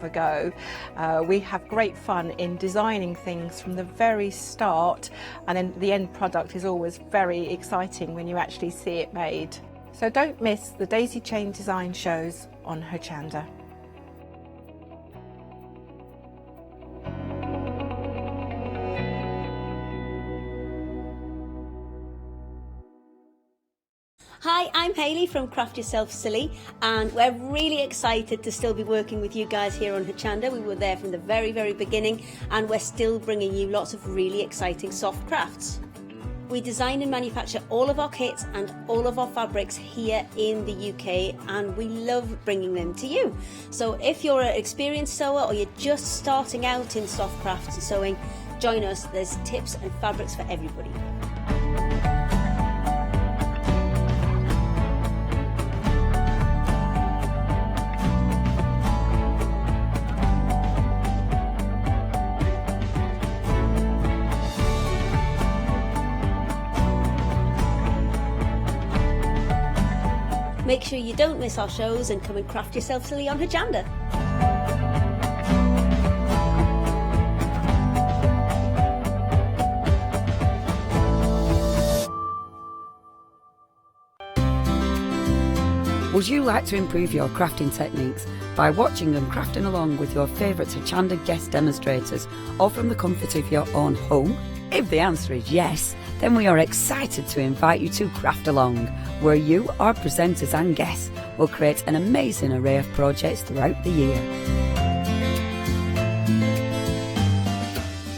ago. We have great fun in designing things from the very start, and then the end product is always very exciting when you actually see it made. So don't miss the daisy chain design shows on Hochanda. Hi, I'm Hayley from Craft Yourself Silly, and we're really excited to still be working with you guys here on Hochanda. We were there from the very, very beginning, and we're still bringing you lots of really exciting soft crafts. We design and manufacture all of our kits and all of our fabrics here in the UK, and we love bringing them to you. So if you're an experienced sewer or you're just starting out in soft crafts and sewing, join us. There's tips and fabrics for everybody. Make sure you don't miss our shows and come and craft yourself silly on Hochanda. Would you like to improve your crafting techniques by watching and crafting along with your favourite Hochanda guest demonstrators, or from the comfort of your own home? If the answer is yes, then we are excited to invite you to Craft Along, where you, our presenters and guests, will create an amazing array of projects throughout the year.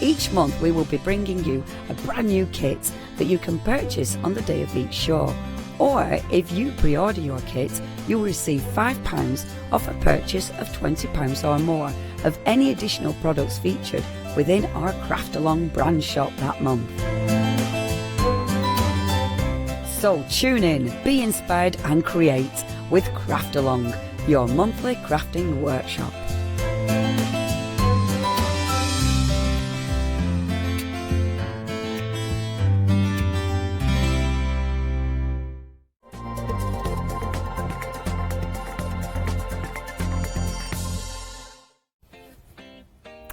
Each month we will be bringing you a brand new kit that you can purchase on the day of each show. Or if you pre-order your kit, you will receive £5 off a purchase of £20 or more of any additional products featured within our Craft Along brand shop that month. So tune in, be inspired and create with Craft Along, your monthly crafting workshop.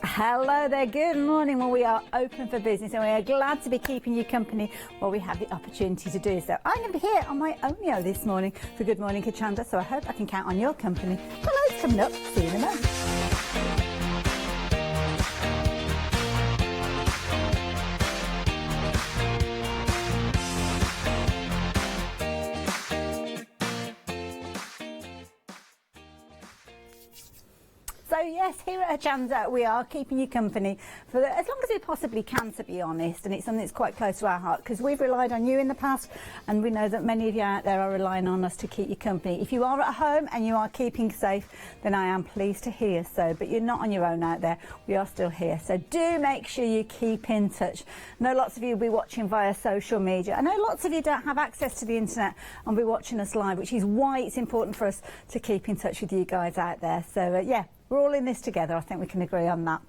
Hello there, good morning. Well, we are open for business and we are glad to be keeping you company while we have the opportunity to do so. I'm going to be here on my own this morning for Good Morning Hochanda, so I hope I can count on your company. Hello's coming up, see you in a moment. So yes, here at Hochanda we are keeping you company for as long as we possibly can, to be honest, and it's something that's quite close to our heart because we've relied on you in the past, and we know that many of you out there are relying on us to keep you company. If you are at home and you are keeping safe, then I am pleased to hear so, but you're not on your own out there. We are still here, so do make sure you keep in touch. I know lots of you will be watching via social media. I know lots of you don't have access to the internet and be watching us live, which is why it's important for us to keep in touch with you guys out there. So yeah, we're all in this together. I think we can agree on that.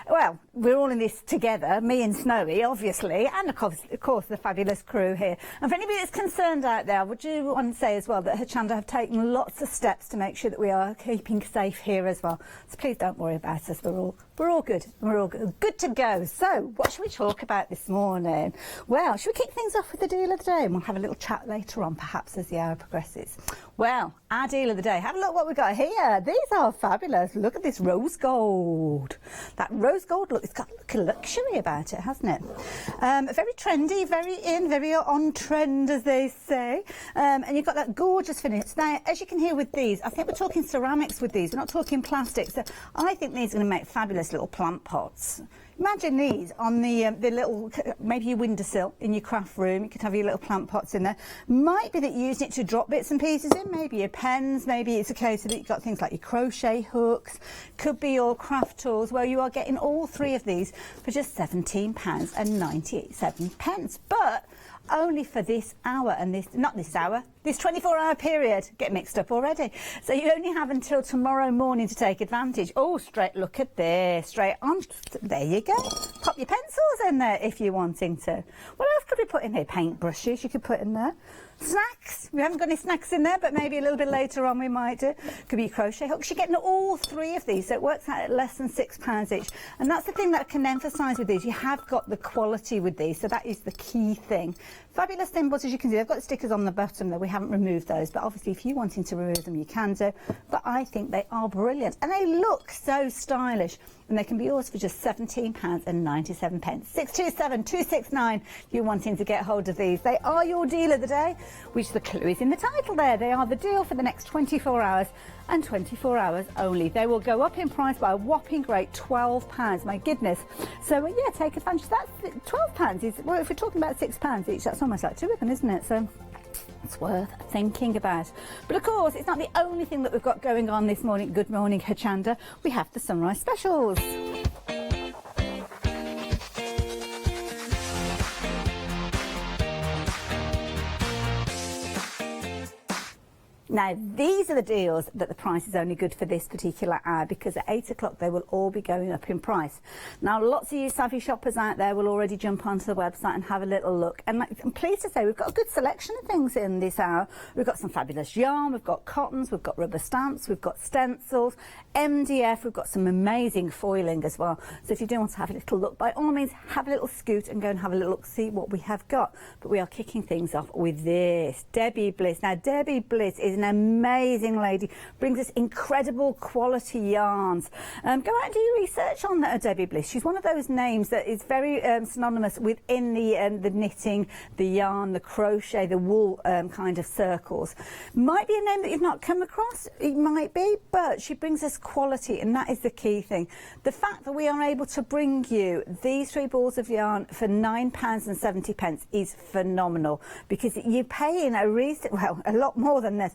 Well, we're all in this together, me and Snowy, obviously, and of course the fabulous crew here. And for anybody that's concerned out there, would you want to say as well that Hochanda have taken lots of steps to make sure that we are keeping safe here as well. So please don't worry about us. We're all good. We're all good to go. So what should we talk about this morning? Well, should we kick things off with the deal of the day? And we'll have a little chat later on, perhaps, as the hour progresses. Well, our deal of the day. Have a look what we've got here. These are fabulous. Look at this rose gold. That rose gold look, it's got a luxury about it, hasn't it? Very trendy, very in, very on trend, as they say. And you've got that gorgeous finish. Now, as you can hear with these, I think we're talking ceramics with these. We're not talking plastic. So I think these are going to make fabulous little plant pots. Imagine these on the little, maybe your windowsill in your craft room. You could have your little plant pots in there. Might be that you're using it to drop bits and pieces in, maybe your pens, maybe it's a case of that you've got things like your crochet hooks, could be your craft tools. Well, you are getting all three of these for just £17.97. But only for this hour, and this this 24-hour period. Get mixed up already. So you only have until tomorrow morning to take advantage. Oh, straight, look at this, straight on. There you go. Pop your pencils in there if you're wanting to. What else could we put in here? Paintbrushes you could put in there. Snacks. We haven't got any snacks in there, but maybe a little bit later on we might do. Could be crochet hooks. You're getting all three of these, so it works out at less than £6 each. And that's the thing that I can emphasise with these. You have got the quality with these, so that is the key thing. Fabulous thimbles, as you can see. They've got stickers on the bottom there. We haven't removed those, but obviously if you're wanting to remove them, you can do. But I think they are brilliant, and they look so stylish. And they can be yours for just £17.97. 627 269 if you're wanting to get hold of these. They are your deal of the day, which the clue is in the title there. They are the deal for the next 24 hours and 24 hours only. They will go up in price by a whopping great £12. My goodness. So, yeah, take advantage. That's £12 is, well, if we're talking about £6 each, that's almost like two of them, isn't it? So it's worth thinking about. But of course, it's not the only thing that we've got going on this morning. Good morning, Hochanda. We have the sunrise specials. Now, these are the deals that the price is only good for this particular hour, because at 8 o'clock they will all be going up in price. Now, lots of you savvy shoppers out there will already jump onto the website and have a little look. And I'm pleased to say we've got a good selection of things in this hour. We've got some fabulous yarn, we've got cottons, we've got rubber stamps, we've got stencils, MDF, we've got some amazing foiling as well. So if you do want to have a little look, by all means, have a little scoot and go and have a little look, see what we have got. But we are kicking things off with this, Debbie Bliss. Now, Debbie Bliss is an amazing lady, brings us incredible quality yarns. Go out and do your research on Debbie Bliss. She's one of those names that is very synonymous within the knitting, the yarn, the crochet, the wool kind of circles. Might be a name that you've not come across, it might be, but she brings us quality, and that is the key thing. The fact that we are able to bring you these 3 balls of yarn for £9.70 is phenomenal, because you're paying a lot more than this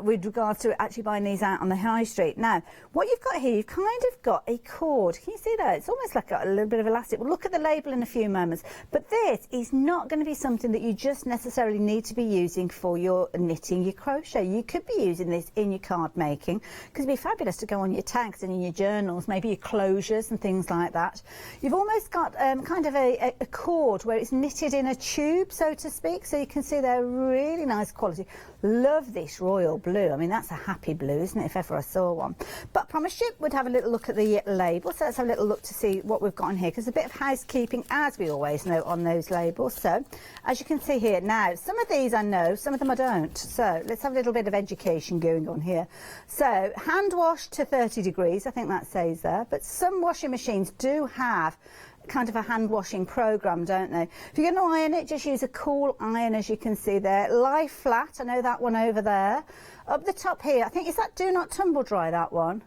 with regards to actually buying these out on the high street. Now, what you've got here, you've kind of got a cord. Can you see that? It's almost like a little bit of elastic. We'll look at the label in a few moments. But this is not going to be something that you just necessarily need to be using for your knitting, your crochet. You could be using this in your card making, because it'd be fabulous to go on your tags and in your journals, maybe your closures and things like that. You've almost got kind of a cord where it's knitted in a tube, so to speak, so you can see they're really nice quality. Love this royal blue. I mean, that's a happy blue, isn't it, if ever I saw one. But I promised you we'd have a little look at the label, so let's have a little look to see what we've got in here, because a bit of housekeeping, as we always know, on those labels. So, as you can see here, now, some of these I know, some of them I don't. So, let's have a little bit of education going on here. So, hand wash to 30 degrees, I think that says there, but some washing machines do have kind of a hand washing program, don't they? If you're going to iron it, just use a cool iron, as you can see there. Lie flat, I know that one over there. Up the top here, I think, is that do not tumble dry, that one?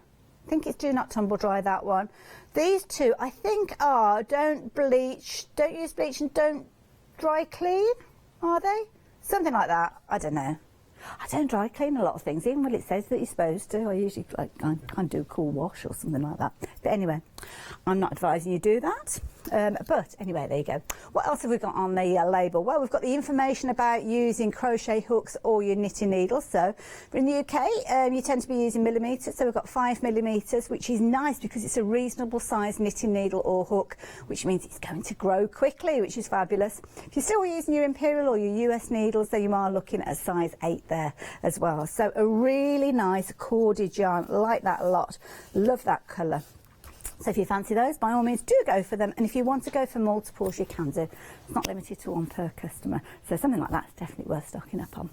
I think it's do not tumble dry, that one. These two, I think, are don't bleach, don't use bleach, and don't dry clean, are they? Something like that, I don't know. I don't dry clean a lot of things, even when it says that you're supposed to. I usually I kind of do a cool wash or something like that. But anyway, I'm not advising you do that. But anyway, there you go. What else have we got on the label? Well, we've got the information about using crochet hooks or your knitting needles. So in the UK, you tend to be using millimetres. So we've got 5 millimetres, which is nice because it's a reasonable size knitting needle or hook, which means it's going to grow quickly, which is fabulous. If you're still using your imperial or your US needles, then you are looking at a size 8 there as well. So a really nice corded yarn, like that a lot. Love that colour. So if you fancy those, by all means, do go for them. And if you want to go for multiples, you can do. It's not limited to 1 per customer. So something like that is definitely worth stocking up on.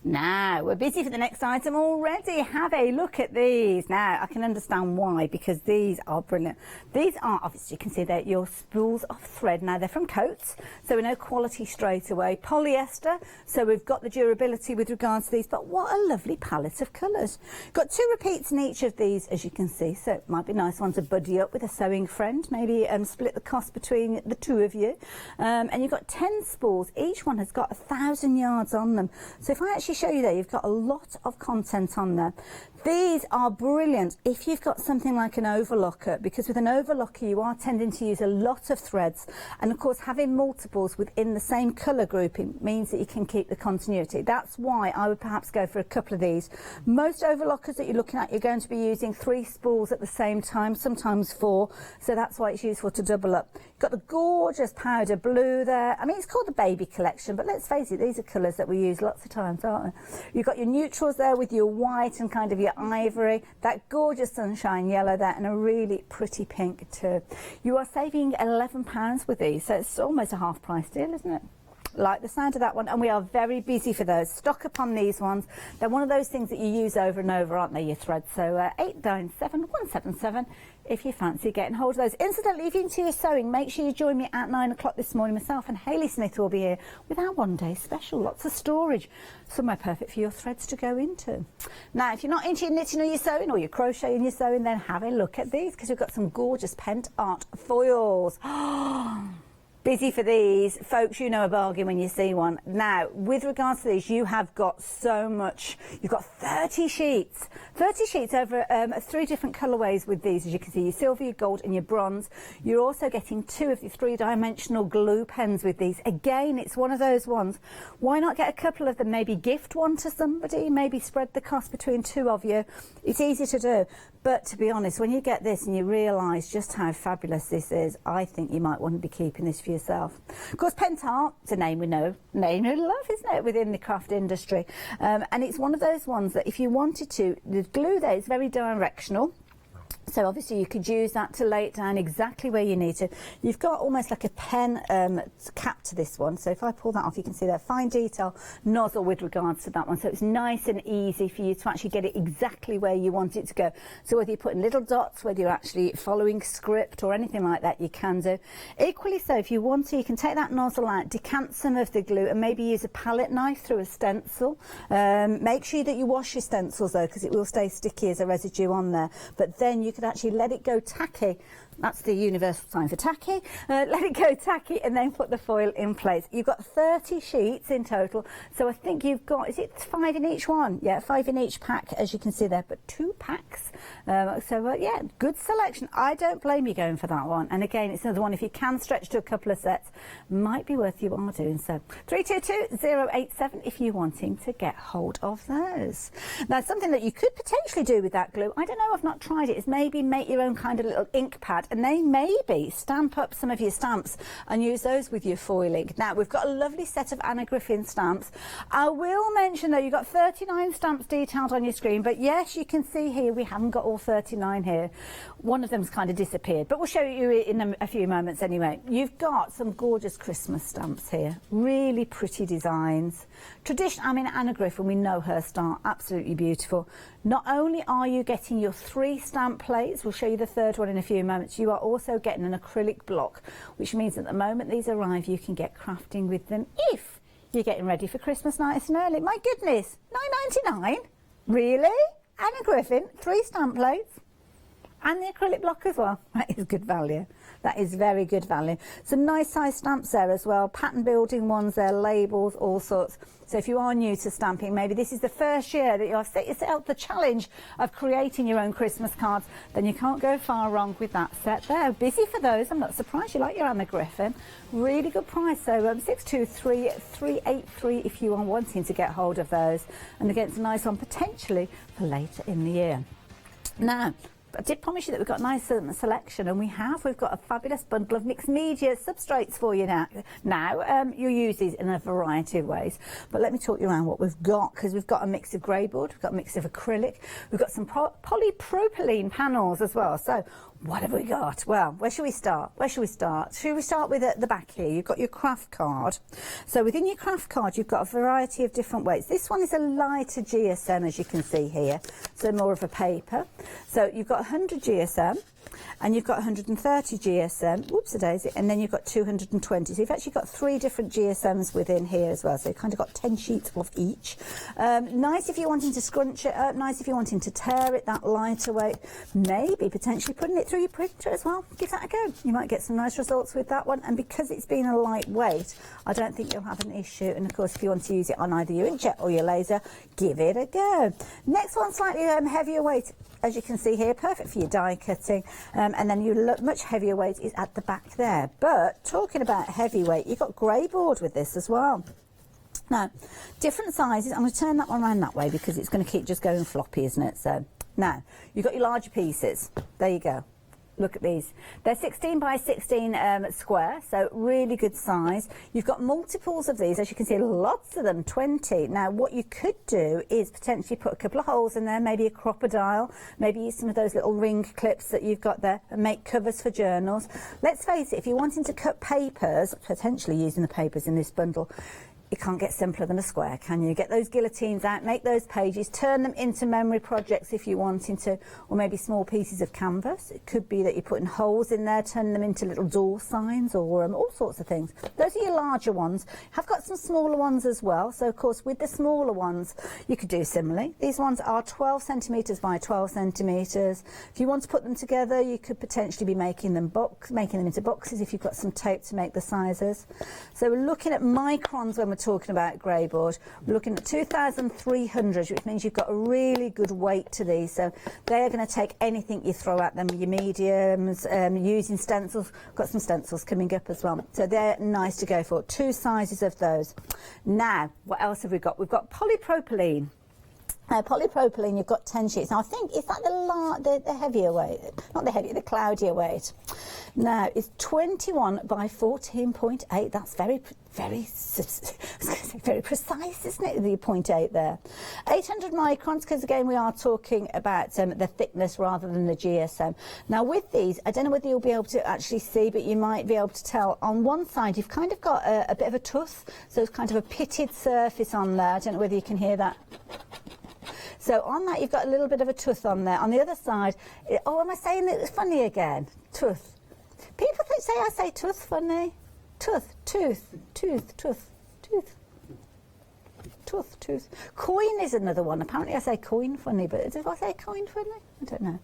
Now, we're busy for the next item already. Have a look at these. Now, I can understand why, because these are brilliant. These are, obviously, you can see they're your spools of thread. Now, they're from Coats, so we know quality straight away. Polyester, so we've got the durability with regards to these, but what a lovely palette of colours. Got 2 repeats in each of these, as you can see, so it might be a nice one to buddy up with a sewing friend, maybe split the cost between the 2 of you. And you've got 10 spools. Each one has got 1,000 yards on them. So if I actually show you there, you've got a lot of content on there. These are brilliant if you've got something like an overlocker, because with an overlocker you are tending to use a lot of threads, and of course having multiples within the same colour grouping means that you can keep the continuity. That's why I would perhaps go for a couple of these. Most overlockers that you're looking at, you're going to be using 3 spools at the same time, sometimes 4, so that's why it's useful to double up. You've got the gorgeous powder blue there. I mean, it's called the baby collection, but let's face it, these are colours that we use lots of times, aren't they? You've got your neutrals there with your white and kind of your ivory, that gorgeous sunshine yellow there, and a really pretty pink too. You are saving £11 with these, so it's almost a half price deal, isn't it? Like the sound of that one, and we are very busy for those. Stock up on these ones. They're one of those things that you use over and over, aren't they, your threads? So 897177 if you fancy getting hold of those. Incidentally, if you're into your sewing, make sure you join me at 9 o'clock this morning. Myself and Hayley Smith will be here with our one-day special. Lots of storage, somewhere perfect for your threads to go into. Now, if you're not into your knitting or your sewing, or your crocheting and your sewing, then have a look at these, because we've got some gorgeous pent art foils. Busy for these, folks. You know a bargain when you see one. Now, with regards to these, you have got so much. You've got 30 sheets. 30 sheets over 3 different colourways with these, as you can see, your silver, your gold and your bronze. You're also getting 2 of the 3-dimensional glue pens with these. Again, it's one of those ones. Why not get a couple of them? Maybe gift one to somebody, maybe spread the cost between 2 of you. It's easy to do. But to be honest, when you get this and you realise just how fabulous this is, I think you might want to be keeping this for yourself. Of course, pent art, it's a name we know, name we love, isn't it, within the craft industry. And it's one of those ones that if you wanted to, the glue there is very directional. So obviously you could use that to lay it down exactly where you need to. You've got almost like a pen cap to this one. So if I pull that off, you can see that fine detail nozzle with regards to that one. So it's nice and easy for you to actually get it exactly where you want it to go. So whether you're putting little dots, whether you're actually following script or anything like that, you can do. Equally so, if you want to, you can take that nozzle out, decant some of the glue and maybe use a palette knife through a stencil. Make sure that you wash your stencils though, because it will stay sticky as a residue on there. But then you could actually let it go tacky. That's the universal sign for tacky. Let it go tacky and then put the foil in place. You've got 30 sheets in total. So I think you've got, is it 5 in each one? Yeah, 5 in each pack, as you can see there, but 2 packs. Yeah, good selection. I don't blame you going for that one. And again, it's another one, if you can stretch to a couple of sets, might be worth you are doing so. 322087 if you're wanting to get hold of those. Now, something that you could potentially do with that glue, I don't know, I've not tried it, is maybe make your own kind of little ink pad, and then maybe stamp up some of your stamps and use those with your foiling. Now, we've got a lovely set of Anna Griffin stamps. I will mention though, you've got 39 stamps detailed on your screen, but yes, you can see here we haven't got all 39 here. One of them's kind of disappeared, but we'll show you in a few moments anyway. You've got some gorgeous Christmas stamps here, really pretty designs. I mean, Anna Griffin, we know her style, absolutely beautiful. Not only are you getting your 3 stamp plates, we'll show you the third one in a few moments, you are also getting an acrylic block, which means that the moment these arrive, you can get crafting with them if you're getting ready for Christmas nice and early. My goodness, £9.99? Really? Anna Griffin, 3 stamp plates and the acrylic block as well. That is good value. That is very good value. Some nice size stamps there as well, pattern building ones there, labels, all sorts. So if you are new to stamping, maybe this is the first year that you've set yourself the challenge of creating your own Christmas cards, then you can't go far wrong with that set there. Busy for those. I'm not surprised you like your Anna Griffin. Really good price. So 623383 if you are wanting to get hold of those. And again, it's a nice one potentially for later in the year. Now, I did promise you that we've got a nice selection, and we've got a fabulous bundle of mixed media substrates for you now. You'll use these in a variety of ways, but let me talk you around what we've got, because we've got a mix of grey board, we've got a mix of acrylic, we've got some polypropylene panels as well. So what have we got? Well, where should we start? Should we start with at the back here? You've got your craft card. So within your craft card, you've got a variety of different weights. This one is a lighter GSM, as you can see here, so more of a paper. So you've got 100 GSM, and you've got 130 GSM, whoops-a-daisy, and then you've got 220. So you've actually got 3 different GSMs within here as well. So you've kind of got 10 sheets of each. Nice if you're wanting to scrunch it up, nice if you're wanting to tear it, that lighter weight. Maybe potentially putting it through your printer as well. Give that a go. You might get some nice results with that one. And because it's been a lightweight, I don't think you'll have an issue. And of course, if you want to use it on either your inkjet or your laser, give it a go. Next one, slightly heavier weight. As you can see here, perfect for your die cutting, and then your much heavier weight is at the back there. But talking about heavyweight, you've got grey board with this as well. Now, different sizes. I'm going to turn that one around that way because it's going to keep just going floppy, isn't it? So now you've got your larger pieces. There you go. Look at these. They're 16 by 16 square, so really good size. You've got multiples of these, as you can see, lots of them, 20. Now, what you could do is potentially put a couple of holes in there, maybe a crocodile, maybe use some of those little ring clips that you've got there and make covers for journals. Let's face it, if you're wanting to cut papers, potentially using the papers in this bundle, you can't get simpler than a square, can you? Get those guillotines out, make those pages, turn them into memory projects if you're wanting to, or maybe small pieces of canvas. It could be that you're putting holes in there, turning them into little door signs or all sorts of things. Those are your larger ones. I've got some smaller ones as well. So, of course, with the smaller ones, you could do similarly. These ones are 12 centimetres by 12 centimetres. If you want to put them together, you could potentially be making them into boxes if you've got some tape to make the sizes. So we're looking at microns when we're talking about grey board. We're looking at 2,300, which means you've got a really good weight to these. So they're going to take anything you throw at them, your mediums, using stencils. Got some stencils coming up as well. So they're nice to go for. 2 sizes of those. Now, what else have we got? We've got polypropylene. Polypropylene, you've got 10 sheets. Now, I think, is that the heavier weight? Not the heavier, the cloudier weight. Now, it's 21 by 14.8. That's very precise, isn't it, the 0.8 there. 800 microns, because again, we are talking about the thickness rather than the GSM. Now, with these, I don't know whether you'll be able to actually see, but you might be able to tell. On one side, you've kind of got a bit of a tooth, so it's kind of a pitted surface on there. I don't know whether you can hear that. So on that, you've got a little bit of a tooth on there. On the other side, oh, am I saying it was funny again? Tooth. People say I say tooth funny. Tooth, tooth, tooth, tooth, tooth. Tooth, tooth. Coin is another one. Apparently I say coin funny, but did I say coin funny? I don't know.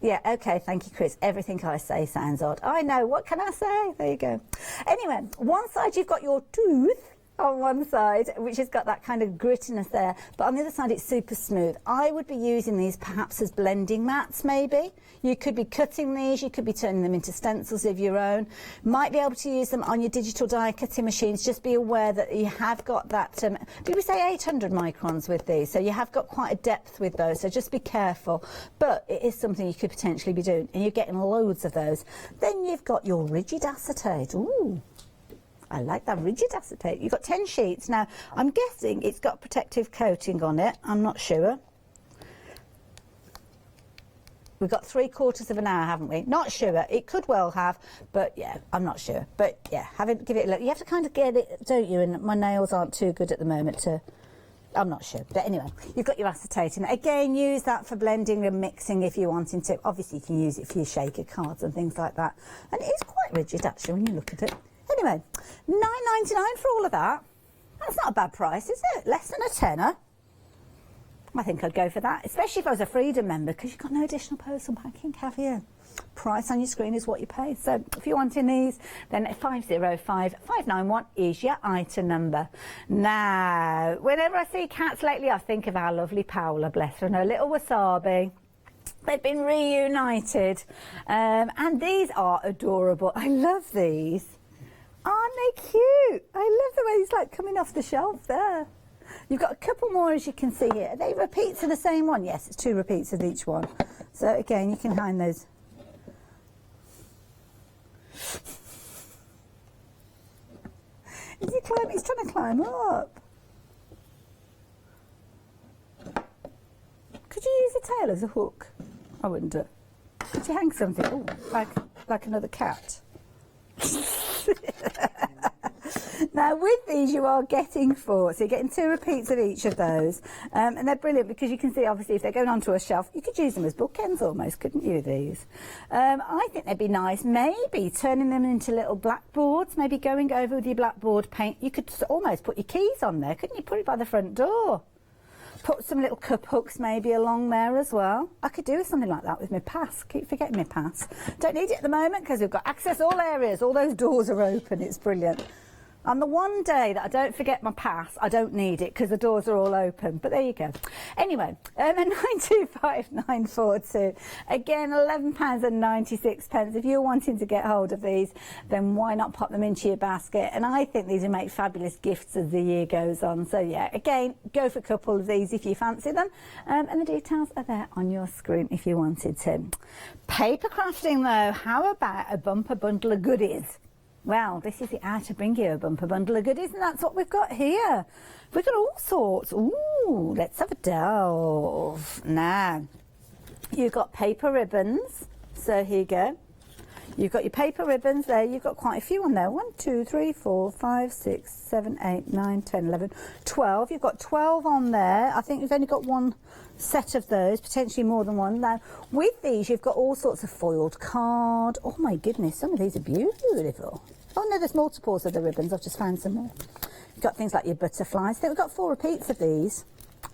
Yeah, okay, thank you, Chris. Everything I say sounds odd. I know, what can I say? There you go. Anyway, one side you've got your tooth on one side, which has got that kind of grittiness there, but on the other side it's super smooth. I would be using these perhaps as blending mats, maybe. You could be cutting these, you could be turning them into stencils of your own. Might be able to use them on your digital die cutting machines. Just be aware that you have got that, did we say 800 microns with these? So you have got quite a depth with those, so just be careful. But it is something you could potentially be doing, and you're getting loads of those. Then you've got your rigid acetate. Ooh. I like that rigid acetate. You've got 10 sheets. Now, I'm guessing it's got protective coating on it. I'm not sure. We've got 3/4 of an hour, haven't we? Not sure. It could well have, but yeah, I'm not sure. But yeah, give it a look. You have to kind of get it, don't you? And my nails aren't too good at the moment to... I'm not sure. But anyway, you've got your acetate. And again, use that for blending and mixing if you're wanting to. Obviously, you can use it for your shaker cards and things like that. And it is quite rigid, actually, when you look at it. Anyway, £9.99 for all of that. That's not a bad price, is it? Less than a tenner. I think I'd go for that, especially if I was a Freedom member, because you've got no additional postal packing, have you? Price on your screen is what you pay. So if you're wanting these, then 505591 is your item number. Now, whenever I see cats lately, I think of our lovely Paola, bless her, and her little Wasabi. They've been reunited, and these are adorable. I love these. Aren't they cute? I love the way he's like coming off the shelf there. You've got a couple more, as you can see here. Are they repeats of the same one? Yes, it's 2 repeats of each one. So again, you can find those. Is he climbing? He's trying to climb up. Could you use a tail as a hook? I wouldn't do it. Could you hang something? Oh, like another cat. Now with these you are getting 4, so you're getting 2 repeats of each of those, and they're brilliant because you can see obviously if they're going onto a shelf you could use them as bookends almost, couldn't you, these? I think they'd be nice maybe turning them into little blackboards, maybe going over with your blackboard paint. You could almost put your keys on there, couldn't you? Put it by the front door. Put some little cup hooks maybe along there as well. I could do something like that with my pass. Keep forgetting my pass. Don't need it at the moment because we've got access all areas. All those doors are open. It's brilliant. On the one day that I don't forget my pass, I don't need it because the doors are all open. But there you go. Anyway, 925942. Again, £11.96. If you're wanting to get hold of these, then why not pop them into your basket? And I think these will make fabulous gifts as the year goes on. So yeah, again, go for a couple of these if you fancy them. And the details are there on your screen if you wanted to. Paper crafting though, how about a bumper bundle of goodies? Well, this is the hour to bring you a bumper bundle of goodies, and that's what we've got here. We've got all sorts. Ooh, let's have a delve. Now, you've got paper ribbons. So here you go. You've got your paper ribbons there. You've got quite a few on there. 1, 2, 3, 4, 5, 6, 7, 8, 9, 10, 11, 12. You've got 12 on there. I think you've only got one set of those, potentially more than one. Now, with these, you've got all sorts of foiled card. Oh my goodness, some of these are beautiful. Oh no, there's multiples of the ribbons. I've just found some more. You've got things like your butterflies. I think we've got 4 repeats of these.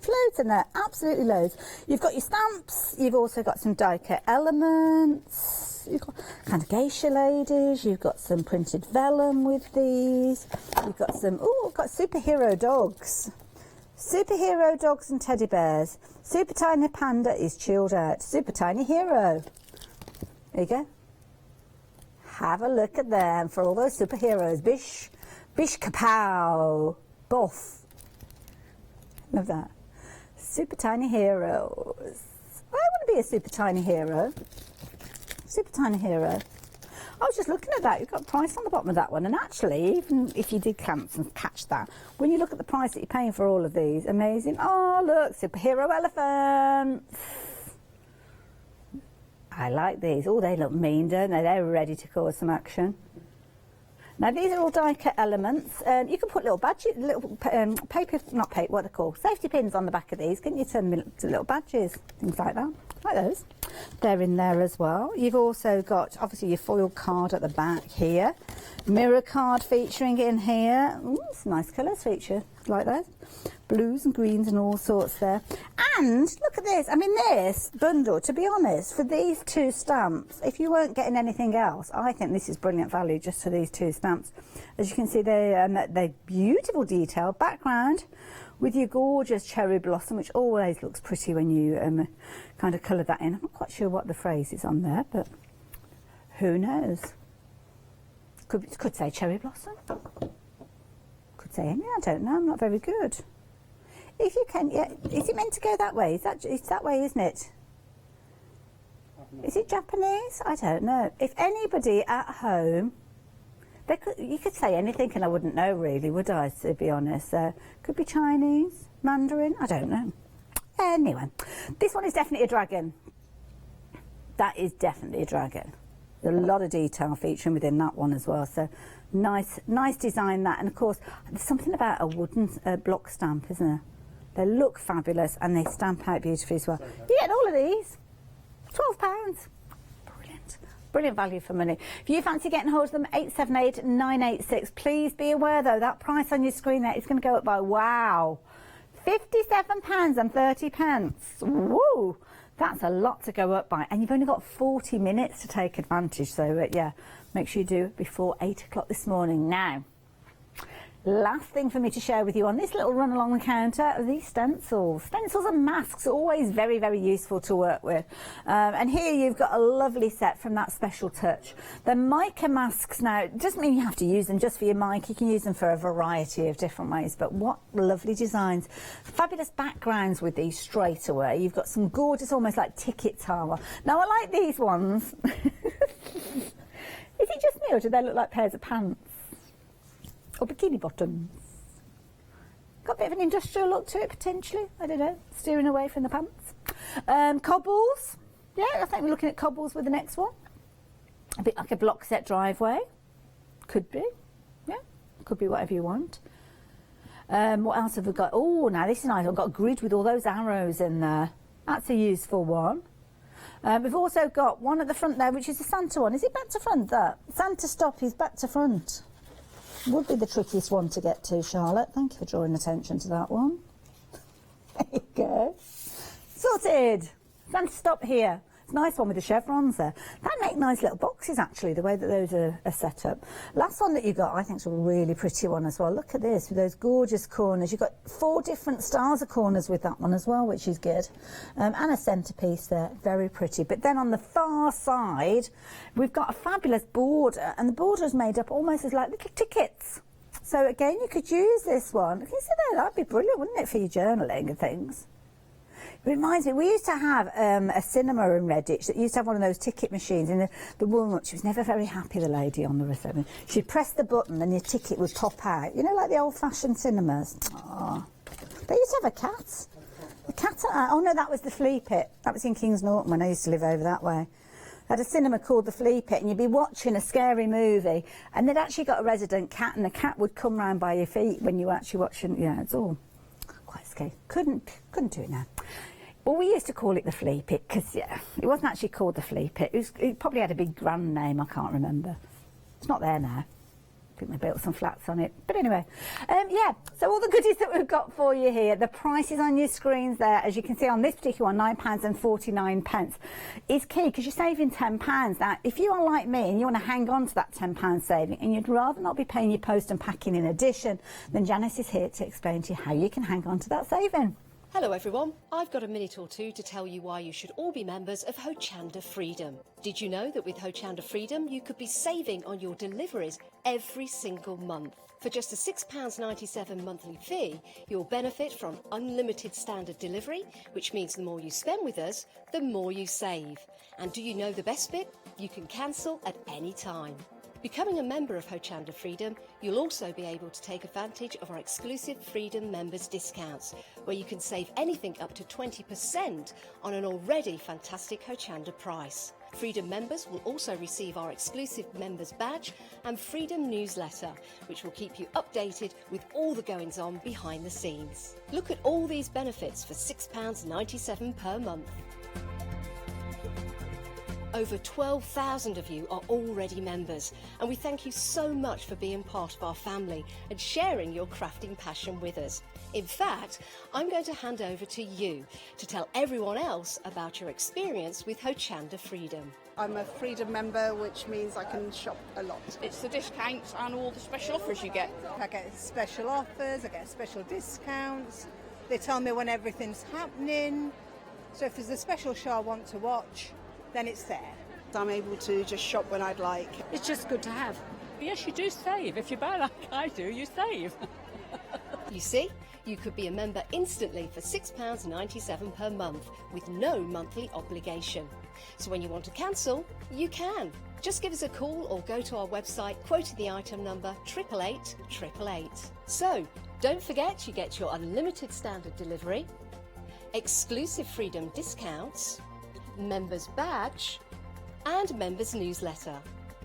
Loads in there, absolutely loads. You've got your stamps. You've also got some die-cut elements. You've got kind of geisha ladies. You've got some printed vellum with these. You've got some, oh, got superhero dogs. Superhero dogs and teddy bears. Super Tiny Panda is chilled out. Super Tiny Hero. There you go. Have a look at them for all those superheroes. Bish, bish kapow, boff. Love that. Super Tiny Heroes. I want to be a Super Tiny Hero. Super Tiny Hero. I was just looking at that. You've got a price on the bottom of that one. And actually, even if you did catch that, when you look at the price that you're paying for all of these, amazing. Oh, look, superhero elephants. I like these. Oh, they look mean, don't they? They're ready to cause some action. Now, these are all die-cut elements. You can put little badges, little paper, not paper, what they're called, safety pins on the back of these. Couldn't you turn them into little badges? Things like that. Like those. They're in there as well. You've also got, obviously, your foil card at the back here. Mirror card featuring in here. Ooh, some nice colours feature, like those. Blues and greens and all sorts there. And look at this. I mean, this bundle, to be honest, for these 2 stamps, if you weren't getting anything else, I think this is brilliant value just for these 2 stamps. As you can see, they're beautiful detail background with your gorgeous cherry blossom, which always looks pretty when you kind of colour that in. I'm not quite sure what the phrase is on there, but who knows? Could say cherry blossom. Could say any, I don't know, I'm not very good. If you can, yeah, is it meant to go that way? It's that way, isn't it? Is it Japanese? I don't know. If anybody at home, you could say anything and I wouldn't know really, would I, to be honest? Could be Chinese, Mandarin, I don't know. Anyway, this one is definitely a dragon. That is definitely a dragon. There's a lot of detail featuring within that one as well. So nice design that. And of course, there's something about a wooden block stamp, isn't there? They look fabulous and they stamp out beautifully as well. You get all of these. £12. Brilliant. Brilliant value for money. If you fancy getting hold of them, 878-986. Please be aware though, that price on your screen there is going to go up by, wow, £57.30. Woo! That's a lot to go up by. And you've only got 40 minutes to take advantage. So yeah, make sure you do it before 8 o'clock this morning. Now, last thing for me to share with you on this little run along the counter are these stencils. Stencils and masks are always very, very useful to work with. And here you've got a lovely set from That Special Touch. The mica masks now, it doesn't mean you have to use them just for your mic. You can use them for a variety of different ways. But what lovely designs. Fabulous backgrounds with these straight away. You've got some gorgeous, almost like ticket tower. Now, I like these ones. Is it just me or do they look like pairs of pants? Or bikini bottoms. Got a bit of an industrial look to it, potentially. I don't know. Steering away from the pants. Cobbles. Yeah, I think we're looking at cobbles with the next one. A bit like a block set driveway. Could be. Yeah. Could be whatever you want. What else have we got? Oh, now this is nice. I've got a grid with all those arrows in there. That's a useful one. We've also got one at the front there, which is the Santa one. Is it back to front, that? Santa stop is back to front. Would be the trickiest one to get to, Charlotte. Thank you for drawing attention to that one. There you go. Sorted. Santa stop here. It's a nice one with the chevrons there. That make nice little boxes, actually, the way that those are set up. Last one that you got, I think, is a really pretty one as well. Look at this, with those gorgeous corners. You've got 4 different styles of corners with that one as well, which is good. And a centrepiece there, very pretty. But then on the far side, we've got a fabulous border, and the border is made up almost as like little tickets. So again, you could use this one. Can you see that? That'd be brilliant, wouldn't it, for your journaling and things? It reminds me, we used to have a cinema in Redditch that used to have one of those ticket machines, and the woman, she was never very happy, the lady on the reception. She'd press the button and your ticket would pop out. You know, like the old-fashioned cinemas. Oh. They used to have a cat. A cat, oh no, that was the Flea Pit. That was in Kings Norton when I used to live over that way. I had a cinema called the Flea Pit, and you'd be watching a scary movie, and they'd actually got a resident cat, and the cat would come round by your feet when you were actually watching. Yeah, it's all quite scary. Couldn't do it now. Well, we used to call it the Flea Pit because, yeah, it wasn't actually called the Flea Pit. It probably had a big grand name, I can't remember. It's not there now. I think they built some flats on it. But anyway, yeah, so all the goodies that we've got for you here, the prices on your screens there, as you can see on this particular one, £9.49, is key because you're saving £10. Now, if you are like me and you want to hang on to that £10 saving and you'd rather not be paying your post and packing in addition, then Janice is here to explain to you how you can hang on to that saving. Hello everyone, I've got a minute or two to tell you why you should all be members of Hochanda Freedom. Did you know that with Hochanda Freedom you could be saving on your deliveries every single month? For just a £6.97 monthly fee, you'll benefit from unlimited standard delivery, which means the more you spend with us, the more you save. And do you know the best bit? You can cancel at any time. Becoming a member of Hochanda Freedom, you'll also be able to take advantage of our exclusive Freedom members discounts, where you can save anything up to 20% on an already fantastic Hochanda price. Freedom members will also receive our exclusive members badge and Freedom newsletter, which will keep you updated with all the goings-on behind the scenes. Look at all these benefits for £6.97 per month. Over 12,000 of you are already members, and we thank you so much for being part of our family and sharing your crafting passion with us. In fact, I'm going to hand over to you to tell everyone else about your experience with Hochanda Freedom. I'm a Freedom member, which means I can shop a lot. It's the discounts and all the special offers you get. I get special offers, I get special discounts. They tell me when everything's happening. So if there's a special show I want to watch, then it's there. I'm able to just shop when I'd like. It's just good to have. Yes, you do save. If you buy like I do, you save. You see, you could be a member instantly for £6.97 per month with no monthly obligation. So when you want to cancel, you can. Just give us a call or go to our website, quoting the item number 888 So, don't forget you get your unlimited standard delivery, exclusive Freedom discounts, members badge and members newsletter.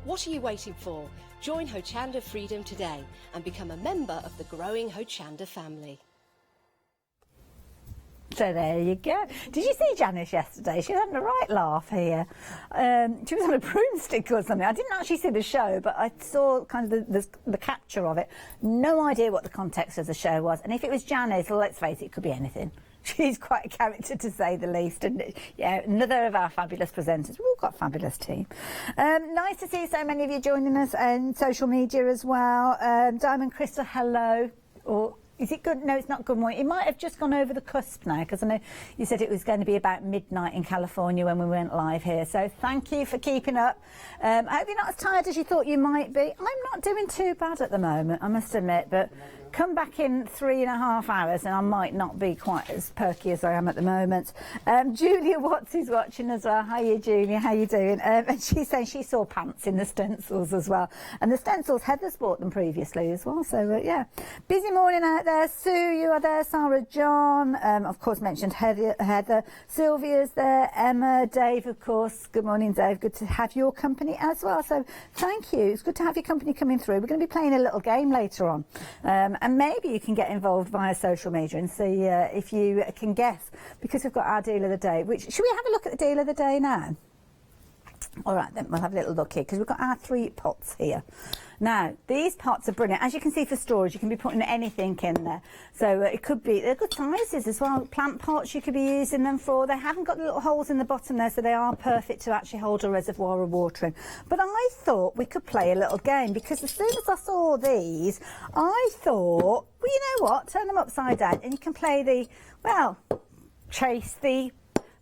What are you waiting for? Join Hochanda Freedom today and become a member of the growing Hochanda family. So there you go. Did you see Janice yesterday? She was having a right laugh here. She was on a broomstick or something. I didn't actually see the show, but I saw kind of the capture of it. No idea what the context of the show was. And if it was Janice, well, let's face it, it could be anything. She's quite a character, to say the least. And yeah, another of our fabulous presenters. We've all got a fabulous team. Nice to see so many of you joining us on social media as well. Diamond Crystal, hello. Or is it good? No, it's not good morning. It might have just gone over the cusp now, because I know you said it was going to be about midnight in California when we went live here. So thank you for keeping up. I hope you're not as tired as you thought you might be. I'm not doing too bad at the moment, I must admit, but come back in 3.5 hours and I might not be quite as perky as I am at the moment. Julia Watts is watching as well. Hiya, Julia, how you doing? And she's saying she saw pants in the stencils as well. And the stencils, Heather's bought them previously as well. So, yeah. Busy morning out there. Sue, you are there. Sarah, John, of course, mentioned Heather. Sylvia's there. Emma, Dave, of course. Good morning, Dave. Good to have your company as well. So, thank you. It's good to have your company coming through. We're going to be playing a little game later on. And maybe you can get involved via social media and see if you can guess, because we've got our deal of the day. Should we have a look at the deal of the day now? All right, then we'll have a little look here, because we've got our 3 pots here. Now, these pots are brilliant. As you can see, for storage, you can be putting anything in there. So it could be, they're good sizes as well. Plant pots you could be using them for. They haven't got the little holes in the bottom there, so they are perfect to actually hold a reservoir of water in. But I thought we could play a little game, because as soon as I saw these, I thought, well, you know what? Turn them upside down and you can play the, well, chase the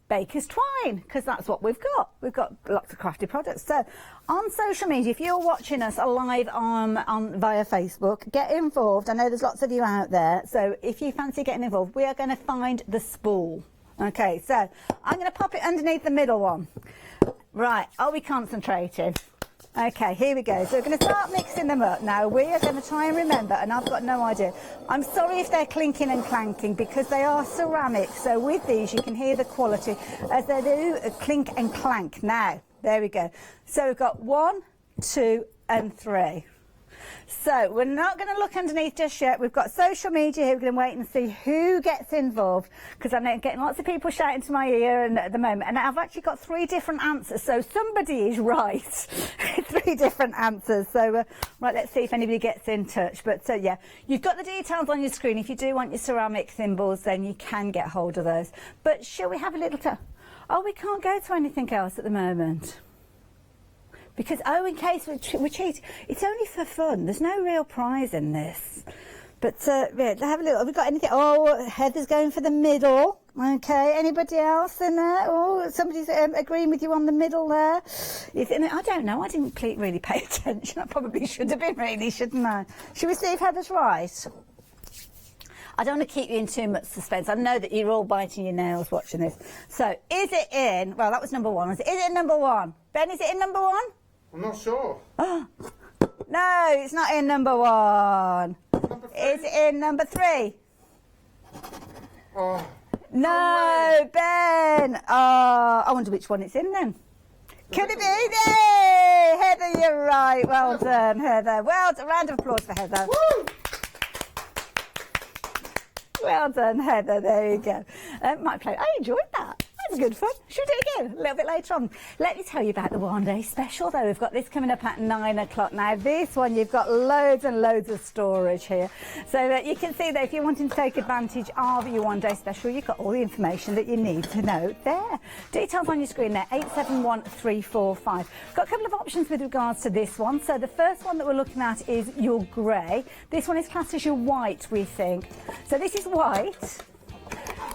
baker's twine, because that's what we've got. We've got lots of crafty products. So on social media, if you're watching us live on via Facebook, get involved. I know there's lots of you out there, so if you fancy getting involved, we are going to find the spool. Okay, so I'm going to pop it underneath the middle one. Right, are we concentrating? Okay, here we go. So we're going to start mixing them up. Now, we are going to try and remember, and I've got no idea. I'm sorry if they're clinking and clanking, because they are ceramic. So with these, you can hear the quality as they do clink and clank. Now, there we go. So we've got 1, 2, and 3. So we're not going to look underneath just yet. We've got social media here. We're going to wait and see who gets involved, because I'm getting lots of people shouting to my ear at the moment. And I've actually got 3 different answers. So somebody is right. 3 different answers. So, right, let's see if anybody gets in touch. But, yeah, you've got the details on your screen. If you do want your ceramic thimbles, then you can get hold of those. But shall we have a little Oh, we can't go to anything else at the moment. Because, in case we cheat, it's only for fun. There's no real prize in this. But, yeah, have a look. Have we got anything? Oh, Heather's going for the middle. Okay, anybody else in there? Oh, somebody's agreeing with you on the middle there. I don't know. I didn't really pay attention. I probably should have been, really, shouldn't I? Should we see if Heather's right? I don't want to keep you in too much suspense. I know that you're all biting your nails watching this. So, is it in? Well, that was number 1. Is it in number 1? Ben, is it in number 1? I'm not sure. No, it's not in number 1. It's in number 3. Oh. No, Ben. Oh, I wonder which one it's in then. Could it be? Yay! Heather, you're right. Well done, Heather. Well done. Round of applause for Heather. Woo! Well done, Heather. There you go. Might play. I enjoyed that. That was good fun. Should we do it again a little bit later on? Let me tell you about the one day special, though. We've got this coming up at 9 o'clock. Now, this one, you've got loads and loads of storage here. So you can see that if you're wanting to take advantage of your one day special, you've got all the information that you need to know there. Details on your screen there, 871345. Got a couple of options with regards to this one. So the first one that we're looking at is your grey. This one is classed as your white, we think. So this is white.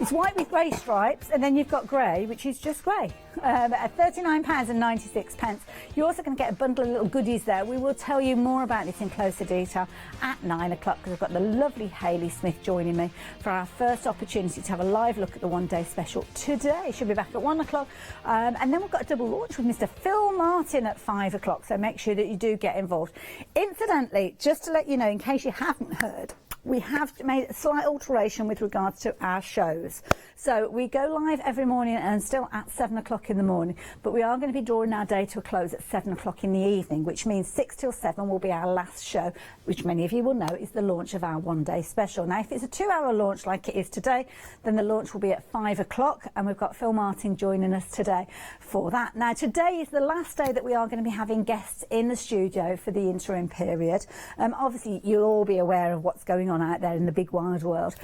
It's white with grey stripes, and then you've got grey, which is just grey, at £39.96. You're also going to get a bundle of little goodies there. We will tell you more about this in closer detail at 9 o'clock, because I've got the lovely Hayley Smith joining me for our first opportunity to have a live look at the one day special today. She'll be back at 1 o'clock, and then we've got a double launch with Mr. Phil Martin at 5 o'clock, so make sure that you do get involved. Incidentally, just to let you know, in case you haven't heard, we have made a slight alteration with regards to our shows. So we go live every morning and still at 7 o'clock in the morning, but we are going to be drawing our day to a close at 7 o'clock in the evening, which means 6 till 7 will be our last show, which many of you will know is the launch of our one day special. Now, if it's a 2-hour launch like it is today, then the launch will be at 5 o'clock, and we've got Phil Martin joining us today for that. Now, today is the last day that we are going to be having guests in the studio for the interim period. Obviously, you'll all be aware of what's going on out there in the big wide world.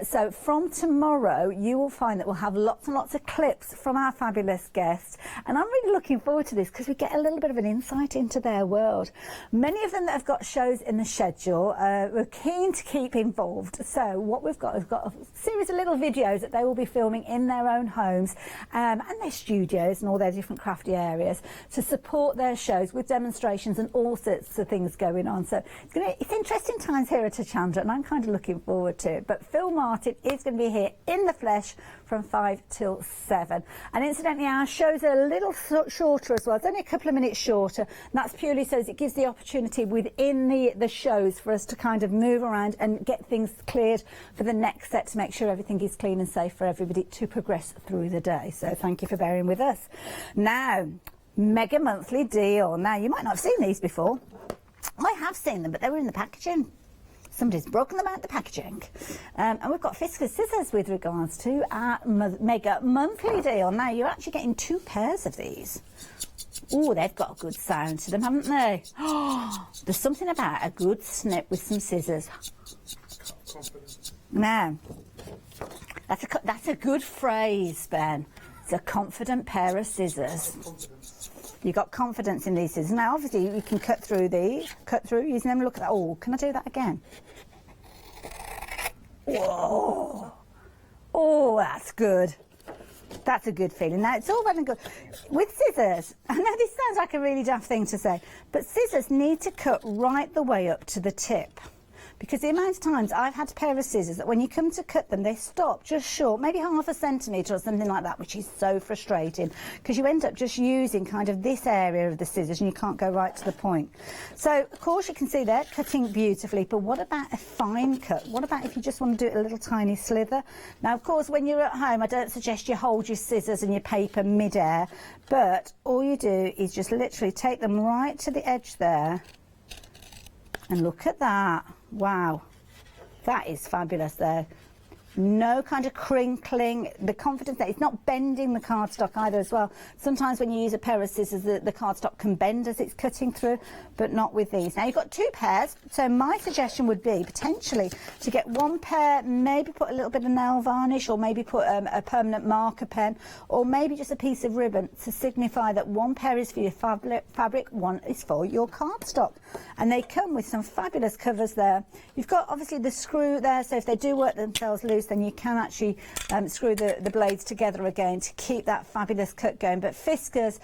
So from tomorrow, you you will find that we'll have lots and lots of clips from our fabulous guests. And I'm really looking forward to this because we get a little bit of an insight into their world. Many of them that have got shows in the schedule, we're keen to keep involved. So what we've got is a series of little videos that they will be filming in their own homes and their studios and all their different crafty areas to support their shows with demonstrations and all sorts of things going on. So it's interesting times here at Hochanda, and I'm kind of looking forward to it. But Phil Martin is going to be here in the flesh from 5 till 7. And incidentally, our shows are a little shorter as well. It's only a couple of minutes shorter. And that's purely so it gives the opportunity within the shows for us to kind of move around and get things cleared for the next set to make sure everything is clean and safe for everybody to progress through the day. So thank you for bearing with us. Now, mega monthly deal. Now, you might not have seen these before. I have seen them, but they were in the packaging. Somebody's broken them out the packaging. And we've got Fisker scissors with regards to our mega monthly deal. Now, you're actually getting 2 pairs of these. Oh, they've got a good sound to them, haven't they? Oh, there's something about a good snip with some scissors. Now, that's a good phrase, Ben. It's a confident pair of scissors. You've got confidence in these scissors. Now, obviously, you can cut through using them. Look at that. Oh, can I do that again? Whoa. Oh, that's good. That's a good feeling. Now, it's all well and good. With scissors, I know this sounds like a really daft thing to say, but scissors need to cut right the way up to the tip. Because the amount of times I've had a pair of scissors that when you come to cut them, they stop just short, maybe half a centimetre or something like that, which is so frustrating because you end up just using kind of this area of the scissors and you can't go right to the point. So, of course, you can see they're cutting beautifully, but what about a fine cut? What about if you just want to do it a little tiny slither? Now, of course, when you're at home, I don't suggest you hold your scissors and your paper mid-air, but all you do is just literally take them right to the edge there. And look at that. Wow. That is fabulous there. No kind of crinkling. The confidence there. It's not bending the cardstock either as well. Sometimes when you use a pair of scissors, the cardstock can bend as it's cutting through, but not with these. Now, you've got 2 pairs. So my suggestion would be potentially to get 1 pair, maybe put a little bit of nail varnish or maybe put a permanent marker pen or maybe just a piece of ribbon to signify that 1 pair is for your fabric, 1 is for your cardstock. And they come with some fabulous covers there. You've got obviously the screw there, so if they do work themselves loose, then you can actually screw the blades together again to keep that fabulous cut going. But Fiskars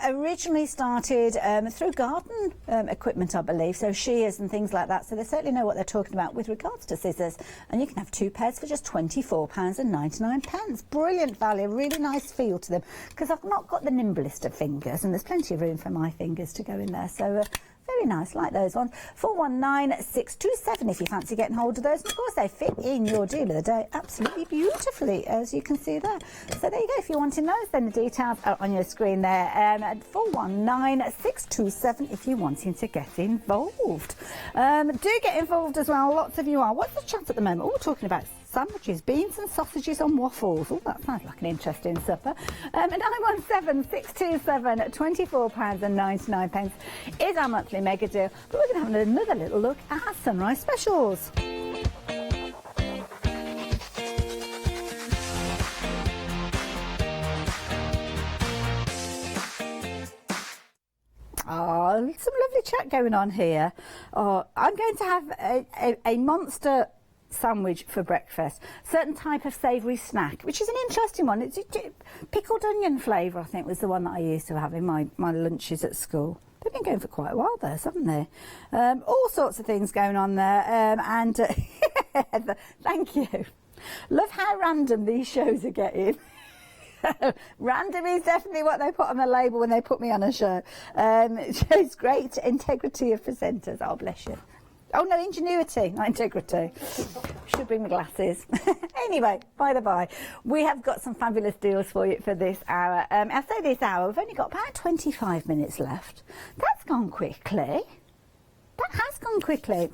originally started through garden equipment, I believe, so shears and things like that, so they certainly know what they're talking about with regards to scissors. And you can have 2 pairs for just £24.99. Brilliant value, really nice feel to them, because I've not got the nimblest of fingers and there's plenty of room for my fingers to go in there, so very nice, like those ones. 419627 if you fancy getting hold of those. And of course, they fit in your deal of the day absolutely beautifully, as you can see there. So there you go. If you're wanting those, then the details are on your screen there. At 419627 if you're wanting to get involved. Do get involved as well. Lots of you are. What's the chat at the moment? Oh, we're talking about sandwiches, beans and sausages on waffles. Oh, that sounds like an interesting supper. 917 £24.99 is our monthly mega deal. But we're going to have another little look at our sunrise specials. Oh, some lovely chat going on here. Oh, I'm going to have a monster sandwich for breakfast. Certain type of savoury snack, which is an interesting one. It's pickled onion flavour, I think, was the one that I used to have in my lunches at school. They've been going for quite a while there, haven't they? All sorts of things going on there. Thank you. Love how random these shows are getting. Random is definitely what they put on the label when they put me on a show. It shows great integrity of presenters. Oh, bless you. Oh, no, ingenuity, not integrity. Should bring my glasses. Anyway, by the by, we have got some fabulous deals for you for this hour. I say this hour, we've only got about 25 minutes left. That's gone quickly. That has gone quickly.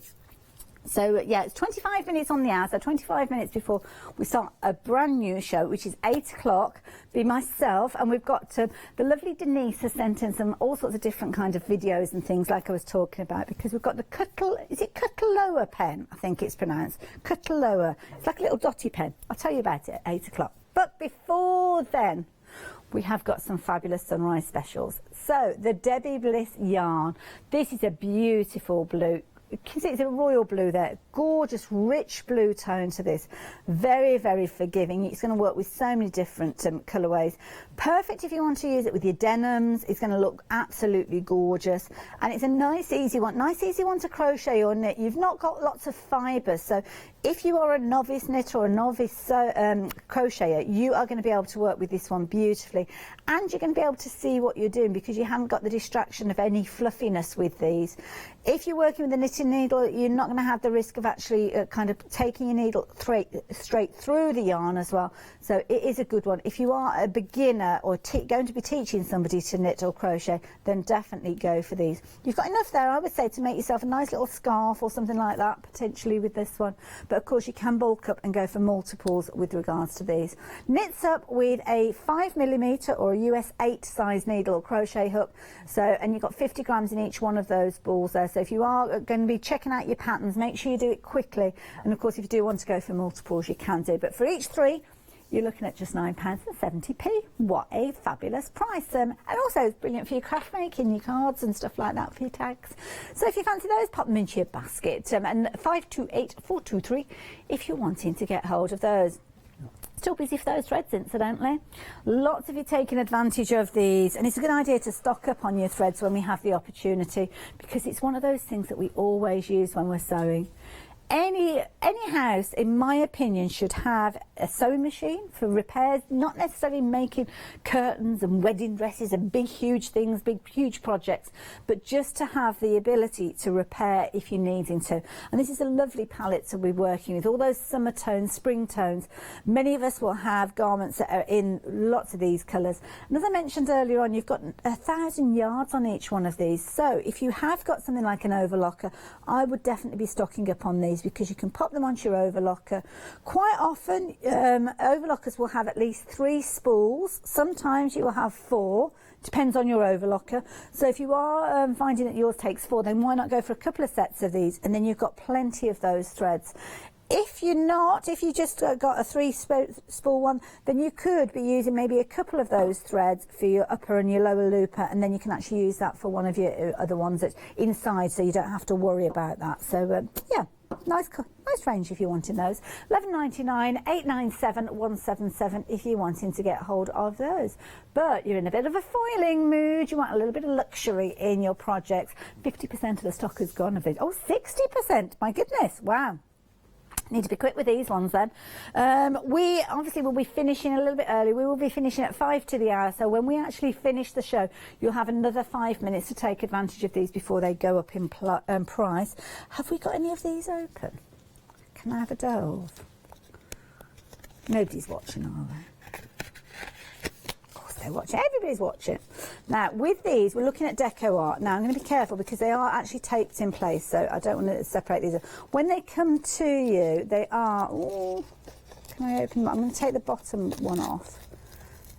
So yeah, it's 25 minutes on the hour, so 25 minutes before we start a brand new show, which is 8 o'clock. Be myself, and we've got the lovely Denise has sent in some all sorts of different kind of videos and things like I was talking about, because we've got the Cutaloa pen, I think it's pronounced. Cutaloa. It's like a little dotty pen. I'll tell you about it at 8 o'clock. But before then, we have got some fabulous sunrise specials. So the Debbie Bliss yarn. This is a beautiful blue. You can see it's a royal blue there. Gorgeous, rich blue tone to this. Very, very forgiving. It's going to work with so many different colourways. Perfect if you want to use it with your denims. It's going to look absolutely gorgeous. And it's a nice, easy one. Nice, easy one to crochet or knit. You've not got lots of fibres. So if you are a novice knitter or a novice crocheter, you are going to be able to work with this one beautifully. And you're going to be able to see what you're doing because you haven't got the distraction of any fluffiness with these. If you're working with a knitting needle, you're not going to have the risk of actually kind of taking your needle straight through the yarn as well. So it is a good one. If you are a beginner or going to be teaching somebody to knit or crochet, then definitely go for these. You've got enough there, I would say, to make yourself a nice little scarf or something like that, potentially with this one. But of course, you can bulk up and go for multiples with regards to these. Knits up with a 5mm or a US 8 size needle or crochet hook. So, and you've got 50 grams in each one of those balls there. So if you are going to be checking out your patterns, make sure you do it quickly. And of course, if you do want to go for multiples, you can do. But for each 3, you're looking at just £9.70p. What a fabulous price. And also it's brilliant for your craft making, your cards and stuff like that, for your tags. So if you fancy those, pop them into your basket. And 528423 if you're wanting to get hold of those. Still busy for those threads, incidentally. Lots of you taking advantage of these, and it's a good idea to stock up on your threads when we have the opportunity, because it's one of those things that we always use when we're sewing. Any house, in my opinion, should have a sewing machine for repairs, not necessarily making curtains and wedding dresses and big huge things, big huge projects, but just to have the ability to repair if you're needing to. And this is a lovely palette to be working with, all those summer tones, spring tones. Many of us will have garments that are in lots of these colours. And as I mentioned earlier on, you've got 1,000 yards on each one of these. So if you have got something like an overlocker, I would definitely be stocking up on these, because you can pop them onto your overlocker. Quite often overlockers will have at least 3 spools. Sometimes you will have 4, depends on your overlocker. So if you are finding that yours takes 4, then why not go for a couple of sets of these, and then you've got plenty of those threads. If you're not, if you just got a 3 spool one, then you could be using maybe a couple of those threads for your upper and your lower looper, and then you can actually use that for one of your other ones that's inside, so you don't have to worry about that. So yeah, nice range if you're wanting those. $11.99, $897, $177 if you're wanting to get hold of those. But you're in a bit of a foiling mood, you want a little bit of luxury in your projects. 50% of the stock is gone of these. Oh, 60%, my goodness, wow. Need to be quick with these ones then. We obviously will be finishing a little bit early. We will be finishing at 5 to the hour. So when we actually finish the show, you'll have another 5 minutes to take advantage of these before they go up in price. Have we got any of these open? Can I have a dove? Nobody's watching, are they? They're watching. Everybody's watching. Now, with these, we're looking at deco art. Now, I'm going to be careful because they are actually taped in place, so I don't want to separate these. When they come to you, they are... Ooh, can I open them? I'm going to take the bottom one off.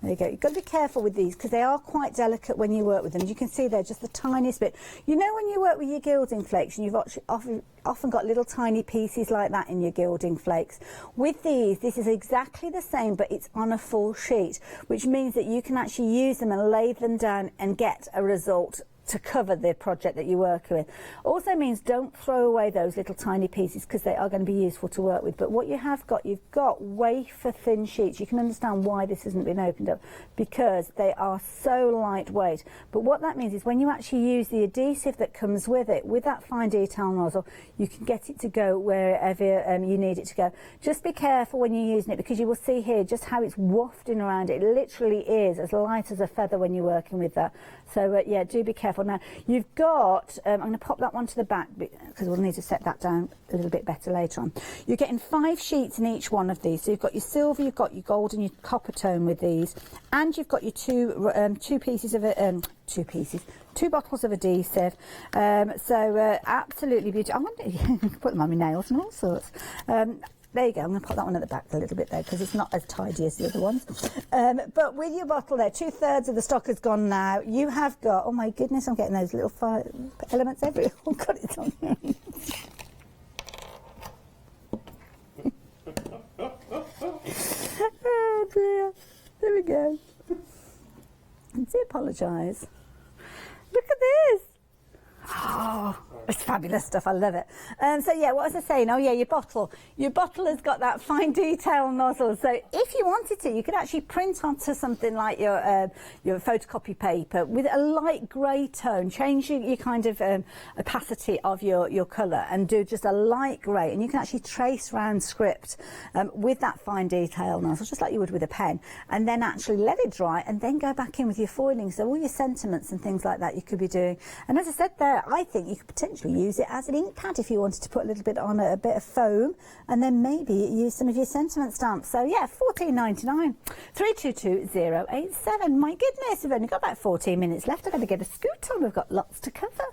There you go. You've got to be careful with these because they are quite delicate when you work with them. As you can see, they're just the tiniest bit. You know when you work with your gilding flakes and you've often got little tiny pieces like that in your gilding flakes. With these, this is exactly the same, but it's on a full sheet, which means that you can actually use them and lay them down and get a result to cover the project that you're working with. Also means don't throw away those little tiny pieces because they are going to be useful to work with. But what you have got, you've got wafer thin sheets. You can understand why this hasn't been opened up, because they are so lightweight. But what that means is when you actually use the adhesive that comes with it, with that fine detail nozzle, you can get it to go wherever you need it to go. Just be careful when you're using it, because you will see here just how it's wafting around. It literally is as light as a feather when you're working with that. So yeah, do be careful. Now you've got, I'm going to pop that one to the back because we'll need to set that down a little bit better later on. You're getting 5 sheets in each one of these. So you've got your silver, you've got your gold and your copper tone with these, and you've got your two bottles of adhesive. So absolutely beautiful. I wonder, you can put them on my nails and all sorts. There you go, I'm going to put that one at the back a little bit there because it's not as tidy as the other ones. But with your bottle there, 2/3 of the stock has gone now. You have got, oh my goodness, I'm getting those little elements everywhere. Oh God, it's on here. Oh dear, there we go. I do apologise. Look at this. Oh, it's fabulous stuff. I love it. So yeah, what was I saying? Oh yeah, your bottle. Your bottle has got that fine detail nozzle. So if you wanted to, you could actually print onto something like your photocopy paper with a light grey tone. Change your kind of opacity of your colour and do just a light grey. And you can actually trace round script with that fine detail nozzle, just like you would with a pen. And then actually let it dry and then go back in with your foiling. So all your sentiments and things like that you could be doing. And as I said there, I think you could potentially use it as an ink pad if you wanted to put a little bit on a bit of foam and then maybe use some of your sentiment stamps. So yeah, $14.99, 322087. My goodness, we've only got about 14 minutes left. I've got to get a scoot on. We've got lots to cover.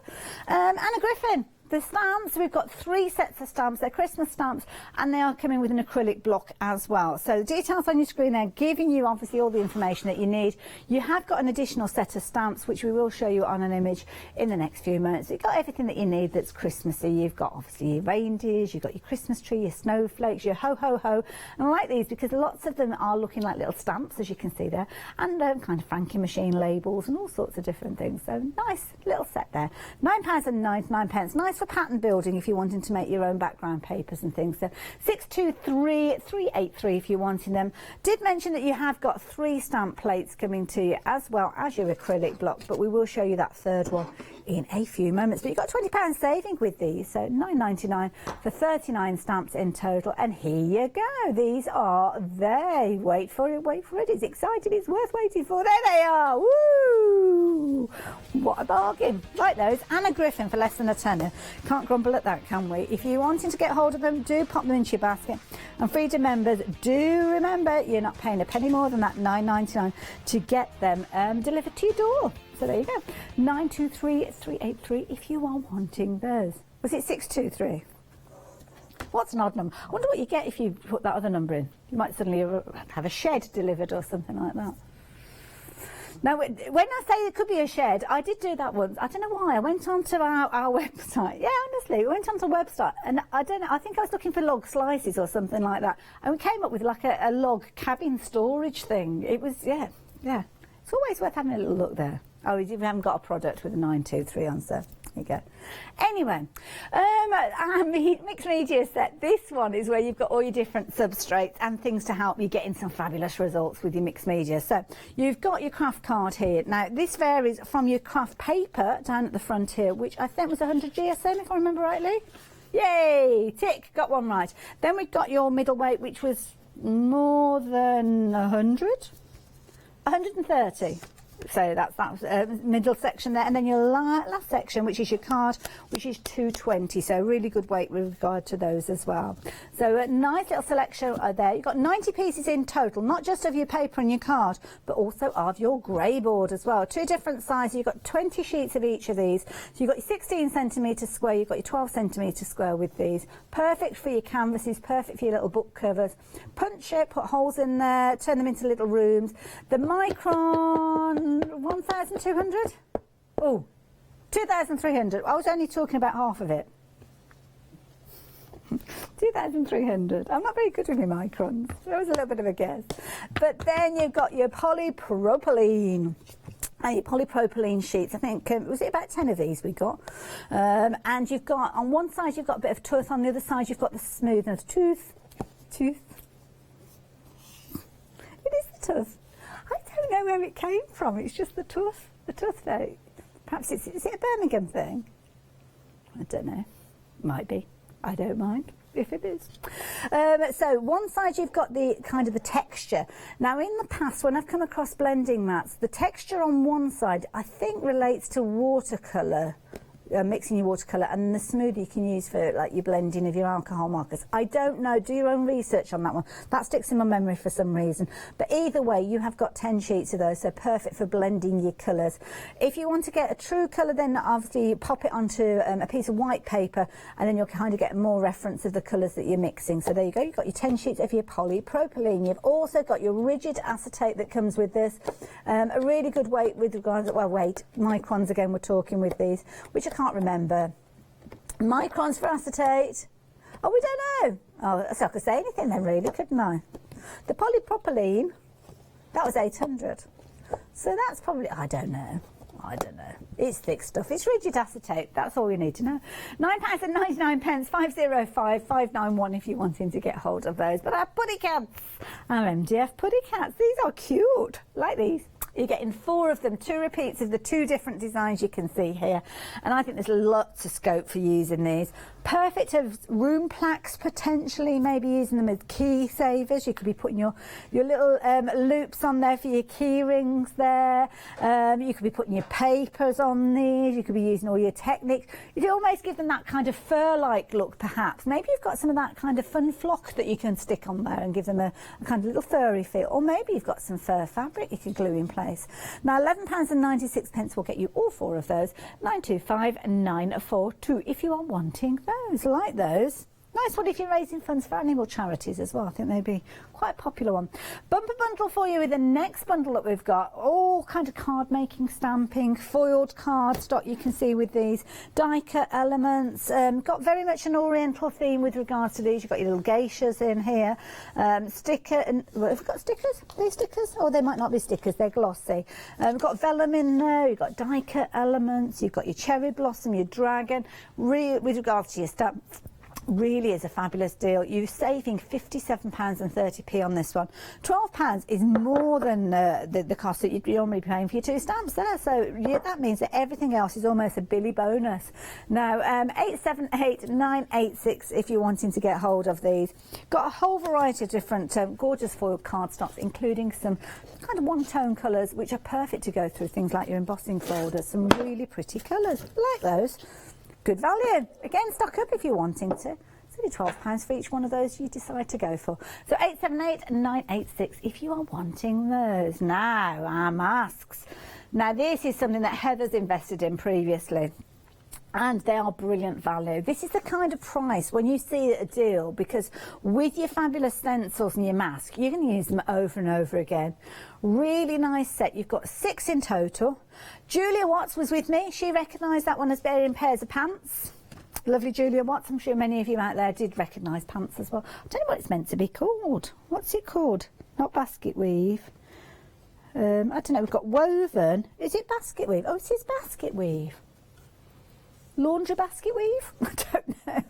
Anna Griffin. The stamps, we've got 3 sets of stamps. They're Christmas stamps and they are coming with an acrylic block as well. So the details on your screen there, giving you obviously all the information that you need. You have got an additional set of stamps which we will show you on an image in the next few minutes. You've got everything that you need that's Christmassy. You've got obviously your reindeers, you've got your Christmas tree, your snowflakes, your ho ho ho. And I like these because lots of them are looking like little stamps, as you can see there, and kind of Frankie machine labels and all sorts of different things. So nice little set there. £9.99. Nice for pattern building if you're wanting to make your own background papers and things. So 623383 if you're wanting them. Did mention that you have got 3 stamp plates coming to you as well as your acrylic block, but we will show you that third one in a few moments. But you've got £20 saving with these, so £9.99 for 39 stamps in total. And here you go. These are they. Wait for it, wait for it. It's exciting. It's worth waiting for. There they are. Woo! What a bargain. Like those. Anna Griffin for less than a tenner. Can't grumble at that, can we? If you're wanting to get hold of them, do pop them into your basket. And Freedom members, do remember you're not paying a penny more than that £9.99 to get them delivered to your door. So there you go. 923383 if you are wanting those. Was it 623? What's an odd number? I wonder what you get if you put that other number in. You might suddenly have a shed delivered or something like that. Now, when I say it could be a shed, I did do that once. I don't know why. I went onto our website. Yeah, honestly, we went onto the website and I don't know, I think I was looking for log slices or something like that. And we came up with like a log cabin storage thing. It was, yeah. It's always worth having a little look there. Oh, we haven't got a product with a 923 on, so there you go. Anyway, mixed media set. This one is where you've got all your different substrates and things to help you getting some fabulous results with your mixed media. So you've got your craft card here. Now this varies from your craft paper down at the front here, which I think was 100 GSM if I remember rightly. Yay! Tick, got one right. Then we've got your middleweight, which was more than 100, 130. So that's that middle section there, and then your last section, which is your card, which is 220. So really good weight with regard to those as well. So a nice little selection there. You've got 90 pieces in total, not just of your paper and your card, but also of your grey board as well. 2 different sizes. You've got 20 sheets of each of these. So you've got your 16 centimetre square, you've got your 12 centimetre square with these. Perfect for your canvases, perfect for your little book covers. Punch it, put holes in there, turn them into little rooms. The micron 1,200? Oh, 2,300. I was only talking about half of it. 2,300. I'm not very good with my microns. That was a little bit of a guess. But then you've got your polypropylene. Your polypropylene sheets, I think, was it about 10 of these we got? And you've got, on one side you've got a bit of tooth, on the other side you've got the smoothness. Tooth. It is the tooth. I don't know where it came from. It's just the tooth though. Perhaps is it a Birmingham thing? I don't know. Might be. I don't mind. if it is. So one side you've got the kind of the texture. Now in the past when I've come across blending mats, the texture on one side I think relates to watercolour. Mixing your watercolour, and the smoothie you can use for like your blending of your alcohol markers. I don't know, do your own research on that one. That sticks in my memory for some reason. But either way, you have got 10 sheets of those, so perfect for blending your colours. If you want to get a true colour, then obviously pop it onto a piece of white paper, and then you'll kind of get more reference of the colours that you're mixing. So there you go, you've got your 10 sheets of your polypropylene. You've also got your rigid acetate that comes with this. A really good weight with regards, well, weight, microns again, we're talking with these, which I can't remember. Microns for acetate. Oh, we don't know. Oh, so I could say anything then, really, couldn't I? The polypropylene, that was 800. So that's probably, I don't know. It's thick stuff. It's rigid acetate. That's all you need to know. £9.99, 505 591 if you're wanting to get hold of those. But our putty cats, our MDF putty cats, these are cute. Like these. You're getting 4 of them, 2 repeats of the 2 different designs you can see here. And I think there's lots of scope for using these. Perfect of room plaques, potentially, maybe using them as key savers. You could be putting your little loops on there for your key rings there. You could be putting your papers on these. You could be using all your techniques. You'd almost give them that kind of fur-like look, perhaps. Maybe you've got some of that kind of fun flock that you can stick on there and give them a kind of little furry feel. Or maybe you've got some fur fabric you could glue in place. Now £11.96 will get you all 4 of those. 925 942 if you are wanting those. Like those. Nice one if you're raising funds for animal charities as well. I think they'd be quite a popular one. Bumper bundle for you with the next bundle that we've got. All kind of card making, stamping, foiled cardstock you can see with these. Die cut elements. Got very much an oriental theme with regards to these. You've got your little geishas in here. Sticker and well, have we got stickers? Are these stickers? Oh, they might not be stickers. They're glossy. We've got vellum in there. You've got die cut elements. You've got your cherry blossom, your dragon. With regards to your stamp. Really is a fabulous deal. You're saving £57.30p on this one. £12 is more than the cost that you'd be normally paying for your 2 stamps there. So yeah, that means that everything else is almost a Billy bonus. Now, 878 986 if you're wanting to get hold of these. Got a whole variety of different gorgeous foiled cardstocks, including some kind of one-tone colours, which are perfect to go through things like your embossing folders. Some really pretty colours, like those. Good value. Again, stock up if you're wanting to. It's only £12 for each one of those you decide to go for. So 878 986 if you are wanting those. Now, our masks. Now, this is something that Heather's invested in previously. And they are brilliant value. This is the kind of price when you see a deal, because with your fabulous stencils and your mask, you can use them over and over again. Really nice set. You've got 6 in total. Julia Watts was with me. She recognised that one as bearing pairs of pants. Lovely Julia Watts. I'm sure many of you out there did recognise pants as well. I don't know what it's meant to be called. What's it called? Not basket weave. I don't know. We've got woven. Is it basket weave? Oh, it is basket weave. Laundry basket weave? I don't know.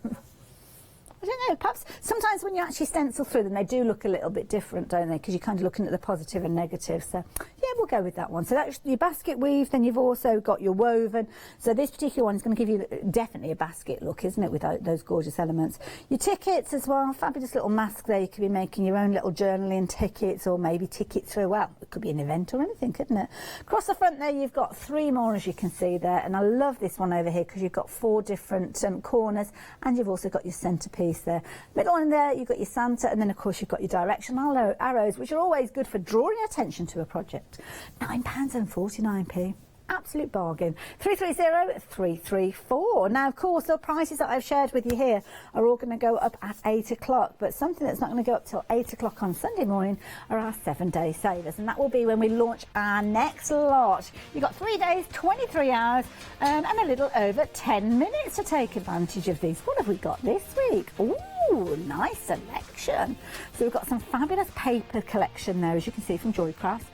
I don't know, perhaps sometimes when you actually stencil through them, they do look a little bit different, don't they? Because you're kind of looking at the positive and negative. So, yeah, we'll go with that one. So that's your basket weave, then you've also got your woven. So this particular one is going to give you definitely a basket look, isn't it, with those gorgeous elements. Your tickets as well, fabulous little mask there. You could be making your own little journaling tickets, or maybe tickets through, well, it could be an event or anything, couldn't it? Across the front there, you've got 3 more, as you can see there. And I love this one over here because you've got 4 different corners, and you've also got your centrepiece there. Middle one there, you've got your Santa, and then of course you've got your directional arrows, which are always good for drawing attention to a project. £9.49p. Absolute bargain. 330-334. Now, of course, the prices that I've shared with you here are all going to go up at 8 o'clock, but something that's not going to go up till 8 o'clock on Sunday morning are our 7-day savers, and that will be when we launch our next lot. You've got 3 days, 23 hours, and a little over 10 minutes to take advantage of these. What have we got this week? Ooh, nice selection. So we've got some fabulous paper collection there, as you can see from Joycraft.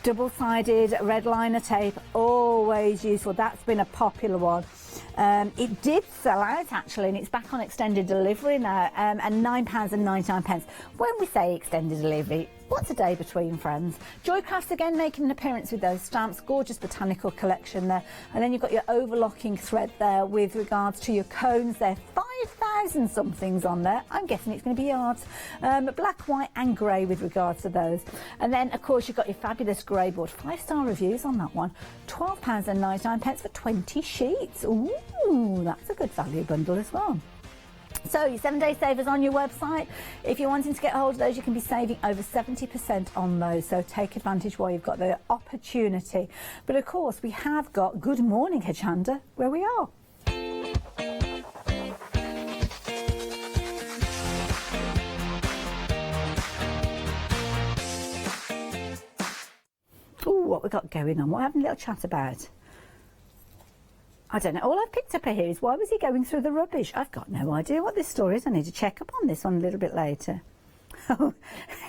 Double-sided red liner tape, always useful. That's been a popular one. It did sell out actually, and it's back on extended delivery now, and £9.99. When we say extended delivery, what's a day between, friends? Joycraft's again making an appearance with those stamps. Gorgeous botanical collection there. And then you've got your overlocking thread there with regards to your cones there. 1,000 somethings on there. I'm guessing it's going to be yards. Black, white and grey with regards to those. And then, of course, you've got your fabulous grey board. 5-star reviews on that one. £12.99 for 20 sheets. Ooh, that's a good value bundle as well. So your 7-day savers on your website. If you're wanting to get hold of those, you can be saving over 70% on those. So take advantage while you've got the opportunity. But of course, we have got Good Morning Hochanda, where we are. Ooh, what we got going on? What are we having a little chat about? I don't know. All I've picked up here is, why was he going through the rubbish? I've got no idea what this story is. I need to check up on this one a little bit later. Oh,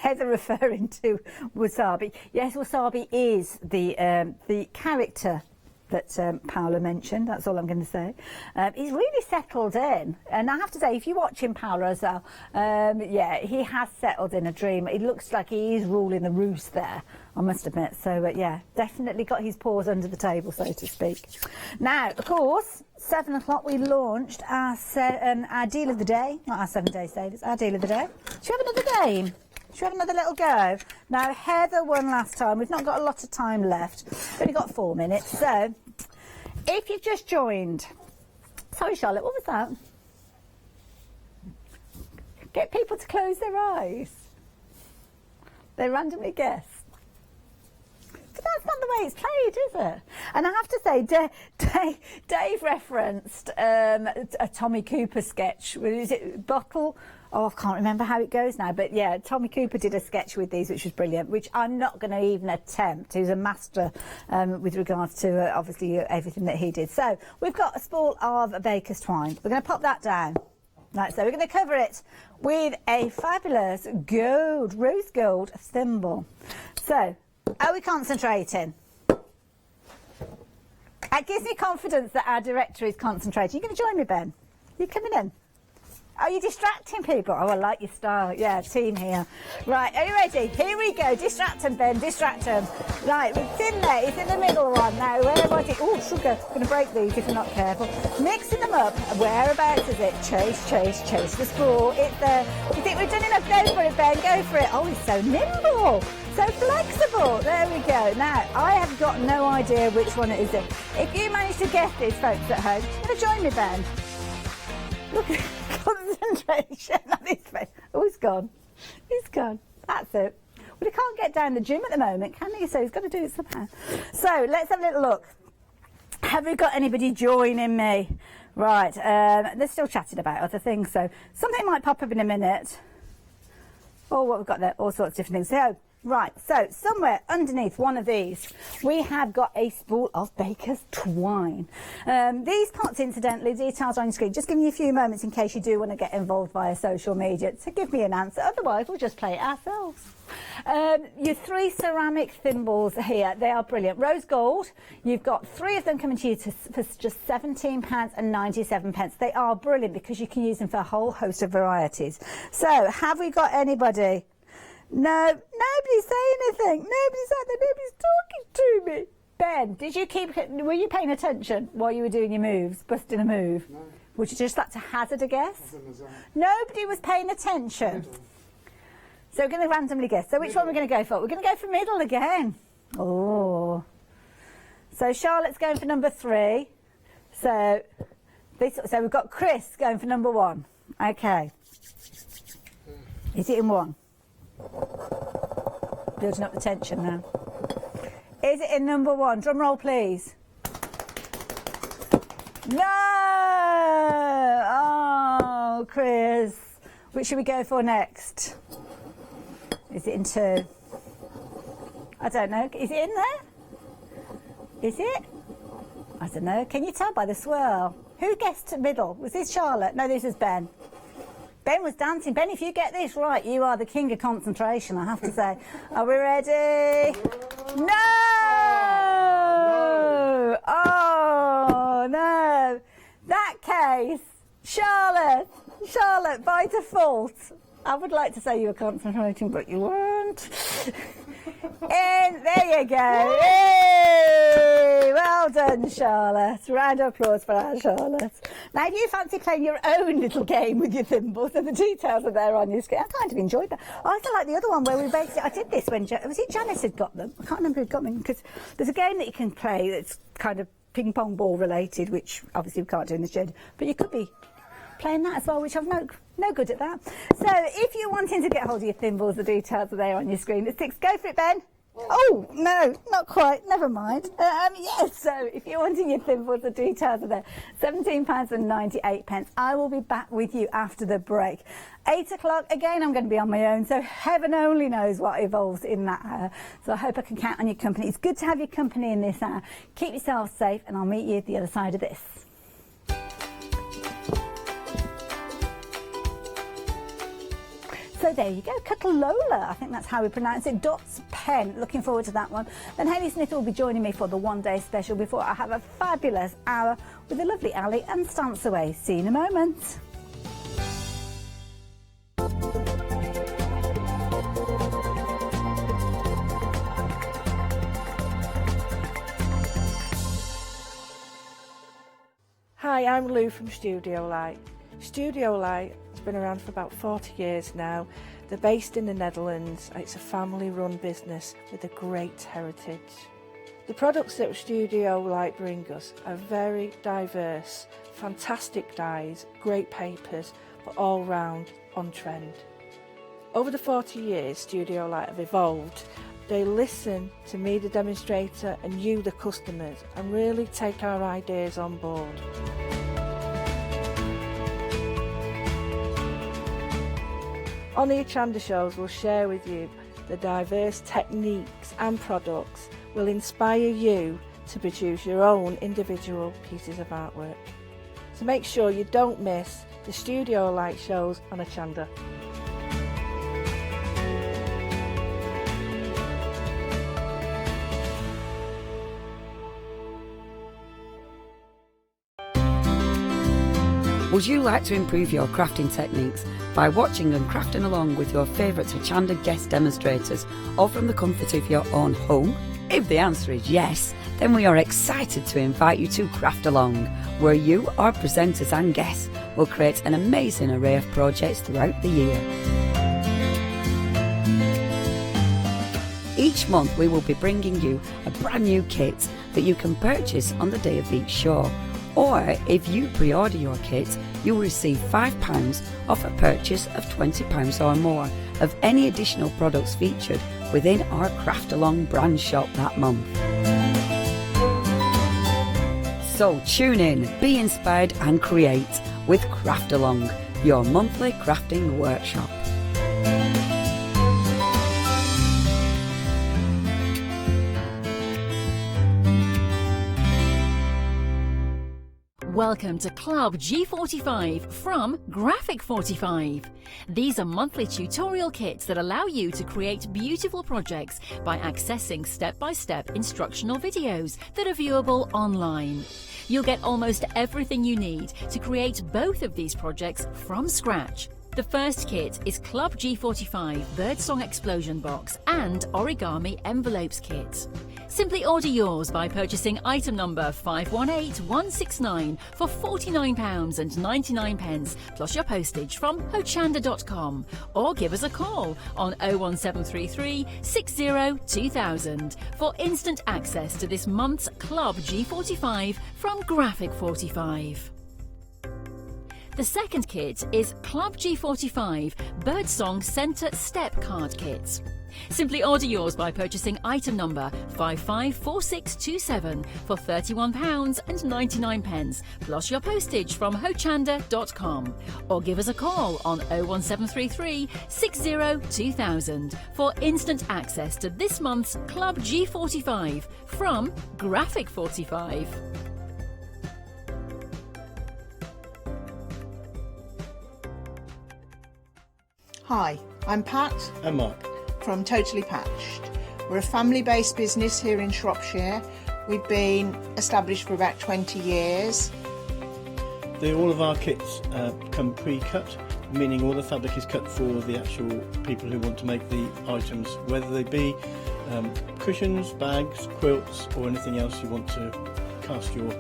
Heather referring to Wasabi. Yes, Wasabi is the character that Paola mentioned. That's all I'm going to say. He's really settled in. And I have to say, if you watch him, Paola, as well, yeah, he has settled in a dream. It looks like he is ruling the roost there, I must admit. So, yeah, definitely got his paws under the table, so to speak. Now, of course, 7 o'clock we launched our deal of the day. Not our 7-day savers, our deal of the day. Should we have another game? Should we have another little go? Now, Heather won last time. We've not got a lot of time left. We've only got 4 minutes. So, if you've just joined... Sorry, Charlotte, what was that? Get people to close their eyes. They randomly guess. But that's not the way it's played, is it? And I have to say, Dave referenced a Tommy Cooper sketch. Is it Bottle? Oh, I can't remember how it goes now. But yeah, Tommy Cooper did a sketch with these, which was brilliant, which I'm not going to even attempt. He's a master with regards to, obviously, everything that he did. So we've got a spool of baker's twine. We're going to pop that down. Right, so we're going to cover it with a fabulous gold, rose gold thimble. So, are we concentrating? It gives me confidence that our director is concentrating. You going to join me, Ben? You coming in? Are you distracting people? Oh, I like your style. Yeah, team here. Right, are you ready? Here we go. Distract them, Ben. Distract them. Right, it's in there. It's in the middle one now. Where was it? Oh, sugar. Going to break these if you're not careful. Mixing them up. Whereabouts is it? Chase, chase, chase the spool. It's there. You think we've done enough? Go for it, Ben. Go for it. Oh, it's so nimble. So flexible. There we go. Now, I have got no idea which one it is. If you manage to guess this, folks at home, you're going to join me, Ben. Look at concentration on his face. Oh, he's gone. He's gone. That's it. Well, he can't get down the gym at the moment, can he? So he's got to do it somehow. So let's have a little look. Have we got anybody joining me? Right. They're still chatting about other things, so something might pop up in a minute. Oh, what we've got there, all sorts of different things. So, right, so somewhere underneath one of these, we have got a spool of baker's twine. These pots, incidentally, details on your screen. Just giving you a few moments in case you do want to get involved via social media. So give me an answer, otherwise we'll just play it ourselves. Your 3 ceramic thimbles here, they are brilliant. Rose gold, you've got 3 of them coming to you for just £17.97. They are brilliant because you can use them for a whole host of varieties. So, have we got anybody? No, nobody's saying anything. Nobody's out there. Nobody's talking to me. Ben, were you paying attention while you were doing your moves, busting a move? No. Would you just like to hazard a guess? Nobody was paying attention. Middle. So we're going to randomly guess. So which one are we going to go for? We're going to go for middle again. Oh. So Charlotte's going for number 3. So we've got Chris going for number 1. Okay. Is it in 1? Building up the tension now. Is it in number 1? Drum roll, please. No! Oh, Chris. Which should we go for next? Is it in 2? I don't know. Is it in there? Is it? I don't know. Can you tell by the swirl? Who guessed middle? Was this Charlotte? No, this is Ben. Ben was dancing. Ben, if you get this right, you are the king of concentration, I have to say. Are we ready? No! Oh, no. That case, Charlotte, by default, I would like to say you were concentrating, but you weren't. And there you go. Hey! Well done, Charlotte. Round of applause for our Charlotte. Now, if you fancy playing your own little game with your thimbles, and the details are there on your screen, I kind of enjoyed that. I also like the other one where we basically, I did this when, was it Janice had got them? I can't remember who got them, because there's a game that you can play that's kind of ping pong ball related, which obviously we can't do in the shed, but you could be playing that as well, which I'm no good at that. So if you're wanting to get hold of your thimbles, the details are there on your screen. At 6, go for it, Ben. Oh, no, not quite. Never mind. Yes, so if you're wanting your thimbles, the details are there. £17.98. I will be back with you after the break. 8 o'clock, again, I'm going to be on my own, so heaven only knows what evolves in that hour. So I hope I can count on your company. It's good to have your company in this hour. Keep yourself safe, and I'll meet you at the other side of this. So there you go, Cuttalola, I think that's how we pronounce it. Dot's pen, looking forward to that one. Then Hayley Smith will be joining me for the one-day special before I have a fabulous hour with the lovely Ali and Stance Away. See you in a moment. Hi, I'm Lou from Studio Light. Studio Light has been around for about 40 years now. They're based in the Netherlands. It's a family-run business with a great heritage. The products that Studio Light bring us are very diverse, fantastic dyes, great papers, but all round on trend. Over the 40 years Studio Light have evolved. They listen to me, the demonstrator, and you, the customers, and really take our ideas on board. On the Hochanda shows, we'll share with you the diverse techniques and products will inspire you to produce your own individual pieces of artwork. So make sure you don't miss the Studio Light shows on Hochanda. Would you like to improve your crafting techniques by watching and crafting along with your favourite Hochanda guest demonstrators, or from the comfort of your own home? If the answer is yes, then we are excited to invite you to Craft Along, where you, our presenters and guests, will create an amazing array of projects throughout the year. Each month we will be bringing you a brand new kit that you can purchase on the day of each show. Or if you pre-order your kit, you will receive £5 off a purchase of £20 or more of any additional products featured within our Craft Along brand shop that month. So tune in, be inspired and create with Craft Along, your monthly crafting workshop. Welcome to Club G45 from Graphic 45. These are monthly tutorial kits that allow you to create beautiful projects by accessing step-by-step instructional videos that are viewable online. You'll get almost everything you need to create both of these projects from scratch. The first kit is Club G45 Birdsong Explosion Box and Origami Envelopes Kit. Simply order yours by purchasing item number 518169 for £49.99 plus your postage from hochanda.com, or give us a call on 01733 60 2000 for instant access to this month's Club G45 from Graphic 45. The second kit is Club G45 Birdsong Centre Step Card Kit. Simply order yours by purchasing item number 554627 for £31.99 plus your postage from hochanda.com, or give us a call on 01733 60 2000 for instant access to this month's Club G45 from Graphic 45. Hi, I'm Pat. And Mark. From Totally Patched. We're a family-based business here in Shropshire. We've been established for about 20 years. All of our kits come pre-cut, meaning all the fabric is cut for the actual people who want to make the items, whether they be cushions, bags, quilts, or anything else you want to cast your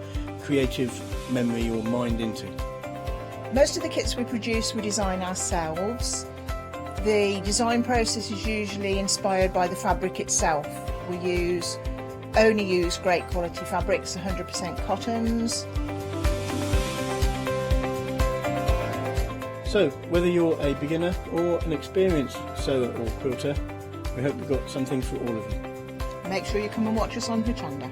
creative memory or mind into. Most of the kits we produce we design ourselves. The design process is usually inspired by the fabric itself. We only use great quality fabrics, 100% cottons. So, whether you're a beginner or an experienced sewer or quilter, we hope we've got something for all of you. Make sure you come and watch us on Hochanda.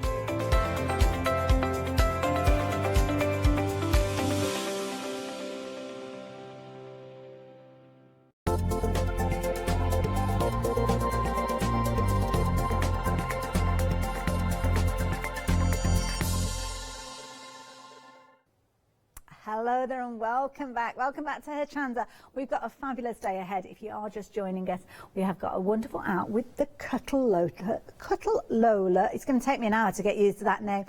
Hello there and welcome back. Welcome back to Hochanda. We've got a fabulous day ahead. If you are just joining us, we have got a wonderful out with the Cuttle Lola. It's going to take me an hour to get used to that name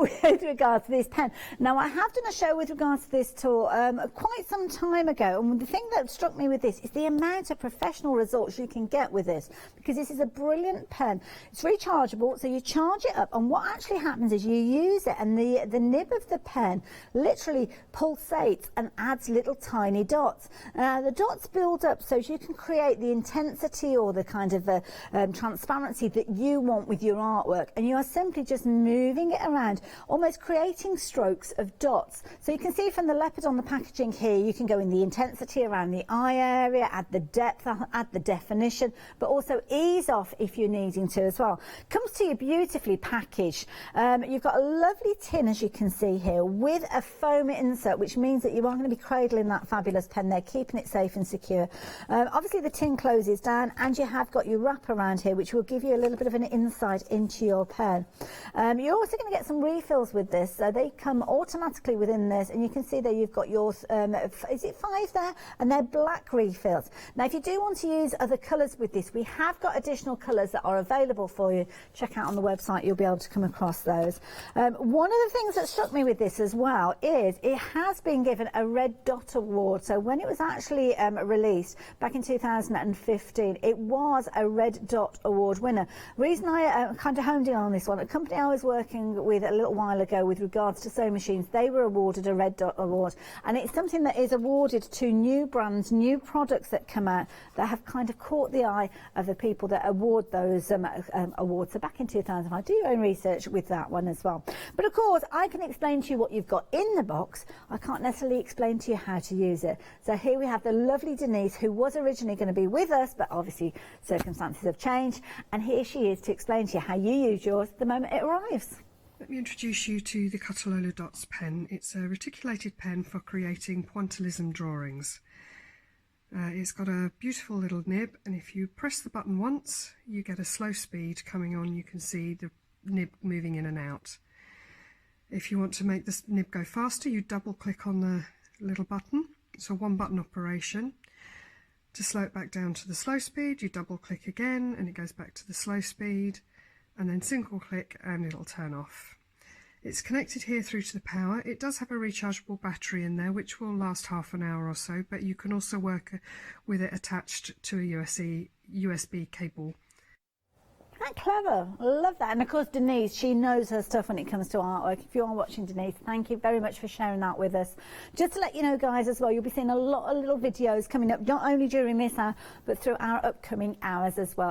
with regards to this pen. Now, I have done a show with regards to this tool quite some time ago, and the thing that struck me with this is the amount of professional results you can get with this, because this is a brilliant pen. It's rechargeable, so you charge it up, and what actually happens is you use it, and the nib of the pen literally pulsates and adds little tiny dots. The dots build up so you can create the intensity or the kind of transparency that you want with your artwork, and you are simply just moving it around, almost creating strokes of dots. So you can see from the leopard on the packaging here, you can go in the intensity around the eye area, add the depth, add the definition, but also ease off if you're needing to as well. Comes to you beautifully packaged. You've got a lovely tin, as you can see here, with a foam insert, which means that you are going to be cradling that fabulous pen there, keeping it safe and secure. Obviously the tin closes down, and you have got your wrap around here, which will give you a little bit of an insight into your pen. You're also going to get some refills with this, so they come automatically within this, and you can see there you've got yours, is it 5 there? And they're black refills. Now if you do want to use other colours with this, we have got additional colours that are available for you. Check out on the website, you'll be able to come across those. One of the things that struck me with this as well is it has been given a Red Dot Award. So when it was actually released back in 2015, it was a Red Dot Award winner. The reason I kind of honed in on this one, a company I was working with a little while ago with regards to sewing machines, they were awarded a Red Dot Award, and it's something that is awarded to new brands, new products that come out that have kind of caught the eye of the people that award those awards. So back in 2005, do your own research with that one as well. But of course, I can explain to you what you've got in the box. I can't necessarily explain to you how to use it. So here we have the lovely Denise, who was originally going to be with us, but obviously circumstances have changed, and here she is to explain to you how you use yours the moment it arrives. Let me introduce you to the Cuttle Dots pen. It's a reticulated pen for creating pointillism drawings. It's got a beautiful little nib, and if you press the button once, you get a slow speed coming on. You can see the nib moving in and out. If you want to make this nib go faster, you double click on the little button. It's a one button operation. To slow it back down to the slow speed, you double click again and it goes back to the slow speed, and then single click and it'll turn off. It's connected here through to the power. It does have a rechargeable battery in there which will last half an hour or so, but you can also work with it attached to a USB cable. That clever. I love that. And of course Denise, she knows her stuff when it comes to artwork. If you are watching, Denise, thank you very much for sharing that with us. Just to let you know, guys, as well, you'll be seeing a lot of little videos coming up, not only during this hour but through our upcoming hours as well.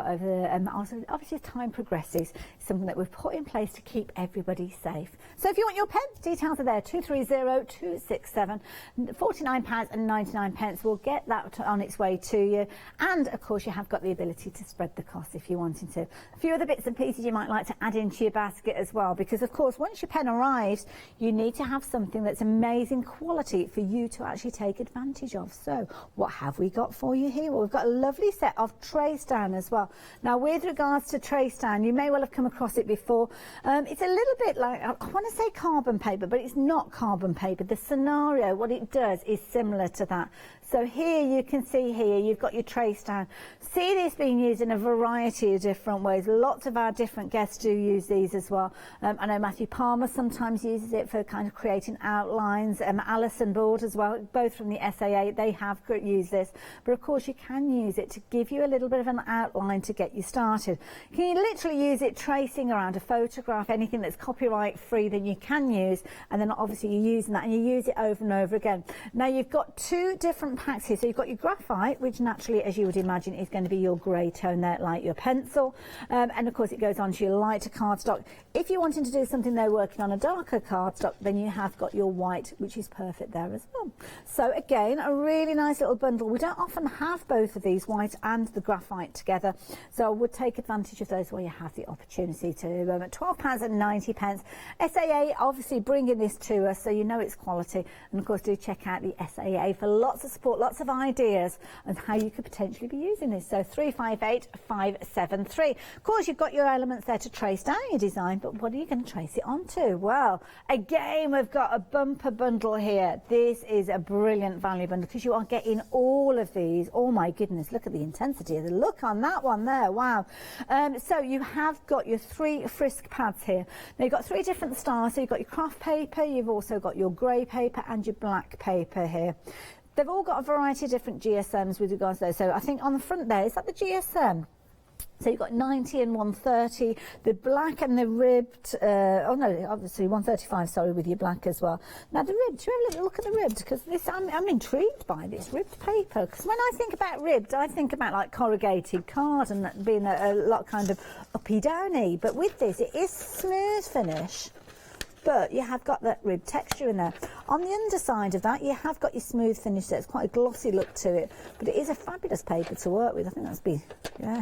Also, obviously as time progresses, it's something that we've put in place to keep everybody safe. So if you want your pen, details are there, 230267, £49.99. We'll get that on its way to you, and of course you have got the ability to spread the cost if you wanted to. A few other bits and pieces you might like to add into your basket as well, because of course once your pen arrives you need to have something that's amazing quality for you to actually take advantage of. So what have we got for you here? Well, we've got a lovely set of tray stand as well. Now with regards to tray stand, you may well have come across it before. It's a little bit like, I want to say carbon paper, but it's not carbon paper. The scenario, what it does is similar to that. So here you can see here you've got your tray stand. See this being used in a variety of different ways. Lots of our different guests do use these as well. I know Matthew Palmer sometimes uses it for kind of creating outlines. Alison Board as well, both from the SAA, they have used this. But of course you can use it to give you a little bit of an outline to get you started. You can literally use it tracing around a photograph, anything that's copyright free that you can use, and then obviously you're using that and you use it over and over again. Now you've got two different packs here. So you've got your graphite, which naturally, as you would imagine, is going to be your grey tone there, like your pencil. And of course it goes on to your lighter cardstock. If you're wanting to do something there working on a darker cardstock, then you have got your white, which is perfect there as well. So again, a really nice little bundle. We don't often have both of these, white and the graphite together, so I would take advantage of those where you have the opportunity to. At £12.90. SAA obviously bringing this to us, so you know it's quality. And of course do check out the SAA for lots of support, lots of ideas on how you could potentially be using this. So 358573. Of course you've got your elements there to trace down your design, but what are you going to trace it onto? Well, again, we've got a bumper bundle here. This is a brilliant value bundle because you are getting all of these. Oh my goodness, look at the intensity of the look on that one there. Wow. So you have got your 3 Frisk pads here. Now you've got 3 different styles. So you've got your craft paper, you've also got your grey paper and your black paper here. They've all got a variety of different GSMs with regards to those. So I think on the front there, is that the GSM? So you've got 90 and 130, the black and the ribbed, oh no, obviously 135, sorry, with your black as well. Now the ribbed, do you have a little look at the ribbed? Because this, I'm intrigued by this ribbed paper, because when I think about ribbed, I think about like corrugated card and that being a lot kind of uppy-downy, but with this, it is smooth finish. But you have got that rib texture in there. On the underside of that, you have got your smooth finish there. It's quite a glossy look to it, but it is a fabulous paper to work with. I think that's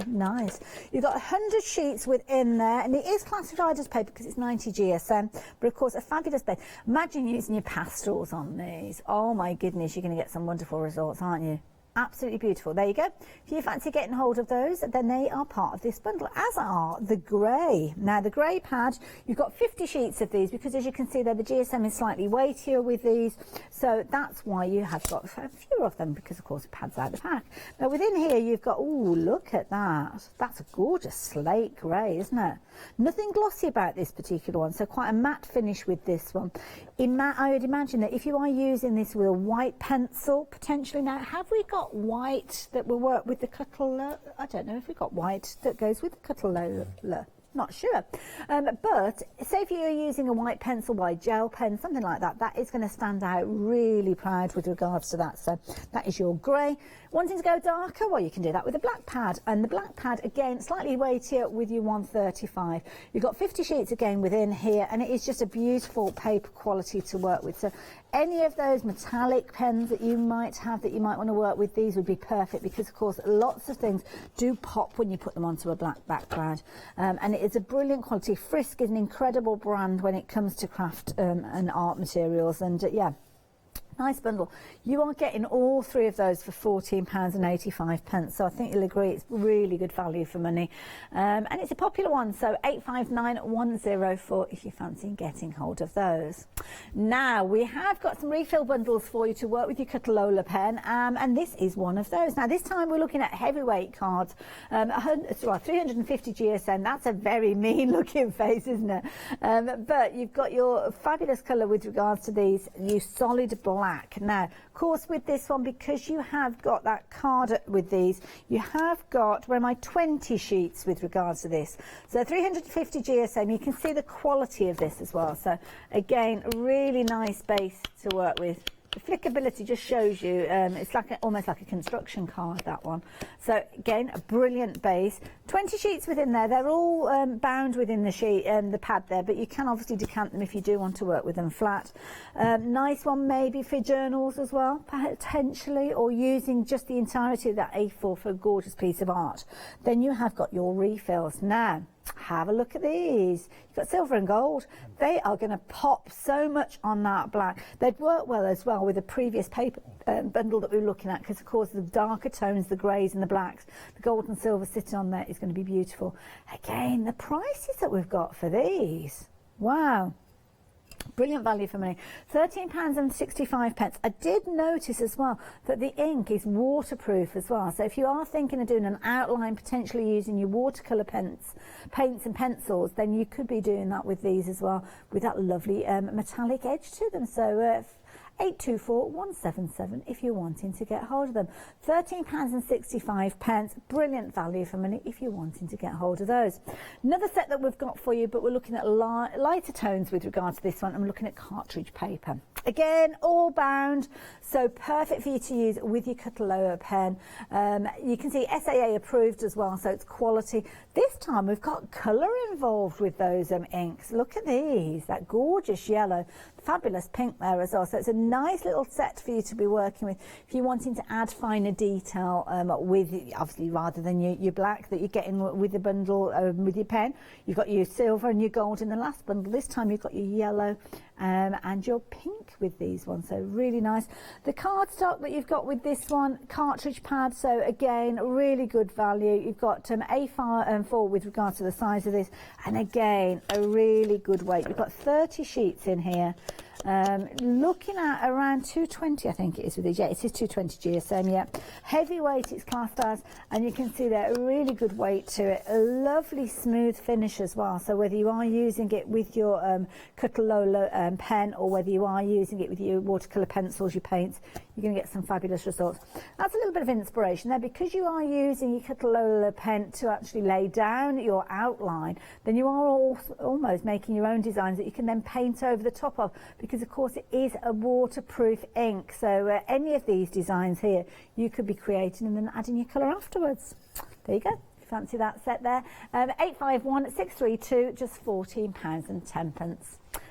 nice. You've got 100 sheets within there, and it is classified as paper because it's 90 GSM, but of course a fabulous paper. Imagine using your pastels on these. Oh my goodness, you're going to get some wonderful results, aren't you? Absolutely beautiful. There you go. If you fancy getting hold of those, then they are part of this bundle, as are the grey. Now the grey pad, you've got 50 sheets of these because as you can see there, the GSM is slightly weightier with these, so that's why you have got a few of them, because of course it pads out the pack. Now within here you've got, oh look at that, that's a gorgeous slate grey, isn't it? Nothing glossy about this particular one, so quite a matte finish with this one. In matte, I would imagine that if you are using this with a white pencil potentially. Now have we got white that will work with the cuttle? I don't know if we've got white that goes with the cuttle. Not sure. But say if you're using a white pencil, white gel pen, something like that, that is going to stand out really proud with regards to that. So that is your grey. Wanting to go darker? Well, you can do that with a black pad. And the black pad, again, slightly weightier with your 135. You've got 50 sheets again within here, and it is just a beautiful paper quality to work with. So any of those metallic pens that you might have that you might want to work with, these would be perfect because, of course, lots of things do pop when you put them onto a black background. And it is a brilliant quality. Frisk is an incredible brand when it comes to craft and art materials. And, yeah. Nice bundle. You are getting all 3 of those for £14.85, so I think you'll agree it's really good value for money. And it's a popular one, so 859104 if you fancy getting hold of those. Now, we have got some refill bundles for you to work with your Cutalola pen, and this is one of those. Now, this time we're looking at heavyweight cards, 350 GSM. That's a very mean looking face, isn't it? But you've got your fabulous colour with regards to these, you solid black. Now, of course, with this one, because you have got that card with these, you have got, where am I, 20 sheets with regards to this. So 350 GSM, you can see the quality of this as well. So again, a really nice base to work with. The flickability just shows you, it's like almost like a construction card, that one. So again, a brilliant base. 20 sheets within there. They're all bound within the sheet, the pad there, but you can obviously decant them if you do want to work with them flat. Nice one maybe for journals as well, potentially, or using just the entirety of that A4 for a gorgeous piece of art. Then you have got your refills. Now, have a look at these. You've got silver and gold. They are going to pop so much on that black. They'd work well as well with the previous paper bundle that we were looking at, because of course the darker tones, the greys and the blacks, the gold and silver sitting on there is going to be beautiful. Again, the prices that we've got for these, wow. Brilliant value for money. £13.65. I did notice as well that the ink is waterproof as well. So if you are thinking of doing an outline, potentially using your watercolour paints and pencils, then you could be doing that with these as well, with that lovely metallic edge to them. So 824-177 if you're wanting to get hold of them. £13.65. Brilliant value for money if you're wanting to get hold of those. Another set that we've got for you, but we're looking at lighter tones with regard to this one. I'm looking at cartridge paper. Again, all bound, so perfect for you to use with your Cuttalola pen. You can see SAA approved as well, so it's quality. This time we've got colour involved with those inks. Look at these, that gorgeous yellow, fabulous pink there as well. So it's a nice little set for you to be working with if you're wanting to add finer detail with, obviously, rather than your black that you're getting with the bundle with your pen. You've got your silver and your gold in the last bundle. This time you've got your yellow and your pink with these ones, so really nice. The cardstock that you've got with this one, cartridge pad, so again, really good value. You've got A4 with regard to the size of this, and again, a really good weight. You've got 30 sheets in here. Looking at around 220, I think it is with these. Yeah, it is 220 GSM, yeah. Heavyweight it's classed as, and you can see there a really good weight to it. A lovely smooth finish as well. So whether you are using it with your Cuttalola pen, or whether you are using it with your watercolour pencils, your paints, you're going to get some fabulous results. That's a little bit of inspiration there, because you are using your Cuttalola pen to actually lay down your outline, then you are almost making your own designs that you can then paint over the top of, because of course it is a waterproof ink. So any of these designs here you could be creating and then adding your colour afterwards. There you go. Fancy that set there. 851-632, just £14.10.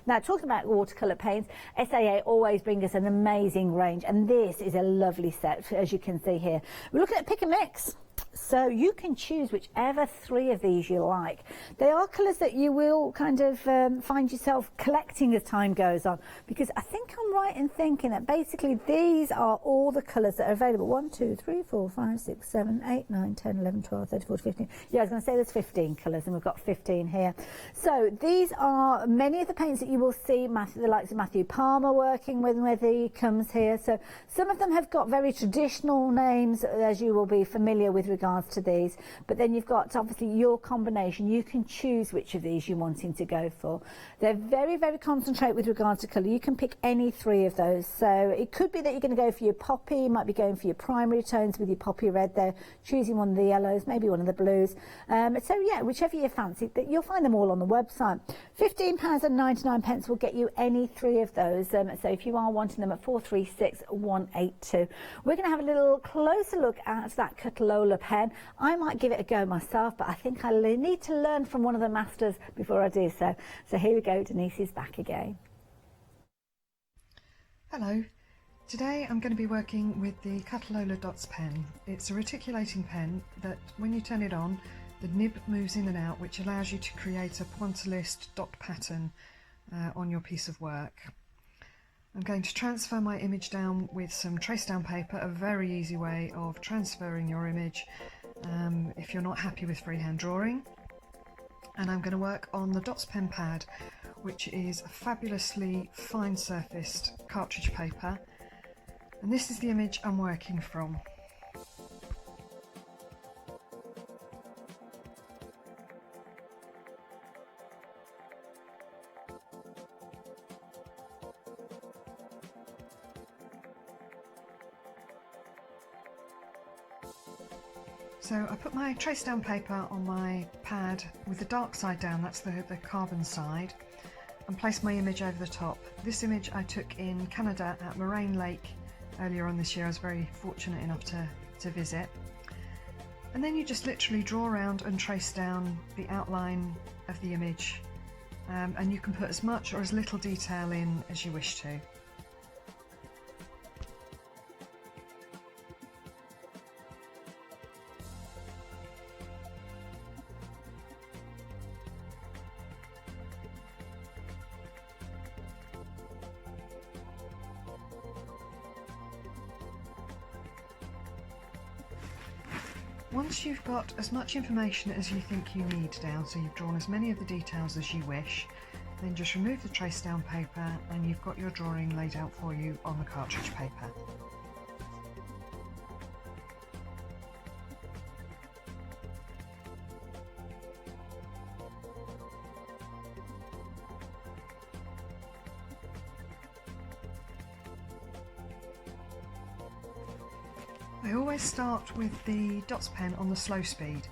Now, talking about watercolour paints, SAA always bring us an amazing range, and this is a lovely set, as you can see here. We're looking at pick and mix. So you can choose whichever 3 of these you like. They are colours that you will kind of find yourself collecting as time goes on, because I think I'm right in thinking that basically these are all the colours that are available. 1, 2, 3, 4, 5, 6, 7, 8, 9, 10, 11, 12, 13, 14, 15. Yeah, I was going to say there's 15 colours, and we've got 15 here. So these are many of the paints that you will see the likes of Matthew Palmer working with when he comes here. So some of them have got very traditional names, as you will be familiar with regards to these, but then you've got obviously your combination. You can choose which of these you're wanting to go for. They're very, very concentrate with regards to colour. You can pick any 3 of those. So it could be that you're going to go for your poppy, you might be going for your primary tones with your poppy red there, choosing one of the yellows, maybe one of the blues. So yeah, whichever you fancy, you'll find them all on the website. £15.99 will get you any 3 of those. So if you are wanting them at 436-182. We're going to have a little closer look at that Cuttalola pen. I might give it a go myself, but I think I need to learn from one of the masters before I do so. So here we go, Denise is back again. Hello. Today I'm going to be working with the Cuttalola Dots pen. It's a reticulating pen that when you turn it on, the nib moves in and out, which allows you to create a pointillist dot pattern on your piece of work. I'm going to transfer my image down with some trace down paper, a very easy way of transferring your image if you're not happy with freehand drawing. And I'm going to work on the Dots pen pad, which is a fabulously fine surfaced cartridge paper, and this is the image I'm working from. So I put my trace down paper on my pad with the dark side down, that's the carbon side, and placed my image over the top. This image I took in Canada at Moraine Lake earlier on this year. I was very fortunate enough to visit. And then you just literally draw around and trace down the outline of the image, and you can put as much or as little detail in as you wish to. Once you've got as much information as you think you need down, so you've drawn as many of the details as you wish, Then just remove the trace down paper and you've got your drawing laid out for you on the cartridge paper. I always start with the dots pen on the slow speed,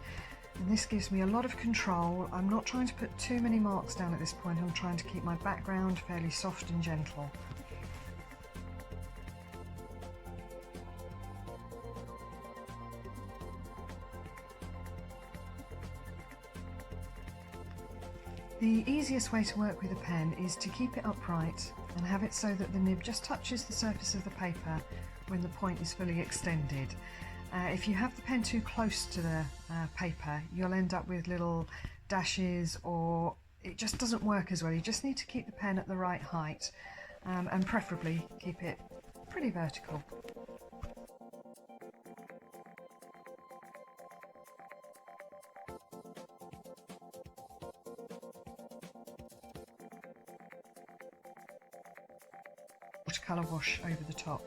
and this gives me a lot of control. I'm not trying to put too many marks down at this point. I'm trying to keep my background fairly soft and gentle. The easiest way to work with a pen is to keep it upright and have it so that the nib just touches the surface of the paper when the point is fully extended. If you have the pen too close to the paper, you'll end up with little dashes, or it just doesn't work as well. You just need to keep the pen at the right height and preferably keep it pretty vertical. Watercolour wash over the top.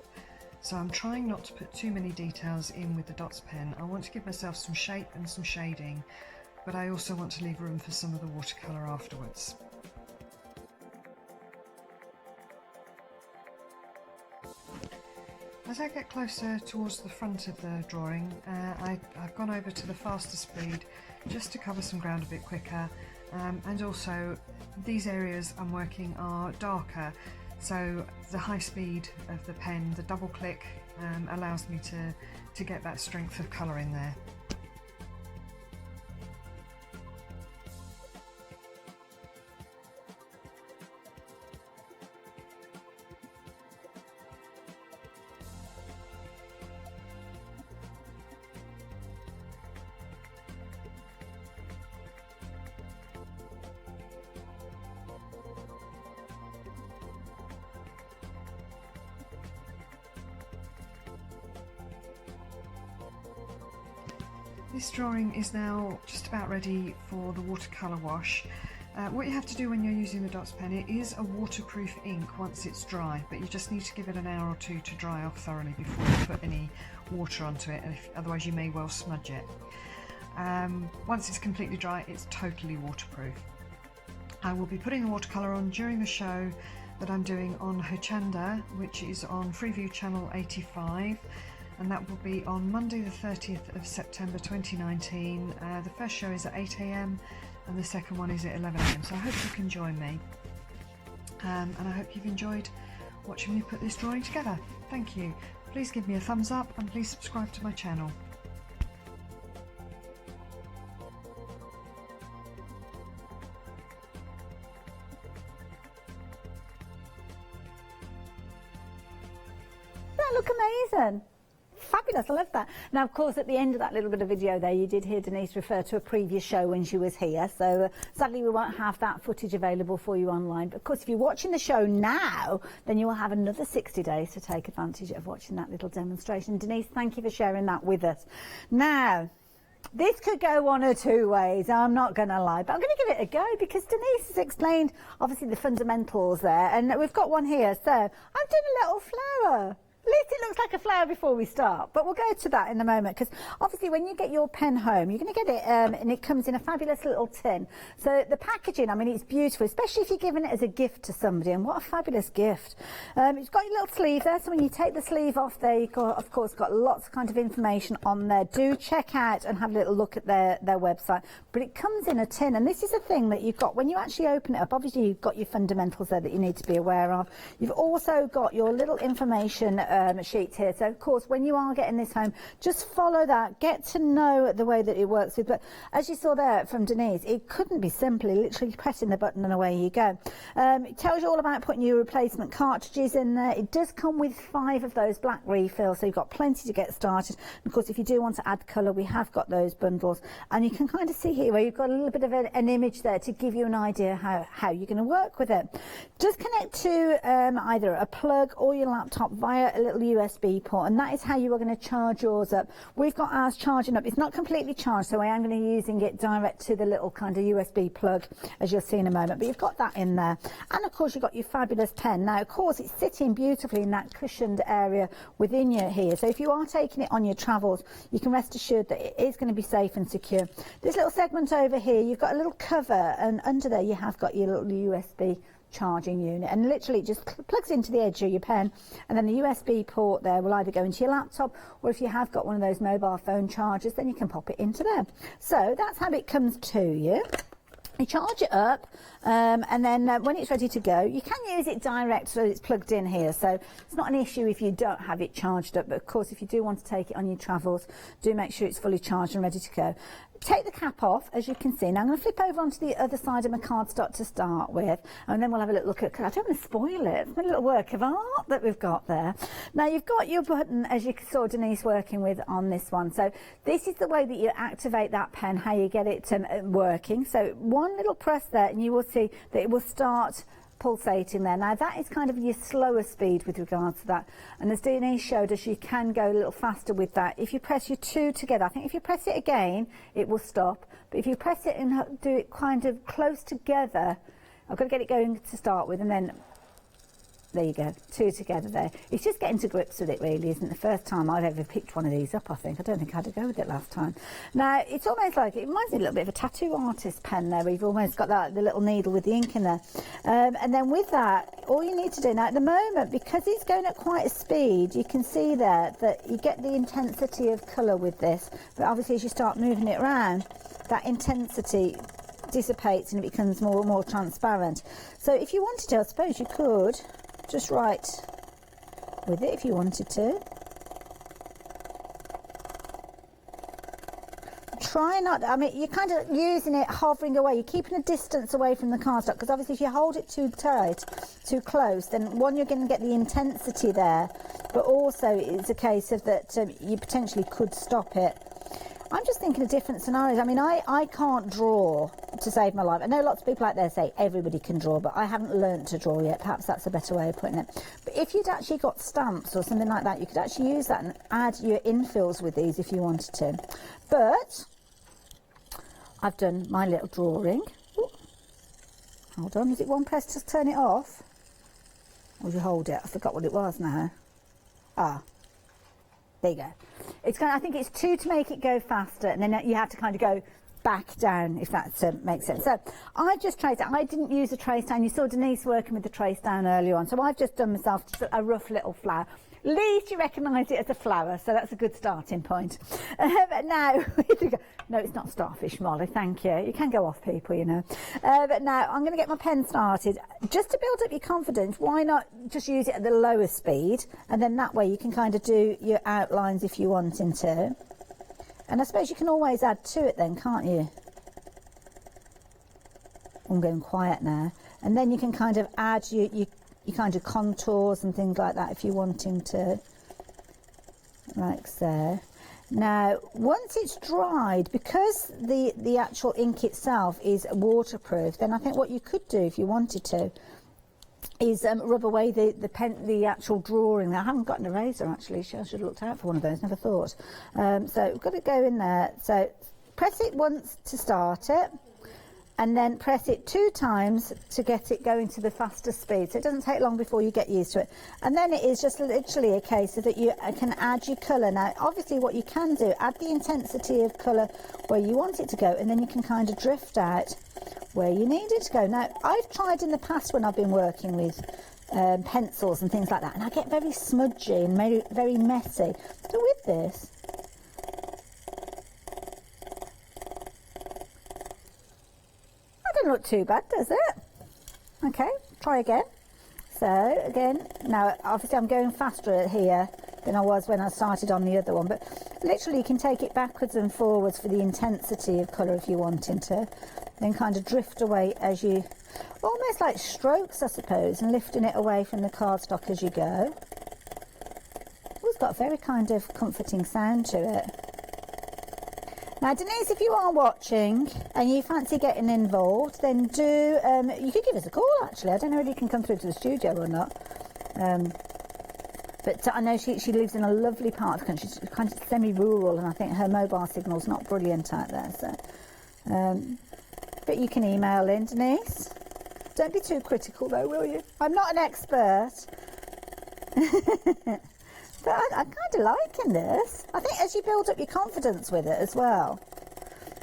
So I'm trying not to put too many details in with the dots pen. I want to give myself some shape and some shading, but I also want to leave room for some of the watercolour afterwards. As I get closer towards the front of the drawing, I've gone over to the faster speed just to cover some ground a bit quicker, and also these areas I'm working are darker. So the high speed of the pen, the double click, allows me to get that strength of colour in there. This drawing is now just about ready for the watercolour wash. What you have to do when you're using the dots pen, it is a waterproof ink once it's dry, but you just need to give it an hour or two to dry off thoroughly before you put any water onto it, otherwise you may well smudge it. Once it's completely dry, it's totally waterproof. I will be putting the watercolour on during the show that I'm doing on Hochanda, which is on Freeview channel 85. And that will be on Monday the 30th of September 2019. The first show is at 8 AM and the second one is at 11 AM, so I hope you can join me. And I hope you've enjoyed watching me put this drawing together. Thank you. Please give me a thumbs up and please subscribe to my channel. That look amazing. Fabulous, I love that. Now, of course, at the end of that little bit of video there, you did hear Denise refer to a previous show when she was here. So sadly, we won't have that footage available for you online. But of course, if you're watching the show now, then you will have another 60 days to take advantage of watching that little demonstration. Denise, thank you for sharing that with us. Now, this could go one or two ways, I'm not going to lie, but I'm going to give it a go because Denise has explained, obviously, the fundamentals there. And we've got one here. So I've done a little flower. At least it looks like a flower before we start, but we'll go to that in a moment because obviously when you get your pen home, you're going to get it and it comes in a fabulous little tin. So the packaging, I mean, it's beautiful, especially if you're giving it as a gift to somebody, and what a fabulous gift. It's got your little sleeve there, so when you take the sleeve off there, you've got, of course, got lots of kind of information on there. Do check out and have a little look at their website, but it comes in a tin, and this is a thing that you've got when you actually open it up. Obviously, you've got your fundamentals there that you need to be aware of. You've also got your little information sheet here. So of course, when you are getting this home, just follow that, get to know the way that it works with. But as you saw there from Denise, it couldn't be simply literally pressing the button and away you go. It tells you all about putting your replacement cartridges in there. It does come with 5 of those black refills, so you've got plenty to get started. And of course, if you do want to add colour, we have got those bundles, and you can kind of see here where you've got a little bit of an image there to give you an idea how you're going to work with it. Just connect to either a plug or your laptop via a little USB port, and that is how you are going to charge yours up. We've got ours charging up. It's not completely charged, so I am going to be using it direct to the little kind of USB plug, as you'll see in a moment. But you've got that in there. And of course, you've got your fabulous pen. Now, of course, it's sitting beautifully in that cushioned area within you here. So if you are taking it on your travels, you can rest assured that it is going to be safe and secure. This little segment over here, you've got a little cover, and under there you have got your little USB charging unit, and literally it just plugs into the edge of your pen, and then the USB port there will either go into your laptop, or if you have got one of those mobile phone chargers, then you can pop it into there. So that's how it comes to you. You charge it up, and then when it's ready to go, you can use it direct, so it's plugged in here. So it's not an issue if you don't have it charged up, but of course if you do want to take it on your travels, do make sure it's fully charged and ready to go. Take the cap off, as you can see. Now I'm going to flip over onto the other side of my cardstock to start with, and then we'll have a little look at, I don't want to spoil it, it's a little work of art that we've got there. Now you've got your button, as you saw Denise working with on this one. So this is the way that you activate that pen, how you get it working. So one little press there, and you will see that it will start pulsating there. Now that is kind of your slower speed with regards to that, and as Denise showed us, you can go a little faster with that. If you press your two together, I think if you press it again it will stop, but if you press it and do it kind of close together, I've got to get it going to start with, and then there you go, two together there. It's just getting to grips with it, really, isn't it? The first time I've ever picked one of these up, I think. I don't think I had to go with it last time. Now, it's almost like, it reminds me a little bit of a tattoo artist pen there, where you've almost got that, the little needle with the ink in there. And then with that, all you need to do, now at the moment, because it's going at quite a speed, you can see there that you get the intensity of colour with this, but obviously as you start moving it around, that intensity dissipates and it becomes more and more transparent. So if you wanted to, I suppose you could just write with it if you wanted to. Try not, I mean, you're kind of using it, hovering away, you're keeping a distance away from the cardstock, because obviously if you hold it too tight, too close, then one, you're going to get the intensity there, but also it's a case of that you potentially could stop it. I'm just thinking of different scenarios. I mean, I can't draw to save my life. I know lots of people out there say everybody can draw, but I haven't learnt to draw yet. Perhaps that's a better way of putting it. But if you'd actually got stamps or something like that, you could actually use that and add your infills with these if you wanted to. But I've done my little drawing. Ooh. Hold on, is it one press to turn it off? Or do you hold it? I forgot what it was now. Ah. There you go. It's kind of, I think it's two to make it go faster, and then you have to kind of go back down, if that makes sense. So I just traced it. I didn't use a trace down. You saw Denise working with the trace down earlier on. So I've just done myself just a rough little flower. At least you recognise it as a flower, so that's a good starting point. But now, no, it's not starfish, Molly, thank you. You can go off people, you know. But now I'm going to get my pen started. Just to build up your confidence, why not just use it at the lower speed, and then that way you can kind of do your outlines if you wanting to. And I suppose you can always add to it then, can't you? I'm going quiet now. And then you can kind of add your kind of contours and things like that if you're wanting to, like so. Now once it's dried, because the actual ink itself is waterproof, then I think what you could do if you wanted to is rub away the actual drawing. I haven't got an eraser actually, I should have looked out for one of those, never thought. So we've got to go in there, so press it once to start it, and then press it 2 times to get it going to the faster speed. So it doesn't take long before you get used to it. And then it is just literally a case of that you can add your colour. Now, obviously what you can do, add the intensity of colour where you want it to go, and then you can kind of drift out where you need it to go. Now, I've tried in the past when I've been working with pencils and things like that, and I get very smudgy and very messy. So with this, doesn't look too bad, does it? Okay, try again. So again, now obviously I'm going faster here than I was when I started on the other one, but literally you can take it backwards and forwards for the intensity of colour if you're wanting to, then kind of drift away as you, almost like strokes I suppose, and lifting it away from the cardstock as you go. It's got a very kind of comforting sound to it. Now, Denise, if you are watching and you fancy getting involved, then do, you could give us a call actually. I don't know whether you can come through to the studio or not. But I know she lives in a lovely part of the country. She's kind of semi-rural, and I think her mobile signal's not brilliant out there. So, but you can email in, Denise. Don't be too critical, though, will you? I'm not an expert. But I'm kind of liking this. I think as you build up your confidence with it as well.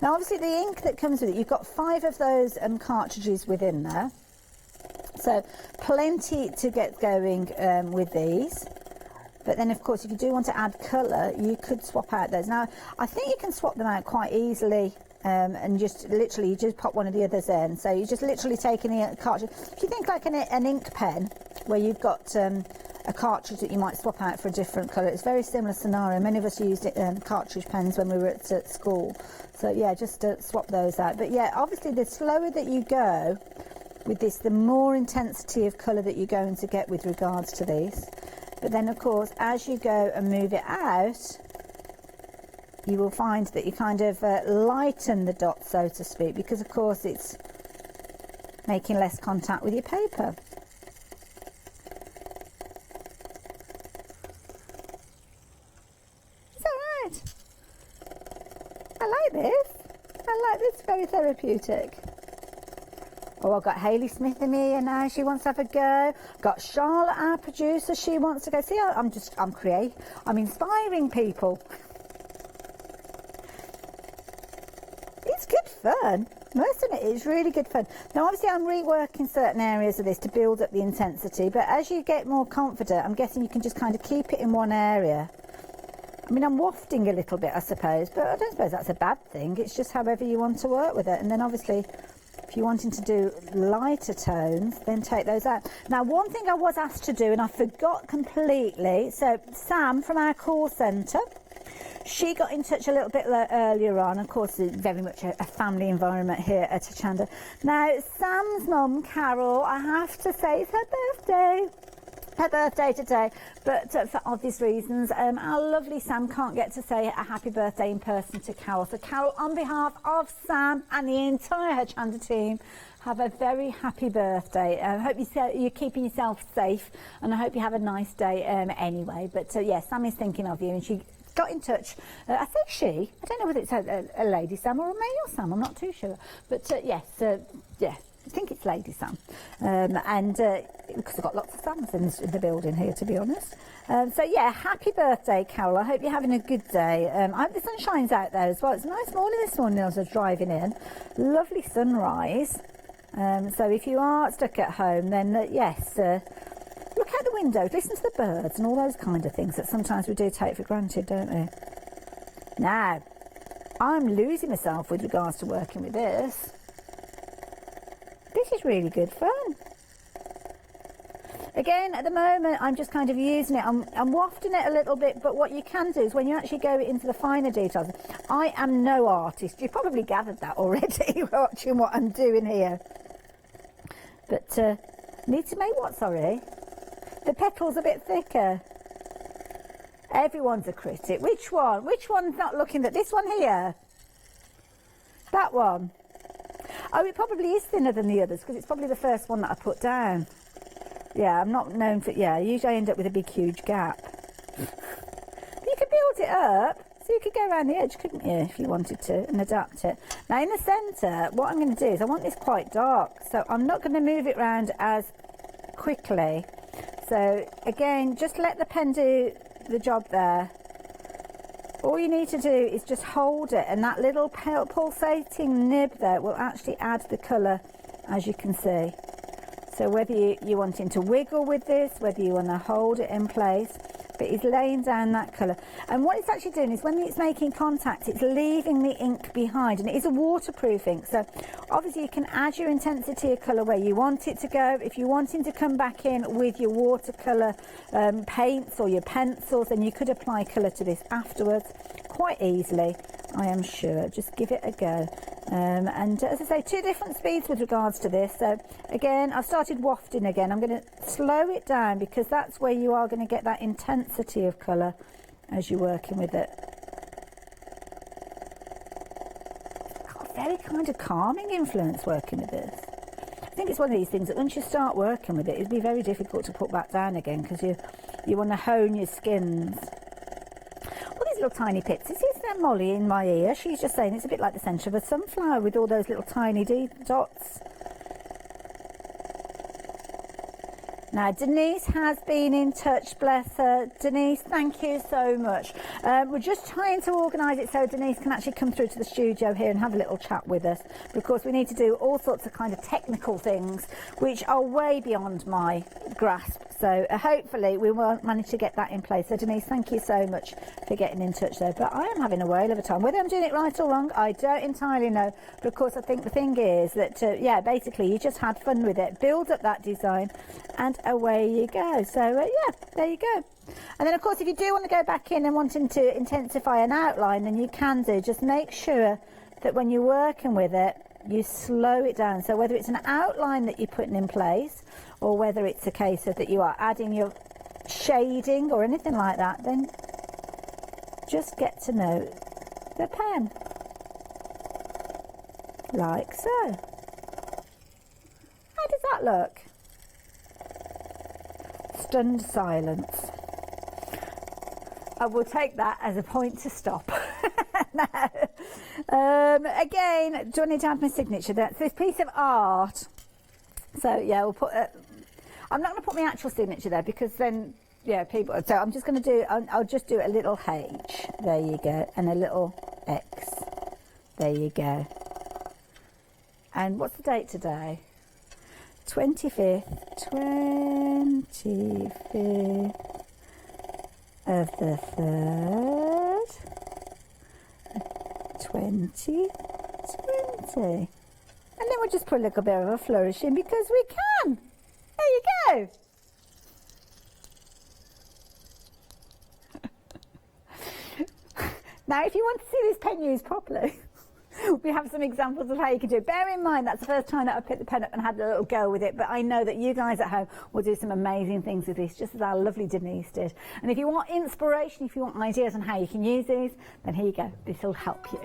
Now, obviously, the ink that comes with it, you've got 5 of those cartridges within there. So, plenty to get going with these. But then, of course, if you do want to add colour, you could swap out those. Now, I think you can swap them out quite easily and just literally, you just pop one of the others in. So, you're just literally taking the cartridge. If you think like an ink pen, where you've got a cartridge that you might swap out for a different colour. It's a very similar scenario. Many of us used cartridge pens when we were at school. So, yeah, just swap those out. But, yeah, obviously, the slower that you go with this, the more intensity of colour that you're going to get with regards to these. But then, of course, as you go and move it out, you will find that you kind of lighten the dot, so to speak, because, of course, it's making less contact with your paper. I like this, very therapeutic. Oh, I've got Hayley Smith in here now, she wants to have a go. Got Charlotte, our producer, she wants to go. See, I'm inspiring people. It's good fun. Most of it is really good fun. Now, obviously, I'm reworking certain areas of this to build up the intensity, but as you get more confident, I'm guessing you can just kind of keep it in one area. I mean, I'm wafting a little bit, I suppose, but I don't suppose that's a bad thing. It's just however you want to work with it. And then, obviously, if you're wanting to do lighter tones, then take those out. Now, one thing I was asked to do, and I forgot completely, so Sam from our call centre, she got in touch a little bit earlier on. Of course, it's very much a family environment here at Hochanda. Now, Sam's mum, Carol, I have to say, it's her birthday today, but for obvious reasons, our lovely Sam can't get to say a happy birthday in person to Carol. So Carol, on behalf of Sam and the entire Hochanda team, have a very happy birthday. I hope you're keeping yourself safe, and I hope you have a nice day anyway. But yes, Sam is thinking of you, and she got in touch. I think she, I don't know whether it's a lady Sam or a male Sam, I'm not too sure. But yes, yeah. I think it's Lady Sam, because I've got lots of Sams in the building here, to be honest. So yeah, happy birthday, Carol. I hope you're having a good day. I hope the sun shines out there as well. It's a nice morning this morning as I was driving in. Lovely sunrise. So if you are stuck at home, then yes, look out the windows, listen to the birds and all those kind of things that sometimes we do take for granted, don't we? Now, I'm losing myself with regards to working with this. This is really good fun. Again, at the moment, I'm just kind of using it. I'm wafting it a little bit, but what you can do is when you actually go into the finer details, I am no artist. You've probably gathered that already watching what I'm doing here. But need to make what, sorry? The petals a bit thicker. Everyone's a critic. Which one? Which one's not looking at this one here? That one. Oh, it probably is thinner than the others because it's probably the first one that I put down. Yeah, I'm not known for... Yeah, usually I end up with a big, huge gap. But you could build it up, so you could go around the edge, couldn't you, if you wanted to, and adapt it. Now, in the centre, what I'm going to do is I want this quite dark, so I'm not going to move it round as quickly. So, again, just let the pen do the job there. All you need to do is just hold it, and that little pulsating nib there will actually add the colour, as you can see. So whether you're wanting to wiggle with this, whether you want to hold it in place, but it's laying down that colour. And what it's actually doing is when it's making contact, it's leaving the ink behind, and it is a waterproof ink. So obviously you can add your intensity of colour where you want it to go. If you're wanting to come back in with your watercolour paints or your pencils, then you could apply colour to this afterwards quite easily, I am sure. Just give it a go. And as I say, 2 different speeds with regards to this. So again, I've started wafting again. I'm going to slow it down because that's where you are going to get that intensity of colour as you're working with it. Got a very kind of calming influence working with this. think it's one of these things that once you start working with it, it'd be very difficult to put back down again, because you want to hone your skins. All these little tiny pits. This is Molly in my ear. She's just saying it's a bit like the centre of a sunflower with all those little tiny dots. Now, Denise has been in touch, bless her. Denise, thank you so much. We're just trying to organise it so Denise can actually come through to the studio here and have a little chat with us, because we need to do all sorts of kind of technical things which are way beyond my grasp. So hopefully we will manage to get that in place. So Denise, thank you so much for getting in touch there. But I am having a whale of a time. Whether I'm doing it right or wrong, I don't entirely know. But of course, I think the thing is that, yeah, basically you just had fun with it. Build up that design and away you go. So yeah, there you go. And then of course, if you do want to go back in and wanting to intensify an outline, then you can do. Just make sure that when you're working with it, you slow it down. So whether it's an outline that you're putting in place, or whether it's a case of that you are adding your shading or anything like that, then just get to know the pen. Like so. How does that look? Stunned silence. I will take that as a point to stop. Again, do I need to have my signature? That's this piece of art. So yeah, we'll put. I'm not going to put my actual signature there, because then, yeah, people. So I'm just going to do. I'll just do a little H. There you go, and a little X. There you go. And what's the date today? 25th of the 3rd, 2020. And then we'll just put a little bit of a flourish in, because we can. There you go. Now, if you want to see this pen used properly, we have some examples of how you can do it. Bear in mind, that's the first time that I picked the pen up and had a little go with it, but I know that you guys at home will do some amazing things with this, just as our lovely Denise did. And if you want inspiration, if you want ideas on how you can use these, then here you go. This will help you.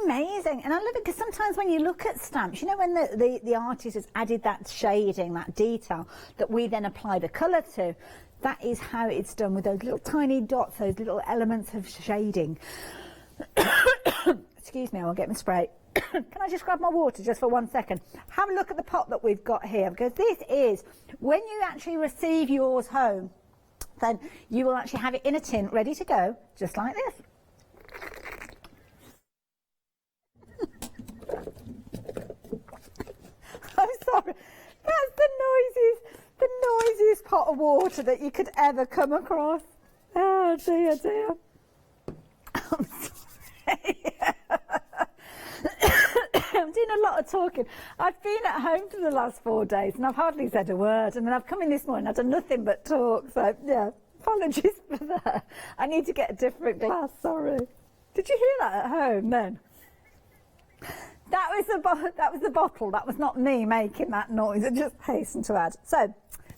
Amazing. And I love it because sometimes when you look at stamps, you know, when the artist has added that shading, that detail that we then apply the colour to, that is how it's done, with those little tiny dots, those little elements of shading. Excuse me, I'll get my spray. Can I just grab my water just for 1 second? Have a look at the pot that we've got here, because this is, when you actually receive yours home, then you will actually have it in a tin ready to go, just like this. I'm sorry, that's the noisiest pot of water that you could ever come across. Oh dear, dear. I'm sorry. I'm doing a lot of talking. I've been at home for the last 4 days and I've hardly said a word, and then I've come in this morning and I've done nothing but talk, so yeah, apologies for that. I need to get a different glass, sorry. Did you hear that at home then? That was the bottle. That was not me making that noise. I just hasten to add. So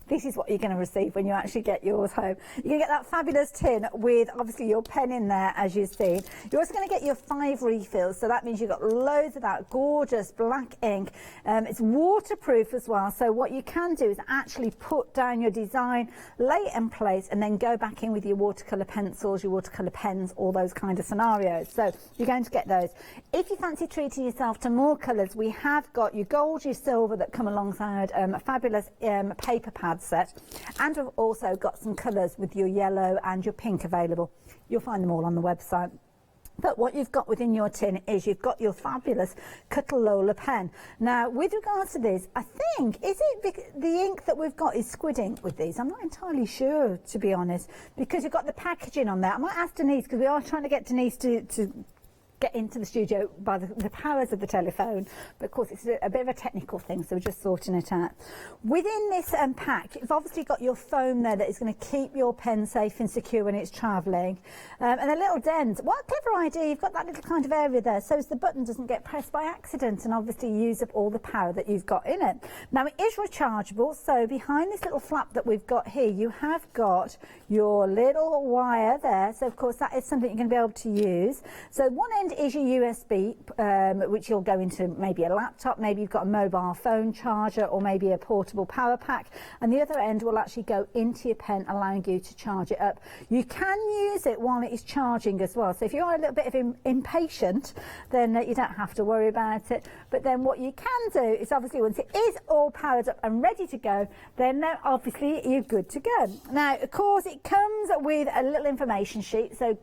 this is what you're going to receive when you actually get yours home. You're going to get that fabulous tin with obviously your pen in there, as you've seen. You're also going to get your 5 refills, so that means you've got loads of that gorgeous black ink. It's waterproof as well, so what you can do is actually put down your design, lay it in place, and then go back in with your watercolour pencils, your watercolour pens, all those kind of scenarios. So you're going to get those. If you fancy treating yourself to more colours, we have got your gold, your silver that come alongside a fabulous paper pad pad set. And we've also got some colours with your yellow and your pink available. You'll find them all on the website. But what you've got within your tin is you've got your fabulous Cutalola pen. Now, with regards to this, I think, is it the ink that we've got is squid ink with these? I'm not entirely sure, to be honest, because you've got the packaging on there. I might ask Denise, because we are trying to get Denise to get into the studio by the powers of the telephone, but of course it's a bit of a technical thing, so we're just sorting it out. Within this pack, you've obviously got your foam there that is going to keep your pen safe and secure when it's travelling, and a little dent. What a clever idea, you've got that little kind of area there so as the button doesn't get pressed by accident and obviously use up all the power that you've got in it. Now it is rechargeable, so behind this little flap that we've got here you have got your little wire there, so of course that is something you're going to be able to use. So one end is your USB, which you'll go into maybe a laptop, maybe you've got a mobile phone charger or maybe a portable power pack, and the other end will actually go into your pen, allowing you to charge it up. You can use it while it is charging as well, so if you are a little bit of impatient, then you don't have to worry about it. But then what you can do is obviously once it is all powered up and ready to go, then obviously you're good to go. Now of course it comes with a little information sheet, so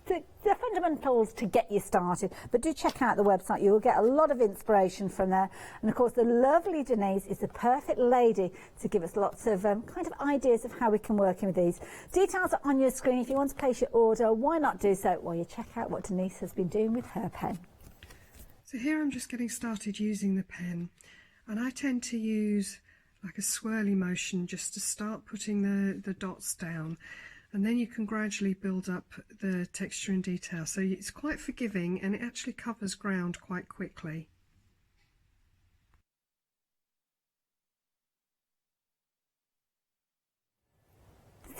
the fundamentals to get you started, but do check out the website. You will get a lot of inspiration from there, and of course the lovely Denise is the perfect lady to give us lots of kind of ideas of how we can work in with these. Details are on your screen. If you want to place your order, why not do so while you check out what Denise has been doing with her pen. So here I'm just getting started using the pen, and I tend to use like a swirly motion just to start putting the dots down, and then you can gradually build up the texture and detail. So it's quite forgiving and it actually covers ground quite quickly.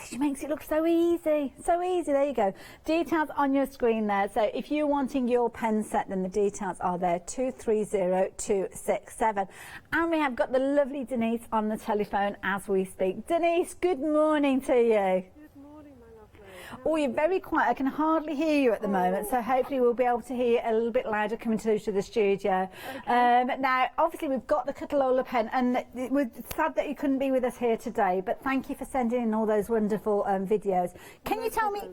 She makes it look so easy, so easy. There you go. Details on your screen there. So if you're wanting your pen set, then the details are there, 230267. And we have got the lovely Denise on the telephone as we speak. Denise, good morning to you. Oh, you're very quiet. I can hardly hear you at the moment, so hopefully we'll be able to hear you a little bit louder coming to the studio. Okay. Now, obviously, we've got the Cutalola pen, and we're sad that you couldn't be with us here today, but thank you for sending in all those wonderful videos. Can you tell me a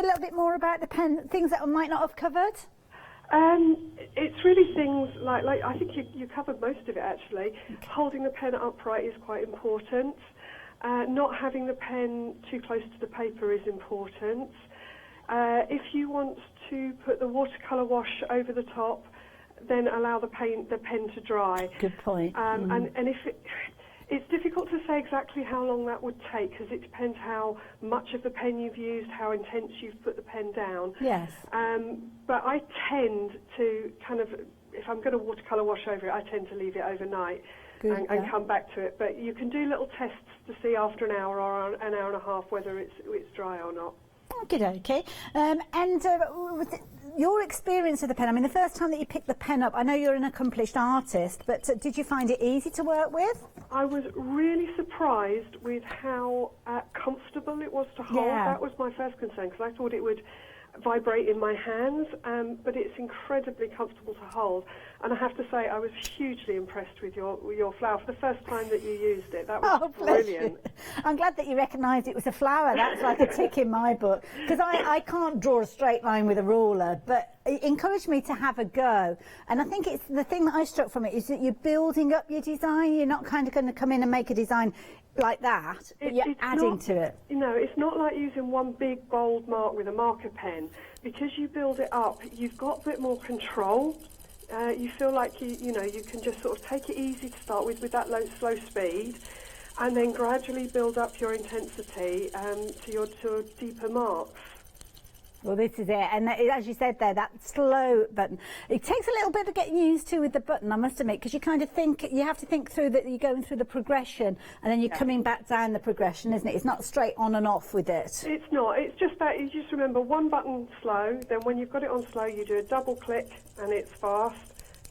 little bit more about the pen, things that I might not have covered? It's really things like I think you covered most of it, actually. Okay. Holding the pen upright is quite important. Not having the pen too close to the paper is important. If you want to put the watercolour wash over the top, then allow the pen to dry. Good point. And if it's difficult to say exactly how long that would take, because it depends how much of the pen you've used, how intense you've put the pen down. Yes. But I tend to kind of, if I'm going to watercolour wash over it, I tend to leave it overnight. Good, and come back to it. But you can do little tests to see after an hour or an hour and a half whether it's dry or not. Okay. With your experience with the pen, I mean, the first time that you picked the pen up, I know you're an accomplished artist, but did you find it easy to work with? I was really surprised with how comfortable it was to hold. Yeah. That was my first concern, because I thought it would vibrate in my hands, but it's incredibly comfortable to hold. And I have to say, I was hugely impressed with your flower for the first time that you used it. That was brilliant. I'm glad that you recognised it was a flower. That's like a tick in my book, because I can't draw a straight line with a ruler, but it encouraged me to have a go. And I think it's the thing that I struck from it is that you're building up your design. You're not kind of going to come in and make a design like that, but you're adding to it. You know, it's not like using one big bold mark with a marker pen. Because you build it up, you've got a bit more control. You feel like you can just sort of take it easy to start with that slow speed, and then gradually build up your intensity to your deeper marks. Well, this is it, and as you said there, that slow button, it takes a little bit of getting used to with the button, I must admit, because you kind of you have to think through that you're going through the progression, and then you're coming back down the progression, isn't it? It's not straight on and off with it. It's not. It's just that you just remember one button slow, then when you've got it on slow, you do a double click and it's fast,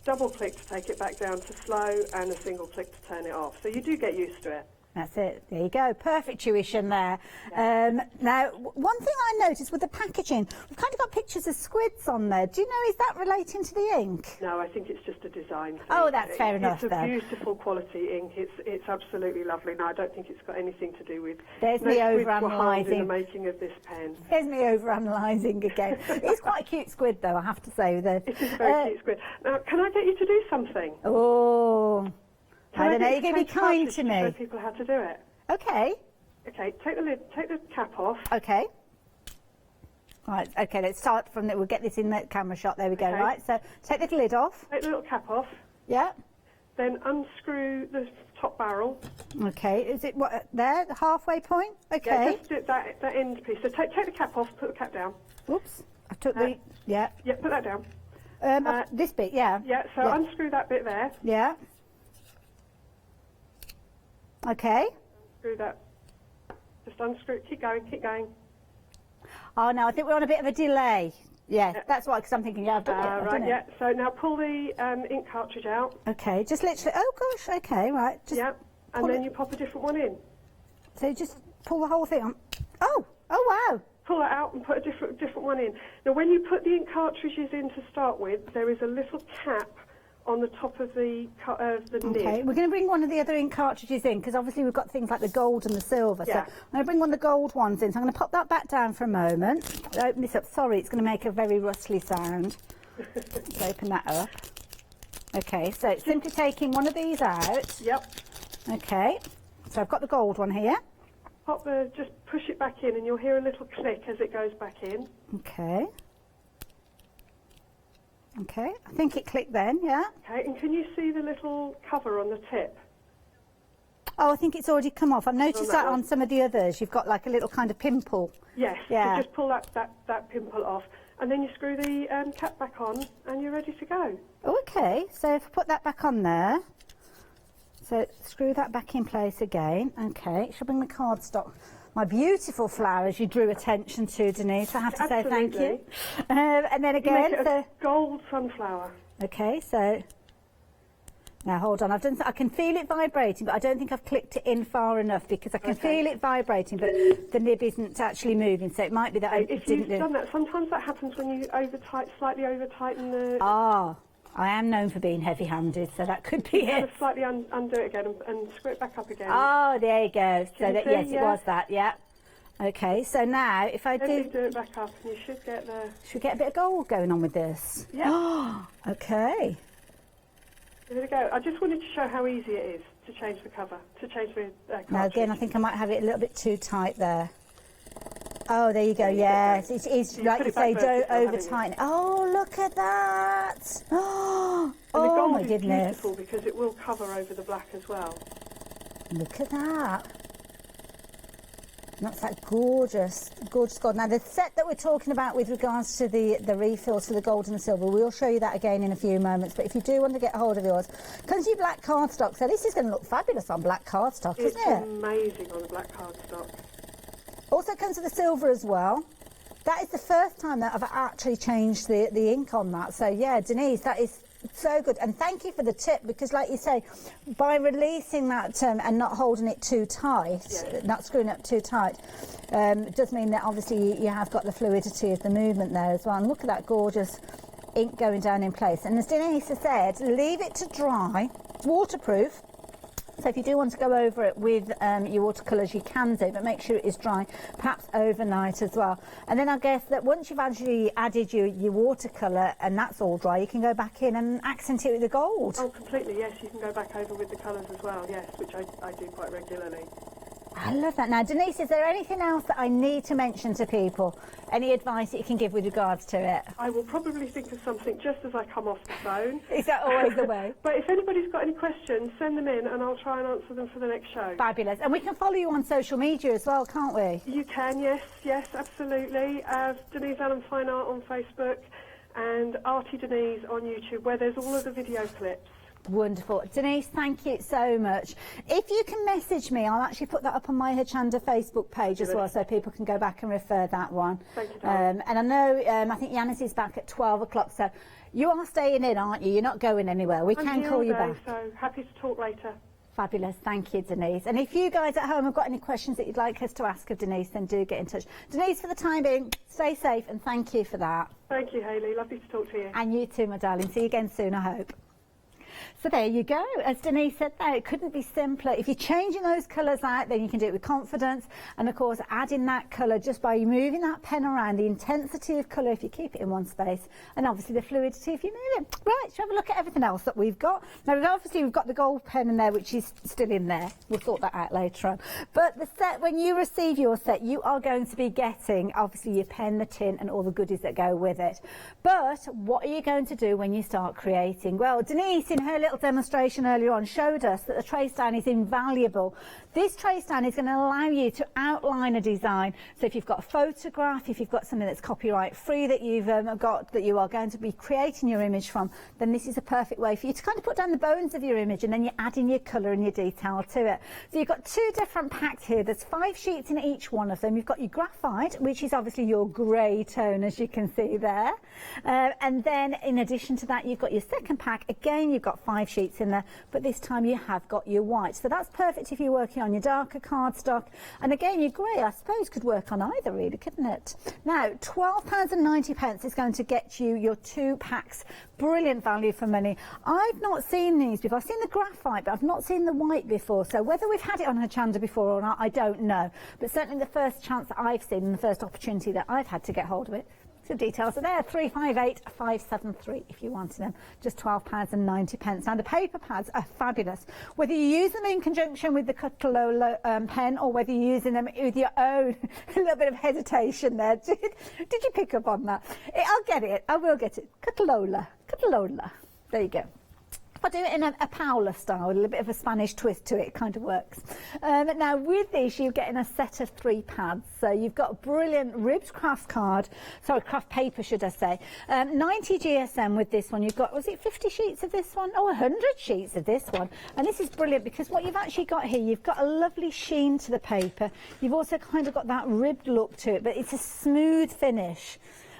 double click to take it back down to slow, and a single click to turn it off. So you do get used to it. That's it. There you go. Perfect tuition there. Now, one thing I noticed with the packaging, we've kind of got pictures of squids on there. Do you know, is that relating to the ink? No, I think it's just a design thing. Oh, that's fair enough then. It's a beautiful quality ink. It's absolutely lovely. No, I don't think it's got anything to do with... There's me over-analysing. ...the making of this pen. There's me over-analysing again. It's quite a cute squid, though, I have to say. It is a very cute squid. Now, can I get you to do something? Oh... I don't know, you're going to be kind to me. Show people how to do it. Okay. Okay, take the cap off. Okay. Right, okay, let's start from there. We'll get this in the camera shot. There we go, right? So take the lid off. Take the little cap off. Yeah. Then unscrew the top barrel. Okay, is it what there, the halfway point? Okay. Yeah, just do that end piece. So take the cap off, put the cap down. Oops, I took the, yeah. Yeah, put that down. This bit, yeah. Yeah, so unscrew that bit there. Yeah. Okay. Unscrew that. Just unscrew. Keep going. Keep going. Oh no, I think we're on a bit of a delay. Yeah, that's right. Because I'm thinking, yeah, I've done it. Right. Yeah. So now pull the ink cartridge out. Okay. Just literally. Oh gosh. Okay. Right. Just and then you pop a different one in. So you just pull the whole thing on. Oh. Oh wow. Pull it out and put a different one in. Now, when you put the ink cartridges in to start with, there is a little cap on the top of the nib. Okay, we're going to bring one of the other ink cartridges in because obviously we've got things like the gold and the silver. Yeah. So I'm going to bring one of the gold ones in. So I'm going to pop that back down for a moment. Open this up. Sorry, it's going to make a very rustly sound. Let's open that up. Okay, so it's simply taking one of these out. Yep. Okay, so I've got the gold one here. Just push it back in and you'll hear a little click as it goes back in. Okay. Okay, I think it clicked then, yeah. Okay, and can you see the little cover on the tip? Oh, I think it's already come off. I've noticed that on some of the others. You've got like a little kind of pimple. Yes, yeah. So just pull that pimple off and then you screw the cap back on and you're ready to go. Oh, okay, so if I put that back on there, so screw that back in place again. Okay, shall I bring the cardstock? My beautiful flowers you drew attention to, Denise. I have to say thank you. And then again, you make it a gold sunflower. Okay, so now hold on. I can feel it vibrating, but I don't think I've clicked it in far enough because I can feel it vibrating, but the nib isn't actually moving. So it might be that I didn't do. If you've done that, sometimes that happens when you slightly over tighten the. Ah. I am known for being heavy-handed, so that could be it. Slightly undo it again and screw it back up again. Oh, there you go. So that, yes, yeah. It was that, yeah. Okay, so now if I do it back up, and you should get the. Should we get a bit of gold going on with this? Yeah. Okay. There we go. I just wanted to show how easy it is to change the cover, to change the cartridge. Now again, I think I might have it a little bit too tight there. Oh, there you go. Yes, it is like you say, don't over tighten. Oh, look at that! Oh, my goodness! It's beautiful because it will cover over the black as well. Look at that! That's that gorgeous, gorgeous gold. Now the set that we're talking about with regards to the refills for the gold and the silver, we'll show you that again in a few moments. But if you do want to get hold of yours, comes to your black cardstock. So this is going to look fabulous on black cardstock, isn't it? It's amazing on the black cardstock. Also comes with the silver as well. That is the first time that I've actually changed the ink on that. So yeah, Denise, that is so good. And thank you for the tip because like you say, by releasing that and not holding it too tight, not screwing it too tight, does mean that obviously you have got the fluidity of the movement there as well. And look at that gorgeous ink going down in place. And as Denise has said, leave it to dry. It's waterproof. So if you do want to go over it with your watercolours, you can do, but make sure it is dry, perhaps overnight as well. And then I guess that once you've actually added your watercolour and that's all dry, you can go back in and accent it with the gold. Oh, completely, yes. You can go back over with the colours as well, yes, which I do quite regularly. I love that. Now, Denise, is there anything else that I need to mention to people? Any advice that you can give with regards to it? I will probably think of something just as I come off the phone. Is that always the way? But if anybody's got any questions, send them in and I'll try and answer them for the next show. Fabulous. And we can follow you on social media as well, can't we? You can, yes, absolutely. Denise Allen Fine Art on Facebook and Artie Denise on YouTube, where there's all of the video clips. Wonderful. Denise, thank you so much. If you can message me, I'll actually put that up on my Hochanda Facebook page as well, so people can go back and refer that one. Thank you, darling. And I know, I think Yanis is back at 12 o'clock, so you are staying in, aren't you? You're not going anywhere. We can call you back. So happy to talk later. Fabulous, thank you, Denise. And if you guys at home have got any questions that you'd like us to ask of Denise, then do get in touch. Denise, for the time being, stay safe and thank you for that. Thank you, Hayley. Lovely to talk to you. And you too, my darling. See you again soon, I hope. So there you go. As Denise said there, it couldn't be simpler. If you're changing those colours out, then you can do it with confidence. And of course, adding that colour just by moving that pen around, the intensity of colour if you keep it in one space, and obviously the fluidity if you move it. Right, shall we have a look at everything else that we've got? Now, we've got the gold pen in there, which is still in there. We'll sort that out later on. But the set, when you receive your set, you are going to be getting, obviously, your pen, the tin, and all the goodies that go with it. But what are you going to do when you start creating? Well, Denise, in her little demonstration earlier on, showed us that the trace down is invaluable. This trace down is going to allow you to outline a design. So if you've got a photograph, if you've got something that's copyright free that you've got, that you are going to be creating your image from, then this is a perfect way for you to kind of put down the bones of your image, and then you add in your colour and your detail to it. So you've got 2 different packs here. There's 5 sheets in each one of them. You've got your graphite, which is obviously your grey tone, as you can see there. And then in addition to that, you've got your second pack. Again, you've got 5 sheets in there, but this time you have got your white. So that's perfect if you're working on your darker cardstock. And again, your grey, I suppose, could work on either, really, couldn't it? Now, £12.90 is going to get you your 2 packs. Brilliant value for money. I've not seen these before. I've seen the graphite, but I've not seen the white before. So whether we've had it on Hochanda before or not, I don't know. But certainly the first chance that I've seen and the first opportunity that I've had to get hold of it. The details are there, 358-573 if you wanted them, just £12.90. Now the paper pads are fabulous. Whether you use them in conjunction with the Cutlolo pen, or whether you're using them with your own, a little bit of hesitation there. Did you pick up on that? I'll get it, I will get it. Cutlolo, there you go. If I do it in a Paula style, with a little bit of a Spanish twist to it, it kind of works. Now, with this, you're getting a set of 3 pads. So you've got a brilliant ribbed craft paper, should I say. 90 GSM with this one. You've got, was it 50 sheets of this one? Oh, 100 sheets of this one. And this is brilliant because what you've actually got here, you've got a lovely sheen to the paper. You've also kind of got that ribbed look to it, but it's a smooth finish.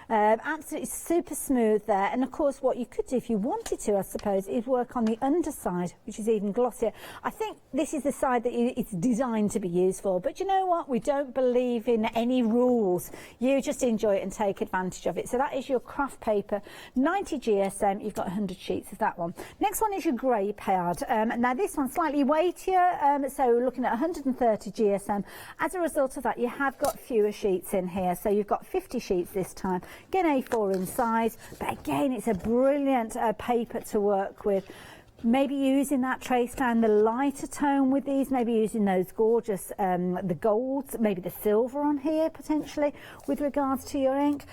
Absolutely super smooth there, and of course what you could do if you wanted to, I suppose, is work on the underside, which is even glossier. I think this is the side that it's designed to be used for, but you know what, we don't believe in any rules. You just enjoy it and take advantage of it. So that is your craft paper, 90 GSM. You've got 100 sheets of that one. Next one is your grey pad. Now this one's slightly weightier, so we're looking at 130 GSM. As a result of that, you have got fewer sheets in here, so you've got 50 sheets this time. Again, A4 in size, but again, it's a brilliant paper to work with. Maybe using that trace down the lighter tone with these, maybe using those gorgeous, the golds, maybe the silver on here potentially with regards to your ink.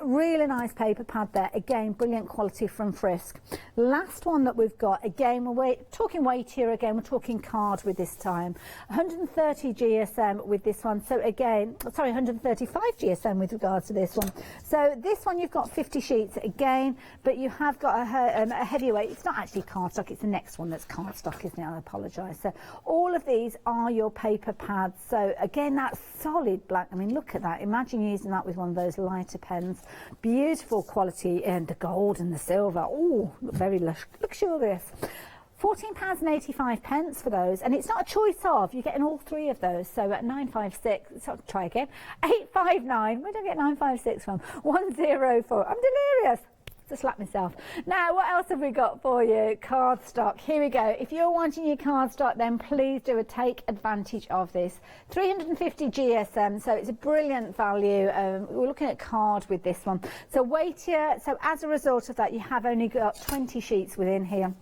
Really nice paper pad there. Again, brilliant quality from Frisk. Last one that we've got, again, we're talking weightier again, we're talking card with this time. 130 GSM with this one. So again, sorry, 135 GSM with regards to this one. So this one you've got 50 sheets again, but you have got a heavyweight. It's not actually cardstock. It's the next one that's cardstock, isn't it? I apologise. So all of these are your paper pads. So again, that solid black. I mean, look at that. Imagine using that with one of those lighter pens. Beautiful quality, and the gold and the silver. Oh, very luxurious. £14.85 for those, and it's not a choice of. You're getting all 3 of those. So at 956, so try again. 859. Where did I get 956 from? 104. I'm delirious. To slap myself. Now, what else have we got for you? Cardstock. Here we go. If you're wanting your cardstock, then please do take advantage of this. 350 GSM, so it's a brilliant value. We're looking at card with this one. So weightier. So as a result of that, you have only got 20 sheets within here.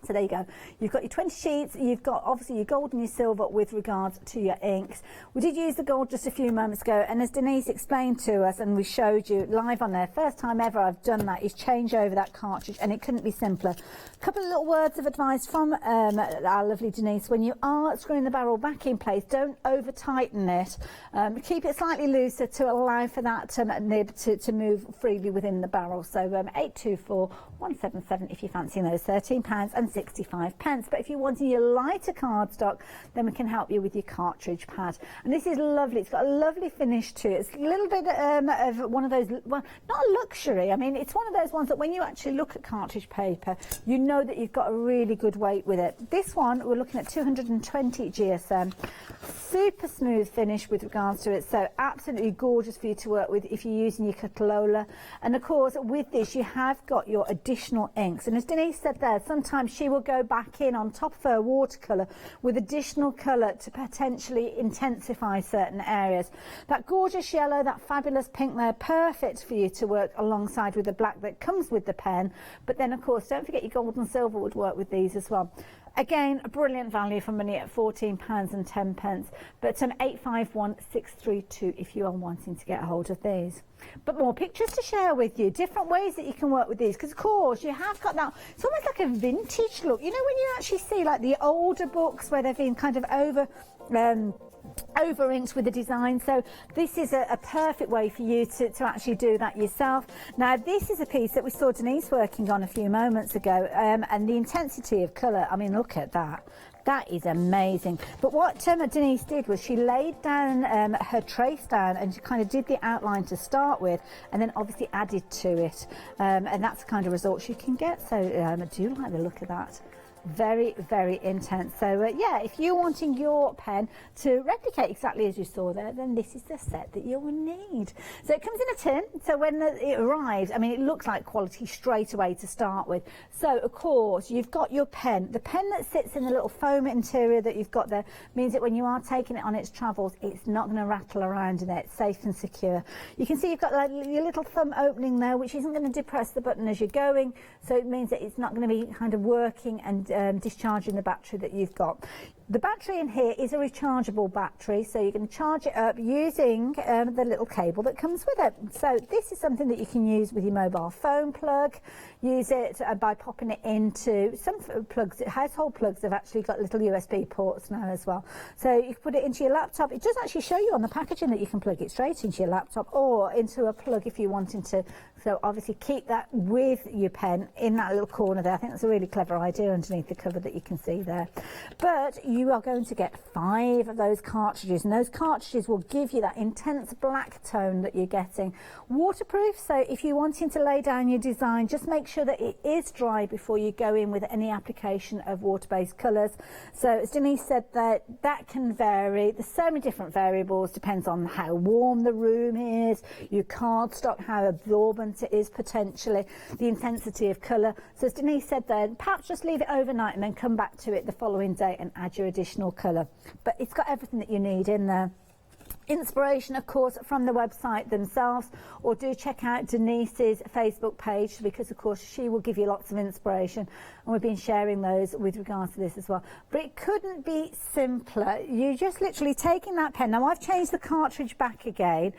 So there you go. You've got your 20 sheets. You've got obviously your gold and your silver with regards to your inks. We did use the gold just a few moments ago, and as Denise explained to us and we showed you live on there, first time ever I've done that is change over that cartridge, and it couldn't be simpler. A couple of little words of advice from our lovely Denise. When you are screwing the barrel back in place, don't over tighten it. Keep it slightly looser to allow for that nib to move freely within the barrel. So 824 177 if you're fancying those. £13.70. £2.65. But if you're wanting your lighter cardstock, then we can help you with your cartridge pad. And this is lovely. It's got a lovely finish to it. It's a little bit of one of those, well, not a luxury. I mean, it's one of those ones that when you actually look at cartridge paper, you know that you've got a really good weight with it. This one, we're looking at 220 GSM. Super smooth finish with regards to it, so absolutely gorgeous for you to work with if you're using your Catalola. And of course, with this, you have got your additional inks. And as Denise said there, sometimes she will go back in on top of her watercolour with additional colour to potentially intensify certain areas. That gorgeous yellow, that fabulous pink there, perfect for you to work alongside with the black that comes with the pen. But then, of course, don't forget your gold and silver would work with these as well. Again, a brilliant value for money at £14.10, but some 851632 if you are wanting to get a hold of these. But more pictures to share with you, different ways that you can work with these, because of course you have got that, it's almost like a vintage look. You know, when you actually see like the older books where they've been kind of over inked with the design, so this is a perfect way for you to actually do that yourself. Now this is a piece that we saw Denise working on a few moments ago, and the intensity of colour, I mean, look at that. That is amazing. But what Denise did was she laid down her trace down, and she kind of did the outline to start with, and then obviously added to it, and that's the kind of results you can get. So I do like the look of that. Very, very intense. So yeah, if you're wanting your pen to replicate exactly as you saw there, then this is the set that you will need. So it comes in a tin, so when it arrives, I mean, it looks like quality straight away to start with. So of course you've got your pen. The pen that sits in the little foam interior that you've got there means that when you are taking it on its travels, it's not going to rattle around in there. It's safe and secure. You can see you've got like your little thumb opening there, which isn't going to depress the button as you're going, so it means that it's not going to be kind of working and discharging the battery that you've got. The battery in here is a rechargeable battery, so you can charge it up using the little cable that comes with it. So this is something that you can use with your mobile phone plug. Use it by popping it into some plugs. Household plugs have actually got little USB ports now as well. So you can put it into your laptop. It does actually show you on the packaging that you can plug it straight into your laptop or into a plug if you're wanting to. So obviously keep that with your pen in that little corner there. I think that's a really clever idea underneath the cover that you can see there. But you are going to get 5 of those cartridges, and those cartridges will give you that intense black tone that you're getting. Waterproof, so if you're wanting to lay down your design, just make sure that it is dry before you go in with any application of water-based colours. So as Denise said, that can vary. There's so many different variables, depends on how warm the room is, your cardstock, how absorbent it is potentially, the intensity of colour. So as Denise said there, perhaps just leave it overnight and then come back to it the following day and add your additional colour. But it's got everything that you need in there. Inspiration, of course, from the website themselves, or do check out Denise's Facebook page, because of course she will give you lots of inspiration, and we've been sharing those with regards to this as well. But it couldn't be simpler. You're just literally taking that pen. Now I've changed the cartridge back again,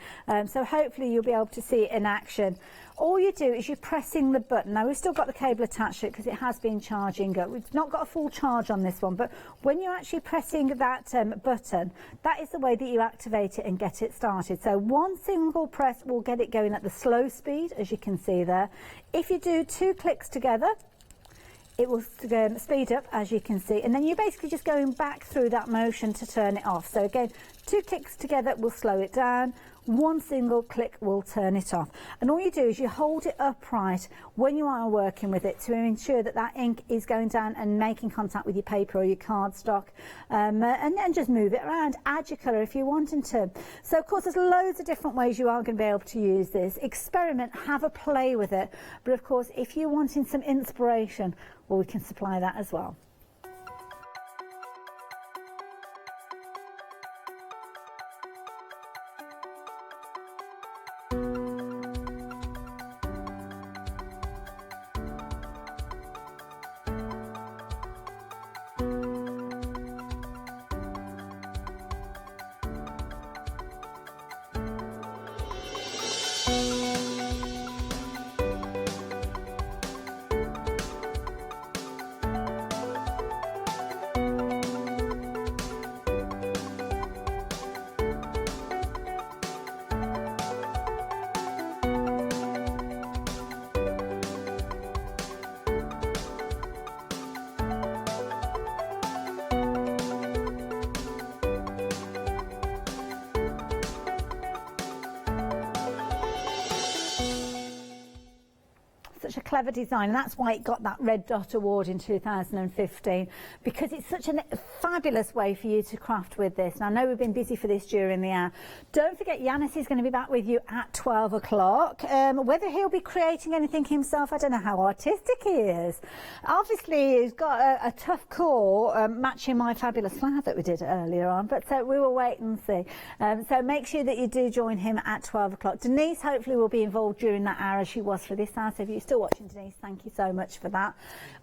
so hopefully you'll be able to see it in action. All you do is you're pressing the button. Now we've still got the cable attached to it because it has been charging up. We've not got a full charge on this one, but when you're actually pressing that button, that is the way that you activate it and get it started. So one single press will get it going at the slow speed, as you can see there. If you do 2 clicks together, it will speed up, as you can see, and then you're basically just going back through that motion to turn it off. So again, 2 clicks together will slow it down, 1 single click will turn it off. And all you do is you hold it upright when you are working with it to ensure that that ink is going down and making contact with your paper or your cardstock, and then just move it around, add your colour if you're wanting to. So of course there's loads of different ways you are going to be able to use this. Experiment, have a play with it, but of course if you're wanting some inspiration, well, we can supply that as well. clever design, and that's why it got that Red Dot Award in 2015, because it's such a fabulous way for you to craft with this. And I know we've been busy for this during the hour. Don't forget, Yanis is going to be back with you at 12 o'clock. Whether he'll be creating anything himself, I don't know how artistic he is. Obviously, he's got a tough core matching my fabulous flower that we did earlier on, but so we will wait and see. So make sure that you do join him at 12 o'clock. Denise hopefully will be involved during that hour as she was for this hour. So if you're still watching, Denise, thank you so much for that.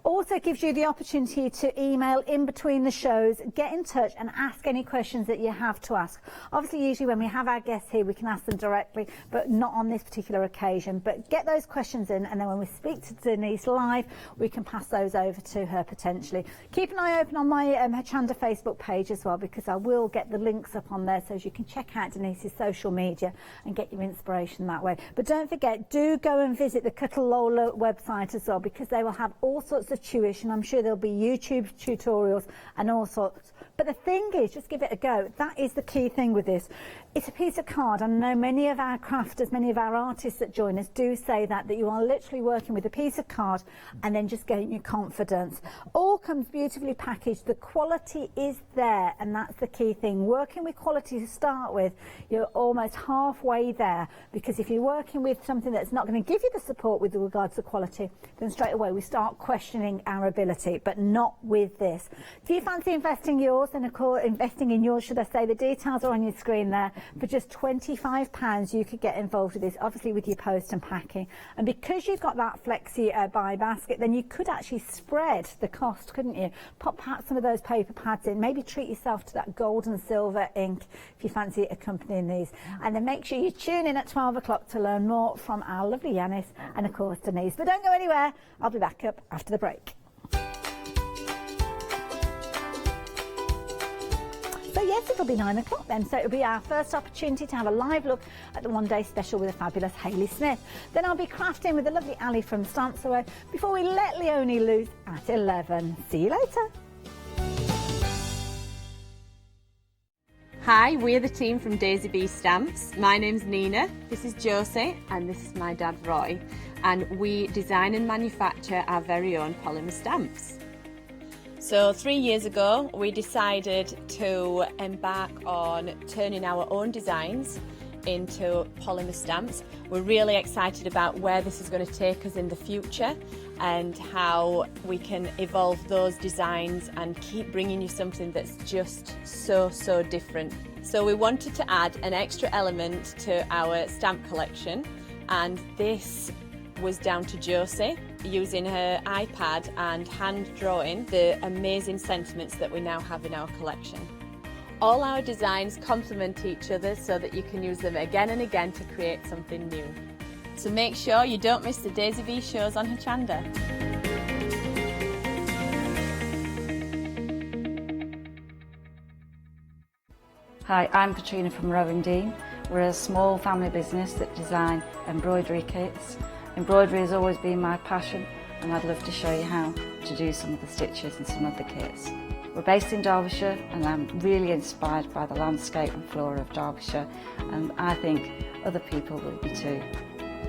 Also gives you the opportunity to email in between the shows, get in touch and ask any questions that you have to ask. Obviously, usually when we have our guests here, we can ask them directly, but not on this particular occasion. But get those questions in, and then when we speak to Denise live, we can pass those over to her potentially. Keep an eye open on my Hochanda Facebook page as well, because I will get the links up on there so you can check out Denise's social media and get your inspiration that way. But don't forget, do go and visit the Cuttle Lola website as well, because they will have all sorts of tuition. I'm sure there'll be YouTube tutorials and all sorts. But the thing is, just give it a go. That is the key thing with this. It's a piece of card. I know many of our crafters, many of our artists that join us do say that you are literally working with a piece of card and then just getting your confidence. All comes beautifully packaged. The quality is there, and that's the key thing. Working with quality to start with, you're almost halfway there, because if you're working with something that's not going to give you the support with regards to quality, then straight away we start questioning our ability, but not with this. If you fancy investing yours, then of course, investing in yours, should I say, the details are on your screen there. For just £25, you could get involved with this, obviously with your post and packing. And because you've got that flexi buy basket, then you could actually spread the cost, couldn't you? Pop perhaps some of those paper pads in, maybe treat yourself to that gold and silver ink if you fancy accompanying these. And then make sure you tune in at 12 o'clock to learn more from our lovely Yanis and of course Denise. But don't go anywhere, I'll be back up after the break. So yes, it'll be 9 o'clock then. So it'll be our first opportunity to have a live look at the one-day special with the fabulous Hayley Smith. Then I'll be crafting with the lovely Ali from Stamps Away before we let Leonie loose at 11. See you later. Hi, we're the team from Daisy Bee Stamps. My name's Nina, this is Josie, and this is my dad Roy. And we design and manufacture our very own polymer stamps. So 3 years ago, we decided to embark on turning our own designs into polymer stamps. We're really excited about where this is going to take us in the future and how we can evolve those designs and keep bringing you something that's just so different. So we wanted to add an extra element to our stamp collection, and this was down to Josie using her iPad and hand drawing the amazing sentiments that we now have in our collection. All our designs complement each other so that you can use them again and again to create something new. So make sure you don't miss the Daisy Bee shows on Hochanda. Hi, I'm Katrina from Rowan Dean. We're a small family business that design embroidery kits. Embroidery has always been my passion, and I'd love to show you how to do some of the stitches and some of the kits. We're based in Derbyshire, and I'm really inspired by the landscape and flora of Derbyshire, and I think other people will be too.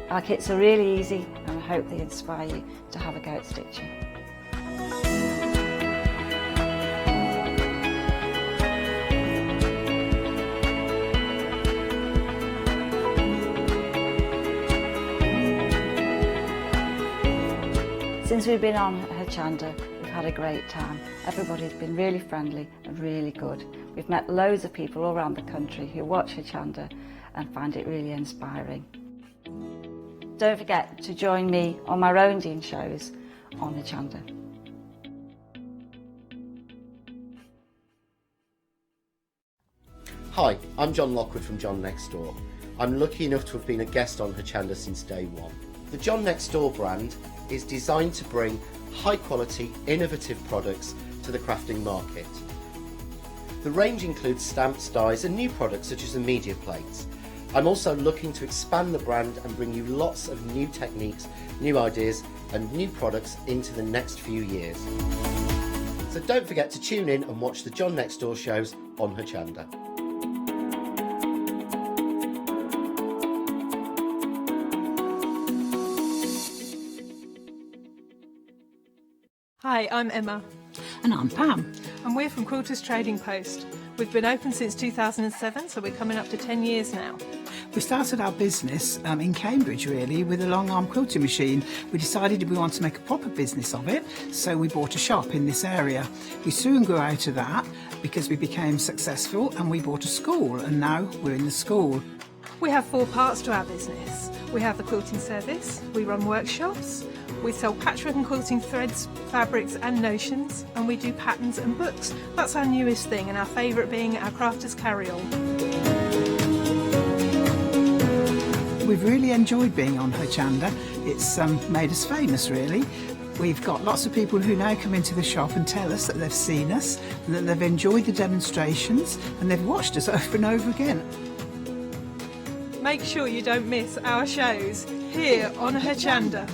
Our kits are really easy, and I hope they inspire you to have a go at stitching. Since we've been on Hochanda, we've had a great time. Everybody's been really friendly and really good. We've met loads of people all around the country who watch Hochanda and find it really inspiring. Don't forget to join me on my Rowan Dean shows on Hochanda. Hi, I'm John Lockwood from John Next Door. I'm lucky enough to have been a guest on Hochanda since day one. The John Next Door brand is designed to bring high quality, innovative products to the crafting market. The range includes stamps, dies and new products such as the media plates. I'm also looking to expand the brand and bring you lots of new techniques, new ideas and new products into the next few years. So don't forget to tune in and watch the John Next Door shows on Hochanda. Hi, I'm Emma. And I'm Pam. And we're from Quilters Trading Post. We've been open since 2007, so we're coming up to 10 years now. We started our business in Cambridge, really, with a long arm quilting machine. We decided we wanted to make a proper business of it, so we bought a shop in this area. We soon grew out of that because we became successful, and we bought a school, and now we're in the school. We have 4 parts to our business. We have the quilting service, we run workshops, we sell patchwork and quilting threads, fabrics and notions, and we do patterns and books. That's our newest thing, and our favourite being our crafters carry-all. We've really enjoyed being on Hochanda. It's made us famous, really. We've got lots of people who now come into the shop and tell us that they've seen us, and that they've enjoyed the demonstrations, and they've watched us over and over again. Make sure you don't miss our shows here on Hochanda.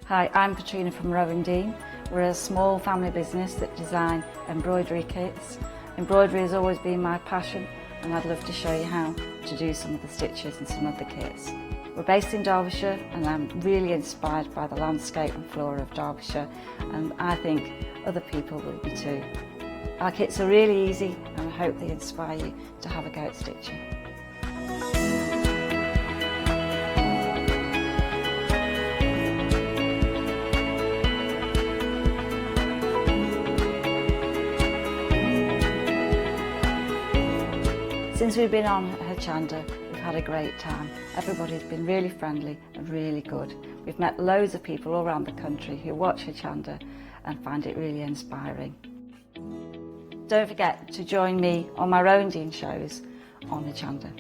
Hi, I'm Katrina from Rowan Dean. We're a small family business that design embroidery kits. Embroidery has always been my passion, and I'd love to show you how to do some of the stitches and some of the kits. We're based in Derbyshire, and I'm really inspired by the landscape and flora of Derbyshire, and I think other people will be too. Our kits are really easy, and I hope they inspire you to have a go at stitching. Since we've been on Hochanda, we've had a great time. Everybody's been really friendly and really good. We've met loads of people all around the country who watch Hochanda and find it really inspiring. Don't forget to join me on my Rowan Dean shows on Hochanda.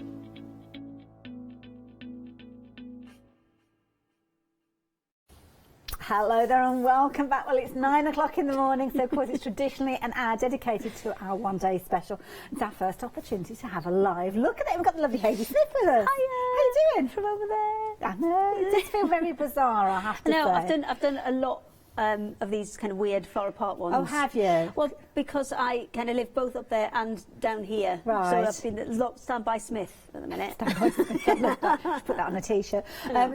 Hello there and welcome back. Well, it's 9 o'clock in the morning, so of course it's traditionally an hour dedicated to our one-day special. It's our first opportunity to have a live look at it. We've got the lovely Hayley Smith with us. Hiya. How you doing? From over there. I know, it does feel very bizarre, I have to say. I've done a lot of these kind of weird far apart ones. Oh, have you? Well, because I kind of live both up there and down here. Right. So I've been Stand by Smith at the minute. Stand by Smith. I love that. Just put that on a t-shirt.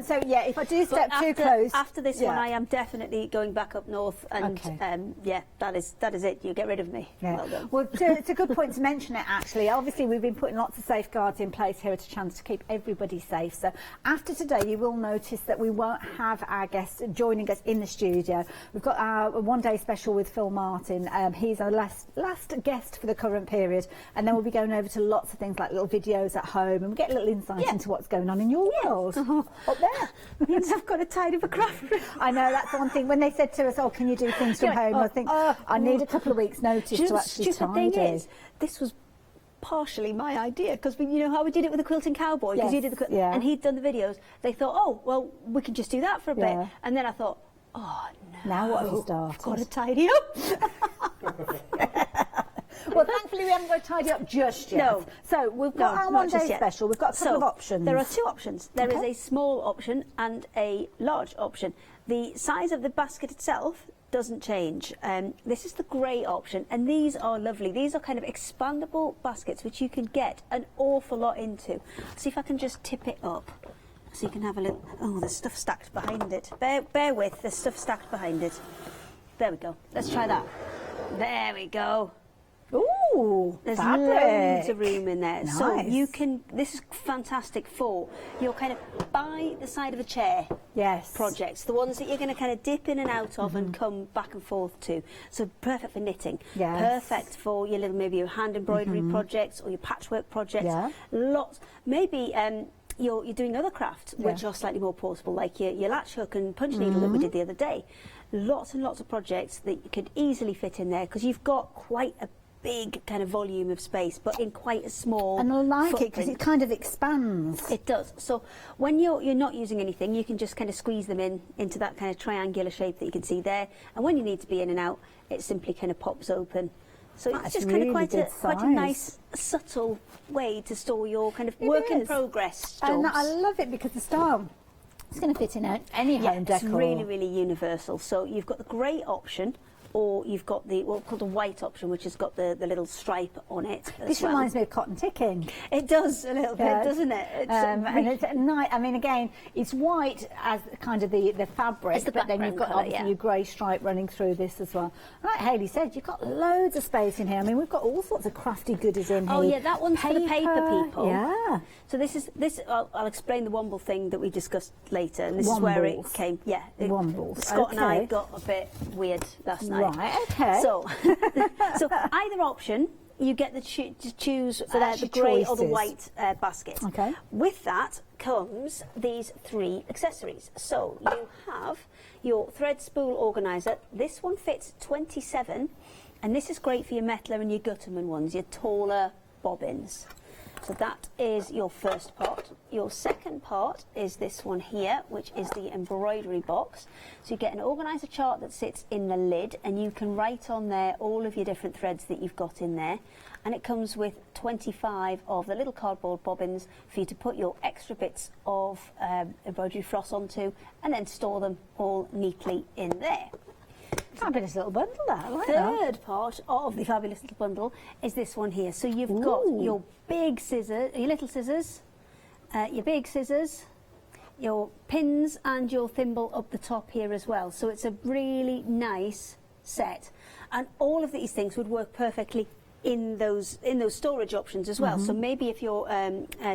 So yeah, if I do step too close. After this one, I am definitely going back up north, and yeah, that is it. You get rid of me. Yeah. Well done. Well, it's a good point to mention it, actually. Obviously, we've been putting lots of safeguards in place here at Hochanda to keep everybody safe. So after today, you will notice that we won't have our guests joining us in the studio. We've got our one-day special with Phil Martin. He's our last guest for the current period, and then we'll be going over to lots of things like little videos at home, and we get a little insight into what's going on in your world up there. Means I've got a tidy for craft room. I know, that's one thing. When they said to us, "Oh, can you do things from home?" I think I need a couple of weeks' notice to actually tidy. Thing is, this was partially my idea, because you know how we did it with the Quilting Cowboy, because you did the and he'd done the videos. They thought, oh well, we can just do that for a bit, and then I thought, oh no, now what have you started? I've got to tidy up. Well, thankfully we haven't got to tidy up just yet. No. So we've got our one-day special. We've got a couple of options. There are 2 options. There is a small option and a large option. The size of the basket itself doesn't change. This is the grey option, and these are lovely. These are kind of expandable baskets which you can get an awful lot into. See if I can just tip it up so you can have a look. Oh, there's stuff stacked behind it. Bear with, there's stuff stacked behind it. There we go. Let's try that. There we go. Ooh, there's fabric. Loads of room in there. Nice. So you can, this is fantastic for your kind of by the side of a chair projects, the ones that you're going to kind of dip in and out of and come back and forth to. So perfect for knitting, perfect for your little, maybe your hand embroidery projects or your patchwork projects. Lots, maybe you're doing other crafts which are slightly more portable, like your latch hook and punch needle that we did the other day. Lots and lots of projects that you could easily fit in there, because you've got quite a big kind of volume of space, but in quite a small and I like footprint. it because it kind of expands. It does. So when you're not using anything, you can just kind of squeeze them into that kind of triangular shape that you can see there, and when you need to be in and out, it simply kind of pops open. So it's just really kind of quite a nice, subtle way to store your kind of work in progress jobs. And I love it because the style is going to fit in any home decor. It's really, really universal. So you've got the grey option, or you've got the what's called a white option, which has got the little stripe on it. This reminds me of cotton ticking. It does a little bit, doesn't it? And it's nice. I mean, again, it's white as kind of the fabric, but then you've got obviously your grey stripe running through this as well. Like Hayley said, you've got loads of space in here. I mean, we've got all sorts of crafty goodies in here. Oh yeah, that one's for the paper people. Yeah. So this is I'll explain the Womble thing that we discussed later, and this is where it came. Yeah, Wombles. Scott and I got a bit weird last night. Right. Okay. So, so either option, you get to choose the grey or the white basket. Okay. With that comes these 3 accessories. So you have your thread spool organiser. This one fits 27, and this is great for your Metler and your Gutterman ones, your taller bobbins. So that is your first part. Your second part is this one here, which is the embroidery box. So you get an organiser chart that sits in the lid, and you can write on there all of your different threads that you've got in there. And it comes with 25 of the little cardboard bobbins for you to put your extra bits of embroidery floss onto, and then store them all neatly in there. Fabulous little bundle, that. I like Third part of the fabulous little bundle is this one here. So you've got your big scissors, your little scissors, your big scissors, your pins and your thimble up the top here as well. So it's a really nice set, and all of these things would work perfectly in those storage options as well. So maybe if you're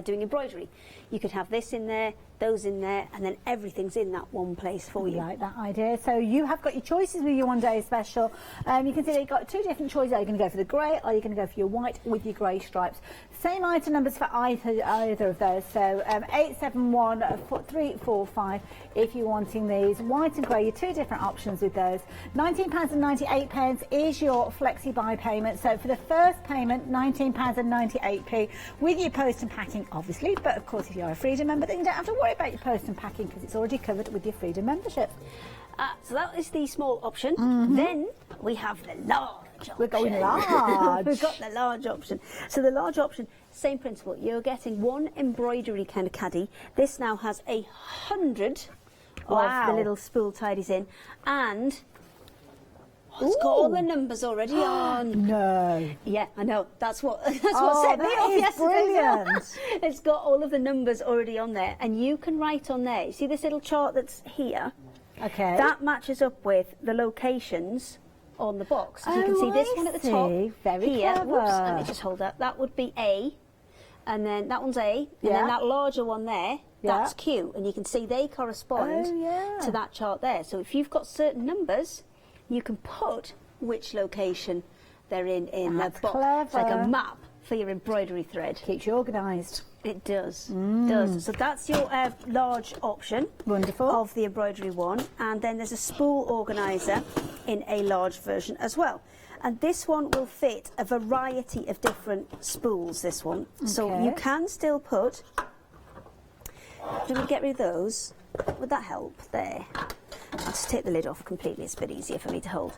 doing embroidery, you could have this in there, those in there, and then everything's in that one place for you. I like that idea. So you have got your choices with your one day special. You can see that you've got 2 different choices. Are you going to go for the grey, or are you going to go for your white with your grey stripes? Same item numbers for either of those. So 871-345 if you're wanting these. White and grey, your 2 different options with those. £19.98 is your flexi buy payment. So for the first payment, £19.98 with your post and packing, obviously. But of course, if you're a Freedom member, then you don't have to worry about your post and packing, because it's already covered with your Freedom membership. So that is the small option. Then we have the large option. We're going large. We've got the large option. So the large option, same principle. You're getting 1 embroidery kind of caddy. This now has 100 of the little spool tidies in, and it's got all the numbers already on. No. Yeah, I know. That's what set me off yesterday. Brilliant. It's got all of the numbers already on there, and you can write on there. You see this little chart that's here? Okay. That matches up with the locations on the box. So you can see this one at the top. Very here. clever. Whoops, let me just hold that. That would be A, and then that one's A, and then that larger one there, that's Q, and you can see they correspond to that chart there. So if you've got certain numbers, you can put which location they're in the box. Clever. It's like a map for your embroidery thread. Keeps you organised. It does. Does. So that's your large option. Wonderful. Of the embroidery one, and then there's a spool organiser in a large version as well. And this one will fit a variety of different spools. This one, so you can still put. Do we get rid of those? Would that help? There. I'll just take the lid off completely. It's a bit easier for me to hold.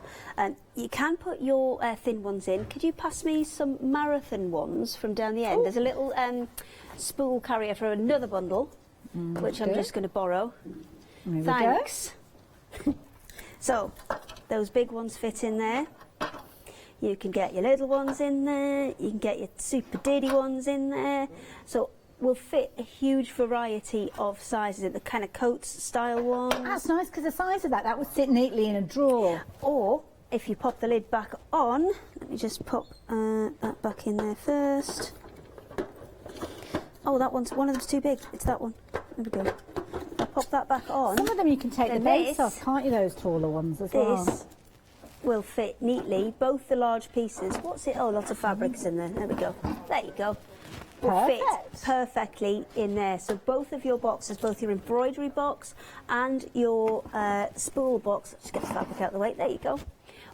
You can put your thin ones in. Could you pass me some marathon ones from down the end? There's a little spool carrier for another bundle, which I'm just going to borrow. Thanks. So, those big ones fit in there. You can get your little ones in there. You can get your super diddy ones in there. So, will fit a huge variety of sizes, the kind of coats style ones. That's nice, because the size of that would sit neatly in a drawer. Or if you pop the lid back on, let me just pop that back in there first. Oh, that one of them's too big. It's that one. There we go. I'll pop that back on. Some of them you can take the base off, can't you? Those taller ones as well. This will fit neatly, both the large pieces. What's it? Oh, lots of fabrics in there. There we go. There you go. Will fit perfectly in there. So both of your boxes, both your embroidery box and your spool box, just get the fabric out of the way, there you go,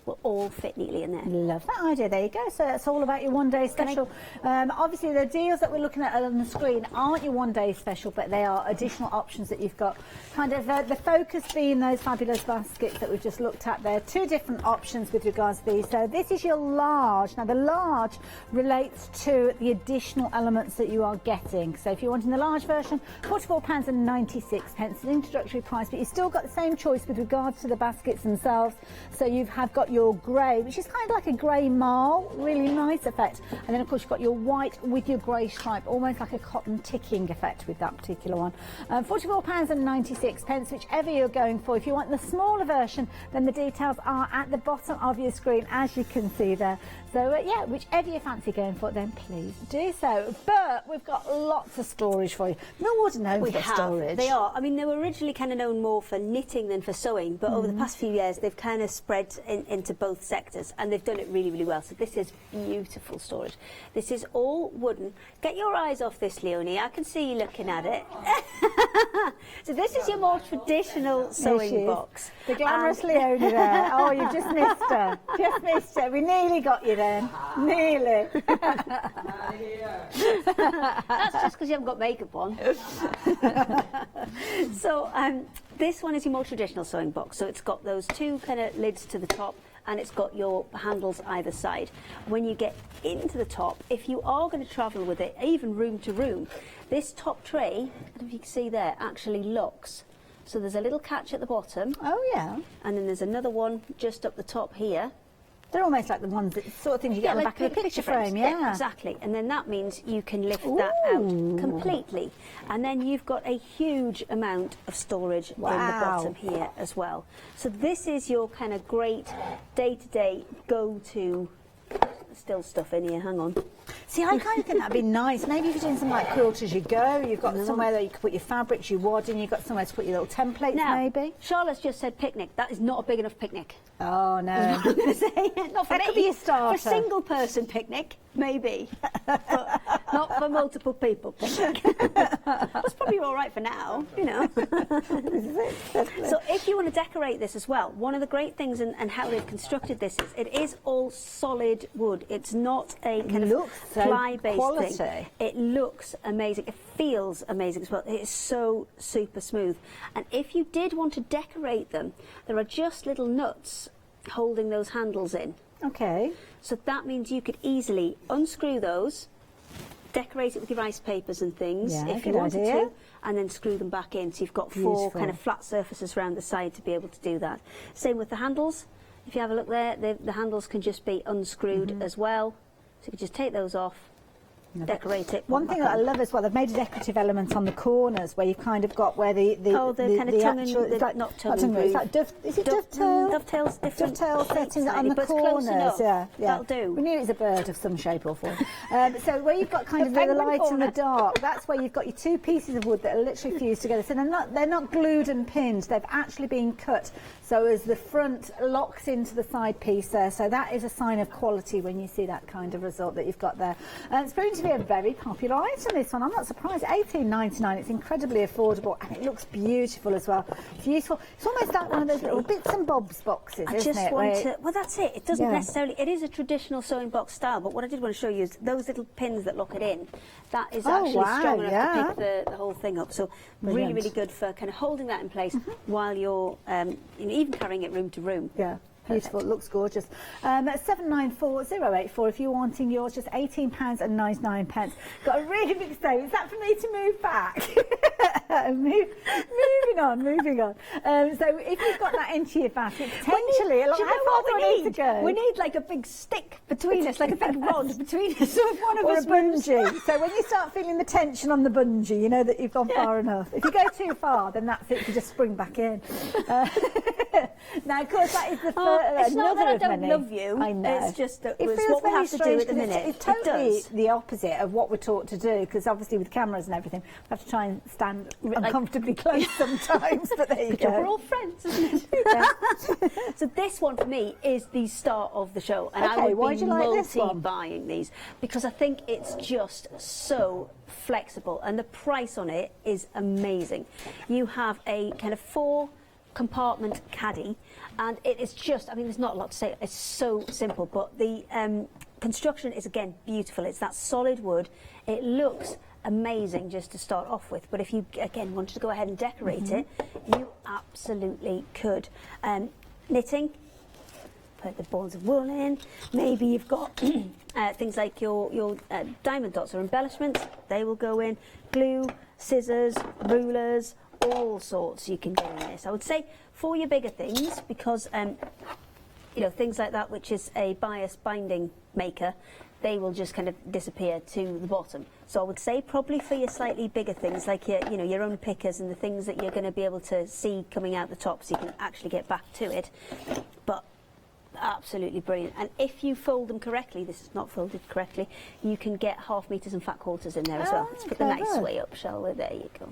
will all fit neatly in there. Love that idea. There you go. So that's all about your one day special. Obviously the deals that we're looking at on the screen aren't your one day special, but they are additional options that you've got. Kind of the focus being those fabulous baskets that we've just looked at there. 2 different options with regards to these. So this is your large. Now the large relates to the additional elements that you are getting. So if you're wanting the large version, £44.96, an introductory price, but you've still got the same choice with regards to the baskets themselves. So you have got your your grey, which is kind of like a grey marl, really nice effect. And then of course you've got your white with your grey stripe, almost like a cotton ticking effect with that particular one. £44.96, whichever you're going for. If you want the smaller version, then the details are at the bottom of your screen, as you can see there. So yeah, whichever you fancy going for, then please do so. But we've got lots of storage for you. Millward are known for storage. They are. I mean, they were originally kind of known more for knitting than for sewing, but over the past few years, they've kind of spread into both sectors, and they've done it really, really well. So this is beautiful storage. This is all wooden. Get your eyes off this, Leonie. I can see you looking at it. So this is your more traditional sewing box. The glamorous Leonie there. Oh, you just missed her. Just missed her. We nearly got you then. Nearly. That's just because you haven't got makeup on. So this one is your more traditional sewing box. So it's got those two kind of lids to the top, and it's got your handles either side. When you get into the top, if you are going to travel with it, even room to room, this top tray, I don't know if you can see there, actually locks. So there's a little catch at the bottom. Oh yeah. And then there's another one just up the top here. They're almost like the ones that sort of things you get on the back of a picture frame, yeah. Exactly. And then that means you can lift that out completely. And then you've got a huge amount of storage in the bottom here as well. So this is your kind of great day-to-day go-to. Still stuff in here, hang on. See, I kind of think that'd be nice. Maybe if you're doing something like quilt as you go, you've got somewhere that you can put your fabrics, your wadding, you've got somewhere to put your little templates maybe. Charlotte's just said picnic. That is not a big enough picnic. Oh, no. Not for that me. could be a starter. For a single person picnic, maybe. But not for multiple people picnic. That's probably all right for now, you know. So if you want to decorate this as well, one of the great things and how they've constructed this is it is all solid wood. It's not a kind of ply-based thing. It looks amazing. It feels amazing as well. It is so super smooth. And if you did want to decorate them, there are just little nuts holding those handles in. Okay. So that means you could easily unscrew those, decorate it with your rice papers and things if you wanted to, and then screw them back in. So you've got four kind of flat surfaces around the side to be able to do that. Same with the handles. If you have a look there, the handles can just be unscrewed as well. So you can just take those off, decorate it. One thing that I love as well, they've made a decorative element on the corners where you've kind of got where the kind of tongue actual, it's like not tongue and it's like is it dovetail? Dovetail's different. Dovetail settings on the but corners. close enough. Yeah. That'll do. We knew it was a bird of some shape or form. So where you've got kind of the light and the dark, that's where you've got your two pieces of wood that are literally fused together. So they're not glued and pinned. They've actually been cut. So as the front locks into the side piece there. So that is a sign of quality when you see that kind of result that you've got there. It's proving to be a very popular item, this one. I'm not surprised. £18.99. It's incredibly affordable and it looks beautiful as well. It's useful. It's almost like one of those little bits and bobs boxes, isn't it? Well, that's it. It doesn't necessarily. It is a traditional sewing box style, but what I did want to show you is those little pins that lock it in. That is actually strong enough to pick the whole thing up. So really, really good for kind of holding that in place while you're even carrying it room to room. Yeah. Beautiful, it looks gorgeous. 794084 if you're wanting yours, just £18.99. Got a really big stove. Is that for me to move back? moving on. So if you've got that into your basket, potentially, how far do I need to go? We need like a big stick between us, like a big rod between us. So if one of us bungee. So when you start feeling the tension on the bungee, you know that you've gone far enough. If you go too far, then that's it, you just spring back in. Now, of course, that is the first. It's not that I don't love you. I know. It's just that it it's feels what we very have to do strange at the minute. It's totally the opposite of what we're taught to do, because obviously with cameras and everything, we have to try and stand uncomfortably close sometimes, but there you go. We're all friends, isn't it? So this one for me is the start of the show, and I would be multi-buying these because I think it's just so flexible, and the price on it is amazing. You have a kind of 4-compartment caddy, and it is just, I mean, there's not a lot to say, it's so simple, but the construction is again beautiful. It's that solid wood. It looks amazing just to start off with, but if you again wanted to go ahead and decorate it, you absolutely could. Knitting, put the balls of wool in. Maybe you've got things like your diamond dots or embellishments, they will go in. Glue, scissors, rulers, all sorts you can do in this. I would say for your bigger things, because you know, things like that, which is a bias binding maker, they will just kind of disappear to the bottom. So I would say probably for your slightly bigger things, like your, you know, your own pickers and the things that you're going to be able to see coming out the top, so you can actually get back to it. But absolutely brilliant. And if you fold them correctly, this is not folded correctly, you can get 1/2 meters and fat quarters in there as well. Let's put the nice way up, shall we? There you go.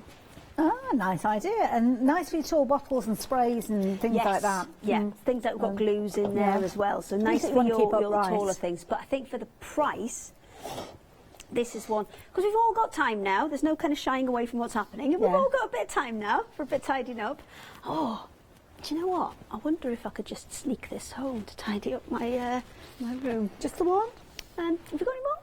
Ah, nice idea. And nicely tall bottles and sprays and things like that. Yeah, things that have got glues in there as well. So nice for your taller things. But I think for the price, this is one, because we've all got time now. There's no kind of shying away from what's happening. And we've all got a bit of time now for a bit of tidying up. Oh, do you know what? I wonder if I could just sneak this home to tidy up my my room. Just the one? Have you got any more?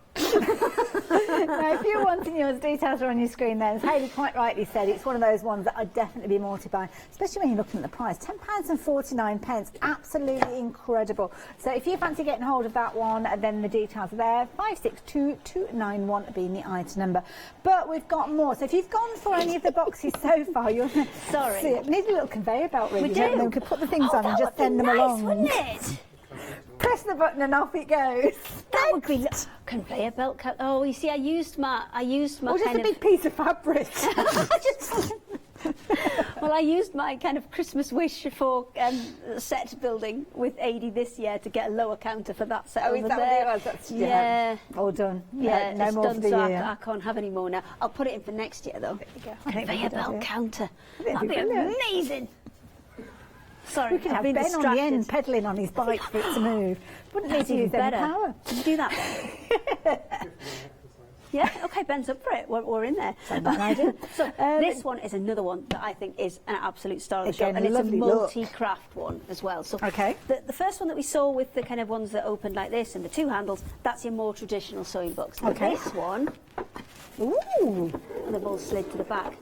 Now, if you're wanting yours, details are on your screen there. As Hayley quite rightly said, it's one of those ones that I'd definitely be more to buy, especially when you're looking at the price. £10.49, absolutely incredible. So if you fancy getting hold of that one, then the details are there. 562291 being the item number. But we've got more. So if you've gone for any of the boxes so far, you're sorry. See, we need a little conveyor belt, really. We do. We could put the things on and just send them along. Wouldn't it? Press the button and off it goes. That would be conveyor belt. Oh, you see, I used my just kind a big piece of fabric. Well, I used my kind of Christmas wish for set building with Adi this year to get a lower counter for that set. Oh, is that what it was? That's, yeah. All done. Yeah, no it's more done, for the so year. I can't have any more now. I'll put it in for next year, though. There you go. Conveyor belt counter. That'd be amazing. Sorry, we could have Ben on the end pedalling on his bike for it to move. Wouldn't need to use any power. Can you do that? Yeah, okay, Ben's up for it. We're in there. So this one is another one that I think is an absolute star of the show, and it's a multi-craft one as well. So the first one that we saw with the kind of ones that opened like this and the two handles, that's your more traditional sewing books. But this one, ooh, and they've all slid to the back.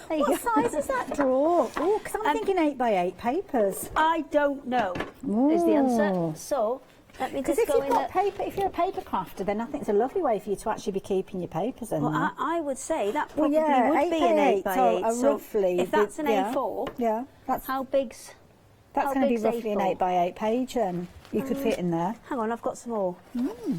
What size is that drawer? Oh, because I'm thinking 8x8 papers. I don't know. Is the answer. So let me just if go you've in. Got paper, if you're a paper crafter, then I think it's a lovely way for you to actually be keeping your papers in. Well, I would say that probably would 8x8, be an 8x8. So roughly, if that's an A4, that's how big's? That's going to be roughly A4? an 8x8 page, and you could fit in there. Hang on, I've got some more.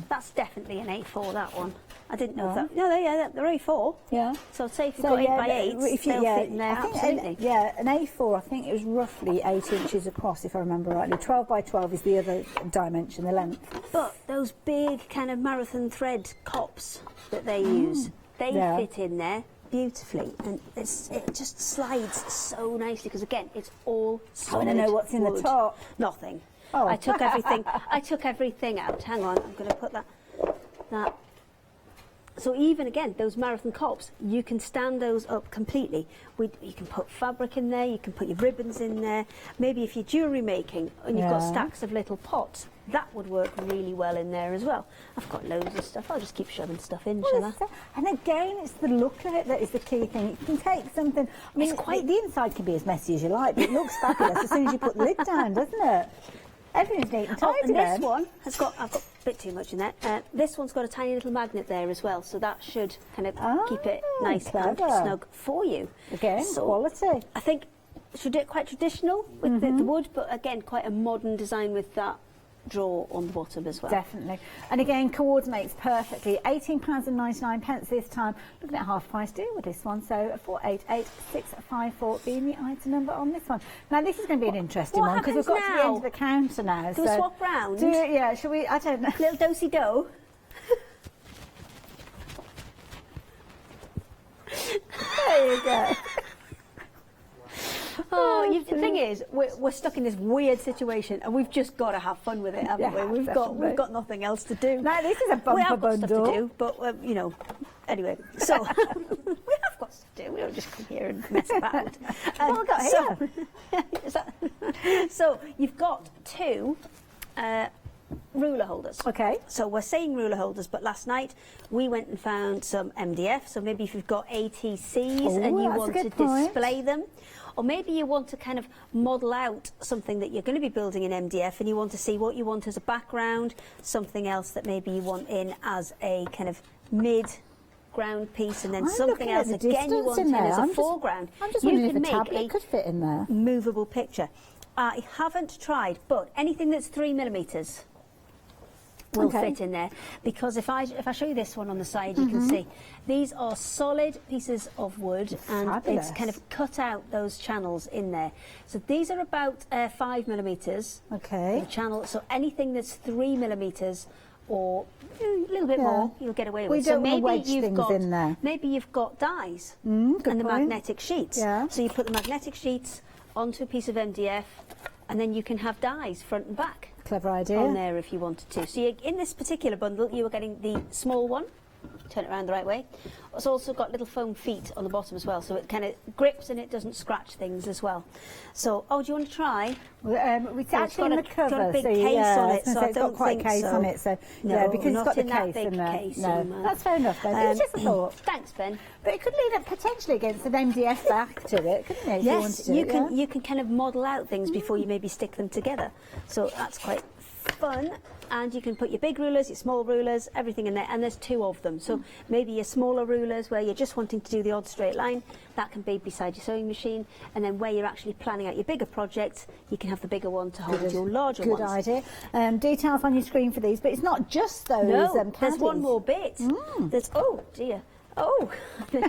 That's definitely an A4. That one. I didn't know that. No, they're A4. Yeah. So say if you've got 8x8, if you, they'll fit in there. Absolutely. An A4. I think it was roughly 8 inches across, if I remember rightly. 12 by 12 is the other dimension, the length. But those big kind of marathon thread cops that they use, they fit in there beautifully, and it just slides so nicely because again, it's all solid. I want to know what's in the top. Nothing. Oh. I took everything. I took everything out. Hang on, I'm going to put that. So even again, those marathon cops, you can stand those up completely. You can put fabric in there, you can put your ribbons in there. Maybe if you're jewellery making and you've got stacks of little pots, that would work really well in there as well. I've got loads of stuff. I'll just keep shoving stuff in, shall I? And again, it's the look of it that is the key thing. You can take something. I mean, the inside can be as messy as you like, but it looks fabulous as soon as you put the lid down, doesn't it? Everything's neat and tidy. And this one has got, I've got a bit too much in there. This one's got a tiny little magnet there as well, so that should kind of keep it nice and snug for you. Again, quality. I think should do it quite traditional with the wood, but again, quite a modern design with that drawer on the bottom as well. Definitely. And again, coordinates perfectly. £18.99 this time. Looking at half price deal with this one. So 488654 being the item number on this one. Now this is going to be an interesting one because we've got to the end of the counter now. Do we swap round? Yeah, shall we? I don't know. Little do-si-do. There you go. Oh, the thing is, we're stuck in this weird situation, and we've just got to have fun with it, haven't we? We've got nothing else to do. No, this is a bumper bundle. We have got stuff to do, but you know, anyway. So we have got stuff to do. We don't just come here and mess about. What we got here? So you've got two ruler holders. Okay. So we're saying ruler holders, but last night we went and found some MDF. So maybe if you've got ATCs and you want to display them, or maybe you want to kind of model out something that you're going to be building in MDF and you want to see what you want as a background, something else that maybe you want in as a kind of mid-ground piece, and then something else again you want in as a foreground. I'm just wondering if a tablet could fit in there. Movable picture. I haven't tried, but anything that's 3mm will fit in there, because if I show you this one on the side, you can see these are solid pieces of wood, and it's kind of cut out those channels in there. So these are about 5mm. Okay. The channel. So anything that's 3mm or a little bit more, you'll get away with. We don't so want to wedge things in there. Maybe you've got dies and the magnetic sheets. Yeah. So you put the magnetic sheets onto a piece of MDF, and then you can have dies front and back. Clever idea. On there if you wanted to. So in this particular bundle, you are getting the small one. Turn it around the right way. It's also got little foam feet on the bottom as well, so it kind of grips and it doesn't scratch things as well. So, do you want to try? It's actually in the cover, got a big so case on it, so I it's got don't quite think a case so. on it, so No, yeah, because it's got the not in case that big in there. case, No, that's fair enough then. It's just a thought. Thanks, Ben. But it could lead up potentially against an MDF back to it, couldn't it? If you wanted to, you can kind of model out things before you maybe stick them together. So that's quite fun. And you can put your big rulers, your small rulers, everything in there, and there's 2 of them. So maybe your smaller rulers where you're just wanting to do the odd straight line, that can be beside your sewing machine, and then where you're actually planning out your bigger projects, you can have the bigger one to hold your larger ones. Good idea. Details on your screen for these, but it's not just those. No, there's caddies. one more bit. There's, oh dear. Oh,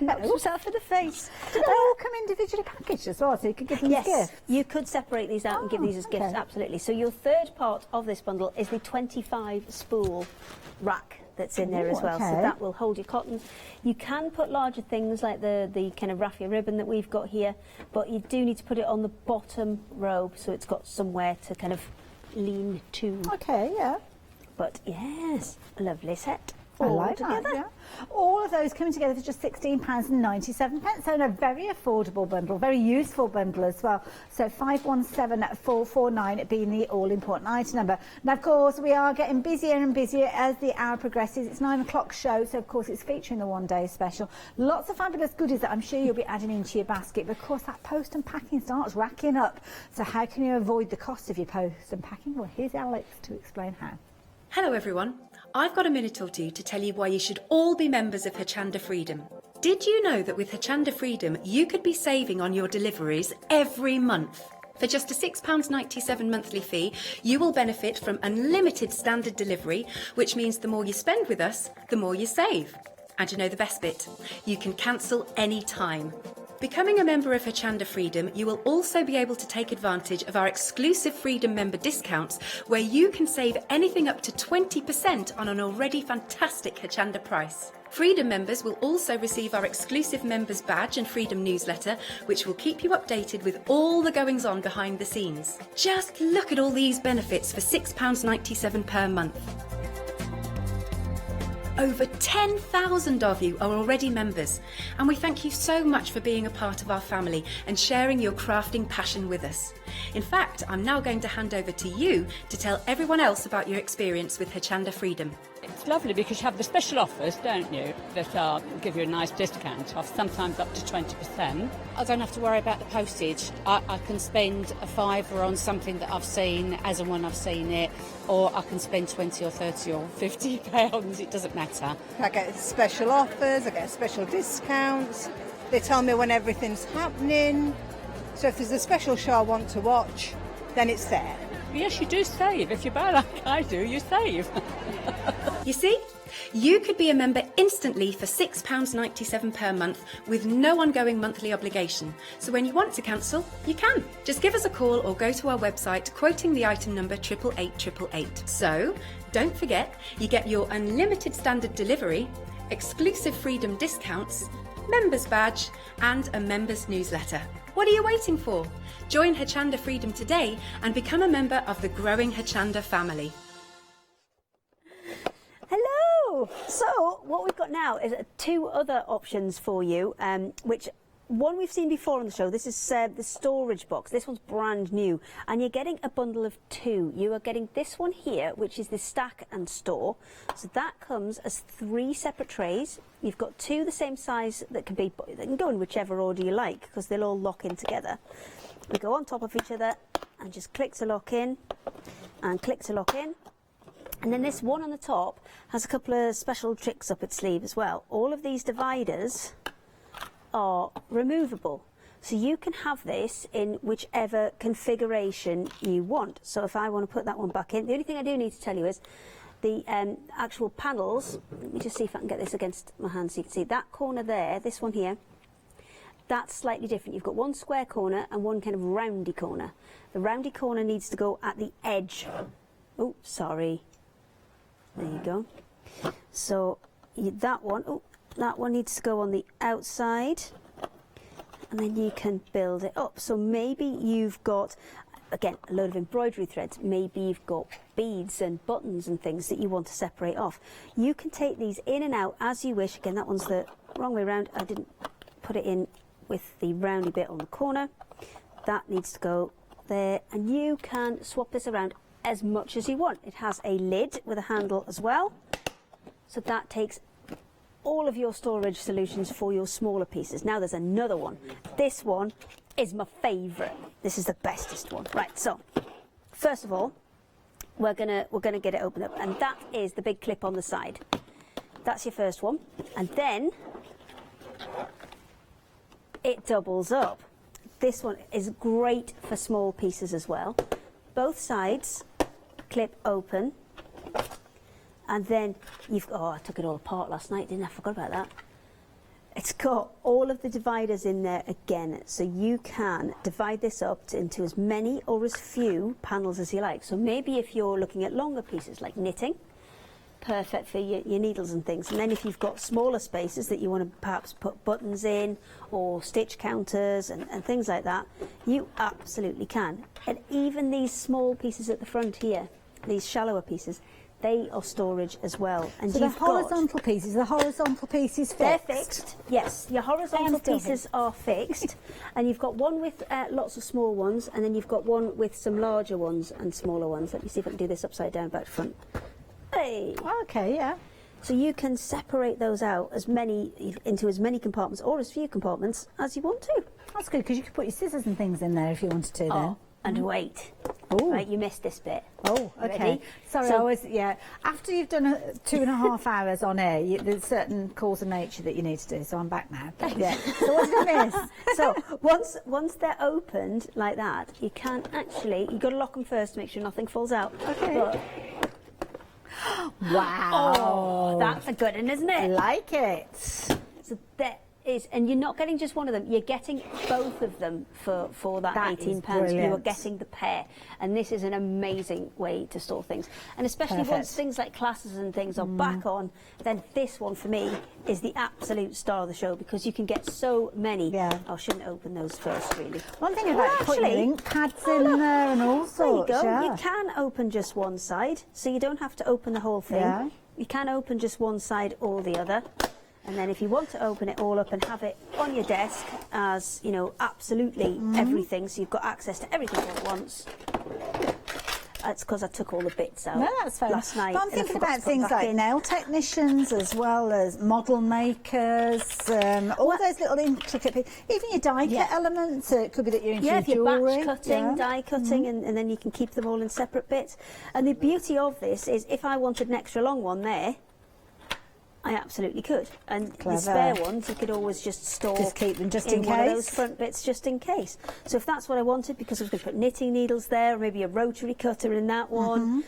knocked himself in the face. Do they all come individually packaged as well, so you could give them as gifts? You could separate these out and give these as gifts, absolutely. So your third part of this bundle is the 25 spool rack that's in there as well. So that will hold your cotton. You can put larger things like the kind of raffia ribbon that we've got here, but you do need to put it on the bottom row so it's got somewhere to kind of lean to. Okay, yeah. But yes, a lovely set. I like that, yeah. All of those coming together for just £16.97, so in a very affordable bundle, very useful bundle as well. So 517449 being the all-important item number. Now, of course, we are getting busier and busier as the hour progresses. It's 9 o'clock show, so of course it's featuring the one-day special. Lots of fabulous goodies that I'm sure you'll be adding into your basket, but of course that post and packing starts racking up. So how can you avoid the cost of your post and packing? Well, here's Alex to explain how. Hello everyone, I've got a minute or two to tell you why you should all be members of Hochanda Freedom. Did you know that with Hochanda Freedom you could be saving on your deliveries every month? For just a £6.97 monthly fee, you will benefit from unlimited standard delivery, which means the more you spend with us, the more you save. And you know the best bit? You can cancel any time. Becoming a member of Hochanda Freedom, you will also be able to take advantage of our exclusive Freedom member discounts, where you can save anything up to 20% on an already fantastic Hochanda price. Freedom members will also receive our exclusive members badge and Freedom newsletter, which will keep you updated with all the goings on behind the scenes. Just look at all these benefits for £6.97 per month. Over 10,000 of you are already members, and we thank you so much for being a part of our family and sharing your crafting passion with us. In fact, I'm now going to hand over to you to tell everyone else about your experience with Hochanda Freedom. It's lovely because you have the special offers, don't you, that give you a nice discount off, sometimes up to 20%. I don't have to worry about the postage. I can spend a £5 on something that I've seen as and when I've seen it, or I can spend 20 or 30 or 50 pounds, it doesn't matter. I get special offers, I get special discounts, they tell me when everything's happening, so if there's a special show I want to watch, then it's there. Yes, you do save. If you buy like I do, you save. You see, you could be a member instantly for £6.97 per month with no ongoing monthly obligation. So when you want to cancel, you can. Just give us a call or go to our website quoting the item number 88888. So don't forget, you get your unlimited standard delivery, exclusive Freedom discounts, members badge and a members newsletter. What are you waiting for? Join Hochanda Freedom today and become a member of the growing Hochanda family. Hello! So what we've got now is 2 other options for you, which one we've seen before on the show. This is the storage box. This one's brand new, and you're getting a bundle of 2. You are getting this one here, which is the stack and store. So that comes as 3 separate trays. You've got 2 the same size that can go in whichever order you like, because they'll all lock in together. We go on top of each other and just click to lock in and click to lock in. And then this one on the top has a couple of special tricks up its sleeve as well. All of these dividers are removable. So you can have this in whichever configuration you want. So if I want to put that one back in, the only thing I do need to tell you is the actual panels. Let me just see if I can get this against my hand so you can see that corner there, this one here. That's slightly different. You've got one square corner and one kind of roundy corner. The roundy corner needs to go at the edge. Oh, sorry. There you go. So that one needs to go on the outside, and then you can build it up. So maybe you've got, again, a load of embroidery threads. Maybe you've got beads and buttons and things that you want to separate off. You can take these in and out as you wish. Again, that one's the wrong way around. I didn't put it in with the roundy bit on the corner. That needs to go there, and you can swap this around as much as you want. It has a lid with a handle as well, so that takes all of your storage solutions for your smaller pieces. Now there's another one. This one is my favourite. This is the bestest one. Right, so first of all, we're gonna get it open up, and that is the big clip on the side. That's your first one, and then it doubles up. This one is great for small pieces as well. Both sides clip open, and then you've got, oh, I took it all apart last night, didn't I? I forgot about that. It's got all of the dividers in there again, so you can divide this up into as many or as few panels as you like. So maybe if you're looking at longer pieces like knitting, perfect for your needles and things. And then if you've got smaller spaces that you want to perhaps put buttons in or stitch counters and things like that, you absolutely can. And even these small pieces at the front here, these shallower pieces, they are storage as well. And so the horizontal pieces fixed? They're fixed, yes. Your horizontal pieces are fixed, and you've got one with lots of small ones, and then you've got one with some larger ones and smaller ones. Let me see if I can do this upside down back to front. Hey. Okay, yeah. So you can separate those out into as many compartments or as few compartments as you want to. That's good, because you could put your scissors and things in there if you wanted to. Oh, and wait. Oh, right, you missed this bit. Oh, okay. Ready? Sorry, so, after you've done 2.5 hours on air, there's certain calls of nature that you need to do. So I'm back now. Yeah. So what did I miss? So once they're opened like that, you can actually, you've got to lock them first to make sure nothing falls out. Okay. But, wow. Oh, that's a good one, isn't it? I like it. So that is, and you're not getting just one of them, you're getting both of them for that £18. You are getting the pair, and this is an amazing way to store things. And especially once things like classes and things are back on, then this one for me is the absolute star of the show, because you can get so many. Yeah. I shouldn't open those first, really. One thing about putting ink pads in there and all sorts. There you go. Yeah. You can open just one side, so you don't have to open the whole thing. Yeah. You can open just one side or the other. And then if you want to open it all up and have it on your desk as, you know, absolutely everything, so you've got access to everything all at once. That's because I took all the bits out last night. But I'm thinking about things like nail technicians as well as model makers, all those little intricate bits. Even your die cut elements, it could be that you're into if you're jewellery. batch cutting, die cutting, and then you can keep them all in separate bits. And the beauty of this is if I wanted an extra long one there, I absolutely could. And the spare ones, you could always just store. Just keep them just in case. One of those front bits just in case. So if that's what I wanted, because I was going to put knitting needles there, or maybe a rotary cutter in that one,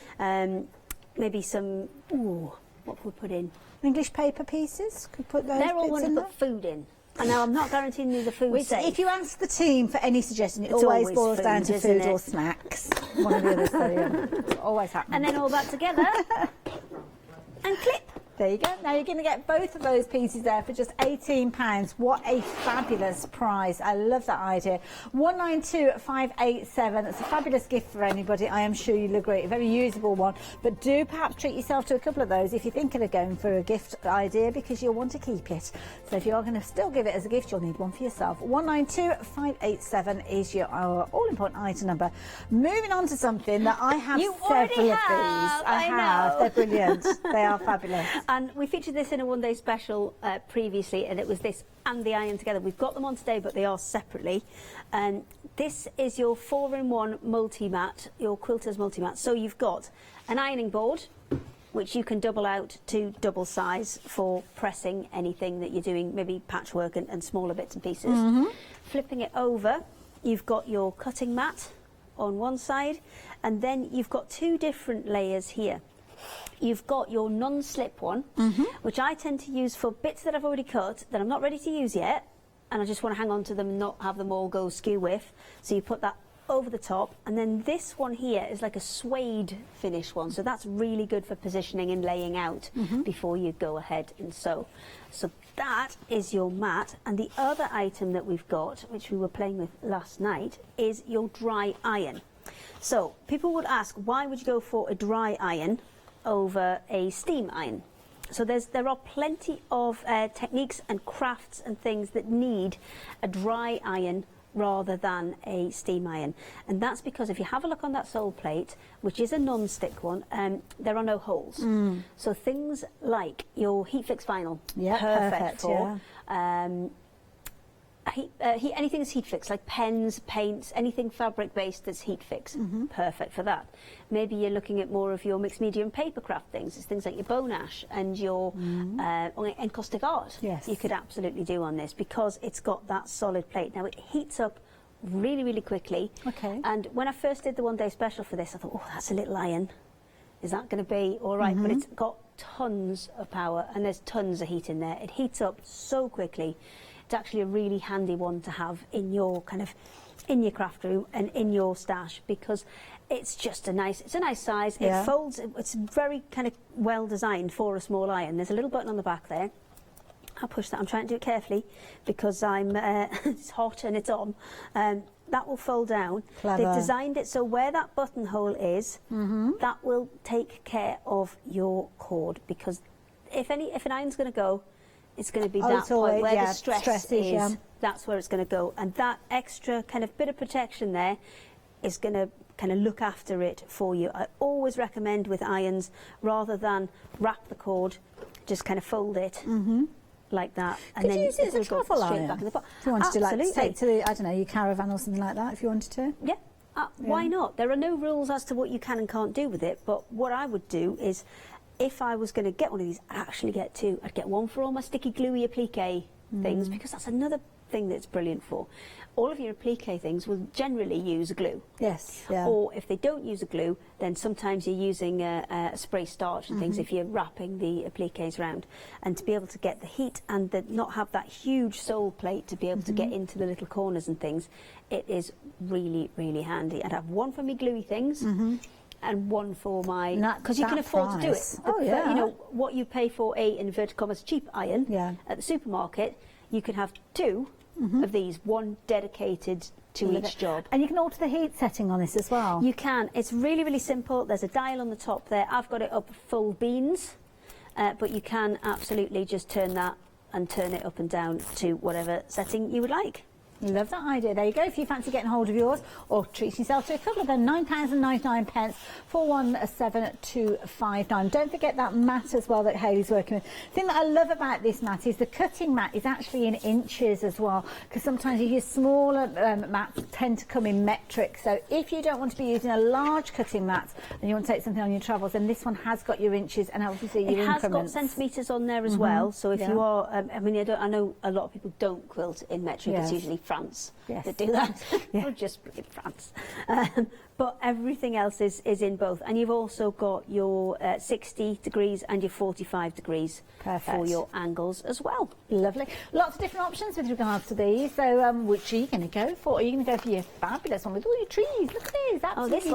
maybe some, what could we put in? English paper pieces, could put those They're all bits want in to there. put food in. And now I'm not guaranteeing you the food safe. If you ask the team for any suggestion, it It's always always boils down to food, food isn't or it? snacks. One or the other, so yeah. It's always happening. And then all that together, and clip. There you go. Now you're going to get both of those pieces there for just £18. What a fabulous prize. I love that idea. 192587. That's a fabulous gift for anybody. I am sure you'll agree. A very usable one. But do perhaps treat yourself to a couple of those if you're thinking of going for a gift idea, because you'll want to keep it. So if you are going to still give it as a gift, you'll need one for yourself. 192587 is your all-important item number. Moving on to something that I have several of these. I have. They're brilliant. They are fabulous. And we featured this in a one-day special previously, and it was this and the iron together. We've got them on today, but they are separately. This is your 4-in-1 multi-mat, your quilter's multi-mat. So you've got an ironing board which you can double out to double size for pressing anything that you're doing, maybe patchwork and smaller bits and pieces. Flipping it over, you've got your cutting mat on one side, and then you've got two different layers here. You've got your non-slip one, which I tend to use for bits that I've already cut that I'm not ready to use yet, and I just want to hang on to them and not have them all go skew with. So you put that over the top, and then this one here is like a suede finish one, so that's really good for positioning and laying out before you go ahead and sew. So that is your mat, and the other item that we've got, which we were playing with last night, is your dry iron. So people would ask, why would you go for a dry iron over a steam iron? So there are plenty of techniques and crafts and things that need a dry iron rather than a steam iron, and that's because if you have a look on that sole plate, which is a non-stick one, there are no holes. So things like your heat fix vinyl, perfect for anything that's heat fixed, like pens, paints, anything fabric based that's heat fixed, perfect for that. Maybe you're looking at more of your mixed media and papercraft things. It's things like your bone ash and your encaustic art. You could absolutely do on this because it's got that solid plate. Now it heats up really, really quickly. And when I first did the one-day special for this, I thought, oh, that's a little iron. Is that going to be all right? But it's got tons of power and there's tons of heat in there. It heats up so quickly. It's actually a really handy one to have in your in your craft room and in your stash, because it's just a nice size. It folds. It's very kind of well designed for a small iron. There's a little button on the back there. I'll push that. I'm trying to do it carefully because it's hot and it's on. That will fold down. Clever. They've designed it so where that buttonhole is, that will take care of your cord, because if an iron's going to go, it's going to be that point where the stress is. That's where it's going to go, and that extra kind of bit of protection there is going to kind of look after it for you. I always recommend with irons, rather than wrap the cord, just kind of fold it like that, and then use it as a travel iron back in the pot. if you wanted to, like, take to the, I don't know, your caravan or something like that, if you wanted to. Why not? There are no rules as to what you can and can't do with it, but what I would do is, if I was going to get one of these, I'd actually get two. I'd get one for all my sticky, gluey applique things, because that's another thing that's brilliant for. All of your applique things will generally use a glue. Or if they don't use a glue, then sometimes you're using a spray starch and things if you're wrapping the appliques around. And to be able to get the heat and not have that huge sole plate to be able to get into the little corners and things, it is really, really handy. I'd have one for me gluey things. And one for my, because you can afford to do it. You know, what you pay for a, in inverted commas, cheap iron at the supermarket, you can have two of these, one dedicated to each job. And you can alter the heat setting on this as well. You can. It's really, really simple. There's a dial on the top there. I've got it up full beans, but you can absolutely just turn that and turn it up and down to whatever setting you would like. Love that idea. There you go. If you fancy getting hold of yours or treating yourself to a couple of them, £9.99 for 17259. Don't forget that mat as well that Hayley's working with. The thing that I love about this mat is the cutting mat is actually in inches as well, because sometimes you use smaller mats tend to come in metric. So if you don't want to be using a large cutting mat and you want to take something on your travels, then this one has got your inches and obviously your increments. It has got centimetres on there as well. So if you are, I mean, I know a lot of people don't quilt in metric. It's usually France that do that, or just in France. But everything else is in both. And you've also got your 60 degrees and your 45 degrees for your angles as well. Lovely. Lots of different options with regards to these. So which are you going to go for? Are you going to go for your fabulous one with all your trees? Look at this, absolutely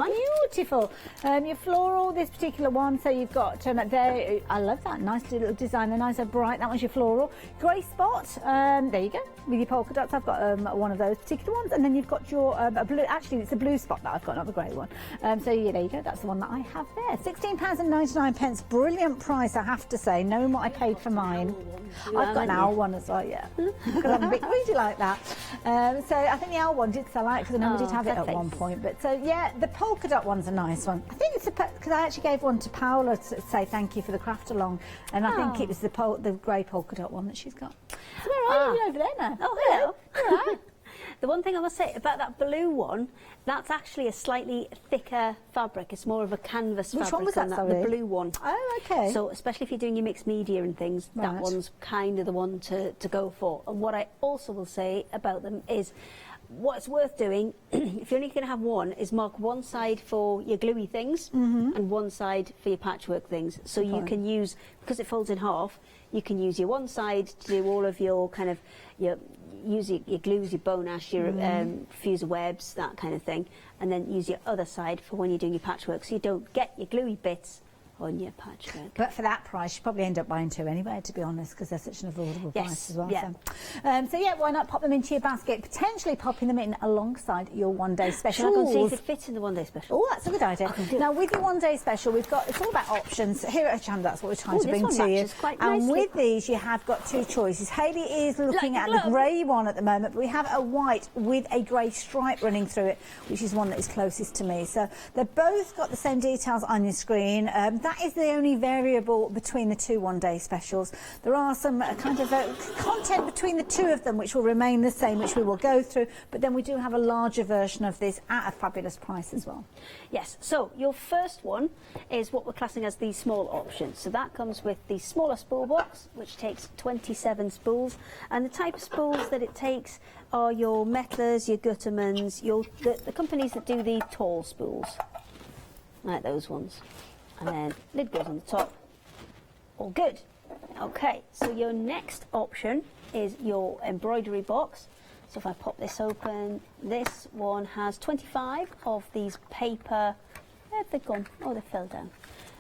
beautiful. Your floral, this particular one. So you've got, there, I love that, nice little design. They're nice and bright. That one's your floral. Grey spot, there you go, with your polka dots. I've got one of those particular ones. And then you've got your a blue, actually it's a blue spot that I've got, not the grey one. So yeah, there you go, that's the one that I have there. £16.99, brilliant price, I have to say, knowing what I paid for mine. I've got an owl one as well, because I'm a bit greedy like that. So I think the owl one did sell out, because I know we did have it at one point. But so yeah, the polka dot one's a nice one. I think it's because I actually gave one to Paola to say thank you for the craft along, and I think it was the grey polka dot one that she's got. So where are you over there now? Oh, hello. The one thing I must say about that blue one, that's actually a slightly thicker fabric. It's more of a canvas fabric. Which one was that, the blue one. Oh, okay. So especially if you're doing your mixed media and things, that Right. one's kind of the one to go for. And what I also will say about them is, what's worth doing, if you're only going to have one, is mark one side for your gluey things and one side for your patchwork things. So you can use, because it folds in half, you can use your one side to do all of your kind of, your glues, your bone ash, your fuser webs, that kind of thing, and then use your other side for when you're doing your patchwork, so you don't get your gluey bits on your patchwork. But for that price, you probably end up buying two anyway, to be honest, because they're such an affordable price as well. Yeah. So yeah, why not pop them into your basket, potentially popping them in alongside your one-day special. Shall I go and see if it fits in the one-day special? Oh, that's a good idea. Now, with your one-day special, we've got, it's all about options. Here at Hochanda, that's what we're trying to bring to you. And with these, you have got two choices. Hayley is looking at the grey one at the moment, but we have a white with a grey stripe running through it, which is one that is closest to me. So they've both got the same details on your screen. That is the only variable between the two one-day specials. There are some kind of content between the two of them which will remain the same, which we will go through, but then we do have a larger version of this at a fabulous price as well. Yes, so your first one is what we're classing as the small option. So that comes with the smaller spool box, which takes 27 spools, and the type of spools that it takes are your Mettlers, your Guttermans, the companies that do the tall spools, like those ones. And then lid goes on the top. All good. Okay, so your next option is your embroidery box. So if I pop this open, this one has 25 of these paper, where have they gone? Oh, they fell down.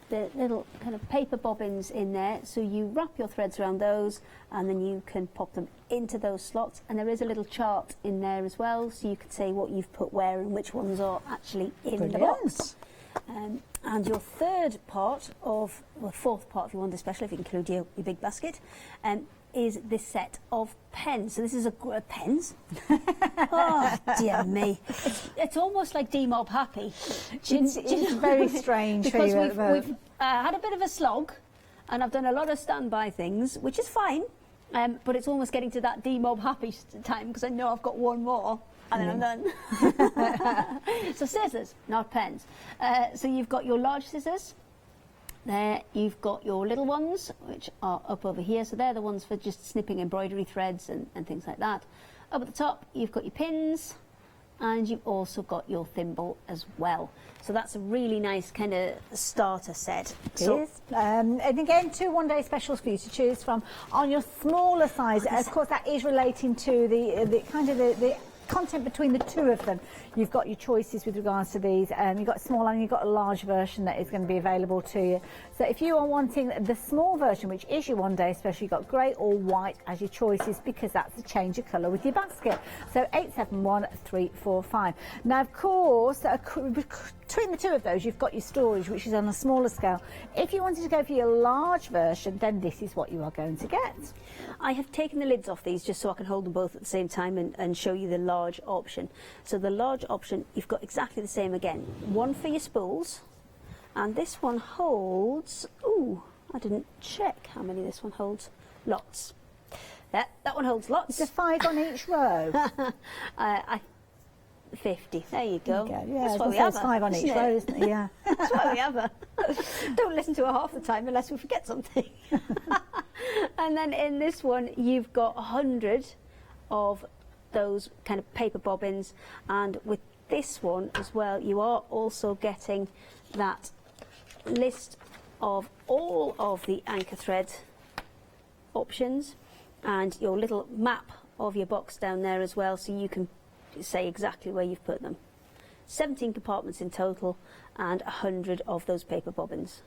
The little kind of paper bobbins in there. So you wrap your threads around those and then you can pop them into those slots. And there is a little chart in there as well, so you can say what you've put where and which ones are actually in the box. And your third part of, well, fourth part of your one-day special, if you include your big basket, is this set of pens. So this is pens. Oh, dear me. It's almost like D-Mob Happy. It's very strange. Because we've had a bit of a slog, and I've done a lot of standby things, which is fine, but it's almost getting to that D-Mob Happy time, because I know I've got one more. And then I'm done. So scissors, not pens. So you've got your large scissors. There, you've got your little ones, which are up over here. So they're the ones for just snipping embroidery threads and things like that. Up at the top, you've got your pins, and you've also got your thimble as well. So that's a really nice kind of starter set. And again, two one-day specials for you to choose from. On your smaller size, of course, that is relating to the kind of the content between the two of them. You've got your choices with regards to these. You've got a small and you've got a large version that is going to be available to you. So if you are wanting the small version, which is your one-day special, you've got grey or white as your choices, because that's a change of colour with your basket. So 871345. Now, of course, between the two of those, you've got your storage, which is on a smaller scale. If you wanted to go for your large version, then this is what you are going to get. I have taken the lids off these just so I can hold them both at the same time and show you the large option. So the large option, you've got exactly the same again. One for your spools, and this one holds, ooh, I didn't check how many this one holds. Lots. That one holds lots. It's a 5 on each row. 50. There you go. Yeah, that's why we have 5 on each row, isn't it? Yeah. That's why we have her. Don't listen to her half the time unless we forget something. And then in this one, you've got 100 of those kind of paper bobbins, and with this one as well, you are also getting that list of all of the anchor thread options and your little map of your box down there as well, so you can say exactly where you've put them. 17 compartments in total and 100 of those paper bobbins.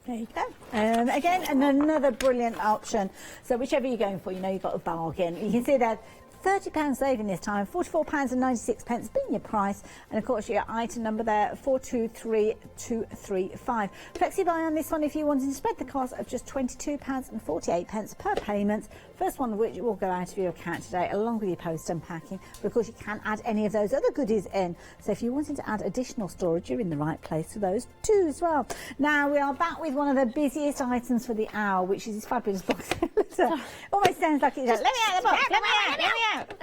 There you go. Again, and another brilliant option. So whichever you're going for, you know you've got a bargain. You can see that £30 saving this time, £44.96 being your price, and of course your item number there, 423235. Flexi buy on this one if you wanted to spread the cost of just £22.48 per payment. First one of which will go out of your account today along with your post unpacking, but of course you can add any of those other goodies in. So if you wanted to add additional storage, you're in the right place for those too as well. Now we are back with one of the busiest items for the hour, which is this fabulous box. Almost sounds like it's like, let me out of the box, let me out. out.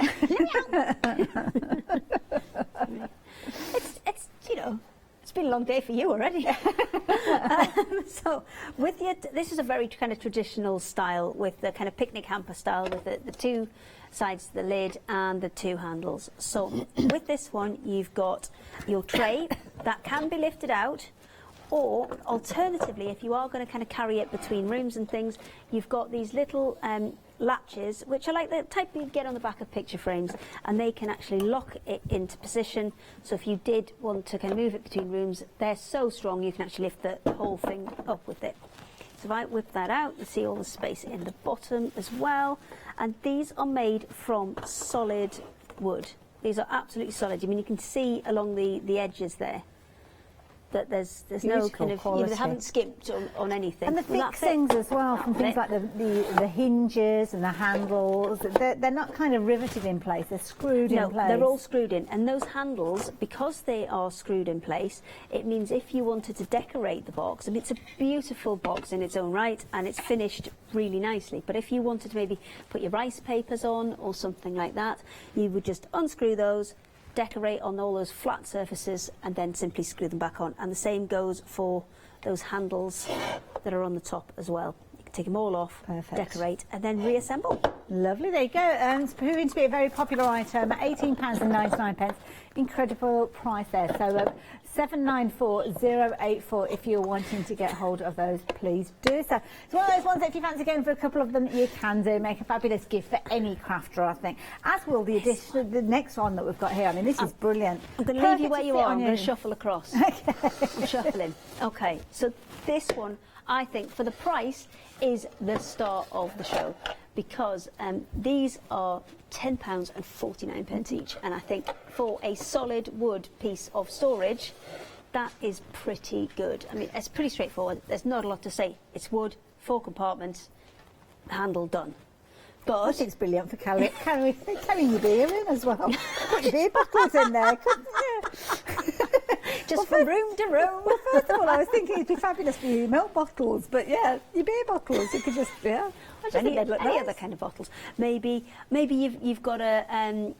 It's you know, it's been a long day for you already. So with this is a very kind of traditional style with the kind of picnic hamper style with the two sides to the lid and the two handles. So with this one, you've got your tray that can be lifted out, or alternatively, if you are going to kind of carry it between rooms and things, you've got these little latches, which are like the type you get on the back of picture frames, and they can actually lock it into position. So if you did want to kind of move it between rooms, they're so strong you can actually lift the whole thing up with it. So if I whip that out, you see all the space in the bottom as well. And these are made from solid wood. These are absolutely solid. I mean, you can see along the edges there that there's no kind of, they haven't skimped on anything. And the fixings as well, from things like the hinges and the handles, they're not kind of riveted in place, they're screwed in place. No, they're all screwed in. And those handles, because they are screwed in place, it means if you wanted to decorate the box, and it's a beautiful box in its own right, and it's finished really nicely, but if you wanted to maybe put your rice papers on or something like that, you would just unscrew those, decorate on all those flat surfaces, and then simply screw them back on. And the same goes for those handles that are on the top as well. You can take them all off, decorate, and then reassemble. Lovely, there you go. It's proving to be a very popular item at £18.99. Incredible price there. So 794084 if you're wanting to get hold of those, please do so. It's one of those ones that if you fancy going for a couple of them, you can do. Make a fabulous gift for any crafter, I think. As will the addition, the next one that we've got here. I mean, this is brilliant. I'm going to leave you where you are. I'm going to shuffle across. Okay. I'm shuffling. Okay, so this one, I think, for the price, is the star of the show, because these are £10.49 each, and I think for a solid wood piece of storage, that is pretty good. I mean, it's pretty straightforward. There's not a lot to say. It's wood, 4 compartments, handle done. But I think it's brilliant for carrying your beer in as well. Put your beer bottles in there, couldn't you? Just from room to room. Well, first of all, I was thinking it'd be fabulous for your milk bottles, but yeah, your beer bottles, you could just, yeah. I just think they'd look any other kind of bottles. Maybe you've got a,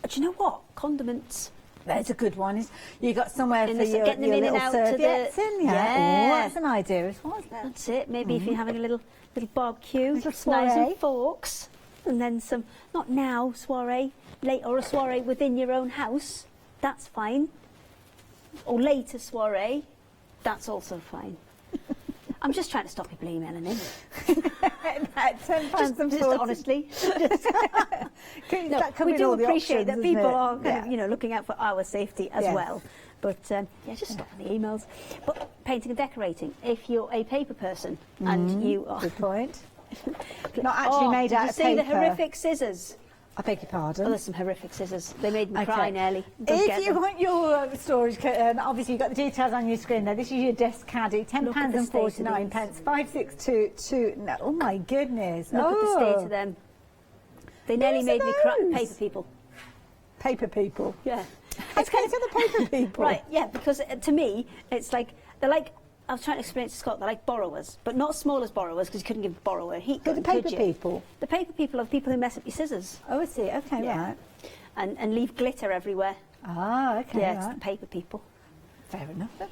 do you know what? Condiments. That's a good one. You got somewhere for your getting them in and out to the. Yeah. That's an idea as well, isn't it? That's it. Maybe if you're having a little barbecue, knives and forks, and then some. Not now soiree, late or a soiree within your own house. That's fine. Or later soiree, that's also fine. I'm just trying to stop people emailing in. £10 just honestly. We do appreciate that people are kind of, looking out for our safety as well. But just stop the emails. But painting and decorating, if you're a paper person and you are... Good point. Not actually made out of paper. Did you see the horrific scissors? I beg your pardon? Oh, there's some horrific scissors. They made me cry nearly. If you want your storage, obviously you've got the details on your screen there. This is your desk caddy, £10.49, 5622. No, oh my goodness. Look at the state of them. They nearly made me cry. Paper people. Paper people? Yeah. It's kind of the paper people. Right, yeah, because to me, it's like, they're like, I was trying to explain it to Scott, they're like borrowers, but not small as borrowers, because you couldn't give a borrower a heat gun, the paper people? The paper people are the people who mess up your scissors. Oh, I see, okay, right. And leave glitter everywhere. Ah, okay, yeah, it's the paper people. Fair enough then.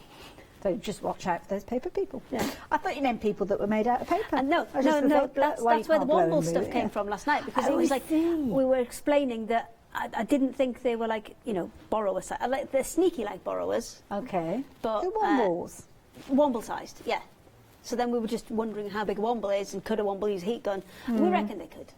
So just watch out for those paper people. Yeah. I thought you meant people that were made out of paper. No, that's where the Womble stuff came from last night, because it was like, we were explaining that I didn't think they were like, borrowers. Like, they're sneaky like borrowers. Okay. But the Wombles? Womble-sized, yeah. So then we were just wondering how big a Womble is, and could a Womble use a heat gun? And we reckon they could.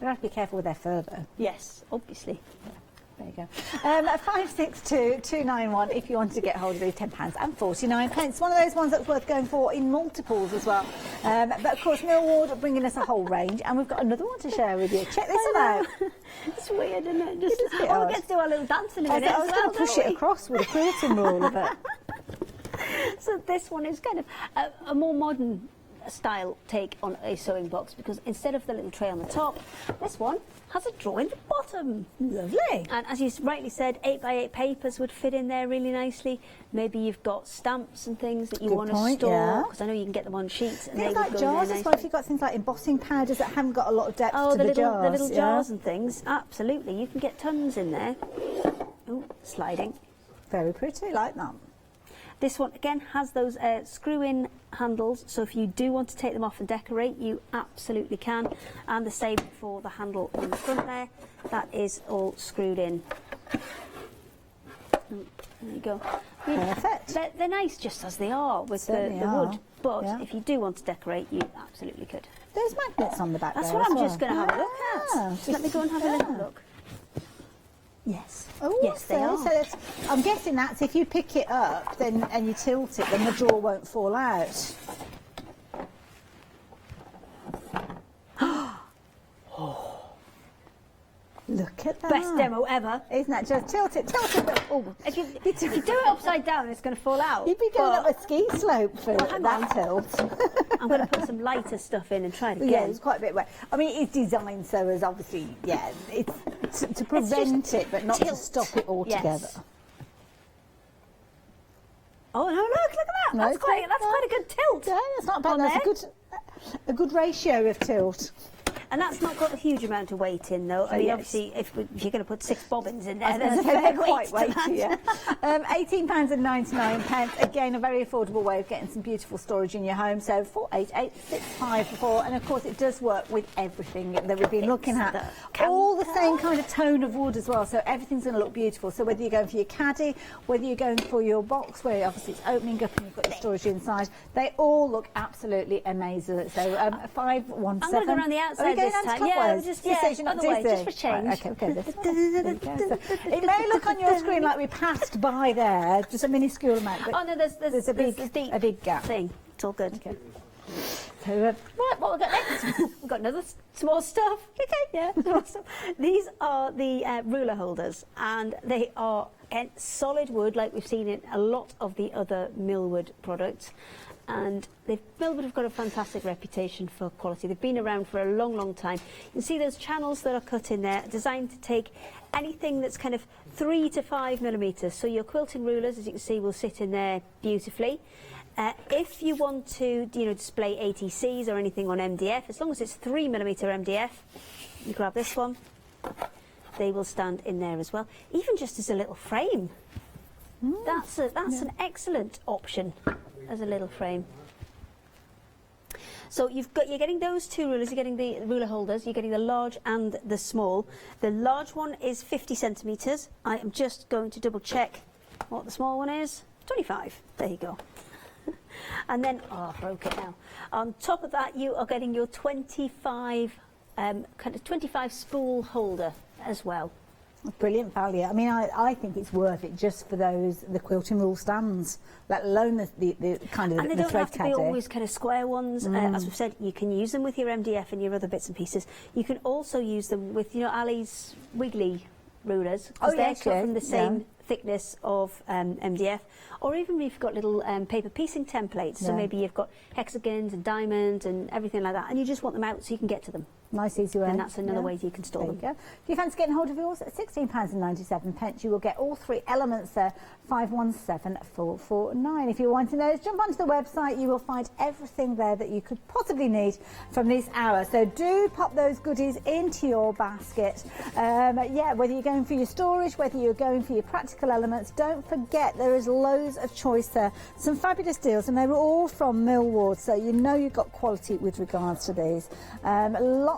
They have to be careful with their fur, though. Yes, obviously. Yeah. There you go. 562291 if you want to get hold of these £10.49. One of those ones that's worth going for in multiples as well. But of course, Millward are bringing us a whole range, and we've got another one to share with you. Check this one out. It's weird, isn't it? Just, we get to do our little dancing in it. I was going to push it across with a quilting rule of it. So this one is kind of a more modern style take on a sewing box, because instead of the little tray on the top, this one has a drawer in the bottom. bottom. Lovely. And as you rightly said, 8x8 papers would fit in there really nicely. Maybe you've got stamps and things that you Good want to point, store, yeah. because I know you can get them on sheets. And they Things would like go jars in there as well, nicely. if you've got things like embossing powders that haven't got a lot of depth Oh, to the jars. the little yeah. jars and things. Absolutely, you can get tons in there. Oh, sliding. Very pretty, like that. This one again has those screw-in handles, so if you do want to take them off and decorate, you absolutely can. And the same for the handle on the front there. That is all screwed in. There you go. Perfect. They're nice just as they are with the wood, but if you do want to decorate, you absolutely could. There's magnets on the back. That's there what as I'm well. just going to have a look at. Just let me go and have a little look. Yes. Oh, yes, they are. So I'm guessing that's if you pick it up then and you tilt it, then the drawer won't fall out. Look at that. Best demo ever. Isn't that just tilt it? Oh. If you do it upside down, it's going to fall out. You'd be going up a ski slope for hang that on. tilt. I'm going to put some lighter stuff in and try it again. Yeah, it's quite a bit wet. I mean, it's designed so as obviously, yeah, it's to prevent it, but not to stop it altogether. Yes. Oh no! Look at that. No, That's quite a good tilt. Yeah, that's not bad. on That's there. a good ratio of tilt. And that's not got a huge amount of weight in, though. I mean, obviously, if you're going to put 6 bobbins in there, there's a fair quite weight to weighty, yeah. £18.99. Again, a very affordable way of getting some beautiful storage in your home. So 488654, and of course, it does work with everything that we've been looking at. All the same kind of tone of wood as well. So everything's going to look beautiful. So whether you're going for your caddy, whether you're going for your box, where obviously it's opening up and you've got your storage inside, they all look absolutely amazing. So 517. I'm going to go around the outside this time. Yeah, just otherwise, just for change. Right, okay, this way. There you go. So it may look on your screen like we passed by there, just a minuscule amount. But no, there's a big gap. Thing. It's all good. Okay. So, right, what we've got next? We've got another small stuff. Okay, yeah, small stuff. These are the ruler holders, and they are, again, solid wood, like we've seen in a lot of the other Millwood products. And Millwood have got a fantastic reputation for quality. They've been around for a long, long time. You can see those channels that are cut in there, designed to take anything that's kind of 3 to 5 millimetres. So your quilting rulers, as you can see, will sit in there beautifully. If you want to, display ATCs or anything on MDF, as long as it's 3 millimetre MDF, you grab this one. They will stand in there as well, even just as a little frame. That's an excellent option as a little frame. So you're getting those 2 rulers. You're getting the ruler holders. You're getting the large and the small. The large one is 50 centimetres. I am just going to double check what the small one is. 25. There you go. And then, I broke it now. On top of that, you are getting your 25 spool holder as well. Brilliant value. I mean, I think it's worth it just for the quilting rule stands, let alone the kind of and they the don't thread have to be caddy. always kind of square ones. As we've said, you can use them with your MDF and your other bits and pieces. You can also use them with, Ali's wiggly rulers, because they're cut from the same thickness of MDF, or even if you've got little paper piecing templates. So maybe you've got hexagons and diamonds and everything like that, and you just want them out so you can get to them. Nice, easy way. And that's another way you can store them. If you fancy getting hold of yours at £16.97, you will get all 3 elements there, 517449. If you're wanting those, jump onto the website. You will find everything there that you could possibly need from this hour. So do pop those goodies into your basket. Whether you're going for your storage, whether you're going for your practical elements, don't forget there is loads of choice there. Some fabulous deals, and they were all from Millwood, so you've got quality with regards to these.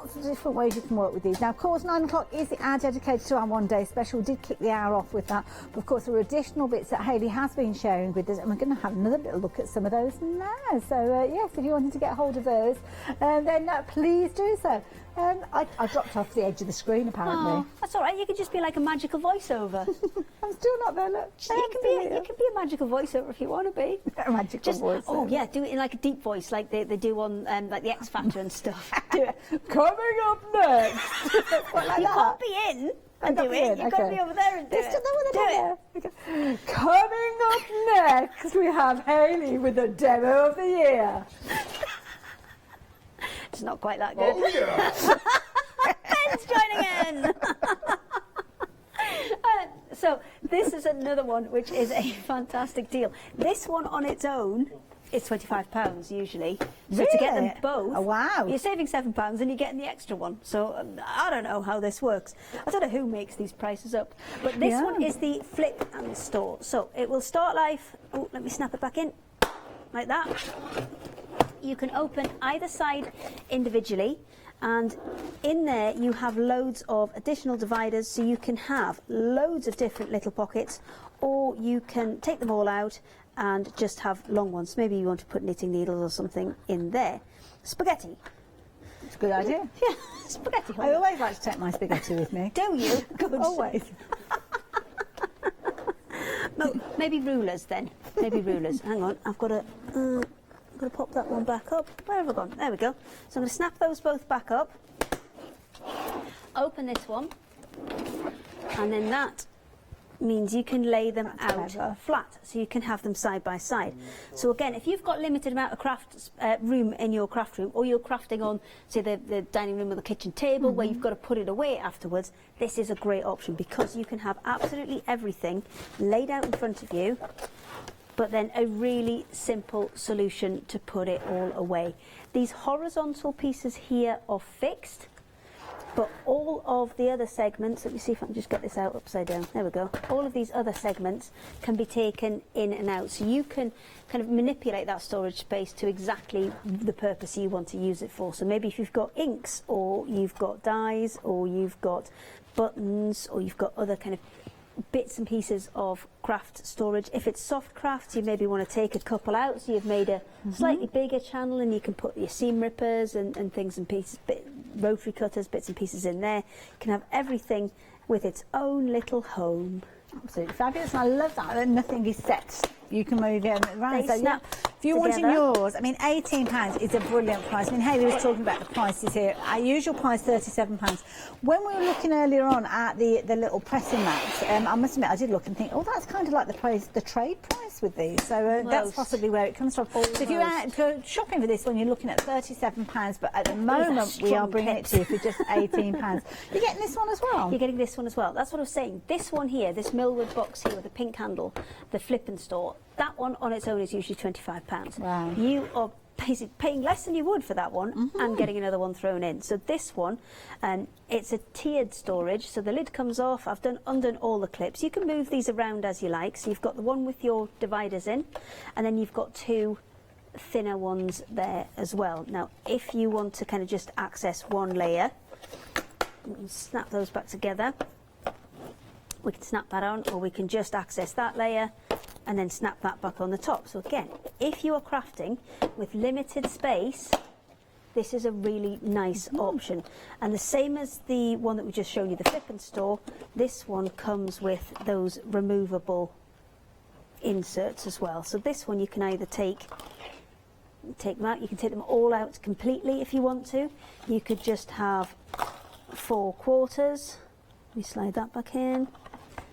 Lots of different ways you can work with these. Now, of course, 9 o'clock is the hour dedicated to our one-day special. We did kick the hour off with that. But of course, there are additional bits that Hayley has been sharing with us, and we're going to have another little look at some of those now. So, yes, if you wanted to get hold of those, then please do so. I dropped off the edge of the screen, apparently. Oh, that's all right. You could just be like a magical voiceover. I'm still not there, look. You can be a magical voiceover if you want to be. A magical voiceover. Oh, yeah, do it in like a deep voice, like they do on like the X Factor and stuff. Do it. Coming up next. You can't be in and do it. You've got to be over there and do it. Okay. Coming up next, we have Hayley with the demo of the year. It's not quite that good. Oh, yeah. Ben's joining in. So this is another one which is a fantastic deal. This one on its own is £25 usually. So to get them both, wow, you're saving £7 and you're getting the extra one. So I don't know how this works. I don't know who makes these prices up. But this one is the flip and store. So it will start life. Oh, let me snap it back in like that. You can open either side individually, and in there you have loads of additional dividers, so you can have loads of different little pockets, or you can take them all out and just have long ones. Maybe you want to put knitting needles or something in there. Spaghetti. It's a good idea. Yeah, spaghetti holder. I always like to take my spaghetti with me. Do you? Good. Always. No, maybe rulers then. Maybe rulers. Hang on, I've got to pop that one back up. Where have I gone? There we go. So I'm going to snap those both back up. Open this one, and then that means you can lay them out flat, so you can have them side by side. So again, if you've got limited amount of craft room in your craft room, or you're crafting on, say, the dining room or the kitchen table where you've got to put it away afterwards, this is a great option because you can have absolutely everything laid out in front of you, but then a really simple solution to put it all away. These horizontal pieces here are fixed, but all of the other segments, let me see if I can just get this out upside down, there we go, all of these other segments can be taken in and out, so you can kind of manipulate that storage space to exactly the purpose you want to use it for. So maybe if you've got inks, or you've got dyes, or you've got buttons, or you've got other kind of bits and pieces of craft storage. If it's soft crafts, you maybe want to take a couple out, so you've made a slightly bigger channel, and you can put your seam rippers and things and pieces, rotary cutters, bits and pieces in there. You can have everything with its own little home. Absolutely fabulous, and I love that. And nothing is set. You can move it around. They snap if you're wanting together. yours, I mean, £18 is a brilliant price. I mean, Hayley was talking about the prices here. Our usual price, £37. When we were looking earlier on at the little pressing mats, I must admit, I did look and think, oh, that's kind of like the trade price with these. So that's possibly where it comes from. So if you're shopping for this one, you're looking at £37. But at the moment, we are bringing it to you for just £18. You're getting this one as well? You're getting this one as well. That's what I was saying. This one here, this Millwood box here with the pink handle, the flip and store, that one on its own is usually £25. Wow. You are basically paying less than you would for that one and getting another one thrown in. So this one, it's a tiered storage, so the lid comes off. I've undone all the clips. You can move these around as you like. So you've got the one with your dividers in, and then you've got two thinner ones there as well. Now, if you want to kind of just access one layer, you can snap those back together. We can snap that on, or we can just access that layer and then snap that back on the top. So again, if you are crafting with limited space, this is a really nice option. And the same as the one that we just showed you, the flip and store, this one comes with those removable inserts as well. So this one you can either take them out, you can take them all out completely if you want to. You could just have 4/4. Let me slide that back in.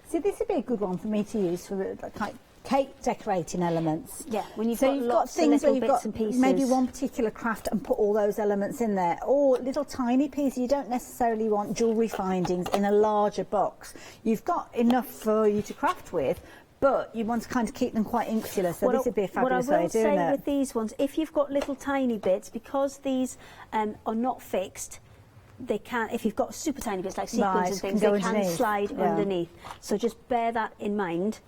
See, this would be a good one for me to use for like cake decorating elements. Yeah, when you've so got you've lots got things of little where you've bits got and pieces. maybe one particular craft and put all those elements in there, or little tiny pieces. You don't necessarily want jewellery findings in a larger box. You've got enough for you to craft with, but you want to kind of keep them quite insular, so this would be a fabulous way of doing what I will say it. with these ones, if you've got little tiny bits, because these are not fixed, they can, if you've got super tiny bits like sequins and things, they can slide underneath. So just bear that in mind.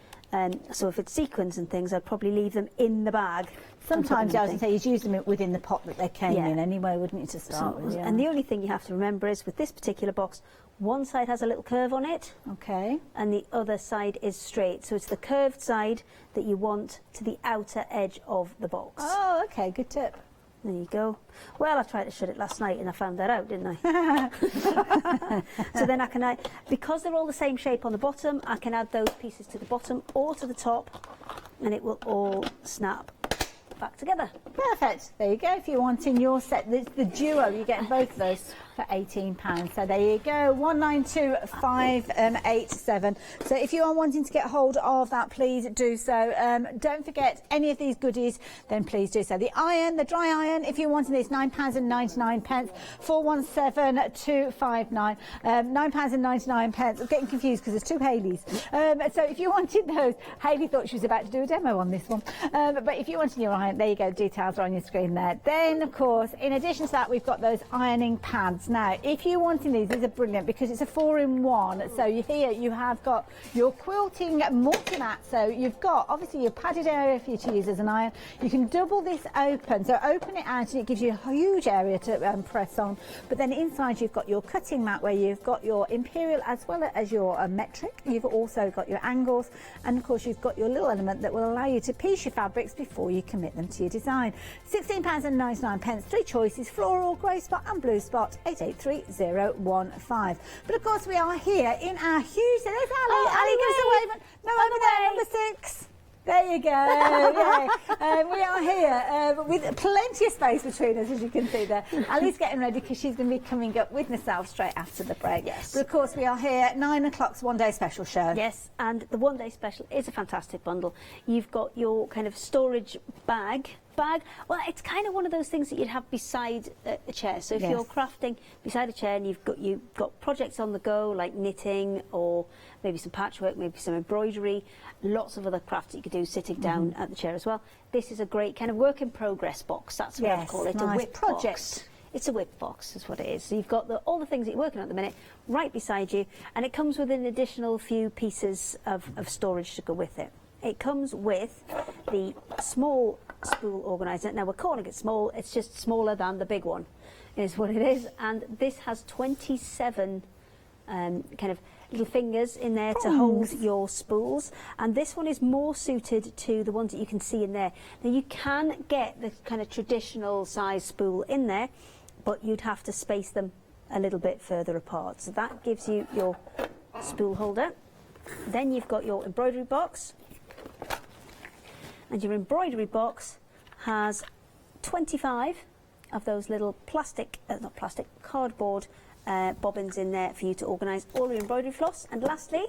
So if it's sequins and things, I'd probably leave them in the bag. Sometimes, I was going to say, you'd use them within the pot that they came in anyway, wouldn't you, to start with? Yeah. And the only thing you have to remember is, with this particular box, one side has a little curve on it. Okay. And the other side is straight. So it's the curved side that you want to the outer edge of the box. Oh, okay, good tip. There you go. Well, I tried to shut it last night and I found that out, didn't I? So then I can, because they're all the same shape on the bottom, I can add those pieces to the bottom or to the top, and it will all snap back together. Perfect. There you go. If you're wanting your set, the duo, you're getting both of those for £18. So there you go, 192587. So if you are wanting to get hold of that, please do so. Don't forget any of these goodies, then please do so. The iron, the dry iron, if you're wanting this, £9.99, 417259, £9.99. I'm getting confused because there's two Haleys. So if you wanted those, Hayley thought she was about to do a demo on this one. But if you wanted your iron, there you go, details are on your screen there. Then, of course, in addition to that, we've got those ironing pads. Now, if you're wanting these are brilliant because it's a 4-in-1. So here you have got your quilting multi-mat. So you've got, obviously, your padded area for you to use as an iron. You can double this open. So open it out and it gives you a huge area to press on. But then inside you've got your cutting mat where you've got your imperial as well as your metric. You've also got your angles. And, of course, you've got your little element that will allow you to piece your fabrics before you commit them to your design. £16.99, 3 choices, floral, grey spot and blue spot, 883015. But of course we are here in our huge, there's Ali, Ali goes away, no, over there, number 6. There you go. Yeah. We are here with plenty of space between us, as you can see there. Ali's getting ready because she's going to be coming up with myself straight after the break. Yes. But of course, we are here. 9 o'clock's one day special show. Yes, and the one day special is a fantastic bundle. You've got your kind of storage bag. Well, it's kind of one of those things that you'd have beside a chair. So if you're crafting beside a chair and you've got projects on the go like knitting or maybe some patchwork, maybe some embroidery, lots of other crafts that you could do sitting down at the chair as well. This is a great kind of work in progress box. That's what I call it. Nice. A whip project. box. It's a whip box, is what it is. So you've got all the things that you're working on at the minute right beside you, and it comes with an additional few pieces of storage to go with it. It comes with the small spool organiser. Now we're calling it small, it's just smaller than the big one, is what it is. And this has 27 kind of little fingers in there to hold your spools. And this one is more suited to the ones that you can see in there. Now you can get the kind of traditional size spool in there, but you'd have to space them a little bit further apart. So that gives you your spool holder. Then you've got your embroidery box. And your embroidery box has 25 of those little cardboard bobbins in there for you to organise all your embroidery floss. And lastly,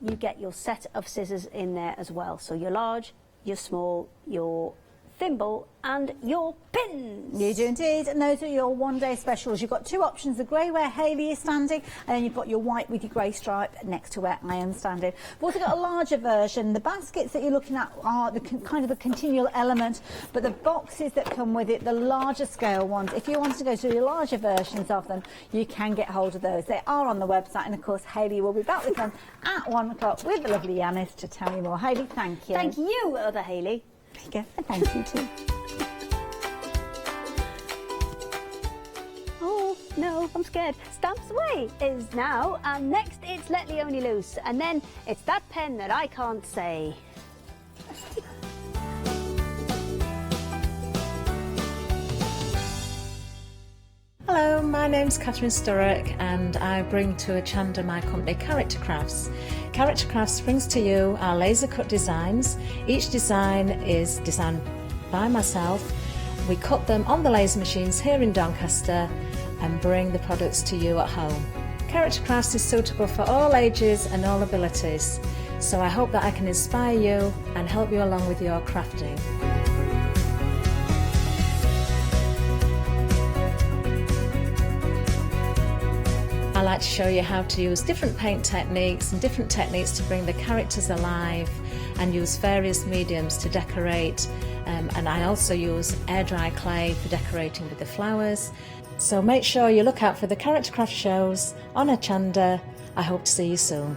you get your set of scissors in there as well. So your large, your small, your thimble and your pins. You do indeed, and those are your one day specials. You've got 2 options, the grey where Hayley is standing, and then you've got your white with your grey stripe next to where I am standing. We've also got a larger version. The baskets that you're looking at are the kind of the continual element, but the boxes that come with it, the larger scale ones, if you want to go to the larger versions of them, you can get hold of those. They are on the website, and of course Hayley will be back with them at 1 o'clock with the lovely Yanis to tell you more. Hayley, thank you. Thank you, other Hayley. And thank you too. Oh, no, I'm scared. Stamps Away is now, and next it's Let Leonie Loose, and then it's that pen that I can't say. Hello, my name's Catherine Sturrock and I bring to Hochanda my company Character Crafts. Character Crafts brings to you our laser cut designs. Each design is designed by myself. We cut them on the laser machines here in Doncaster and bring the products to you at home. Character Crafts is suitable for all ages and all abilities, so I hope that I can inspire you and help you along with your crafting. I like to show you how to use different paint techniques and different techniques to bring the characters alive and use various mediums to decorate, and I also use air dry clay for decorating with the flowers. So make sure you look out for the Character Craft shows on Hochanda. I hope to see you soon.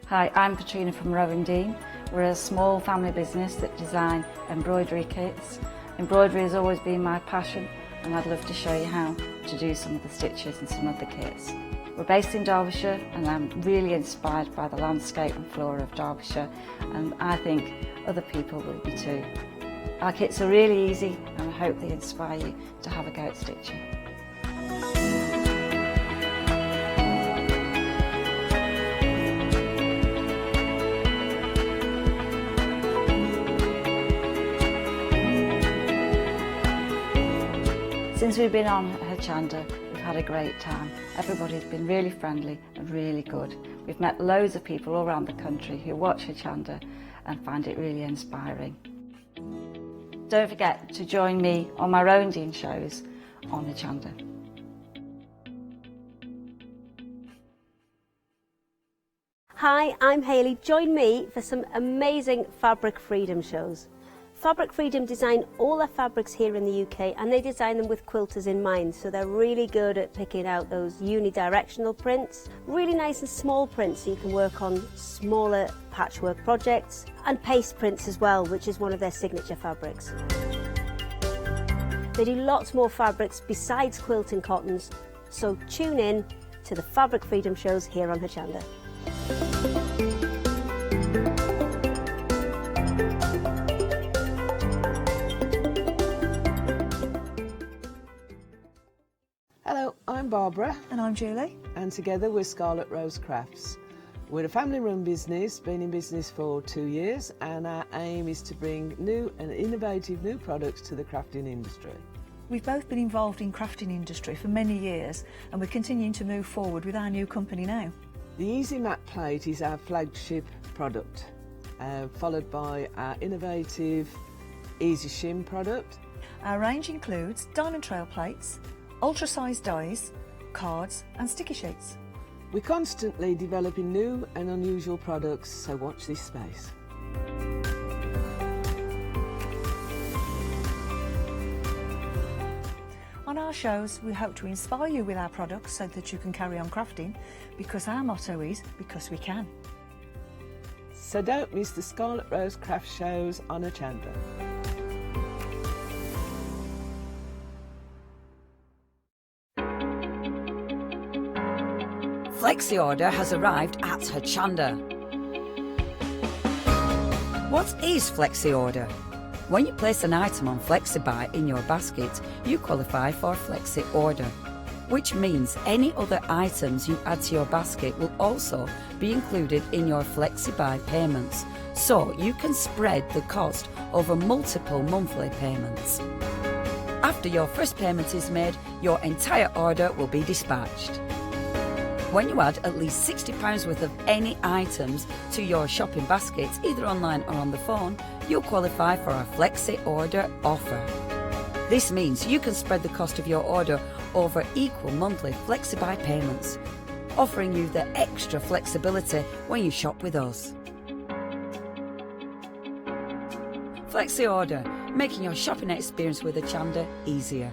Hi, I'm Katrina from Rowan Dean. We're a small family business that design embroidery kits. Embroidery has always been my passion, and I'd love to show you how to do some of the stitches and some of the kits. We're based in Derbyshire, and I'm really inspired by the landscape and flora of Derbyshire, and I think other people will be too. Our kits are really easy, and I hope they inspire you to have a go at stitching. Since we've been on Hochanda, we've had a great time. Everybody's been really friendly and really good. We've met loads of people all around the country who watch Hochanda and find it really inspiring. Don't forget to join me on my Rounding shows on Hochanda. Hi, I'm Hayley. Join me for some amazing Fabric Freedom shows. Fabric Freedom design all their fabrics here in the UK, and they design them with quilters in mind, so they're really good at picking out those unidirectional prints, really nice and small prints so you can work on smaller patchwork projects, and paste prints as well, which is one of their signature fabrics. They do lots more fabrics besides quilting cottons, so tune in to the Fabric Freedom shows here on Hochanda. Hello, I'm Barbara. And I'm Julie. And together we're Scarlet Rose Crafts. We're a family-run business, been in business for 2 years, and our aim is to bring new and innovative new products to the crafting industry. We've both been involved in crafting industry for many years, and we're continuing to move forward with our new company now. The Easy Mat Plate is our flagship product, followed by our innovative Easy Shim product. Our range includes diamond trail plates, ultra-sized dies, cards and sticky sheets. We're constantly developing new and unusual products, so watch this space. On our shows, we hope to inspire you with our products so that you can carry on crafting, because our motto is, because we can. So don't miss the Scarlet Rose Craft shows on Hochanda. Flexi Order has arrived at Hochanda. What is Flexi Order? When you place an item on FlexiBuy in your basket, you qualify for Flexi Order, which means any other items you add to your basket will also be included in your FlexiBuy payments, so you can spread the cost over multiple monthly payments. After your first payment is made, your entire order will be dispatched. When you add at least £60 worth of any items to your shopping baskets, either online or on the phone, you'll qualify for our Flexi Order offer. This means you can spread the cost of your order over equal monthly FlexiBuy payments, offering you the extra flexibility when you shop with us. Flexi Order, making your shopping experience with Hochanda easier.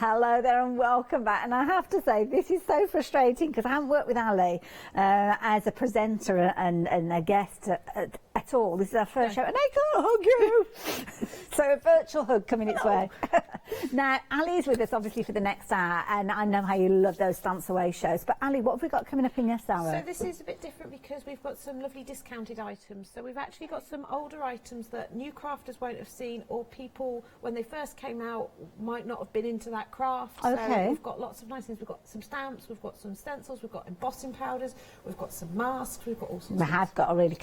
Hello there and welcome back. And I have to say, this is so frustrating because I haven't worked with Ali as a presenter and a guest at all. This is our first show and I can't hug you. So a virtual hug coming its way. Now, Ali is with us obviously for the next hour, and I know how you love those Stamps Away shows. But Ali, what have we got coming up in this hour? So this is a bit different because we've got some lovely discounted items. So we've actually got some older items that new crafters won't have seen, or people when they first came out might not have been into that craft. Okay. So we've got lots of nice things. We've got some stamps, we've got some stencils, we've got embossing powders, we've got some masks, we've got all sorts. We have got a really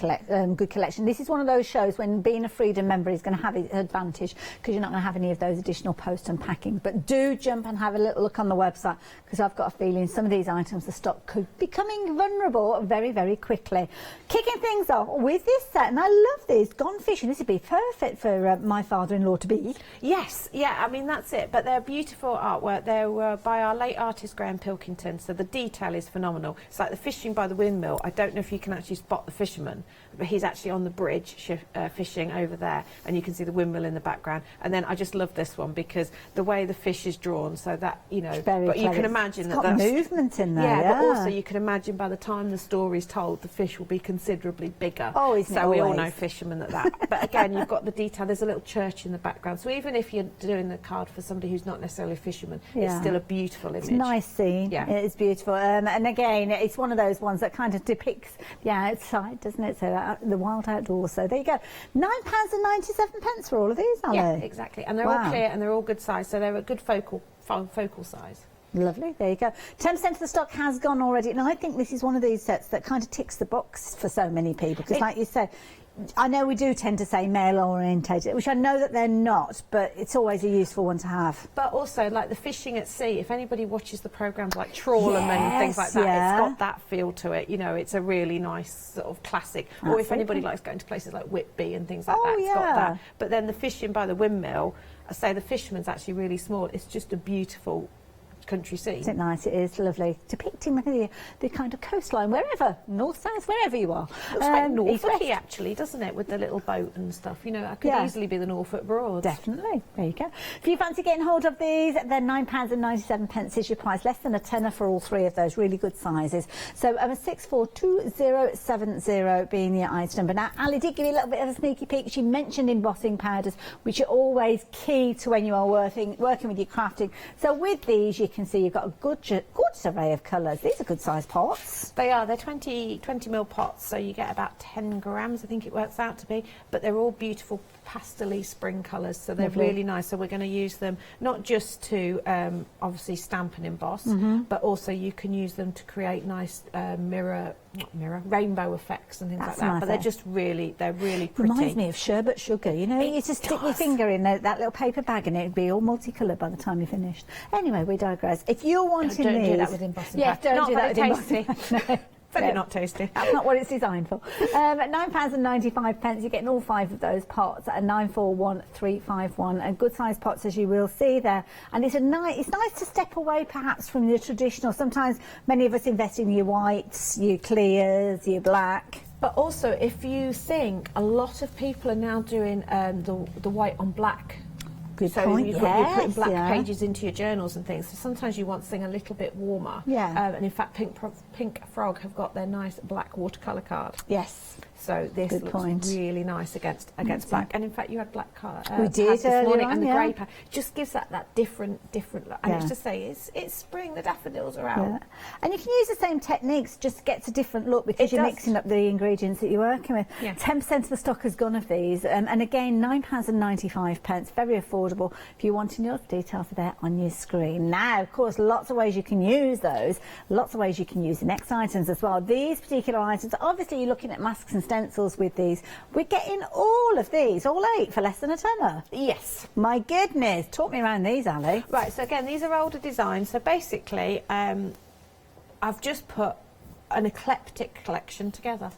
good collection. This is one of those shows when being a Freedom member is going to have an advantage because you're not going to have any of those additional post and packing. But do jump and have a little look on the website because I've got a feeling some of these items, the stock could be becoming vulnerable very, very quickly. Kicking things off with this set, and I love this, Gone Fishing. This would be perfect for my father-in-law to be. Yes, yeah, I mean, that's it. But they're beautiful artwork. They were by our late artist, Graham Pilkington, so the detail is phenomenal. It's like the fishing by the windmill. I don't know if you can actually spot the fisherman, but he's actually on the bridge fishing over there, and you can see the windmill in the background. And then I just love this one because the way the fish is drawn, so that, you know, but you can imagine it's got movement in there. Yeah, but also you can imagine by the time the story's told, the fish will be considerably bigger. Oh, isn't it so we all always? know fishermen at that. But again, you've got the detail. There's a little church in the background. So even if you're doing the card for somebody who's not necessarily a fisherman, it's still a beautiful image. It's a nice scene. Yeah. It's beautiful. And again, it's one of those ones that kind of depicts the outside, doesn't it? So the wild outdoors. So there you go. £9.97 for all of these, Ali. Yeah, exactly. And they're all clear and they're all good size. So they're a good focal size. Lovely, there you go. 10% of the stock has gone already, and I think this is one of these sets that kind of ticks the box for so many people, because like you say, I know we do tend to say male orientated, which I know that they're not, but it's always a useful one to have. But also, like the fishing at sea, if anybody watches the programmes like Trawlerman and things like that, it's got that feel to it. You know, it's a really nice sort of classic. Or if anybody likes going to places like Whitby and things like that, it's got that. But then the fishing by the windmill, I say the fisherman's actually really small. It's just a beautiful country scene. Isn't it nice? It is lovely. Depicting the kind of coastline, wherever, north, south, wherever you are. Looks quite Norfolky actually, doesn't it, with the little boat and stuff? You know, that could easily be the Norfolk Broads. Definitely. There you go. If you fancy getting hold of these, they're £9.97 is your price, less than a tenner for all three of those really good sizes. So 642070 being the item number. Now, Ali did give you a little bit of a sneaky peek. She mentioned embossing powders, which are always key to when you are working with your crafting. So with these, you can see you've got a gorgeous array of colours. These are good sized pots. They are. They're 20ml pots, so you get about 10 grams, I think it works out to be. But they're all beautiful pastel-y spring colours, so they're really nice. So we're going to use them not just to obviously stamp and emboss, but also you can use them to create nice rainbow effects and things like that. But they're just really pretty. Reminds me of sherbet sugar. You know, you just stick your finger in that little paper bag and it'd be all multicoloured by the time you finished. Anyway, we digress. If you're wanting don't these, do that with embossing. Yes, don't do that with embossing. No. Very not tasty. That's not what it's designed for. At £9.95, you're getting all 5 of those pots at 941351, and good sized pots, as you will see there. And it's nice to step away perhaps from the traditional. Sometimes many of us invest in your whites, your clears, your black. But also, if you think, a lot of people are now doing the white on black. Good so point. you're putting black pages into your journals and things. So sometimes you want something a little bit warmer. And in fact, Pink Frog have got their nice black watercolour card. Yes. So this looks really nice against black. And in fact, you had black colour. We did this morning, and the grey pad just gives that different look. And it's to say, it's spring. The daffodils are out. And you can use the same techniques, just gets a different look because you're mixing up the ingredients that you're working with. 10% of the stock has gone of these, and again, £9.95, very affordable. If you want to know, the details are there on your screen. Now, of course, lots of ways you can use those. Lots of ways you can use the next items as well. These particular items, obviously, you're looking at masks and stencils with these. We're getting all of these, all 8 for less than a tenner. Yes. My goodness. Talk me around these, Ali. Right, so again, these are older designs. So basically, I've just put an eclectic collection together.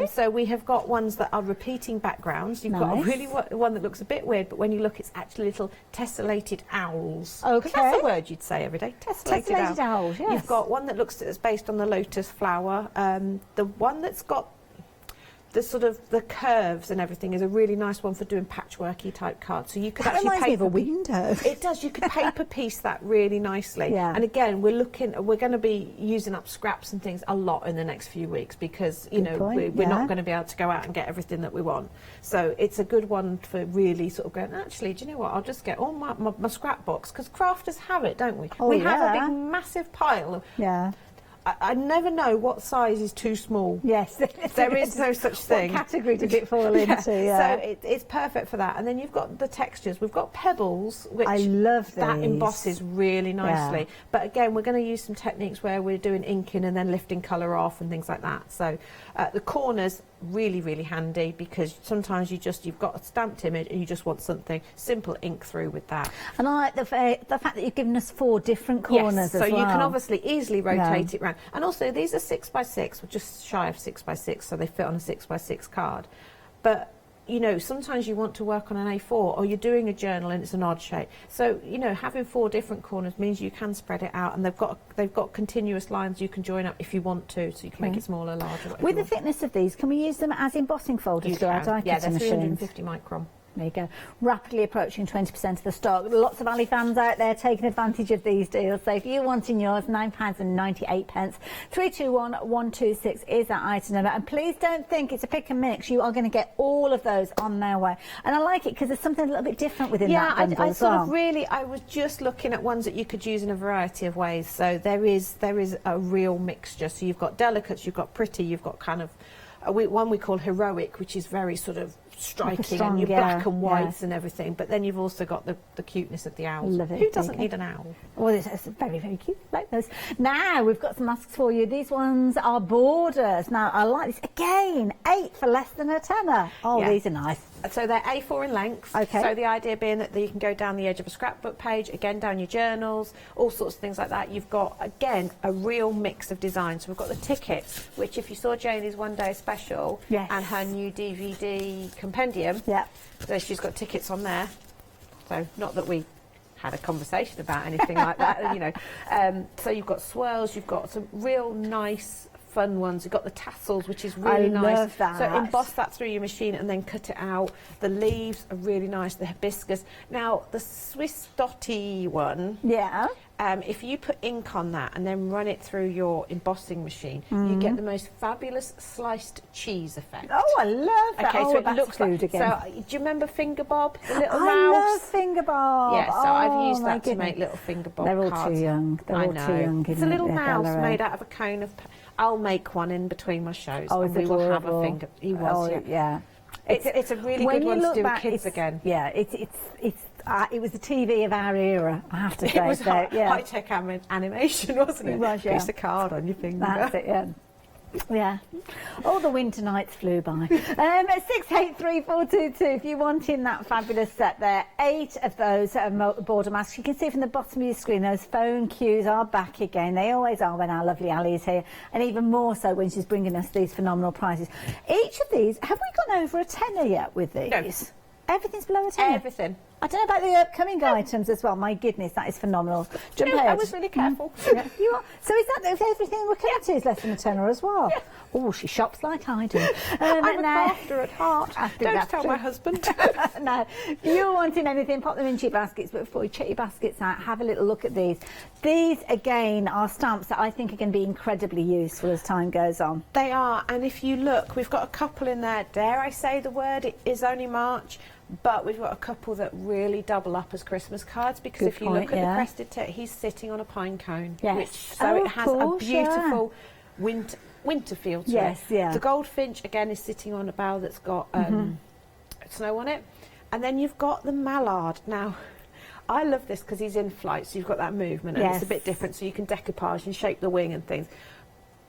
So we have got ones that are repeating backgrounds. You've got a really one that looks a bit weird, but when you look, it's actually little tessellated owls. Okay. That's a word you'd say every day. Tessellated owls, yes. You've got one that looks it's based on the lotus flower. The one that's got the sort of the curves and everything is a really nice one for doing patchworky type cards. So you could actually reminds me of a window. It does. You could paper piece that really nicely. And again, we're going to be using up scraps and things a lot in the next few weeks because we're not going to be able to go out and get everything that we want. So it's a good one for really sort of going, actually, do you know what? I'll just get all my scrap box, because crafters have it, don't we? We have a big massive pile of I never know what size is too small. Yes. There is no such thing. What category did it fall into? So it's perfect for that. And then you've got the textures. We've got pebbles, which I love these. That embosses really nicely. But again, we're going to use some techniques where we're doing inking and then lifting colour off and things like that. So the corners, really, really handy, because sometimes you've got a stamped image and you just want something simple, ink through with that. And I like the fact that you've given us 4 different corners as well. So you can obviously easily rotate it around. And also, these are 6x6, we're just shy of 6x6, so they fit on a 6x6 card. But sometimes you want to work on an A4, or you're doing a journal and it's an odd shape. So, having 4 different corners means you can spread it out, and they've got continuous lines you can join up if you want to, so you can make it smaller, larger, whatever. With the thickness of these, can we use them as embossing folders to our die cutting machines? Yeah, they're 350 micron. There you go. Rapidly approaching 20% of the stock. Lots of Ali fans out there taking advantage of these deals. So if you're wanting yours, £9.98. 321126 is that item number. And please don't think it's a pick and mix. You are going to get all of those on their way. And I like it because there's something a little bit different within that bundle as well. I was just looking at ones that you could use in a variety of ways. So there is a real mixture. So you've got delicates, you've got pretty, you've got kind of One we call Heroic, which is very sort of striking, strong, and your yeah, black and whites yeah. and everything. But then you've also got the cuteness of the owls. Love it. Who doesn't Okay. need an owl? Well, it's very, very cute. Like those. Now we've got some masks for you. These ones are borders. Now I like this again. 8 for less than a tenner. Oh, Yeah. these are nice. So they're A4 in length. Okay. So the idea being that you can go down the edge of a scrapbook page, again down your journals, all sorts of things like that. You've got, again, a real mix of designs. So we've got the tickets, which if you saw Janie's One Day Special Yes. and her new DVD compendium, yeah. so she's got tickets on there. So not that we had a conversation about anything like that, you know. So you've got swirls, you've got some real nice fun ones. You've got the tassels, which is really nice. Love that. So emboss that through your machine and then cut it out. The leaves are really nice, the hibiscus. Now, the Swiss Dotty one, yeah. If you put ink on that and then run it through your embossing machine, you get the most fabulous sliced cheese effect. Oh, I love that. Okay, oh, so it that's looks food like... again. So, do you remember Finger Bob, the little I mouse? love Finger Bob. Yeah, so oh, I've used my that to goodness. make little Finger Bob They're all cards. too young. They're I all know. too young. It's a little mouse made out of a cone of... I'll make one in between my shows, Oh, and it's we will have a adorable. finger. He was, Oh, yeah. It's a really when good you one to look do back, with kids it's- again. Yeah, it was the TV of our era, I have to say. It was so, yeah. high-tech animation, wasn't it? It was, yeah. Piece of card on your finger. That's it, yeah. Yeah. All the winter nights flew by. 683422, if you're wanting that fabulous set there, 8 of those border masks. You can see from the bottom of your screen, those phone queues are back again. They always are when our lovely Ali is here, and even more so when she's bringing us these phenomenal prizes. Each of these, have we gone over a tenner yet with these? No. Everything's below a tenner? Everything. I don't know about the upcoming items as well. My goodness, that is phenomenal. No, I was really careful. Yeah. You are. So is that if everything we're coming to is less than a tenner as well? Yeah. Oh, she shops like I do. I'm a crafter at heart. Don't tell my husband. No, if you're wanting anything, pop them into your baskets. But before you check your baskets out, have a little look at these. These, again, are stamps that I think are going to be incredibly useful as time goes on. They are, and if you look, we've got a couple in there. Dare I say the word? It is only March. But we've got a couple that really double up as Christmas cards, because Good if you point, look at yeah. the crested tip, he's sitting on a pine cone. Yes. So Oh, it of has course, a beautiful winter feel to Yes, it. yeah. The goldfinch, again, is sitting on a bough that's got snow on it. And then you've got the mallard. Now, I love this because he's in flight, so you've got that movement, and Yes. it's a bit different, so you can decoupage and shape the wing and things.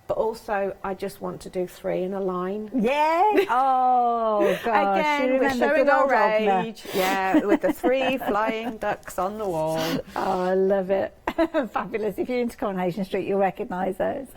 But also, I just want to do 3 in a line. Yeah. Oh, gosh. Again, You we're remember showing good old our Ogner. age. Yeah, with the 3 flying ducks on the wall. Oh, I love it. Fabulous. If you're into Coronation Street, you'll recognise those.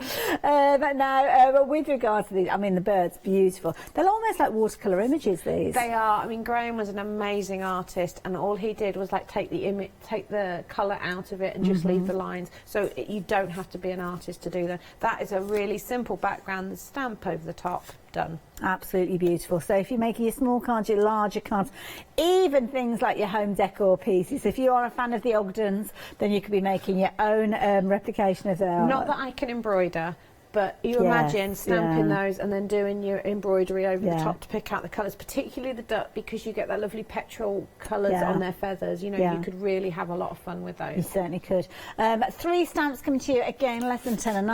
But now, with regard to these, I mean, the birds, beautiful. They're almost like watercolour images, these. They are. I mean, Graham was an amazing artist, and all he did was like take the colour out of it and just leave the lines. So you don't have to be an artist to do that. That is a really simple background, the stamp over the top, done. Absolutely beautiful. So if you're making your small cards, your larger cards, even things like your home decor pieces, if you are a fan of the Ogdens, then you could be making your own replication of their Not art. that I can embroider, but you Yes, imagine stamping yeah. those and then doing your embroidery over the Yeah. top to pick out the colours, particularly the duck, because you get that lovely petrol colours Yeah. on their feathers. You know, Yeah. you could really have a lot of fun with You those. certainly could. 3 stamps coming to you, again, less than £10 and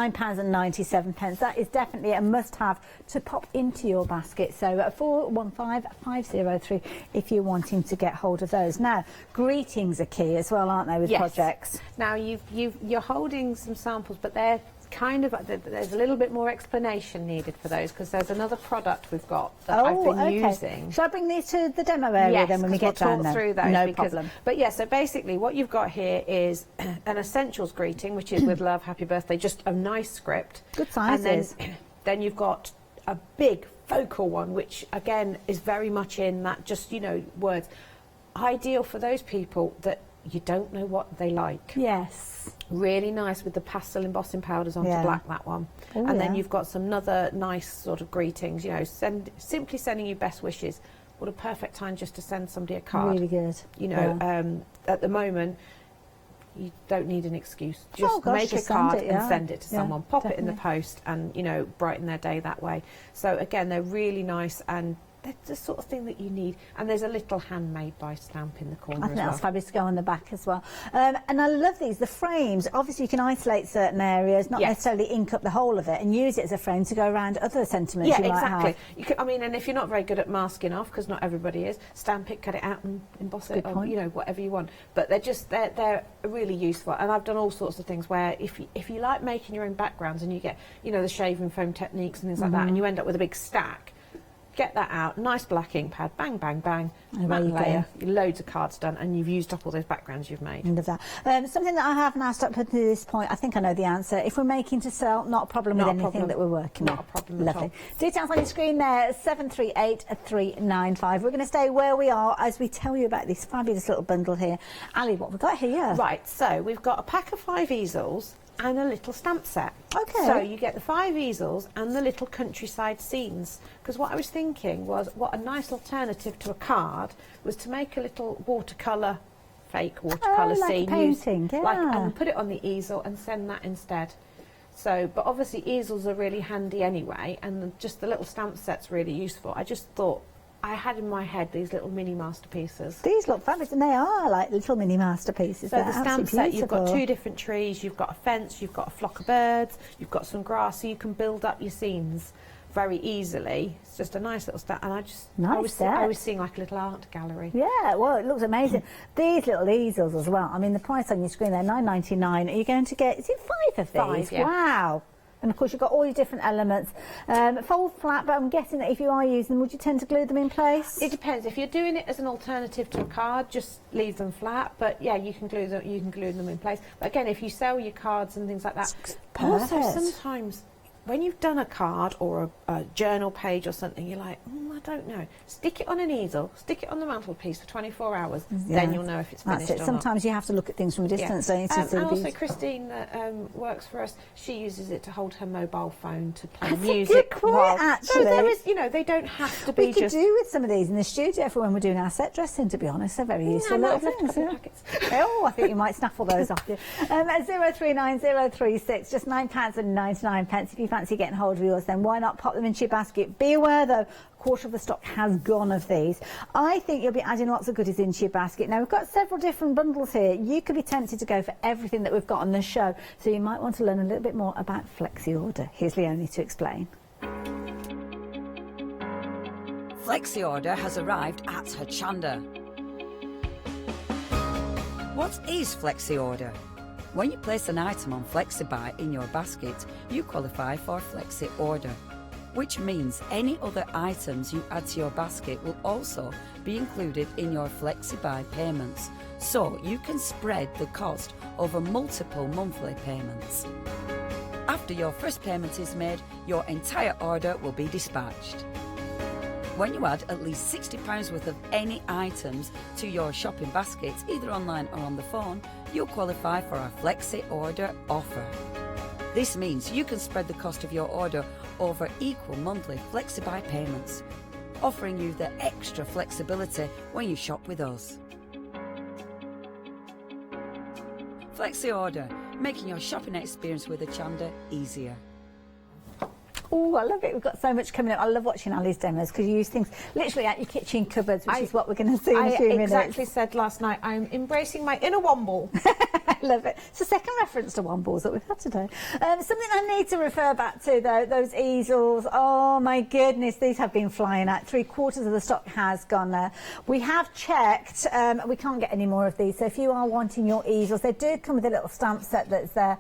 £9.97. That is definitely a must-have to pop into your basket. So 415503 if you're wanting to get hold of those. Now, greetings are key as well, aren't they, with Yes. projects? Now, you're holding some samples, but they're kind of, there's a little bit more explanation needed for those, because there's another product we've got that I've been using. Shall I bring these to the demo area Yes, then when we 'cause get down we'll there? talk through those. No because, problem. But yeah, so basically what you've got here is an essentials greeting, which is with love, happy birthday, just a nice script. Good sizes. And then you've got a big focal one, which again is very much in that just, words. Ideal for those people that you don't know what they like. Yes. Really nice with the pastel embossing powders onto Yeah. black, that one. Oh, and then yeah. you've got some other nice sort of greetings, simply sending you best wishes. What a perfect time just to send somebody a card. Really good. At the moment, you don't need an excuse. Just Oh, gosh, make a just send card it, and yeah. send it to Yeah, someone. Pop it in the definitely. post and, brighten their day that way. So again, they're really nice, and they're the sort of thing that you need. And there's a little handmade by stamp in the corner I think as well. that's fabulous to go on the back as well. And I love these, the frames. Obviously, you can isolate certain areas, not necessarily ink up the whole of it, and use it as a frame to go around other sentiments you might exactly. have. You could, I mean, and if you're not very good at masking off, because not everybody is, stamp it, cut it out, and emboss it, or, you know, whatever you want. But they're really useful. And I've done all sorts of things where if you like making your own backgrounds and you get, you know, the shaving foam techniques and things like that, and you end up with a big stack. Get that out, nice black ink pad, bang, bang, bang, matte layer, loads of cards done, and you've used up all those backgrounds you've made. End of that. Something that I have now stuck to this point, I think I know the answer. If we're making to sell, not a problem with anything that we're working with. Not a problem Lovely. at all. Details on your screen there, 738-395. We're going to stay where we are as we tell you about this fabulous little bundle here. Ali, what have we got here? Right, so we've got a pack of 5 easels and a little stamp set. Okay. So you get the 5 easels and the little countryside scenes. Because what I was thinking was, what a nice alternative to a card was to make a little watercolour, fake watercolour like scene. a painting, and put it on the easel and send that instead. So, but obviously easels are really handy anyway, and just the little stamp set's really useful. I just thought, I had in my head these little mini masterpieces. These look fabulous, and they are like little mini masterpieces. So They're the stamp absolutely set, you've got beautiful. 2 different trees, you've got a fence, you've got a flock of birds, you've got some grass, so you can build up your scenes very easily. It's just a nice little stamp, and I was seeing like a little art gallery. Yeah, well, it looks amazing. These little easels as well. I mean, the price on your screen there, $9.99. Are you going to get? Is it 5 of these? 5, yeah. Wow. And of course, you've got all your different elements. Fold flat, but I'm guessing that if you are using them, would you tend to glue them in place? It depends. If you're doing it as an alternative to a card, just leave them flat. But yeah, you can glue them. You can glue them in place. But again, if you sell your cards and things like that, also sometimes when you've done a card or a journal page or something, you're like, I don't know. Stick it on an easel, stick it on the mantelpiece for 24 hours, then you'll know if it's finished That's it. or Sometimes you have to look at things from a distance, don't you? And also Christine, that works for us, she uses it to hold her mobile phone to play music. A good point, actually. So there is, you know, they don't have to be we could do with some of these in the studio for when we're doing our set dressing, to be honest. They're very useful little things. Oh, I think you might snaffle those off you. At 039036, just £9.99. If you fancy getting hold of yours, then why not pop them into your basket? Be aware, though, a quarter of the stock has gone of these. I think you'll be adding lots of goodies into your basket. Now, we've got several different bundles here. You could be tempted to go for everything that we've got on the show, so you might want to learn a little bit more about Flexi Order. Here's Leonie to explain. Flexi Order has arrived at Hochanda. What is Flexi Order? When you place an item on FlexiBuy in your basket, you qualify for Flexi Order, which means any other items you add to your basket will also be included in your FlexiBuy payments, so you can spread the cost over multiple monthly payments. After your first payment is made, your entire order will be dispatched. When you add at least £60 worth of any items to your shopping basket, either online or on the phone, you'll qualify for our Flexi Order offer. This means you can spread the cost of your order over equal monthly FlexiBuy payments, offering you the extra flexibility when you shop with us. Flexi Order, making your shopping experience with Hochanda easier. Oh, I love it. We've got so much coming up. I love watching Ali's demos because you use things literally out your kitchen cupboards, which is what we're going to see in a few minutes. I exactly said last night, I'm embracing my inner womble. I love it. It's the second reference to wombles that we've had today. Something I need to refer back to, though, those easels. Oh, my goodness, these have been flying out. 3/4 of the stock has gone there. We have checked. We can't get any more of these. So if you are wanting your easels, they do come with a little stamp set that's there.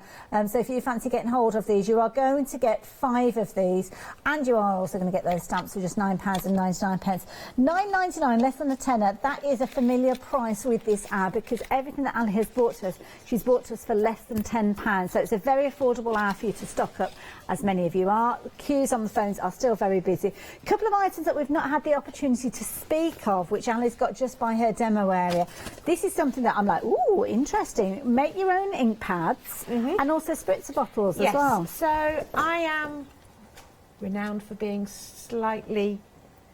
So if you fancy getting hold of these, you are going to get 5 of these, and you are also going to get those stamps for just £9.99. £9.99, less than a tenner. That is a familiar price with this ad, because everything that Ali has brought to us, she's brought to us for less than £10. So it's a very affordable hour for you to stock up, as many of you are. The queues on the phones are still very busy. A couple of items that we've not had the opportunity to speak of, which Ali's got just by her demo area. This is something that I'm like, ooh, interesting. Make your own ink pads and also spritzer bottles as well. So I am renowned for being slightly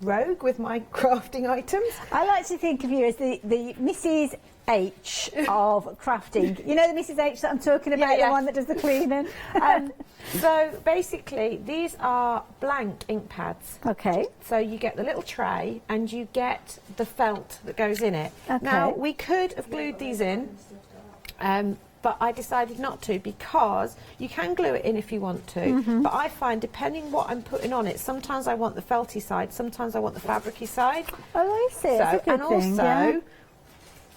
rogue with my crafting items. I like to think of you as the Mrs. H of crafting. You know the Mrs. H that I'm talking about, the one that does the cleaning? So basically, these are blank ink pads. Okay. So you get the little tray and you get the felt that goes in it. Okay. Now, we could have glued these in, but I decided not to because you can glue it in if you want to, but I find depending what I'm putting on it, sometimes I want the felty side, sometimes I want the fabricy side. Oh, I see. That's a good thing, also,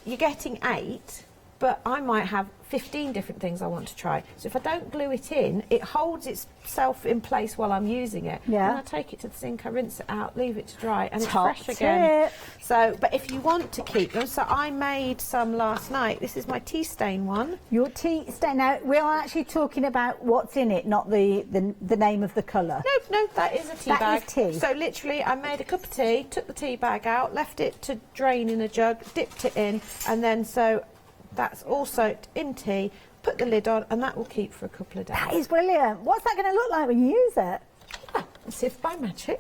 you're getting 8, but I might have 15 different things I want to try. So if I don't glue it in, it holds itself in place while I'm using it. Yeah. And I take it to the sink, I rinse it out, leave it to dry, and Top it's fresh again. tip. So, but if you want to keep them, so I made some last night. This is my tea stain one. Your tea stain. Now we are actually talking about what's in it, not the name of the colour. No, that is a tea That bag. is tea. So literally, I made a cup of tea, took the tea bag out, left it to drain in a jug, dipped it in, and then so that's all soaked in tea. Put the lid on, and that will keep for a couple of days. That is brilliant. What's that going to look like when you use it? As if by magic.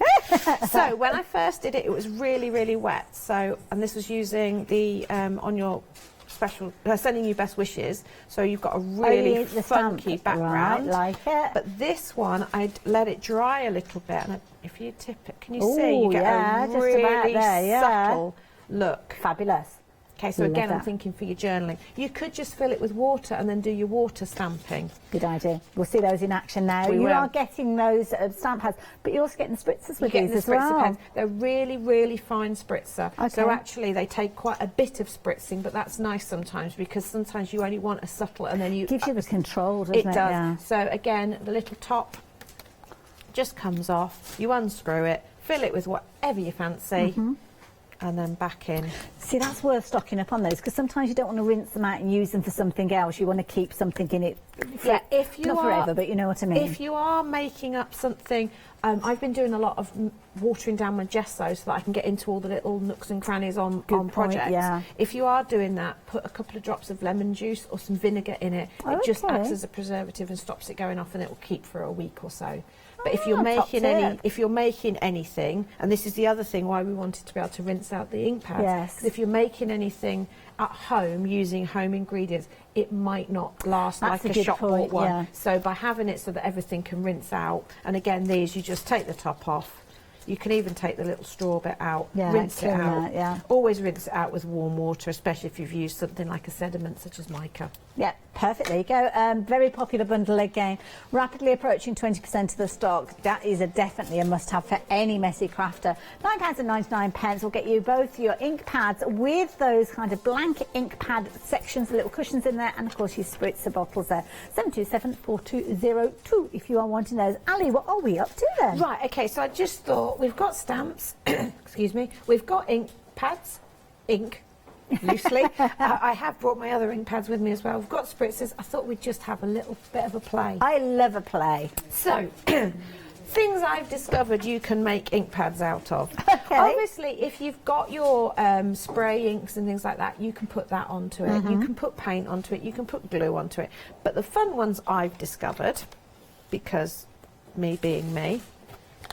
So when I first did it, it was really, really wet. So, and this was using the on your special, sending you best wishes. So you've got a really funky background. Right, like it. But this one, I'd let it dry a little bit, and if you tip it, can you see? Ooh, You get yeah, a just really about there, subtle look. Fabulous. Okay, so Love again, I'm that. thinking for your journaling. You could just fill it with water and then do your water stamping. Good idea. We'll see those in action now. We You will. are getting those stamp pads, but you're also getting the spritzers with You're these getting the as spritzer well. pens. They're really, really fine spritzer. Okay. So actually, they take quite a bit of spritzing, but that's nice sometimes because sometimes you only want a subtle, and then you Gives you the control, doesn't it? It does. Yeah. So again, the little top just comes off. You unscrew it, fill it with whatever you fancy. And then back in. See, that's worth stocking up on those because sometimes you don't want to rinse them out and use them for something else. You want to keep something in it. Yeah, if you not are, forever, but you know what I mean. If you are making up something, I've been doing a lot of watering down my gesso so that I can get into all the little nooks and crannies on point, projects. yeah. If you are doing that, put a couple of drops of lemon juice or some vinegar in it. It just Okay. acts as a preservative and stops it going off, and it will keep for a week or so. But if you're top making anything, and this is the other thing why we wanted to be able to rinse out the ink pads. Yes. 'Cause if you're making anything at home using home ingredients, it might not last That's like a a good shop bought point, one. yeah. So by having it so that everything can rinse out, and again these, you just take the top off. You can even take the little straw bit out, Yeah, rinse it clean out. that, yeah. Always rinse it out with warm water, especially if you've used something like a sediment such as mica. Yeah, perfect. There you go. Very popular bundle again. Rapidly approaching 20% of the stock. That is definitely a must-have for any messy crafter. £9.99 will get you both your ink pads with those kind of blank ink pad sections, little cushions in there, and of course your spritzer bottles there. 7274202 if you are wanting those. Ali, what are we up to then? Right, okay, so I just thought we've got stamps, excuse me, we've got ink pads, ink, loosely. I have brought my other ink pads with me as well. We've got spritzers. I thought we'd just have a little bit of a play. I love a play. So, things I've discovered you can make ink pads out of. Okay. Obviously, if you've got your spray inks and things like that, you can put that onto it. You can put paint onto it. You can put glue onto it. But the fun ones I've discovered, because me being me,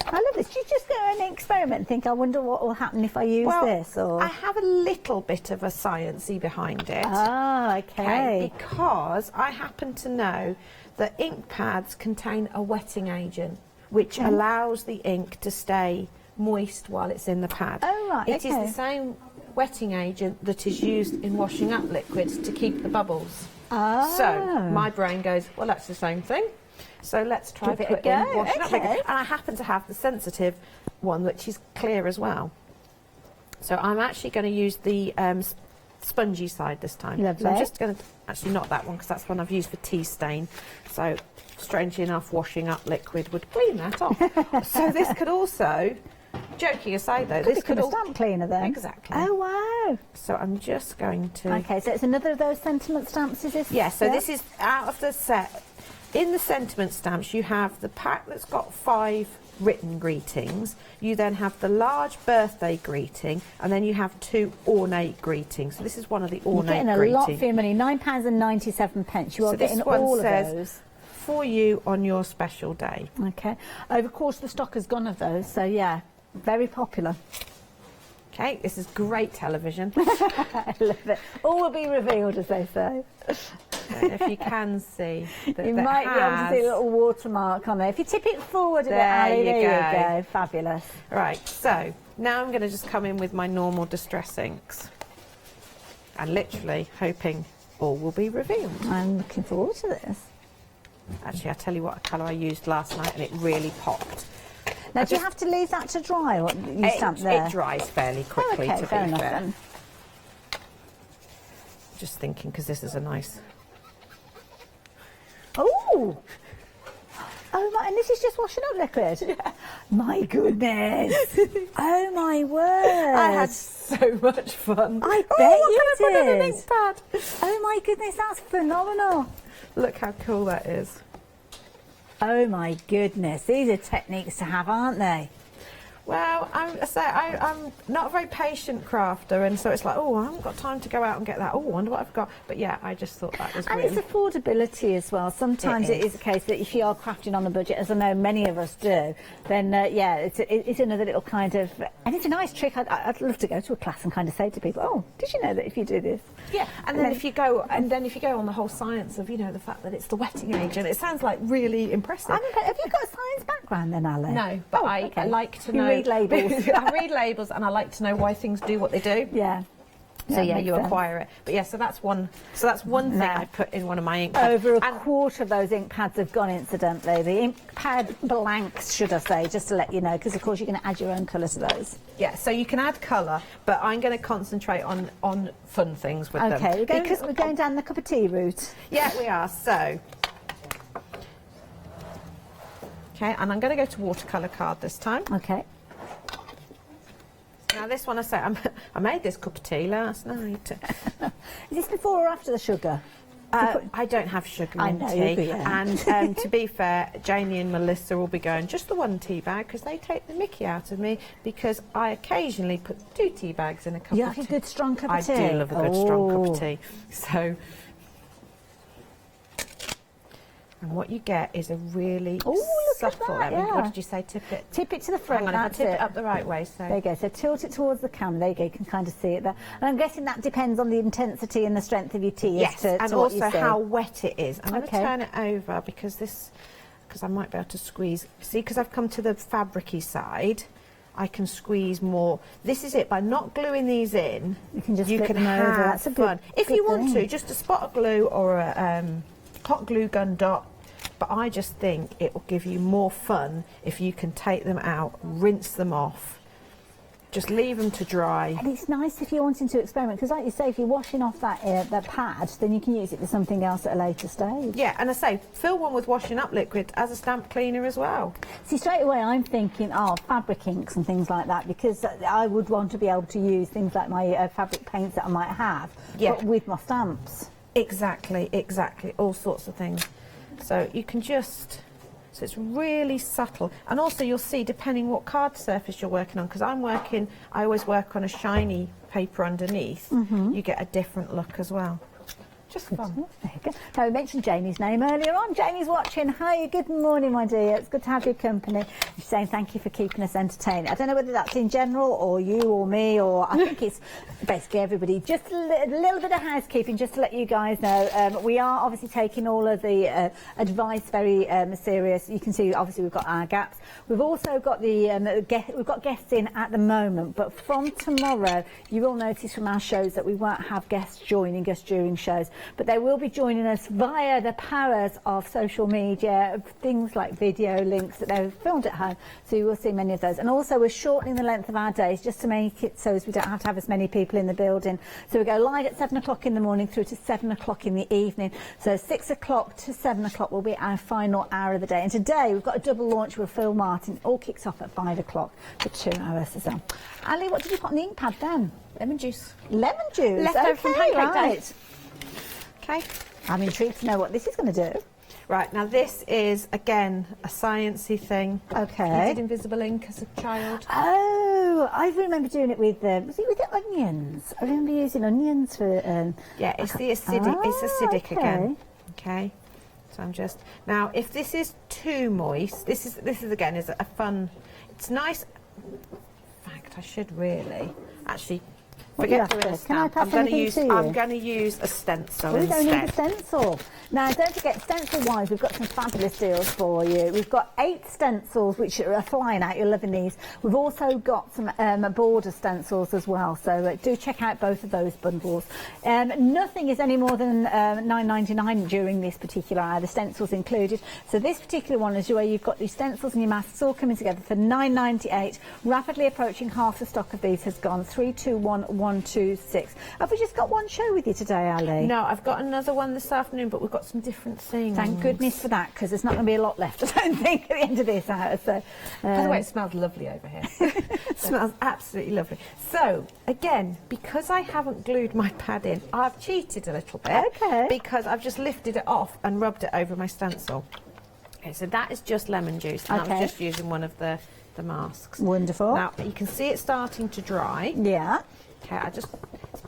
I love this. You just go and experiment and think, I wonder what will happen if I use this. Or I have a little bit of a sciencey behind it. Ah, okay. Because I happen to know that ink pads contain a wetting agent, which allows the ink to stay moist while it's in the pad. Oh, right, It is okay. the same wetting agent that is used in washing up liquids to keep the bubbles. Ah. So my brain goes, well, that's the same thing. So let's try Give it a putting go, washing up okay. liquid. And I happen to have the sensitive one, which is clear as well. So I'm actually going to use the spongy side this time. Lovely. So I'm just going to, actually not that one, because that's one I've used for tea stain. So strangely enough, washing up liquid would clean that off. So this could also, joking aside though, this could a all stamp cleaner then. Exactly. Oh wow. So I'm just going to. Okay, so it's another of those sentiment stamps, is this? Yeah, so this is out of the set. In the sentiment stamps, you have the pack that's got 5 written greetings. You then have the large birthday greeting, and then you have 2 ornate greetings. So this is one of the ornate You're getting a greetings. lot for your money. £9.97. You are So getting this one all of says, those. for you on your special day. Okay. Of course, the stock has gone of those, so yeah, very popular. Okay, this is great television. I love it. All will be revealed, as they say. I don't know if you can see. You might be able to see a little watermark on there. If you tip it forward a bit, Ali, there you go. Fabulous. Right, so now I'm going to just come in with my normal distress inks. And literally hoping all will be revealed. I'm looking forward to this. Actually, I'll tell you what colour I used last night and it really popped. Now, do you have to leave that to dry, or you stamp there? It dries fairly quickly, okay, to fair be enough fair. then. Just thinking, because this is a nice... Oh! Oh my, and this is just washing up liquid? Yeah. My goodness! Oh my word! I had so much fun. I bet you put it in an did! ink pad. Oh my goodness, that's phenomenal! Look how cool that is. Oh my goodness, these are techniques to have, aren't they? Well, I'm not a very patient crafter, and so it's like, oh, I haven't got time to go out and get that. Oh, I wonder what I've got. But yeah, I just thought that was And really... it's affordability as well. Sometimes it is a case that if you are crafting on a budget, as I know many of us do, then yeah, it's another little kind of... And it's a nice trick. I'd love to go to a class and kind of say to people, oh, did you know that if you do this? Yeah, and then if you go on the whole science of, you know, the fact that it's the wetting agent, it sounds like really impressive. Have you got a science background then, Ali? No, but I like to know... You read labels. I read labels and I like to know why things do what they do. Yeah. So yeah, makes you sense. acquire it. But yeah, so that's one thing I put in one of my ink pads. Over a quarter of those ink pads have gone, incidentally. The ink pad blanks, should I say, just to let you know, because of course you're going to add your own colour to those. Yeah, so you can add colour, but I'm going to concentrate on fun things with them. Okay, we're going down the cup of tea route. Yeah, we are. So, okay, and I'm going to go to watercolour card this time. Okay. Now this one, I made this cup of tea last night. Is this before or after the sugar? I don't have sugar in tea. And to be fair, Jamie and Melissa will be going, just the one tea bag, because they take the mickey out of me, because I occasionally put 2 tea bags in a cup of tea. You like a good strong cup of tea? I do love a good strong cup of tea. So, and what you get is a really subtle lemon. What did you say? Tip it? Tip it to the front. Hang on, if I tip it up the right way. So there you go. So tilt it towards the camera. There you go. You can kind of see it there. And I'm guessing that depends on the intensity and the strength of your tea. Yes, and also how wet it is. I'm going to Okay. turn it over because I might be able to squeeze. See, because I've come to the fabricy side, I can squeeze more. This is it. By not gluing these in, you can just you flip can them over. have That's a fun. If good you want thing. to, just a spot of glue or a hot glue gun dot. But I just think it will give you more fun if you can take them out, rinse them off, just leave them to dry. And it's nice if you're wanting to experiment, because like you say, if you're washing off that pad, then you can use it for something else at a later stage. Yeah, and I say, fill one with washing up liquid as a stamp cleaner as well. See, straight away I'm thinking, fabric inks and things like that, because I would want to be able to use things like my fabric paints that I might have, but with my stamps. Exactly, all sorts of things. So you can just, so it's really subtle. And also you'll see, depending what card surface you're working on, because I always work on a shiny paper underneath, you get a different look as well. Just fun. There you go. Now, we mentioned Jamie's name earlier on. Jamie's watching. Hi, good morning, my dear. It's good to have your company. She's saying thank you for keeping us entertained. I don't know whether that's in general or you or me, or I think it's basically everybody. Just a little bit of housekeeping, just to let you guys know. We are obviously taking all of the advice very serious. You can see, obviously, we've got our gaps. We've also got we've got guests in at the moment, but from tomorrow, you will notice from our shows that we won't have guests joining us during shows. But they will be joining us via the powers of social media, things like video links that they've filmed at home. So you will see many of those. And also we're shortening the length of our days just to make it so as we don't have to have as many people in the building. So we go live at 7 o'clock in the morning through to 7 o'clock in the evening. So 6 o'clock to 7 o'clock will be our final hour of the day. And today we've got a double launch with Phil Martin. It all kicks off at 5 o'clock for 2 hours as well. Ali, what did you put on the ink pad then? Lemon juice. Lemon juice? Leftover from pancake day. Okay. I'm intrigued to know what this is going to do. Right, now this is, again, a sciencey thing. Okay. You did invisible ink as a child. Oh, I remember doing it with, was it with the onions? I remember using onions for... yeah, it's the acidic, it's acidic again. Okay. So I'm just... Now, if this is too moist, this is again, is a fun... It's nice... In fact, I should really... Actually, What you forget doing after? a Can I stamp. pass anything to you? I'm going to use a stencil We don't need a instead. stencil. Now, don't forget, stencil-wise, we've got some fabulous deals for you. We've got 8 stencils, which are flying out. You're loving these. We've also got some border stencils as well, so do check out both of those bundles. Nothing is any more than $9.99 during this particular hour, the stencils included. So this particular one is where you've got these stencils and your masks all coming together for $9.98. Rapidly approaching half the stock of these has gone. 321126. Have we just got one show with you today, Ali? No, I've got another one this afternoon, but we've got some different things. Thank goodness for that, because there's not going to be a lot left, I don't think, at the end of this hour. So, by the way, it smells lovely over here. It smells absolutely lovely. So, again, because I haven't glued my pad in, I've cheated a little bit. Okay. Because I've just lifted it off and rubbed it over my stencil. Okay, so that is just lemon juice, and Okay. I'm just using one of the masks. Wonderful. Now, you can see it starting to dry. Yeah. Okay, it's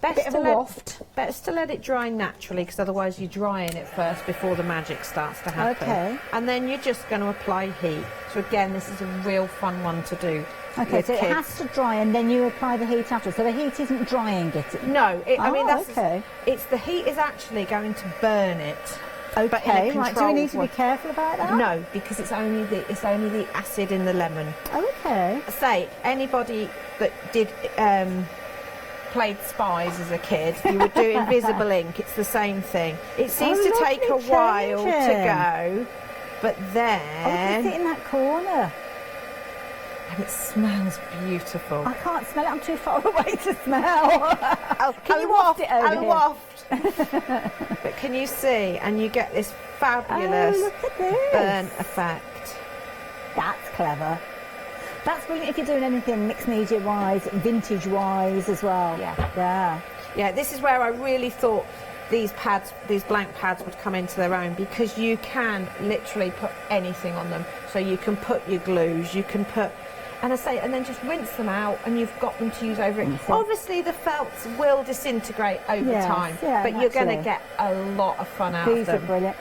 best Bit of to a waft. Best to let it dry naturally, because otherwise you're drying it first before the magic starts to happen. Okay. And then you're just going to apply heat. So again, this is a real fun one to do. Okay, with so it kids. has to dry and then you apply the heat after. So the heat isn't drying it? No, I mean, that's okay. It's the heat is actually going to burn it. But in a Okay, right. Do we need to be controlled way. careful about that? No, because it's only the acid in the lemon. Okay. Say anybody that did played Spies as a kid, you would do invisible ink. It's the same thing. It seems to take a while to go, but then Oh, we can sit in that corner. and it smells beautiful. I can't smell it. I'm too far away to smell. Can you waft waft it over I'll here? waft. But can you see? And you get this fabulous Oh, look at this. burn effect. That's clever. That's brilliant if you're doing anything mixed media wise, vintage wise as well. Yeah. Yeah, this is where I really thought these blank pads would come into their own, because you can literally put anything on them. So you can put your glues, you can put, and then just rinse them out, and you've got them to use over it. Obviously, the felts will disintegrate over Yes, time, yeah, but you're going to naturally. get a lot of fun out These of them. are brilliant.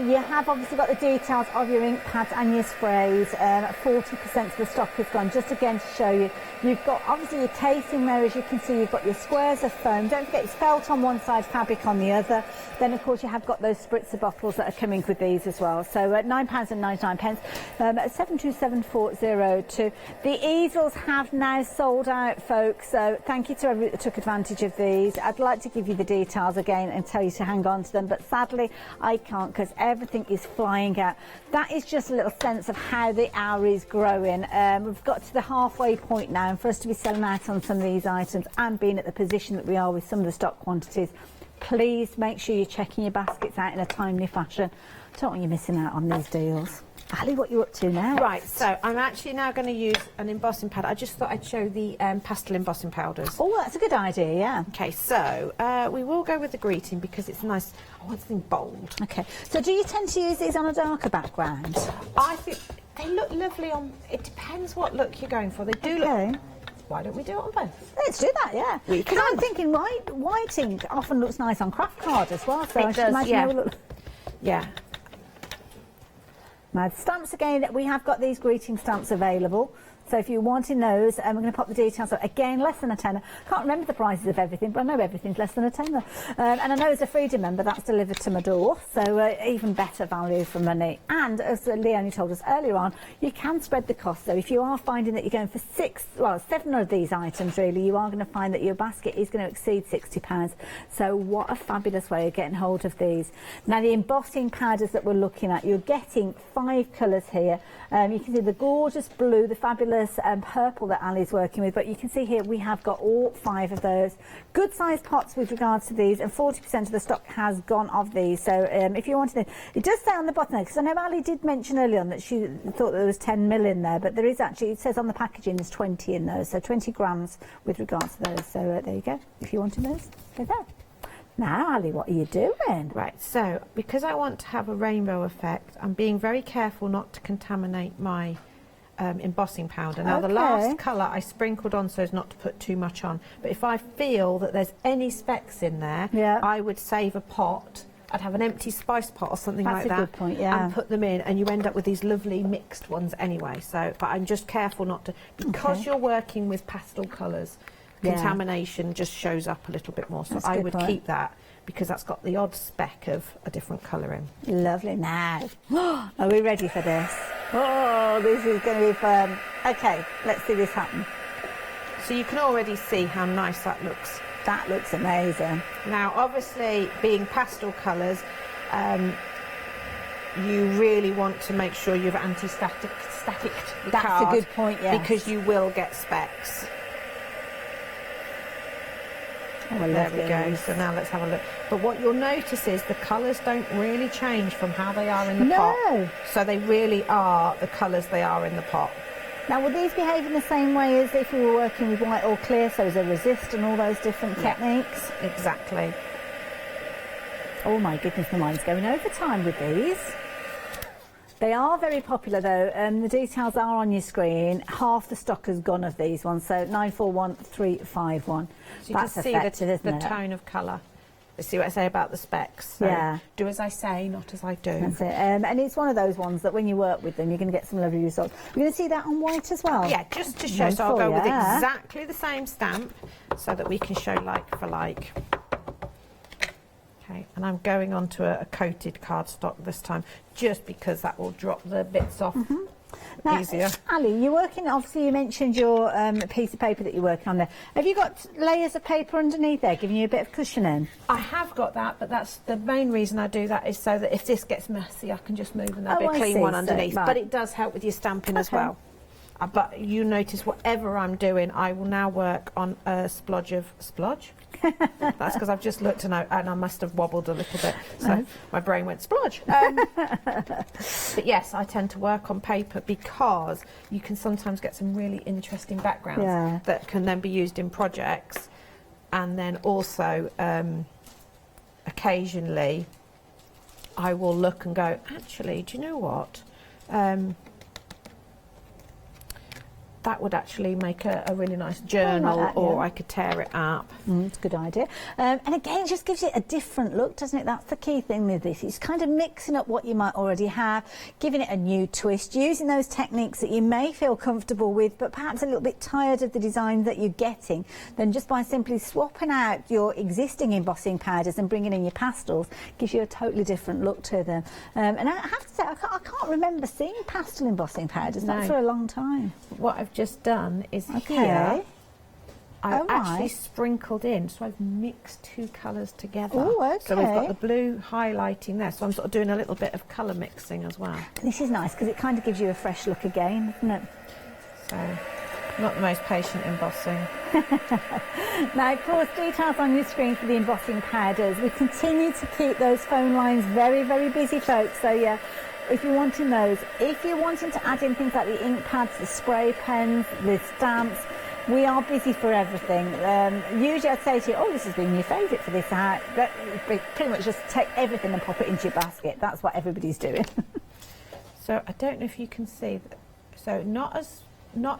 You have obviously got the details of your ink pads and your sprays. 40% of the stock is gone. Just again to show you, you've got obviously your casing there. As you can see, you've got your squares of foam. Don't forget, it's felt on one side, fabric on the other. Then, of course, you have got those spritzer bottles that are coming with these as well. So £9.99, 727402. The easels have now sold out, folks. So thank you to everybody that took advantage of these. I'd like to give you the details again and tell you to hang on to them, but sadly I can't, because everything is flying out. That is just a little sense of how the hour is growing. We've got to the halfway point now, and for us to be selling out on some of these items and being at the position that we are with some of the stock quantities, please make sure you're checking your baskets out in a timely fashion. Don't want you missing out on these deals. Ali, what you're up to now? Right, so I'm actually now going to use an embossing pad. I just thought I'd show the pastel embossing powders. Oh, that's a good idea, yeah. Okay, so we will go with the greeting because it's nice. I want something bold. Okay, so do you tend to use these on a darker background? I think they look lovely on. It depends what look you're going for. They do look. Why don't we do it on both? Let's do that, yeah. We Because can. I'm thinking white ink often looks nice on craft card as well. So It I should does, imagine yeah. it will look. Yeah. Now, the stamps again, we have got these greeting stamps available. So if you're wanting those, we're going to pop the details up. Again, less than a tenner. Can't remember the prices of everything, but I know everything's less than a tenner. And I know as a Freedom member, that's delivered to my door. So even better value for money. And as Leonie told us earlier on, you can spread the cost. So if you are finding that you're going for 7 of these items, really, you are going to find that your basket is going to exceed £60. So what a fabulous way of getting hold of these. Now, the embossing powders that we're looking at, you're getting 5 colours here. You can see the gorgeous blue, the fabulous purple that Ali's working with, but you can see here we have got all 5 of those. Good sized pots with regards to these, and 40% of the stock has gone of these. So if you wanted it does say on the bottom there, because I know Ali did mention earlier on that she thought there was 10 mil in there, but there is actually, it says on the packaging there's 20 in those, so 20 grams with regards to those. So there you go. If you wanted those, go there. Now, Ali, what are you doing? Right, so because I want to have a rainbow effect, I'm being very careful not to contaminate my embossing powder. Now, the last colour I sprinkled on so as not to put too much on. But if I feel that there's any specks in there, I would save a pot. I'd have an empty spice pot or something like that. That's a good point, yeah. And put them in, and you end up with these lovely mixed ones anyway. So, but I'm just careful not to, because you're working with pastel colours, contamination just shows up a little bit more. So That's a I good would point. keep that, because that's got the odd speck of a different colour in. Lovely. Now, are we ready for this? Oh, this is going to be fun. Okay, let's see this happen. So you can already see how nice that looks. That looks amazing. Now, obviously, being pastel colours, you really want to make sure you've anti-staticked the That's card, a good point, yes. because you will get specks. Oh, I There love we go. these. So now let's have a look. But what you'll notice is the colours don't really change from how they are in the No. pot. So they really are the colours they are in the pot. Now, will these behave in the same way as if we were working with white or clear, so as a resist and all those different techniques? Exactly. Oh my goodness, my mind's going over time with these. They are very popular though, and the details are on your screen. Half the stock has gone of these ones, so 941351. So you That's can see effective, the isn't it? tone of colour. You see what I say about the specs? So Yeah. do as I say, not as I do. That's it. And it's one of those ones that when you work with them, you're going to get some lovely results. We're going to see that on white as well. Yeah, just to show. So I'll Wonderful, go with yeah. exactly the same stamp so that we can show like for like. Okay, and I'm going on to a coated cardstock this time, just because that will drop the bits off Now, easier. Ali, you're working, obviously you mentioned your piece of paper that you're working on there. Have you got layers of paper underneath there, giving you a bit of cushioning? I have got that, but that's the main reason I do that is so that if this gets messy, I can just move and there'll be a I clean see, one so- underneath. right. But it does help with your stamping as Okay. well. But you notice whatever I'm doing, I will now work on a splodge of splodge. That's because I've just looked and I must have wobbled a little bit, so my brain went splodge. But yes, I tend to work on paper because you can sometimes get some really interesting backgrounds Yeah. that can then be used in projects, and then also occasionally I will look and go, actually, do you know what? That would actually make a really nice journal, that, or yeah. I could tear it up. It's a good idea. And again, it just gives it a different look, doesn't it? That's the key thing with this. It's kind of mixing up what you might already have, giving it a new twist, using those techniques that you may feel comfortable with, but perhaps a little bit tired of the design that you're getting. Then just by simply swapping out your existing embossing powders and bringing in your pastels, gives you a totally different look to them. And I have to say, I can't remember seeing pastel embossing powders, not No. for a long time. What I've just done is Okay. here I've Oh, actually right. sprinkled in, so I've mixed two colours together. Oh, So we've got okay. the blue highlighting there, so I'm sort of doing a little bit of colour mixing as well. This is nice because it kind of gives you a fresh look again, doesn't it? So, not the most patient embossing. Now, of course, details on your screen for the embossing powders. We continue to keep those phone lines very, very busy, folks. So, yeah, if you're wanting those, if you're wanting to add in things like the ink pads, the spray pens, the stamps, we are busy for everything. Usually I'd say to you, oh, this has been your favourite for this hour. But pretty much just take everything and pop it into your basket. That's what everybody's doing. So I don't know if you can see that. So not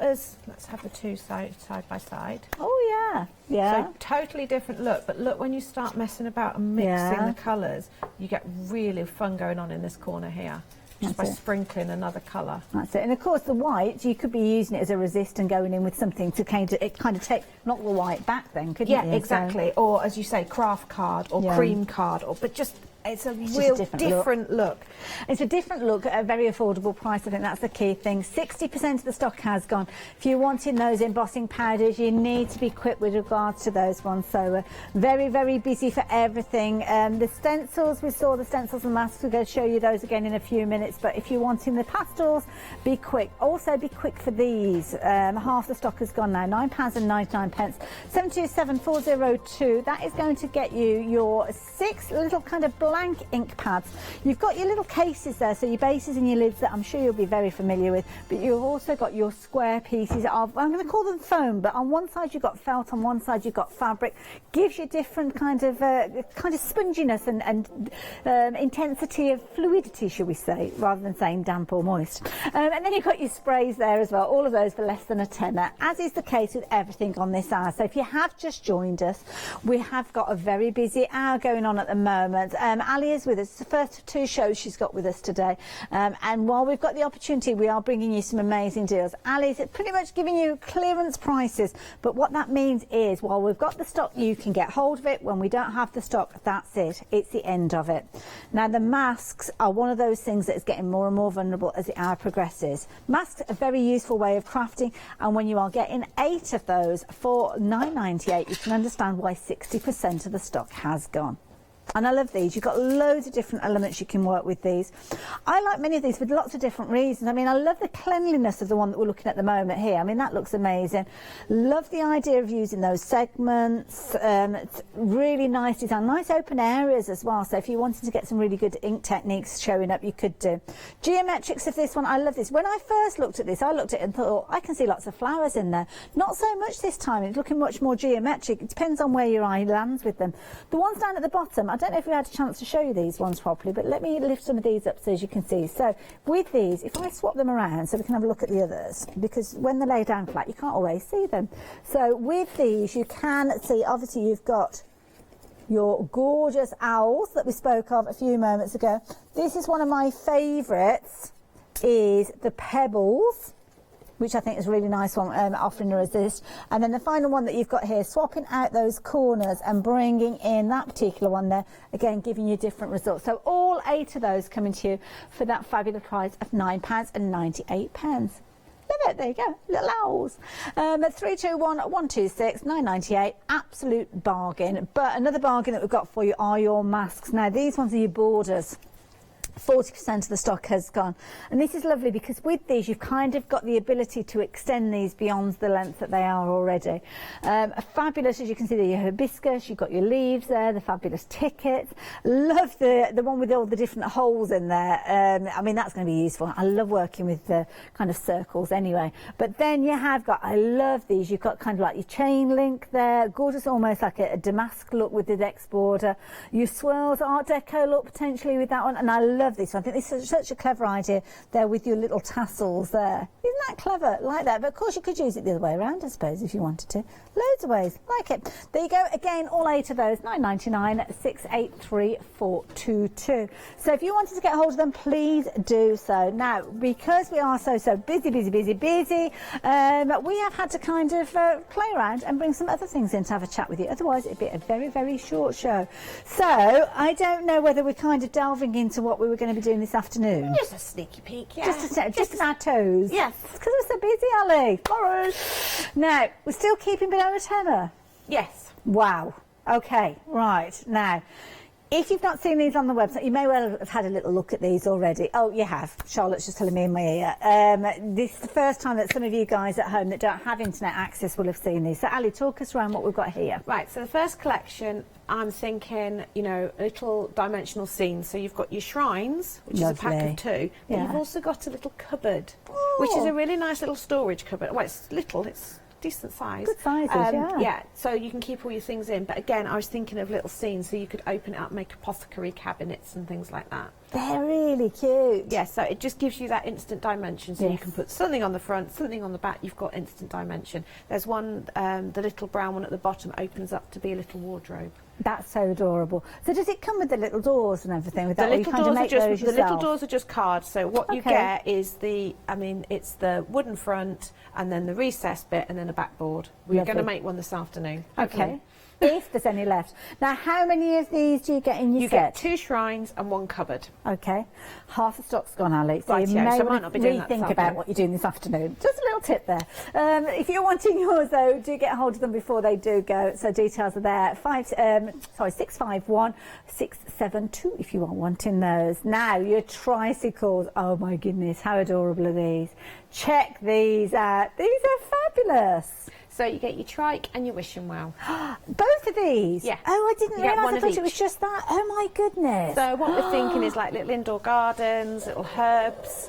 as, let's have the two side by side. Oh, yeah. Yeah. So totally different look, but look, when you start messing about and mixing Yeah. the colours, you get really fun going on in this corner here, just That's by it. sprinkling another colour. That's it. And of course the white, you could be using it as a resist and going in with something to kind of take, knock the white back then, couldn't you? Yeah, exactly. Or as you say, craft card or Yeah. cream card, or but just it's a It's just real a different look. It's a different look at a very affordable price. I think that's the key thing. 60% of the stock has gone. If you're wanting those embossing powders, you need to be quick with regards to those ones. So very, very busy for everything. The stencils, we saw the stencils and masks. We're going to show you those again in a few minutes. But if you're wanting the pastels, be quick. Also be quick for these. Half the stock has gone now. £9.99. 727402. That is going to get you your 6 little kind of blank ink pads. You've got your little cases there, so your bases and your lids that I'm sure you'll be very familiar with, but you've also got your square pieces of, I'm going to call them foam, but on one side you've got felt, on one side you've got fabric. Gives you different kind of sponginess and intensity of fluidity, shall we say, rather than saying damp or moist. And then you've got your sprays there as well, all of those for less than a tenner, as is the case with everything on this hour. So if you have just joined us, we have got a very busy hour going on at the moment. Ali is with us. It's the first of 2 shows she's got with us today. And while we've got the opportunity, we are bringing you some amazing deals. Ali's pretty much giving you clearance prices, but what that means is while we've got the stock, you can get hold of it. When we don't have the stock, that's it. It's the end of it. Now, the masks are one of those things that is getting more and more vulnerable as the hour progresses. Masks are a very useful way of crafting, and when you are getting 8 of those for $9.98, you can understand why 60% of the stock has gone. And I love these. You've got loads of different elements you can work with these. I like many of these for lots of different reasons. I mean, I love the cleanliness of the one that we're looking at the moment here. I mean, that looks amazing. Love the idea of using those segments. It's really nice design. Nice open areas as well. So if you wanted to get some really good ink techniques showing up, you could do. Geometrics of this one, I love this. When I first looked at this, I looked at it and thought, oh, I can see lots of flowers in there. Not so much this time. It's looking much more geometric. It depends on where your eye lands with them. The ones down at the bottom, I don't know if we had a chance to show you these ones properly, but let me lift some of these up so as you can see. So with these, if I swap them around so we can have a look at the others, because when they lay down flat, you can't always see them. So with these, you can see, obviously you've got your gorgeous owls that we spoke of a few moments ago. This is one of my favourites, is the pebbles, which I think is a really nice one, offering a resist. And then the final one that you've got here, swapping out those corners and bringing in that particular one there, again, giving you different results. So all 8 of those coming to you for that fabulous price of £9.98. Love it, there you go, little owls. 321-126, £9.98, absolute bargain. But another bargain that we've got for you are your masks. Now, these ones are your borders. 40% of the stock has gone, and this is lovely because with these you've kind of got the ability to extend these beyond the length that they are already. Fabulous, as you can see, your hibiscus, you've got your leaves there, the fabulous tickets. Love the one with all the different holes in there. I mean, that's going to be useful. I love working with the kind of circles anyway. But then you have got, I love these, you've got kind of like your chain link there, gorgeous, almost like a damask look with the next border. Your swirls, Art Deco look potentially with that one, and I love this one. I think this is such a clever idea there with your little tassels there. Isn't that clever? Like that. But of course you could use it the other way around, I suppose, if you wanted to. Loads of ways. Like it. There you go. Again, all 8 of those, £9.99, 683-422. So if you wanted to get hold of them, please do so. Now, because we are so busy, we have had to kind of play around and bring some other things in to have a chat with you. Otherwise, it'd be a very, very short show. So I don't know whether we're kind of delving into what we were going to be doing this afternoon. Just a sneaky peek, yeah. Just on our toes. Yes. Because we're so busy, Ali. Sorry. Now, we're still keeping below a tenner. Yes. Wow. Okay, right. Now, if you've not seen these on the website, you may well have had a little look at these already. Oh, you have. Charlotte's just telling me in my ear. This is the first time that some of you guys at home that don't have internet access will have seen these. So, Ali, talk us around what we've got here. Right, so the first collection, I'm thinking, you know, little dimensional scenes. So you've got your shrines, which is a pack of 2, but you've also got a little cupboard, which is a really nice little storage cupboard. Well, it's little, it's decent size. Good sizes, yeah, so you can keep all your things in. But again, I was thinking of little scenes, so you could open it up, make apothecary cabinets and things like that. They're really cute. Yeah, so it just gives you that instant dimension. So you can put something on the front, something on the back, you've got instant dimension. There's one, the little brown one at the bottom opens up to be a little wardrobe. That's so adorable. So does it come with the little doors and everything? With The that, little little doors are just cards. So what you get is it's the wooden front and then the recessed bit and then a backboard. We're going to make one this afternoon. Okay. If there's any left. Now, how many of these do you get in your set? You get 2 shrines and 1 cupboard. Okay. Half the stock's gone, Ali. So Right, you may so I want might to not be doing that this rethink about afternoon. what you're doing this afternoon. Just a little tip there. If you're wanting yours, though, do get hold of them before they do go. So details are there. 651-672 if you are wanting those. Now, your tricycles. Oh, my goodness. How adorable are these? Check these out. These are fabulous. So you get your trike and your wishing well. Both of these? Yeah. Oh, I didn't realise. I thought it was each. just that. Oh, my goodness. So what we're thinking is like little indoor gardens, little herbs,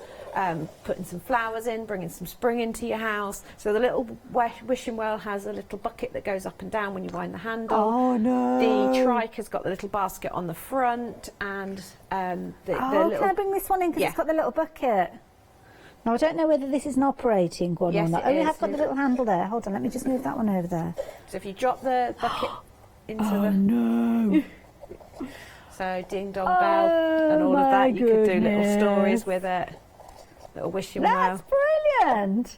putting some flowers in, bringing some spring into your house. So the little wishing well has a little bucket that goes up and down when you wind the handle. Oh, no. The trike has got the little basket on the front and the little... little... Can I bring this one in because it's got the little bucket? Now, I don't know whether this is an operating one or not. Oh, you have got the little handle there. Hold on, let me just move that one over there. So if you drop the bucket into no. So Ding Dong Bell and all of that. You could do little stories with it, little wishing well. That's brilliant.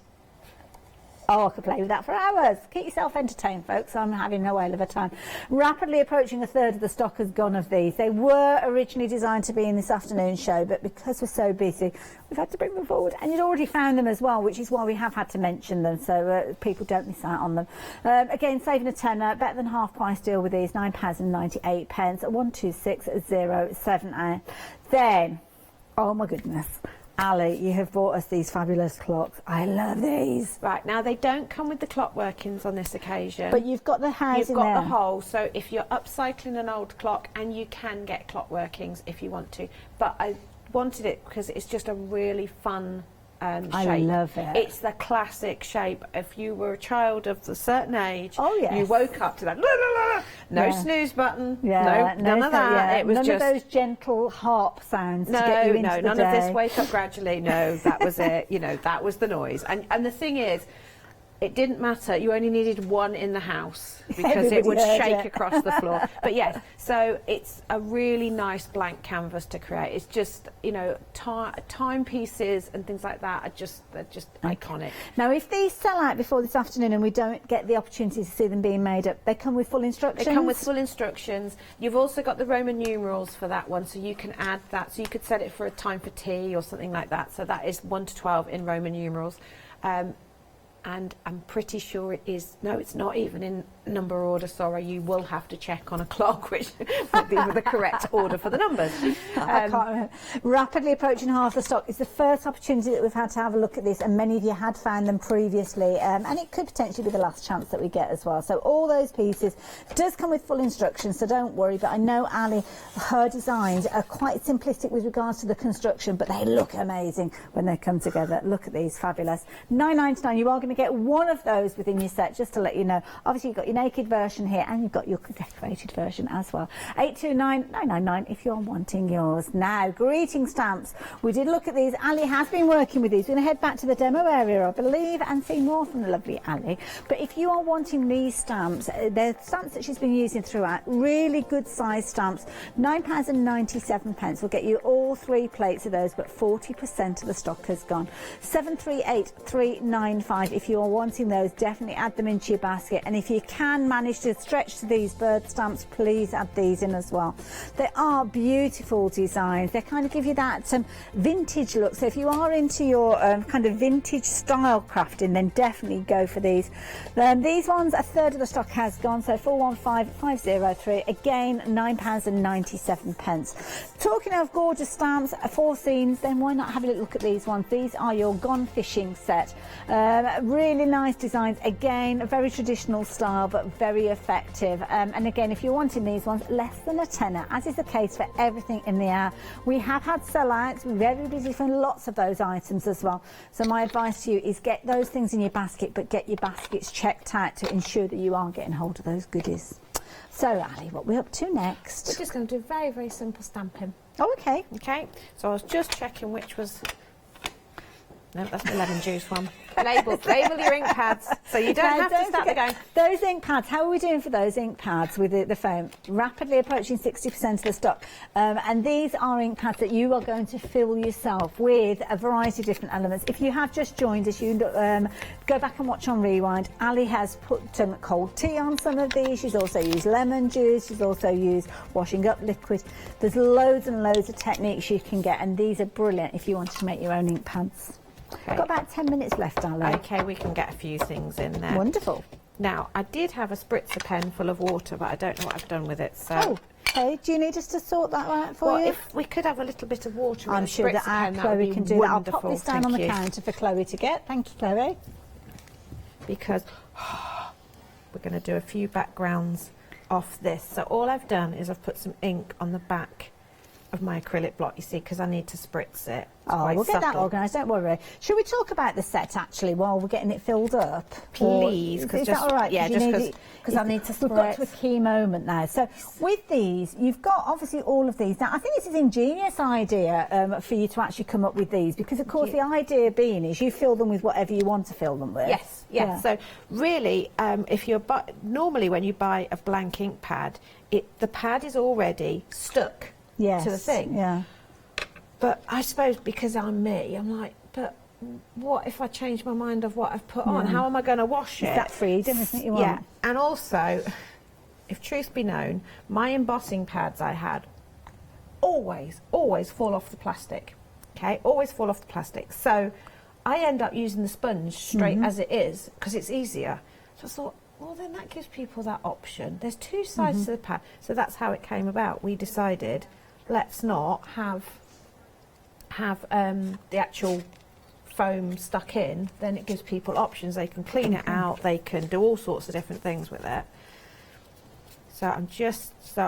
Oh, I could play with that for hours. Keep yourself entertained, folks. I'm having no whale of a time. Rapidly approaching a third of the stock has gone of these. They were originally designed to be in this afternoon show, but because we're so busy, we've had to bring them forward. And you'd already found them as well, which is why we have had to mention them, so people don't miss out on them. Again, saving a tenner, better than half price deal with these, £9.98, 126078. Then, oh my goodness, Ali, you have brought us these fabulous clocks. I love these. Right, now they don't come with the clock workings on this occasion. But you've got the housing You've got there. the hole, so if you're upcycling an old clock, and you can get clock workings if you want to. But I wanted it because it's just a really fun shape. I love it. It's the classic shape. If you were a child of a certain age, yes. you woke up to that. No snooze button. Yeah, no, none of that. Yeah. It was none just of those gentle harp sounds to no, get you into the none day. of this wake up gradually. No, that was it. You know, that was the noise. And the thing is, it didn't matter. You only needed one in the house because it would shake across the floor. But yes, so it's a really nice blank canvas to create. It's just, you know, timepieces and things like that they're just iconic. Now, if these sell out before this afternoon and we don't get the opportunity to see them being made up, they come with full instructions? They come with full instructions. You've also got the Roman numerals for that one, so you can add that. So you could set it for a time for tea or something like that. So that is 1 to 12 in Roman numerals. And I'm pretty sure it is, no, it's not even in number order, sorry, you will have to check on a clock which would be the correct order for the numbers. I can't remember. Rapidly approaching half the stock. It's the first opportunity that we've had to have a look at this, and many of you had found them previously, and it could potentially be the last chance that we get as well. So all those pieces does come with full instructions, so don't worry, but I know Ali, her designs are quite simplistic with regards to the construction, but they look amazing when they come together. Look at these, fabulous. £9.99, you are going to get one of those within your set, just to let you know. Obviously you've got your naked version here and you've got your decorated version as well. 829-999 if you're wanting yours. Now, greeting stamps. We did look at these. Ali has been working with these. We're going to head back to the demo area, I believe, and see more from the lovely Ali. But if you are wanting these stamps, they're stamps that she's been using throughout. Really good size stamps. £9.97. We'll get you all 3 plates of those, but 40% of the stock has gone. 738395 if you are wanting those, definitely add them into your basket, and if you can manage to stretch to these bird stamps, please add these in as well. They are beautiful designs. They kind of give you that vintage look, so if you are into your kind of vintage style crafting, then definitely go for these. These ones, a third of the stock has gone, so 415503, again £9.97. Talking of gorgeous stamps, 4 scenes, then why not have a little look at these ones? These are your Gone Fishing set. Really nice designs, again, a very traditional style but very effective, and again, if you're wanting these ones, less than a tenner, as is the case for everything in the hour. We have had sellouts, we're very busy for lots of those items as well, so my advice to you is get those things in your basket, but get your baskets checked out to ensure that you are getting hold of those goodies. So Ali, what are we up to next? We're just going to do very, very simple stamping. Oh, okay. Okay, so I was just checking which was... No, that's the lemon juice one. Label your ink pads, so you don't have to start again. Those ink pads, how are we doing for those ink pads with the foam? Rapidly approaching 60% of the stock. And these are ink pads that you are going to fill yourself with a variety of different elements. If you have just joined us, you go back and watch on Rewind. Ali has put cold tea on some of these. She's also used lemon juice. She's also used washing up liquid. There's loads and loads of techniques you can get, and these are brilliant if you want to make your own ink pads. Okay. Got about 10 minutes left, Ali. Okay, we can get a few things in there. Wonderful. Now, I did have a spritzer pen full of water, but I don't know what I've done with it. So. Oh, okay. Do you need us to sort that out for you? If we could have a little bit of water, I'm sure that our Chloe can do that. I'll pop this down on the counter for Chloe to get. Thank you, Chloe. Because we're going to do a few backgrounds off this. So all I've done is I've put some ink on the back of my acrylic block, you see, because I need to spritz it. Oh, we'll get that organised, don't worry. Should we talk about the set, actually, while we're getting it filled up? Please. Is that all right? Yeah, just because I need to spritz. We've got to a key moment now. So with these, you've got obviously all of these. Now, I think this is an ingenious idea for you to actually come up with these, because, of course, the idea being is you fill them with whatever you want to fill them with. Yes, yes. Yeah. So really, if you're normally when you buy a blank ink pad, the pad is already stuck to the thing. Yeah. But I suppose because I'm me, I'm like, but what if I change my mind of what I've put on? How am I going to wash it? It's that freedom, isn't it, you want? Yeah. And also, if truth be known, my embossing pads I had always fall off the plastic. Okay, always fall off the plastic. So I end up using the sponge straight as it is because it's easier. So I thought, well, then that gives people that option. There's two sides to the pad. So that's how it came about. We decided, let's not have the actual foam stuck in. Then it gives people options. They can clean it out. They can do all sorts of different things with it. So I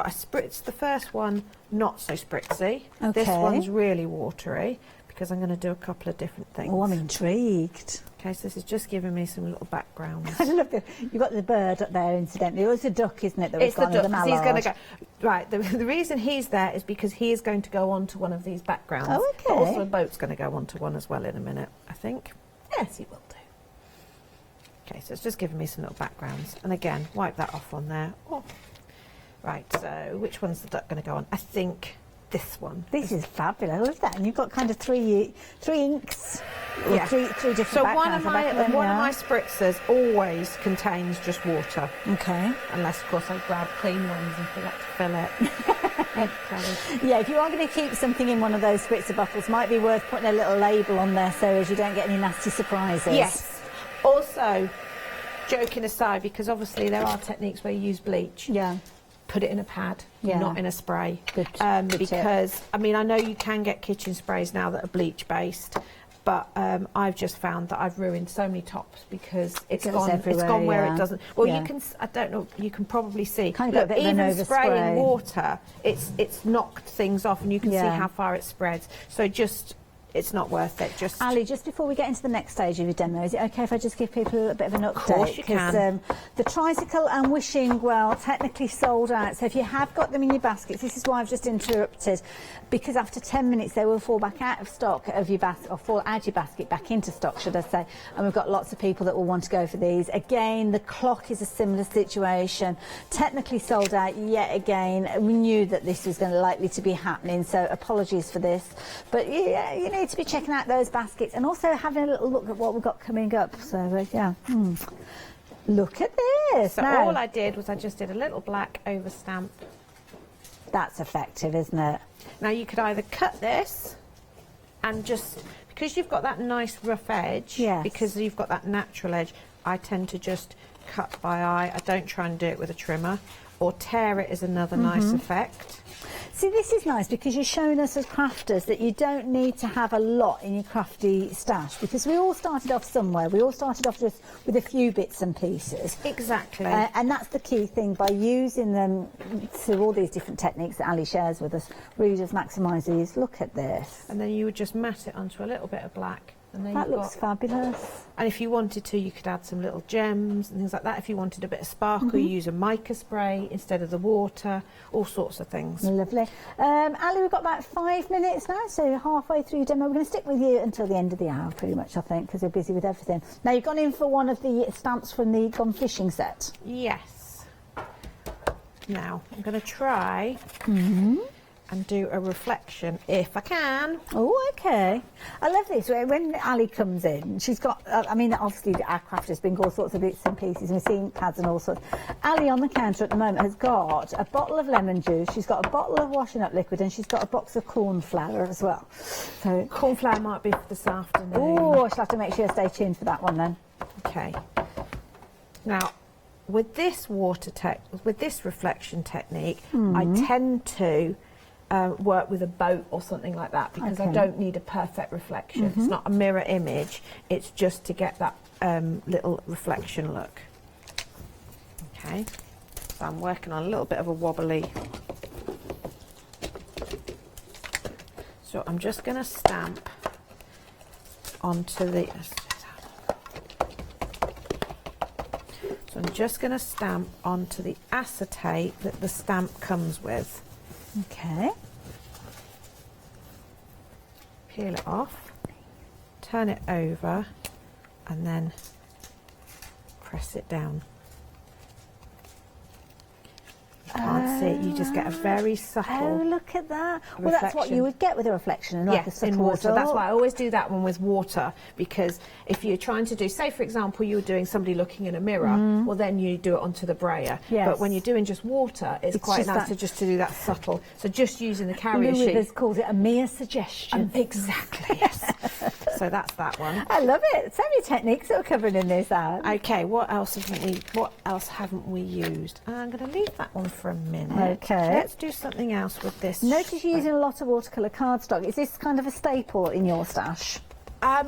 spritzed the first one, not so spritzy. Okay. This one's really watery because I'm going to do a couple of different things. Oh, I'm intrigued. Okay, so this is just giving me some little backgrounds. I love it. You've got the bird up there, incidentally. It's a duck, isn't it? It's the duck, because he's going to go. Right, the reason he's there is because he is going to go onto one of these backgrounds. Oh, okay. But also a boat's going to go onto one as well in a minute, I think. Yes, he will do. Okay, so it's just giving me some little backgrounds. And again, wipe that off on there. Oh. Right, so which one's the duck going to go on? I think this one. This is fabulous. I love that. And you've got kind of three inks. Yeah. Three different So one of backgrounds. my spritzers always contains just water. Okay. Unless, of course, I grab clean ones and forget to fill it. Yeah, if you are going to keep something in one of those spritzer bottles, might be worth putting a little label on there so as you don't get any nasty surprises. Yes. Also, joking aside, because obviously there are techniques where you use bleach. Yeah. Put it in a pad, not in a spray. Good because, tip. I mean, I know you can get kitchen sprays now that are bleach-based, but I've just found that I've ruined so many tops because it's gone where it doesn't. Well, you can, I don't know, you can probably see. Kind of Look, even spraying water, it's knocked things off and you can see how far it spreads. So just... it's not worth it. Ali, just before we get into the next stage of your demo, is it okay if I just give people a little bit of an update? Of course you can. The tricycle and wishing well technically sold out. So if you have got them in your baskets, this is why I've just interrupted, because after 10 minutes they will fall back out of stock of your basket, or fall out your basket back into stock, should I say. And we've got lots of people that will want to go for these. Again, the clock is a similar situation. Technically sold out yet again. We knew that this was likely to be happening, so apologies for this. But yeah, you need to be checking out those baskets and also having a little look at what we've got coming up. So yeah, look at this. So all I did was I just did a little black over stamp. That's effective, isn't it? Now you could either cut this and just, because you've got that nice rough edge, because you've got that natural edge, I tend to just cut by eye. I don't try and do it with a trimmer, or tear it is another nice effect. See, this is nice because you're showing us as crafters that you don't need to have a lot in your crafty stash, because we all started off somewhere. We all started off just with a few bits and pieces. Exactly. And that's the key thing, by using them through all these different techniques that Ali shares with us, really just maximise these. Look at this. And then you would just mat it onto a little bit of black. And then that looks fabulous. And if you wanted to, you could add some little gems and things like that. If you wanted a bit of sparkle, you use a mica spray instead of the water, all sorts of things. Lovely. Ali, we've got about 5 minutes now, so halfway through your demo. We're going to stick with you until the end of the hour, pretty much, I think, because we're busy with everything. Now, you've gone in for one of the stamps from the Gone Fishing set. Yes. Now, I'm going to try... and do a reflection if I can. Oh, okay. I love this. When Ali comes in, she's got, I mean, obviously our crafters bring all sorts of bits and pieces, and we're seeing pads and all sorts. Ali on the counter at the moment has got a bottle of lemon juice, she's got a bottle of washing up liquid, and she's got a box of corn flour as well. So corn flour might be for this afternoon. Oh, I shall have to make sure I stay tuned for that one then. Okay. Now, with this with this reflection technique, I tend to work with a boat or something like that, because I don't need a perfect reflection. It's not a mirror image, it's just to get that little reflection look. Okay, so I'm working on a little bit of a wobbly So I'm just going to stamp onto the... So I'm just going to stamp onto the acetate that the stamp comes with. Okay. Peel it off, turn it over, and then press it down. You can't see it, you just get a very subtle. Oh, look at that. Well, that's what you would get with a reflection, and like a Yes, subtle in water. result. That's why I always do that one with water, because if you're trying to do, say for example, you were doing somebody looking in a mirror, well then you do it onto the brayer. Yes. But when you're doing just water, it's quite just nice that- to do that subtle. So just using the carrier Lou sheet. Withers calls it a mere suggestion. Exactly, yes. So that's that one. I love it. So many techniques that we're covering in this ad. Okay, what else haven't we used? I'm going to leave that one for a minute. Okay. Let's do something else with this. Notice you're using a lot of watercolour cardstock. Is this kind of a staple in your stash?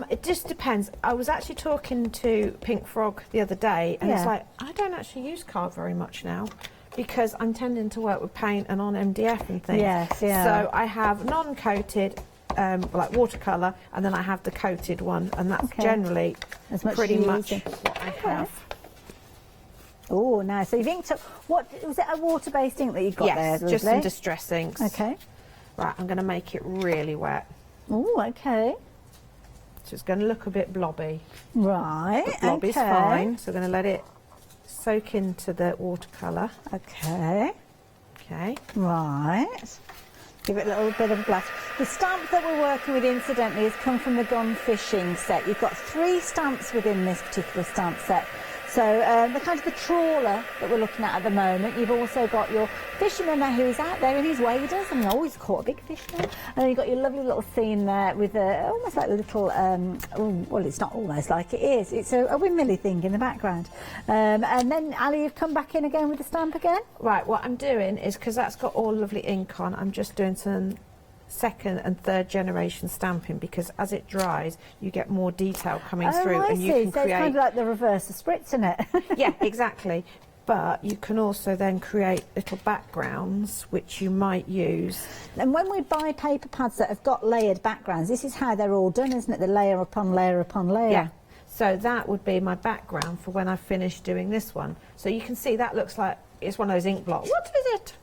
It just depends. I was actually talking to Pink Frog the other day, and it's like, I don't actually use card very much now, because I'm tending to work with paint and on MDF and things. Yes, yeah. So I have non-coated, like watercolour, and then I have the coated one, and that's generally as much pretty as you're much using. what I have. Oh, nice. So you've inked up, what, was it a water-based ink that you've got there? Yes, just some distress inks. Okay. Right, I'm going to make it really wet. Oh, okay. So it's going to look a bit blobby. Right, But blobby's okay. fine, so we're going to let it soak into the watercolour. Okay. Okay. Right. Give it a little bit of a blast. The stamp that we're working with, incidentally, has come from the Gone Fishing set. You've got 3 stamps within this particular stamp set. So the kind of the trawler that we're looking at the moment. You've also got your fisherman there who's out there in his waders. I mean, always caught a big fish there. And then you've got your lovely little scene there with almost like a little, well, it's not almost like it is. It's a windmilly thing in the background. And then, Ali, you've come back in again with the stamp again? Right, what I'm doing is, because that's got all lovely ink on, I'm just doing some 2nd and 3rd generation stamping, because as it dries you get more detail coming through, I and see. you can So create it's kind of like the reverse of spritz, isn't it? yeah, exactly. But you can also then create little backgrounds which you might use. And when we buy paper pads that have got layered backgrounds, this is how they're all done, isn't it? The layer upon layer upon layer. Yeah. So that would be my background for when I finish doing this one. So you can see that looks like it's one of those ink blots. What is it?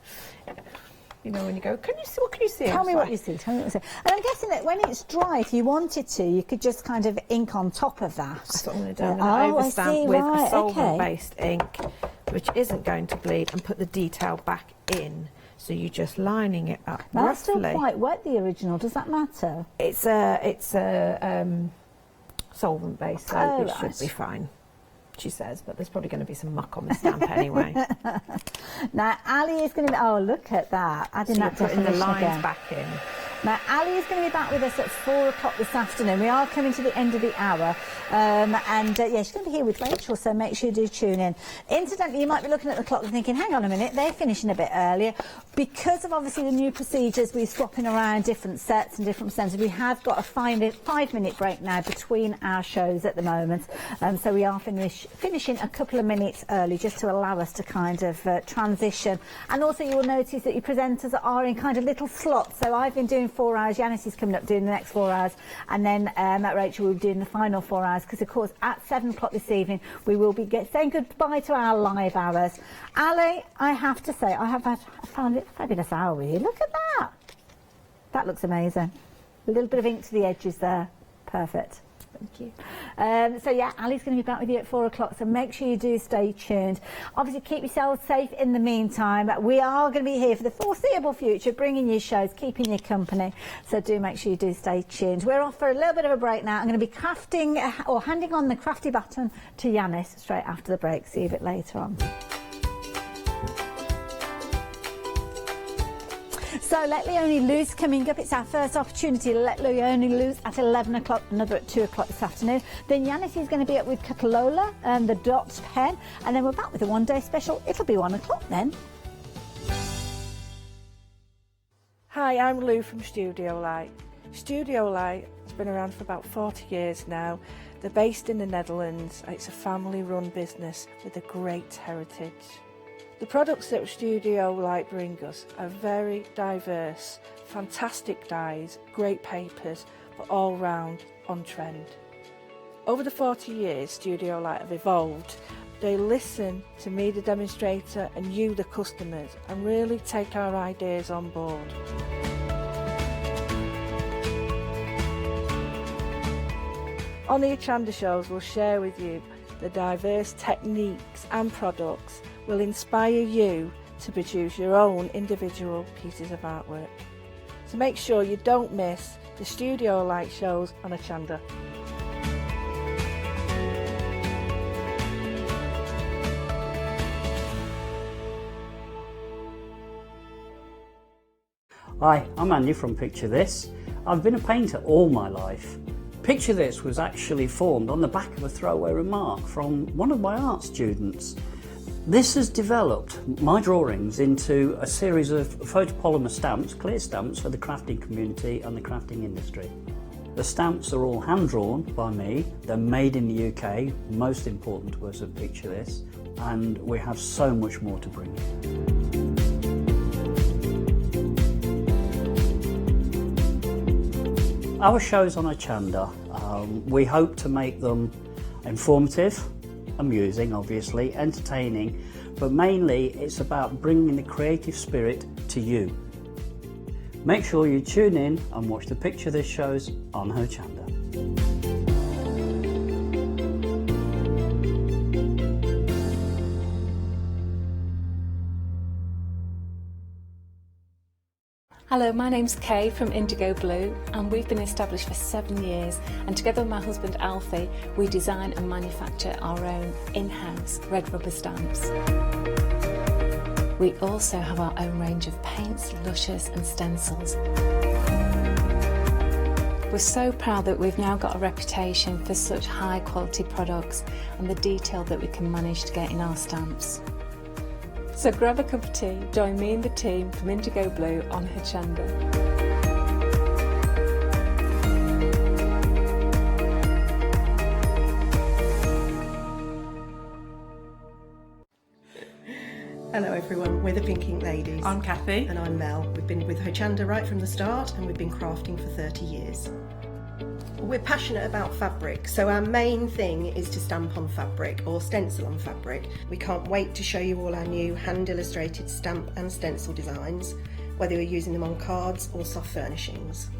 You know, when you go, can you see, what can you see? Tell me what you see, tell me what you see. And I'm guessing that when it's dry, if you wanted to, you could just kind of ink on top of that. That's what I'm going to do. I'm going to overstamp with a solvent-based ink, which isn't going to bleed, and put the detail back in. So you're just lining it up Now, that's still roughly. quite wet, the original. Does that matter? It's a solvent-based, so it should right. be fine, she says, but there's probably going to be some muck on the stamp anyway. Now, Ali is going to be... Oh, look at that. Adding So that you're putting the definition lines again. back in. Now, Ali is going to be back with us at 4 o'clock this afternoon. We are coming to the end of the hour. Yeah, she's going to be here with Rachel, so make sure you do tune in. Incidentally, you might be looking at the clock and thinking, hang on a minute, they're finishing a bit earlier. Because of, obviously, the new procedures, we're swapping around different sets and different percentages. We have got a 5-minute break now between our shows at the moment. So we are finishing a couple of minutes early, just to allow us to kind of transition. And also, you will notice that your presenters are in kind of little slots. So I've been doing 4 hours, Janice is coming up doing the next 4 hours, and then Rachel will be doing the final 4 hours, because of course at 7 o'clock this evening we will be saying goodbye to our live hours. Ali, I have to say, I found it a fabulous hour with you. Look at that. That looks amazing. A little bit of ink to the edges there. Perfect. Thank you. So yeah, Ali's going to be back with you at 4 o'clock, so make sure you do stay tuned. Obviously, keep yourselves safe in the meantime. We are going to be here for the foreseeable future, bringing you shows, keeping you company, so do make sure you do stay tuned. We're off for a little bit of a break now. I'm going to be crafting, or handing on the crafty baton to Yanis straight after the break. See you a bit later on. So Let Leonie Loose coming up. It's our first opportunity to let Leonie Loose at 11 o'clock, another at 2 o'clock this afternoon. Then Yanis is going to be up with Catalola and the Dots pen, and then we're back with a one-day special. It'll be 1 o'clock then. Hi, I'm Lou from Studio Light. Studio Light has been around for about 40 years now. They're based in the Netherlands. It's a family-run business with a great heritage. The products that Studio Light bring us are very diverse, fantastic dyes, great papers, but all round on trend. Over the 40 years Studio Light have evolved. They listen to me, the demonstrator, and you, the customers, and really take our ideas on board. On the Hochanda shows, we'll share with you the diverse techniques and products will inspire you to produce your own individual pieces of artwork. So make sure you don't miss the Studio Light shows on Hochanda. Hi, I'm Andy from Picture This. I've been a painter all my life. Picture This was actually formed on the back of a throwaway remark from one of my art students. This has developed my drawings into a series of photopolymer stamps, clear stamps for the crafting community and the crafting industry. The stamps are all hand-drawn by me, they're made in the UK, most important to us at Picture This, and we have so much more to bring you. Our shows on Hochanda, we hope to make them informative, amusing obviously, entertaining, but mainly it's about bringing the creative spirit to you. Make sure you tune in and watch the Picture This shows on Hochanda. Hello, my name's Kay from Indigo Blue, and we've been established for 7 years, and together with my husband Alfie we design and manufacture our own in-house red rubber stamps. We also have our own range of paints, lushes and stencils. We're so proud that we've now got a reputation for such high quality products and the detail that we can manage to get in our stamps. So grab a cup of tea, join me and the team from Indigo Blue on Hochanda. Hello everyone, we're the Pink Ink Ladies. I'm Kathy. And I'm Mel. We've been with Hochanda right from the start and we've been crafting for 30 years. We're passionate about fabric, so our main thing is to stamp on fabric or stencil on fabric. We can't wait to show you all our new hand-illustrated stamp and stencil designs, whether you're using them on cards or soft furnishings.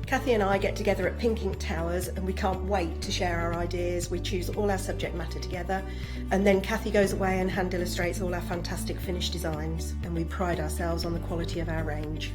Kathy and I get together at Pink Ink Towers and we can't wait to share our ideas. We choose all our subject matter together and then Kathy goes away and hand illustrates all our fantastic finished designs, and we pride ourselves on the quality of our range.